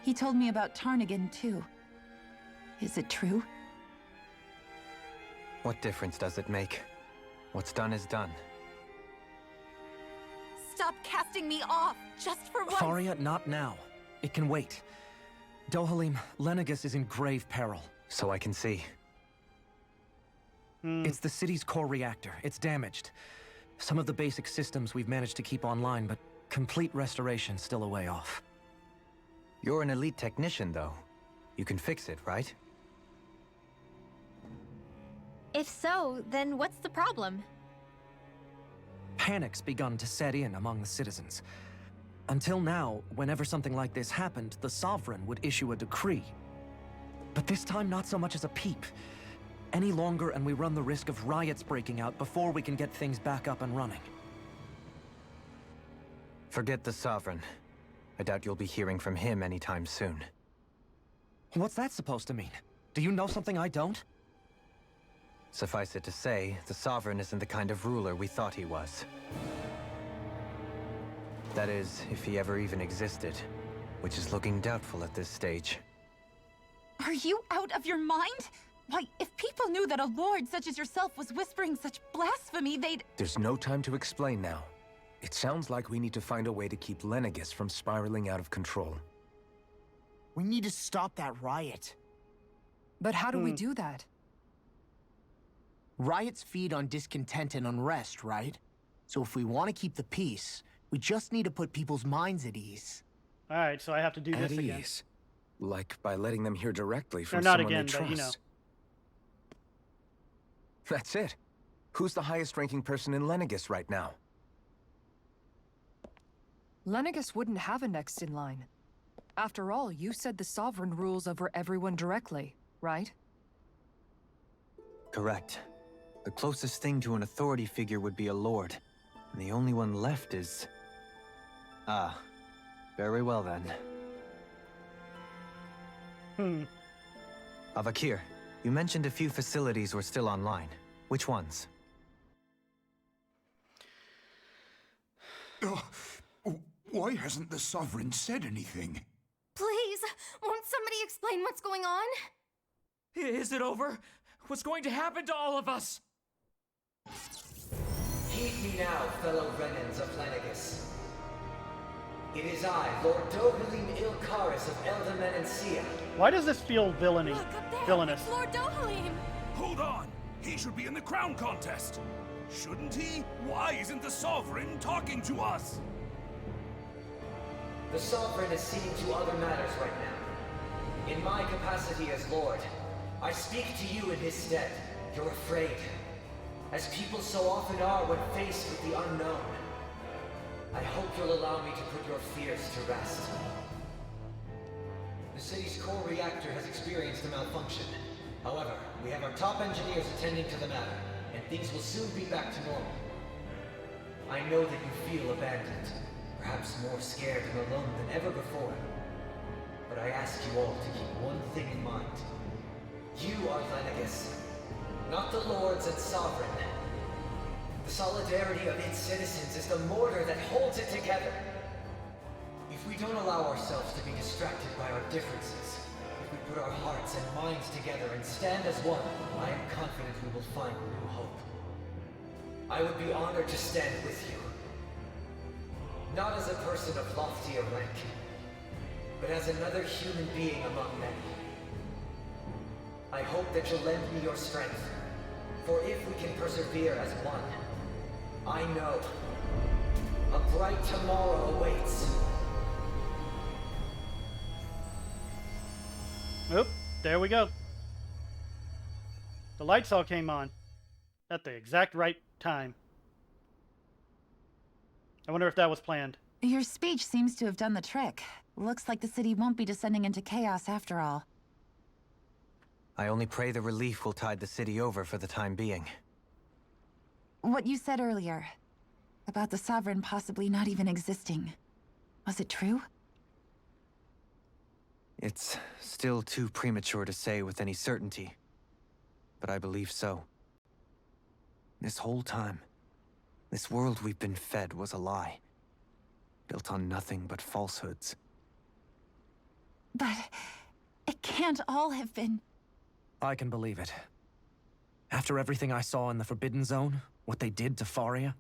U: He told me about Tarnigan, too. Is it true?
C: What difference does it make? What's done is done.
Q: Stop casting me off, just for once!
J: Faria, not now. It can wait. Dohalim, Lenegis is in grave peril.
C: So I can see.
J: It's the city's core reactor. It's damaged. Some of the basic systems we've managed to keep online, but complete restoration's still a way off.
C: You're an elite technician, though. You can fix it, right?
G: If so, then what's the problem?
J: Panic's begun to set in among the citizens. Until now, whenever something like this happened, the Sovereign would issue a decree. But this time, not so much as a peep. Any longer, and we run the risk of riots breaking out before we can get things back up and running.
C: Forget the Sovereign. I doubt you'll be hearing from him anytime soon.
J: What's that supposed to mean? Do you know something I don't?
C: Suffice it to say, the Sovereign isn't the kind of ruler we thought he was. That is, if he ever even existed, which is looking doubtful at this stage.
U: Are you out of your mind? Why, if people knew that a lord such as yourself was whispering such blasphemy, they'd...
D: There's no time to explain now. It sounds like we need to find a way to keep Lenegis from spiraling out of control.
I: We need to stop that riot.
E: But how do we do that?
I: Riots feed on discontent and unrest, right? So if we want to keep the peace, we just need to put people's minds at ease.
A: Alright, so I have to do this again.
D: Like by letting them hear directly
A: Or
D: from
A: not
D: someone
A: again,
D: they
A: but you
D: trust.
A: know.
D: That's it. Who's the highest ranking person in Lenegis right now?
E: Lenegis wouldn't have a next in line. After all, you said the Sovereign rules over everyone directly, right?
C: correct. The closest thing to an authority figure would be a lord. And the only one left is... Ah. Very well then. Avakir, you mentioned a few facilities were still online. Which ones?
K: Why hasn't the Sovereign said anything?
R: Please, won't somebody explain what's going on?
O: Is it over? What's going to happen to all of us?
M: Heed me now, fellow Renans of Lenegis. It is I, Lord Dohalim Ilkaris of Elda Menancia.
A: Why does this feel villainous?
R: Lord Dohalim!
K: Hold on! He should be in the crown contest! Shouldn't he? Why isn't the Sovereign talking to us?
M: The Sovereign is seeing to other matters right now. In my capacity as Lord, I speak to you in his stead. You're afraid. As people so often are when faced with the unknown. I hope you'll allow me to put your fears to rest. The city's core reactor has experienced a malfunction. However, we have our top engineers attending to the matter, and things will soon be back to normal. I know that you feel abandoned, perhaps more scared and alone than ever before. But I ask you all to keep one thing in mind. You are Lenegis, not the Lords and Sovereign. The solidarity of its citizens is the mortar that holds it together. If we don't allow ourselves to be distracted by our differences, if we put our hearts and minds together and stand as one, I am confident we will find new hope. I would be honored to stand with you. Not as a person of loftier rank, but as another human being among many. I hope that you'll lend me your strength, for if we can persevere as one, I know a bright tomorrow awaits.
A: Oop, there we go. The lights all came on at the exact right time. I wonder if that was planned.
U: Your speech seems to have done the trick. Looks like the city won't be descending into chaos after all.
C: I only pray the relief will tide the city over for the time being.
U: What you said earlier, about the Sovereign possibly not even existing, was it true?
C: It's still too premature to say with any certainty, but I believe so. This whole time, this world we've been fed was a lie, built on nothing but falsehoods.
U: But it can't all have been...
J: I can believe it. After everything I saw in the Forbidden Zone, what they did to Faria,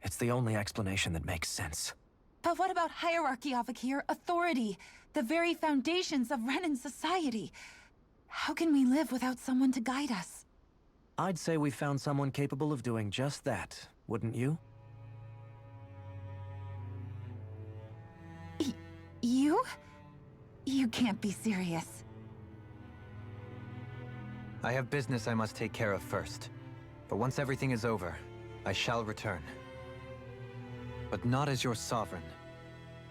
J: it's the only explanation that makes sense.
U: But what about hierarchy, Avakir? Authority? The very foundations of Renan society? How can we live without someone to guide us?
J: I'd say we found someone capable of doing just that, wouldn't you?
U: You? You can't be serious.
C: I have business I must take care of first. But once everything is over, I shall return. But not as your sovereign,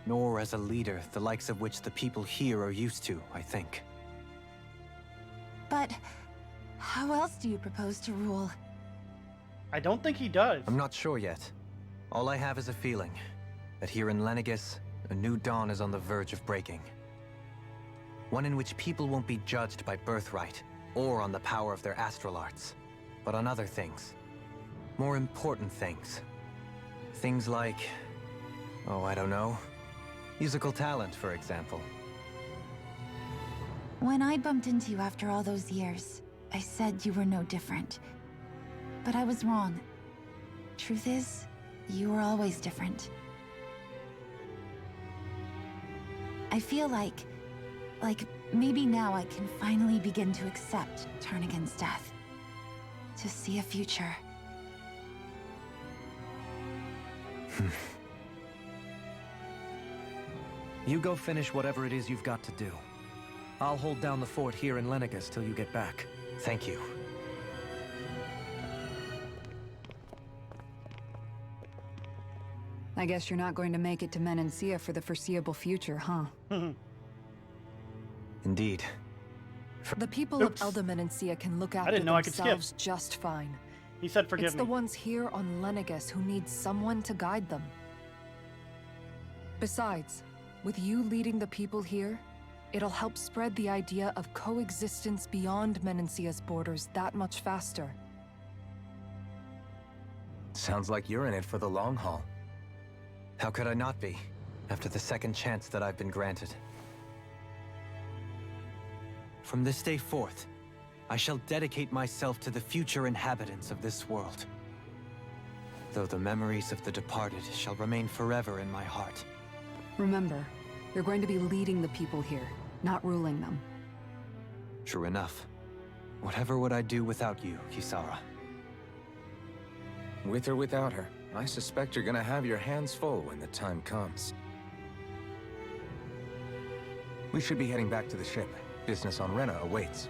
C: nor as a leader the likes of which the people here are used to, I think.
U: But how else do you propose to rule?
A: I don't think he does.
C: I'm not sure yet. All I have is a feeling that here in Lenegis, a new dawn is on the verge of breaking. One in which people won't be judged by birthright, or on the power of their astral arts, but on other things. More important things. Things like... oh, I don't know. Musical talent, for example.
U: When I bumped into you after all those years, I said you were no different. But I was wrong. Truth is, you were always different. I feel like maybe now I can finally begin to accept turn against death. To see a future.
J: You go finish whatever it is you've got to do. I'll hold down the fort here in Lenegis till you get back.
C: Thank you.
E: I guess you're not going to make it to Menancia for the foreseeable future, huh?
C: Indeed.
E: The people
A: Oops.
E: of Elda Menancia can look
A: I
E: after
A: didn't know I could skip.
E: themselves just fine.
A: He said forgive
E: It's
A: me.
E: the ones here on Lenegis who need someone to guide them. Besides, with you leading the people here, it'll help spread the idea of coexistence beyond Menancia's borders that much faster.
D: Sounds like you're in it for the long haul.
C: How could I not be, after the second chance that I've been granted? From this day forth, I shall dedicate myself to the future inhabitants of this world. Though the memories of the departed shall remain forever in my heart.
E: Remember, you're going to be leading the people here, not ruling them.
C: True enough. Whatever would I do without you, Kisara?
D: With or without her, I suspect you're gonna have your hands full when the time comes. We should be heading back to the ship. Business on Rena awaits.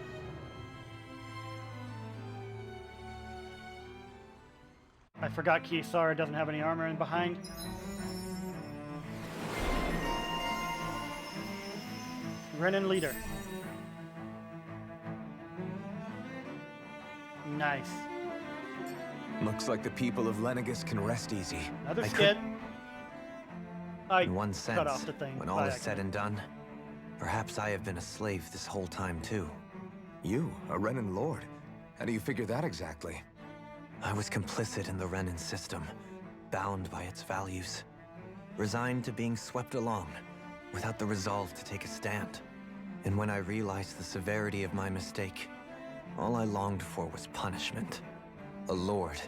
A: I forgot Kisara doesn't have any armor in behind. Renan leader. Nice.
D: Looks like the people of Lenegis can rest easy.
A: Another skit.
C: In one sense,
A: cut off the thing
C: when all
A: by
C: is said and done, perhaps I have been a slave this whole time too.
D: You, a Renan lord? How do you figure that exactly?
C: I was complicit in the Renan system, bound by its values, resigned to being swept along, without the resolve to take a stand. And when I realized the severity of my mistake, all I longed for was punishment. A lord.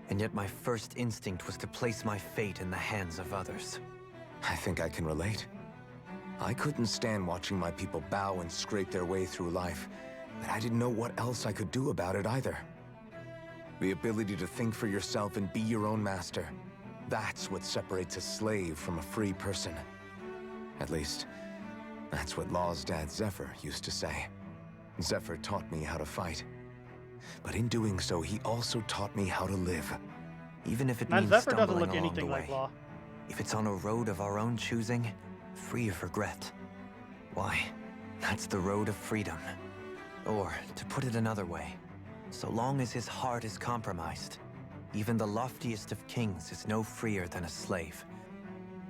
C: And yet my first instinct was to place my fate in the hands of others.
D: I think I can relate. I couldn't stand watching my people bow and scrape their way through life, but I didn't know what else I could do about it either. The ability to think for yourself and be your own master. That's what separates a slave from a free person. At least, that's what Law's dad Zephyr used to say. Zephyr taught me how to fight. But in doing so, he also taught me how to live.
C: Even if it
A: Man,
C: means
A: Zephyr doesn't
C: stumbling
A: look
C: along
A: anything
C: the
A: like
C: way.
A: Law.
C: If it's on a road of our own choosing, free of regret, why, that's the road of freedom. Or, to put it another way, so long as his heart is compromised, even the loftiest of kings is no freer than a slave.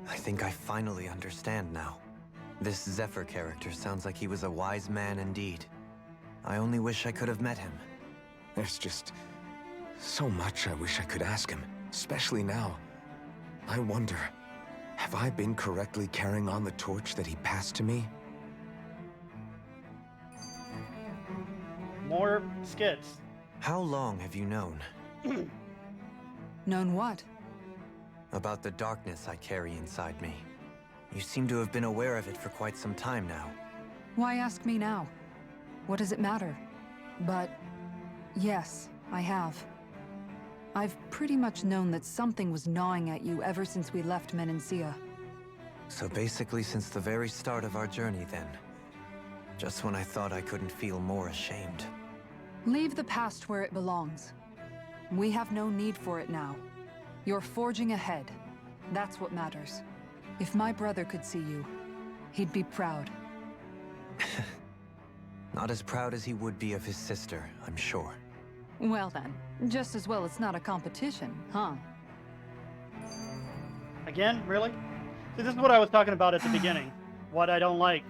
C: I think I finally understand now. This Zephyr character sounds like he was a wise man indeed. I only wish I could have met him.
D: There's just so much I wish I could ask him, especially now. I wonder, have I been correctly carrying on the torch that he passed to me?
A: More skits.
C: How long have you known?
E: Known what?
C: About the darkness I carry inside me. You seem to have been aware of it for quite some time now.
E: Why ask me now? What does it matter? But yes, I have. I've pretty much known that something was gnawing at you ever since we left Menancia.
C: So basically since the very start of our journey then. Just when I thought I couldn't feel more ashamed.
E: Leave the past where it belongs. We have no need for it now. You're forging ahead. That's what matters. If my brother could see you, he'd be proud.
C: Not as proud as he would be of his sister, I'm sure.
E: Well then, just as well it's not a competition, huh?
A: Again? Really? See, this is what I was talking about at the beginning. What I don't like.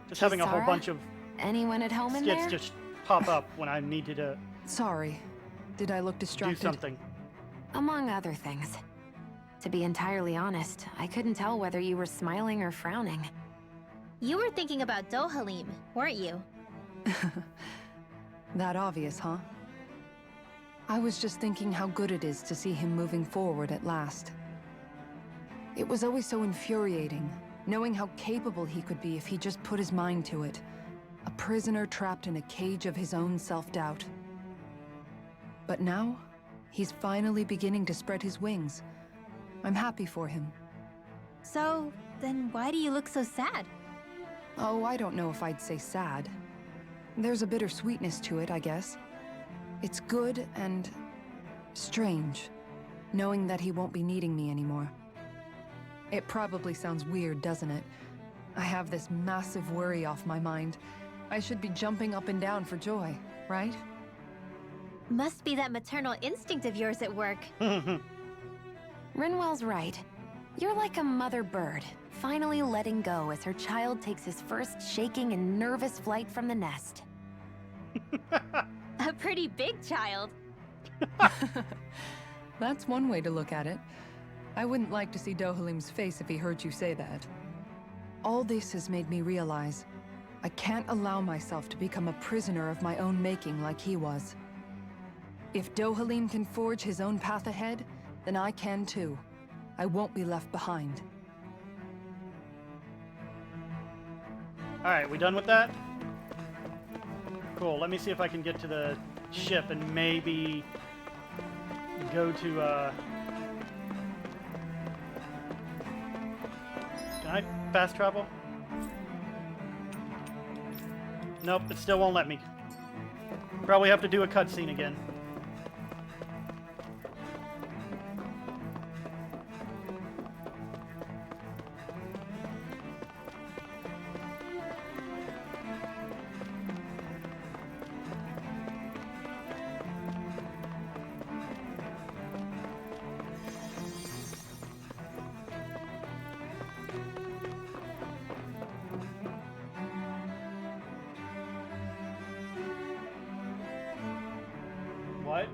A: Just having a whole
H: Kisara?
A: bunch of
H: Anyone at home in
A: skits
H: there?
A: just pop up when I needed to
E: Sorry. Did I look distracted?
A: do something.
H: Among other things. To be entirely honest, I couldn't tell whether you were smiling or frowning.
G: You were thinking about Dohalim, weren't you?
E: That obvious, huh? I was just thinking how good it is to see him moving forward at last. It was always so infuriating, knowing how capable he could be if he just put his mind to it. A prisoner trapped in a cage of his own self-doubt. But now, he's finally beginning to spread his wings. I'm happy for him.
G: So, then why do you look so sad?
E: Oh, I don't know if I'd say sad. There's a bittersweetness to it, I guess. It's good and strange, knowing that he won't be needing me anymore. It probably sounds weird, doesn't it? I have this massive worry off my mind, I should be jumping up and down for joy, right?
G: Must be that maternal instinct of yours at work.
H: Rinwell's right. You're like a mother bird, finally letting go as her child takes his first shaking and nervous flight from the nest.
G: A pretty big child.
E: That's one way to look at it. I wouldn't like to see Dohalim's face if he heard you say that. All this has made me realize I can't allow myself to become a prisoner of my own making like he was. If Dohalim can forge his own path ahead, then I can too. I won't be left behind.
A: Alright, we done with that? Cool, let me see if I can get to the ship and maybe go to, Can I fast travel? Nope, it still won't let me. Probably have to do a cutscene again. What?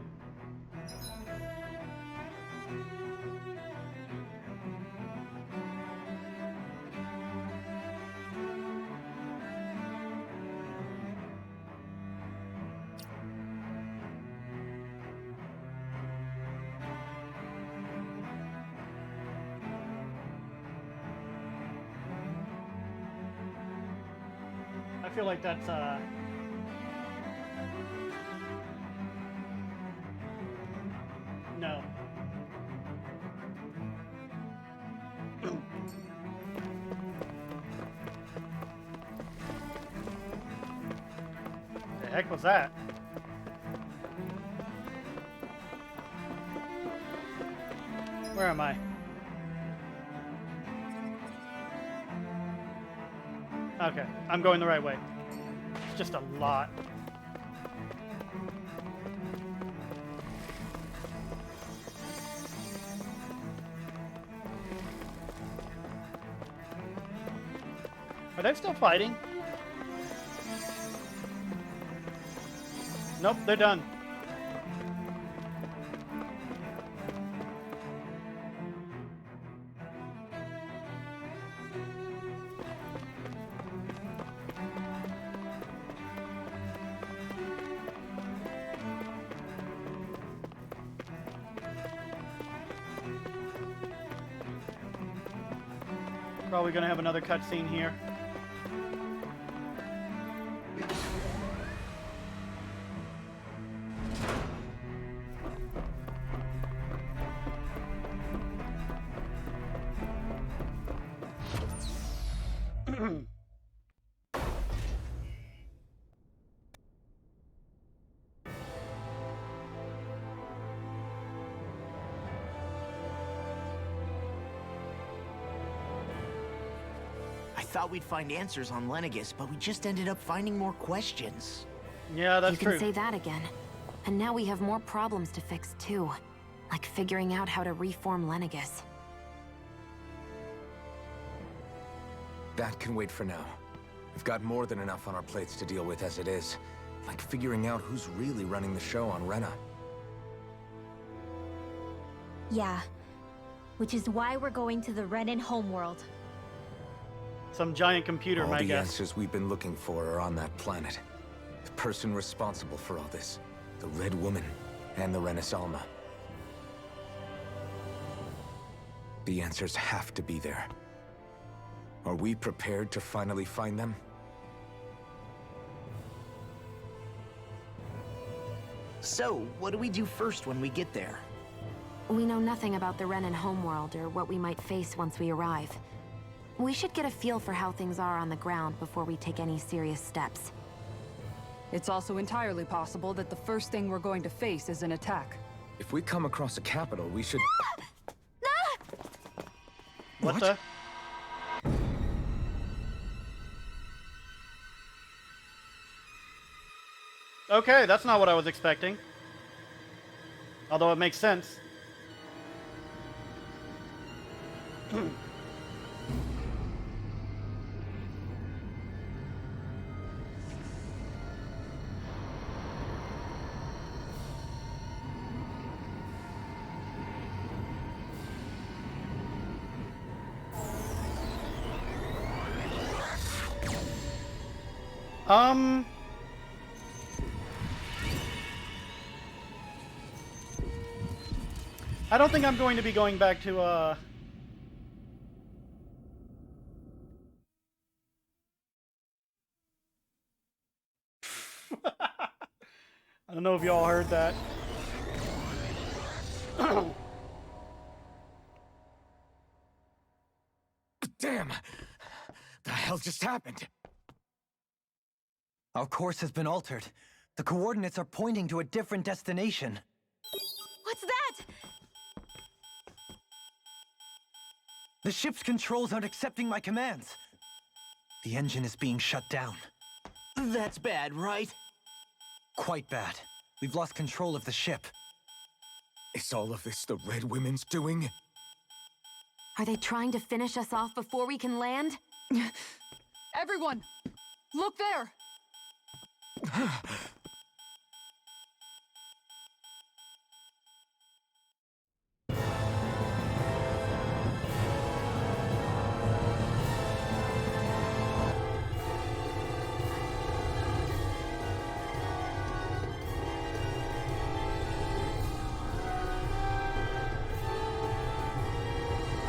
A: I feel like that's, no. The heck was that? Where am I? Okay, I'm going the right way. It's just a lot. Are they still fighting? Nope, they're done. Probably gonna have another cutscene here.
I: I thought we'd find answers on Lenegis, but we just ended up finding more questions.
A: Yeah, that's
H: true. You can say that again. And now we have more problems to fix too. Like figuring out how to reform Lenegis.
D: That can wait for now. We've got more than enough on our plates to deal with as it is. Like figuring out who's really running the show on Rena.
G: Yeah. Which is why we're going to the Renan homeworld.
A: Some giant computer,
D: all
A: I
D: the
A: guess.
D: answers we've been looking for are on that planet. The person responsible for all this. The Red Woman and the Renis Alma. The answers have to be there. Are we prepared to finally find them?
I: So, what do we do first when we get there?
H: We know nothing about the Renan homeworld or what we might face once we arrive. We should get a feel for how things are on the ground before we take any serious steps.
E: It's also entirely possible that the first thing we're going to face is an attack.
D: If we come across a capital, we should...
A: What the? Okay, that's not what I was expecting. Although it makes sense. I don't think I'm going to be going back to, I don't know if y'all heard that.
D: Damn! The hell just happened?
C: Our course has been altered. The coordinates are pointing to a different destination.
H: What's that?
C: The ship's controls aren't accepting my commands. The engine is being shut down.
I: That's bad, right?
C: Quite bad. We've lost control of the ship.
D: Is all of this the Red Women's doing?
H: Are they trying to finish us off before we can land?
T: Everyone! Look there!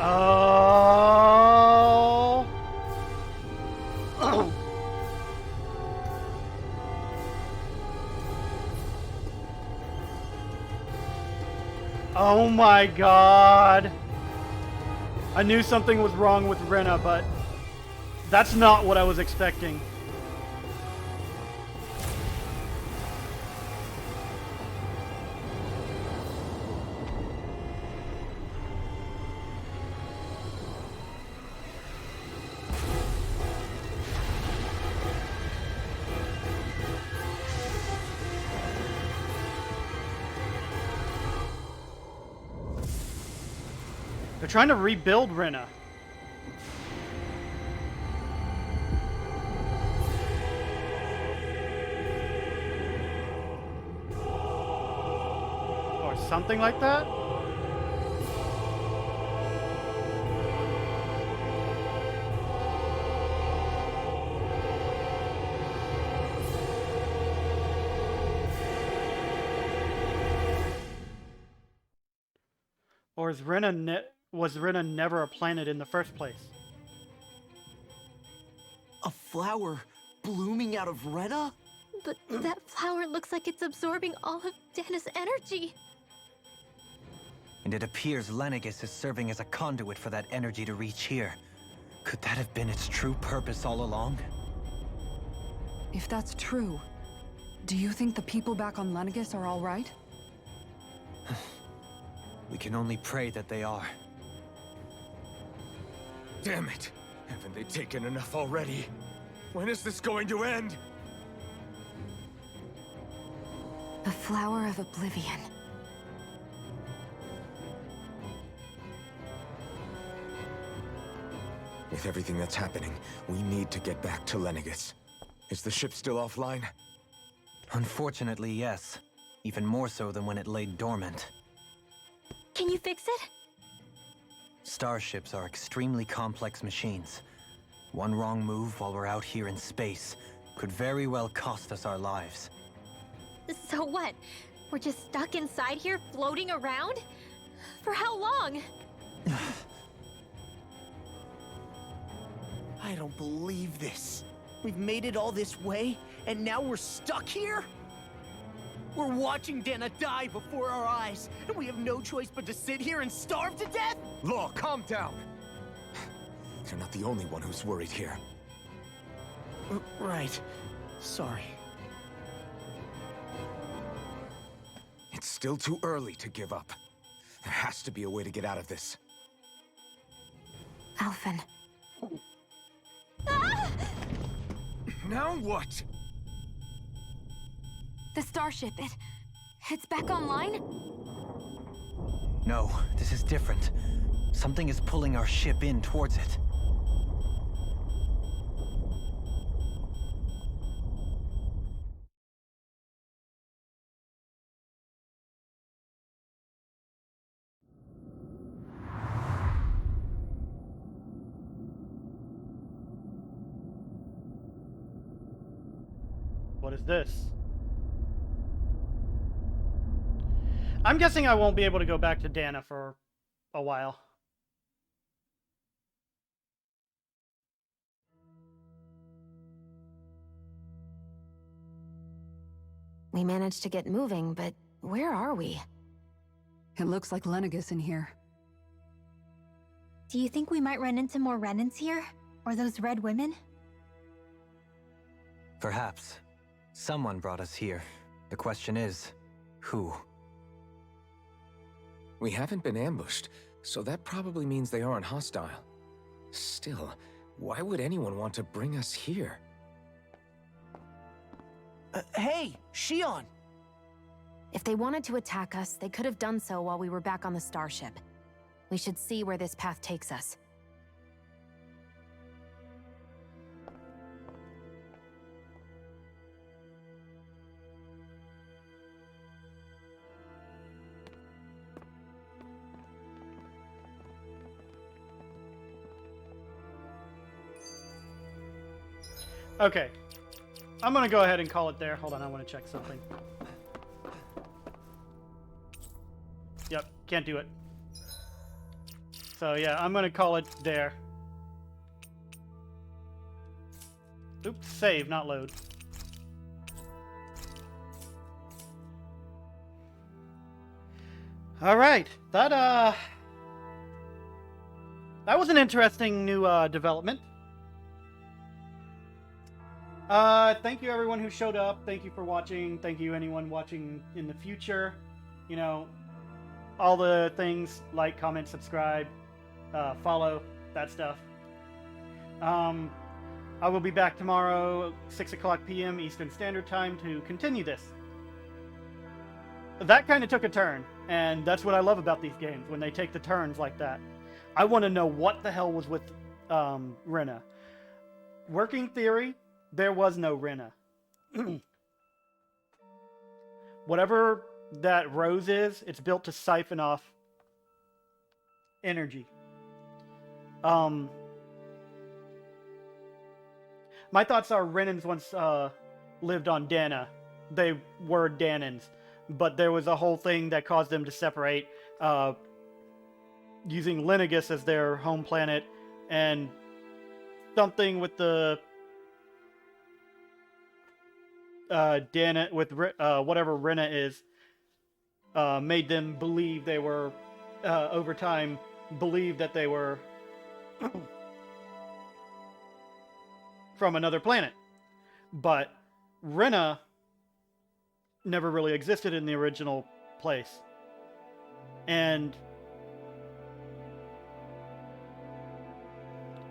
A: Oh. Oh my god. I knew something was wrong with Rena, but that's not what I was expecting. They're trying to rebuild Rena. Or something like that? Or is was Rena never a planet in the first place?
I: A flower blooming out of Rena?
G: But that flower looks like it's absorbing all of Dhana's energy.
C: And it appears Lenegis is serving as a conduit for that energy to reach here. Could that have been its true purpose all along?
E: If that's true, do you think the people back on Lenegis are all right?
C: We can only pray that they are.
D: Damn it! Haven't they taken enough already? When is this going to end?
H: The Flower of Oblivion.
D: With everything that's happening, we need to get back to Lenegis. Is the ship still offline?
C: Unfortunately, yes. Even more so than when it lay dormant.
G: Can you fix it?
C: Starships are extremely complex machines. One wrong move while we're out here in space could very well cost us our lives.
G: So what? We're just stuck inside here, floating around? For how long?
I: I don't believe this. We've made it all this way, and now we're stuck here? We're watching Dhana die before our eyes, and we have no choice but to sit here and starve to death?
D: Law, calm down! You're not the only one who's worried here.
I: Right. Sorry.
D: It's still too early to give up. There has to be a way to get out of this.
H: Alphen.
D: Now what?
H: The starship, it's back online?
C: No, this is different. Something is pulling our ship in towards it.
A: What is this? I'm guessing I won't be able to go back to Dhana for a while.
H: We managed to get moving, but where are we?
E: It looks like Lenegis in here.
G: Do you think we might run into more Renans here? Or those red women?
C: Perhaps. Someone brought us here. The question is, who?
D: We haven't been ambushed, so that probably means they aren't hostile. Still, why would anyone want to bring us here?
F: Hey, Shion!
H: If they wanted to attack us, they could have done so while we were back on the starship. We should see where this path takes us.
A: Okay. I'm gonna go ahead and call it there. Hold on, I want to check something. Yep, can't do it. So yeah, I'm gonna call it there. Oops, save, not load. Alright, that was an interesting new development. Thank you everyone who showed up. Thank you for watching. Thank you anyone watching in the future. You know, all the things, like, comment, subscribe, follow, that stuff. I will be back tomorrow, 6 o'clock p.m. Eastern Standard Time to continue this. That kind of took a turn, and that's what I love about these games, when they take the turns like that. I want to know what the hell was with Rena. Working theory, there was no Rena. Whatever that rose is, it's built to siphon off energy. My thoughts are Renans once lived on Dhana. They were Dhanans, but there was a whole thing that caused them to separate, using Lenegis as their home planet, and something with the Dhana, with whatever Rena is, made them believe they were, over time, believe that they were from another planet. But Rena never really existed in the original place. And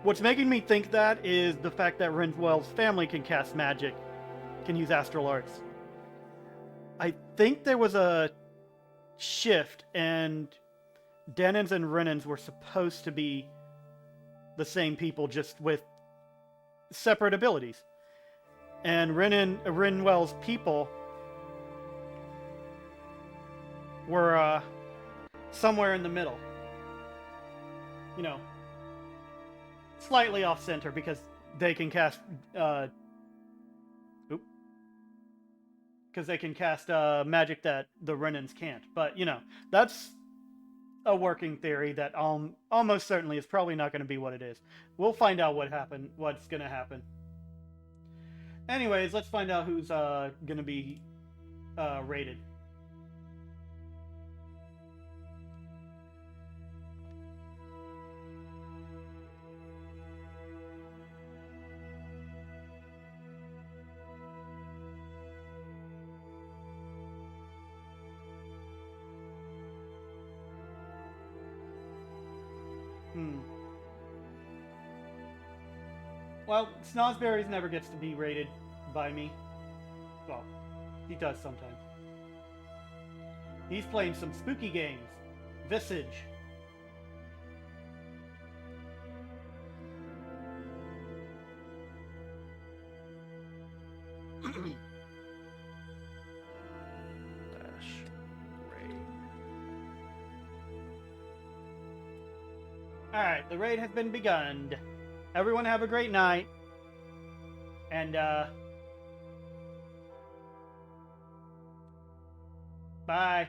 A: what's making me think that is the fact that Renwell's family can cast magic, can use astral arts. I think there was a shift, and Dhanans and Renans were supposed to be the same people, just with separate abilities. And Renwell's people were somewhere in the middle. You know, slightly off center, because they can cast because they can cast magic that the Renans can't. But, you know, that's a working theory that almost certainly is probably not going to be what it is. We'll find out what's going to happen. Anyways, let's find out who's going to be rated. Well, Snosberries never gets to be rated by me. Well, He does sometimes. He's playing some spooky games. Visage. Alright, the raid has been begun. Everyone have a great night. And, bye.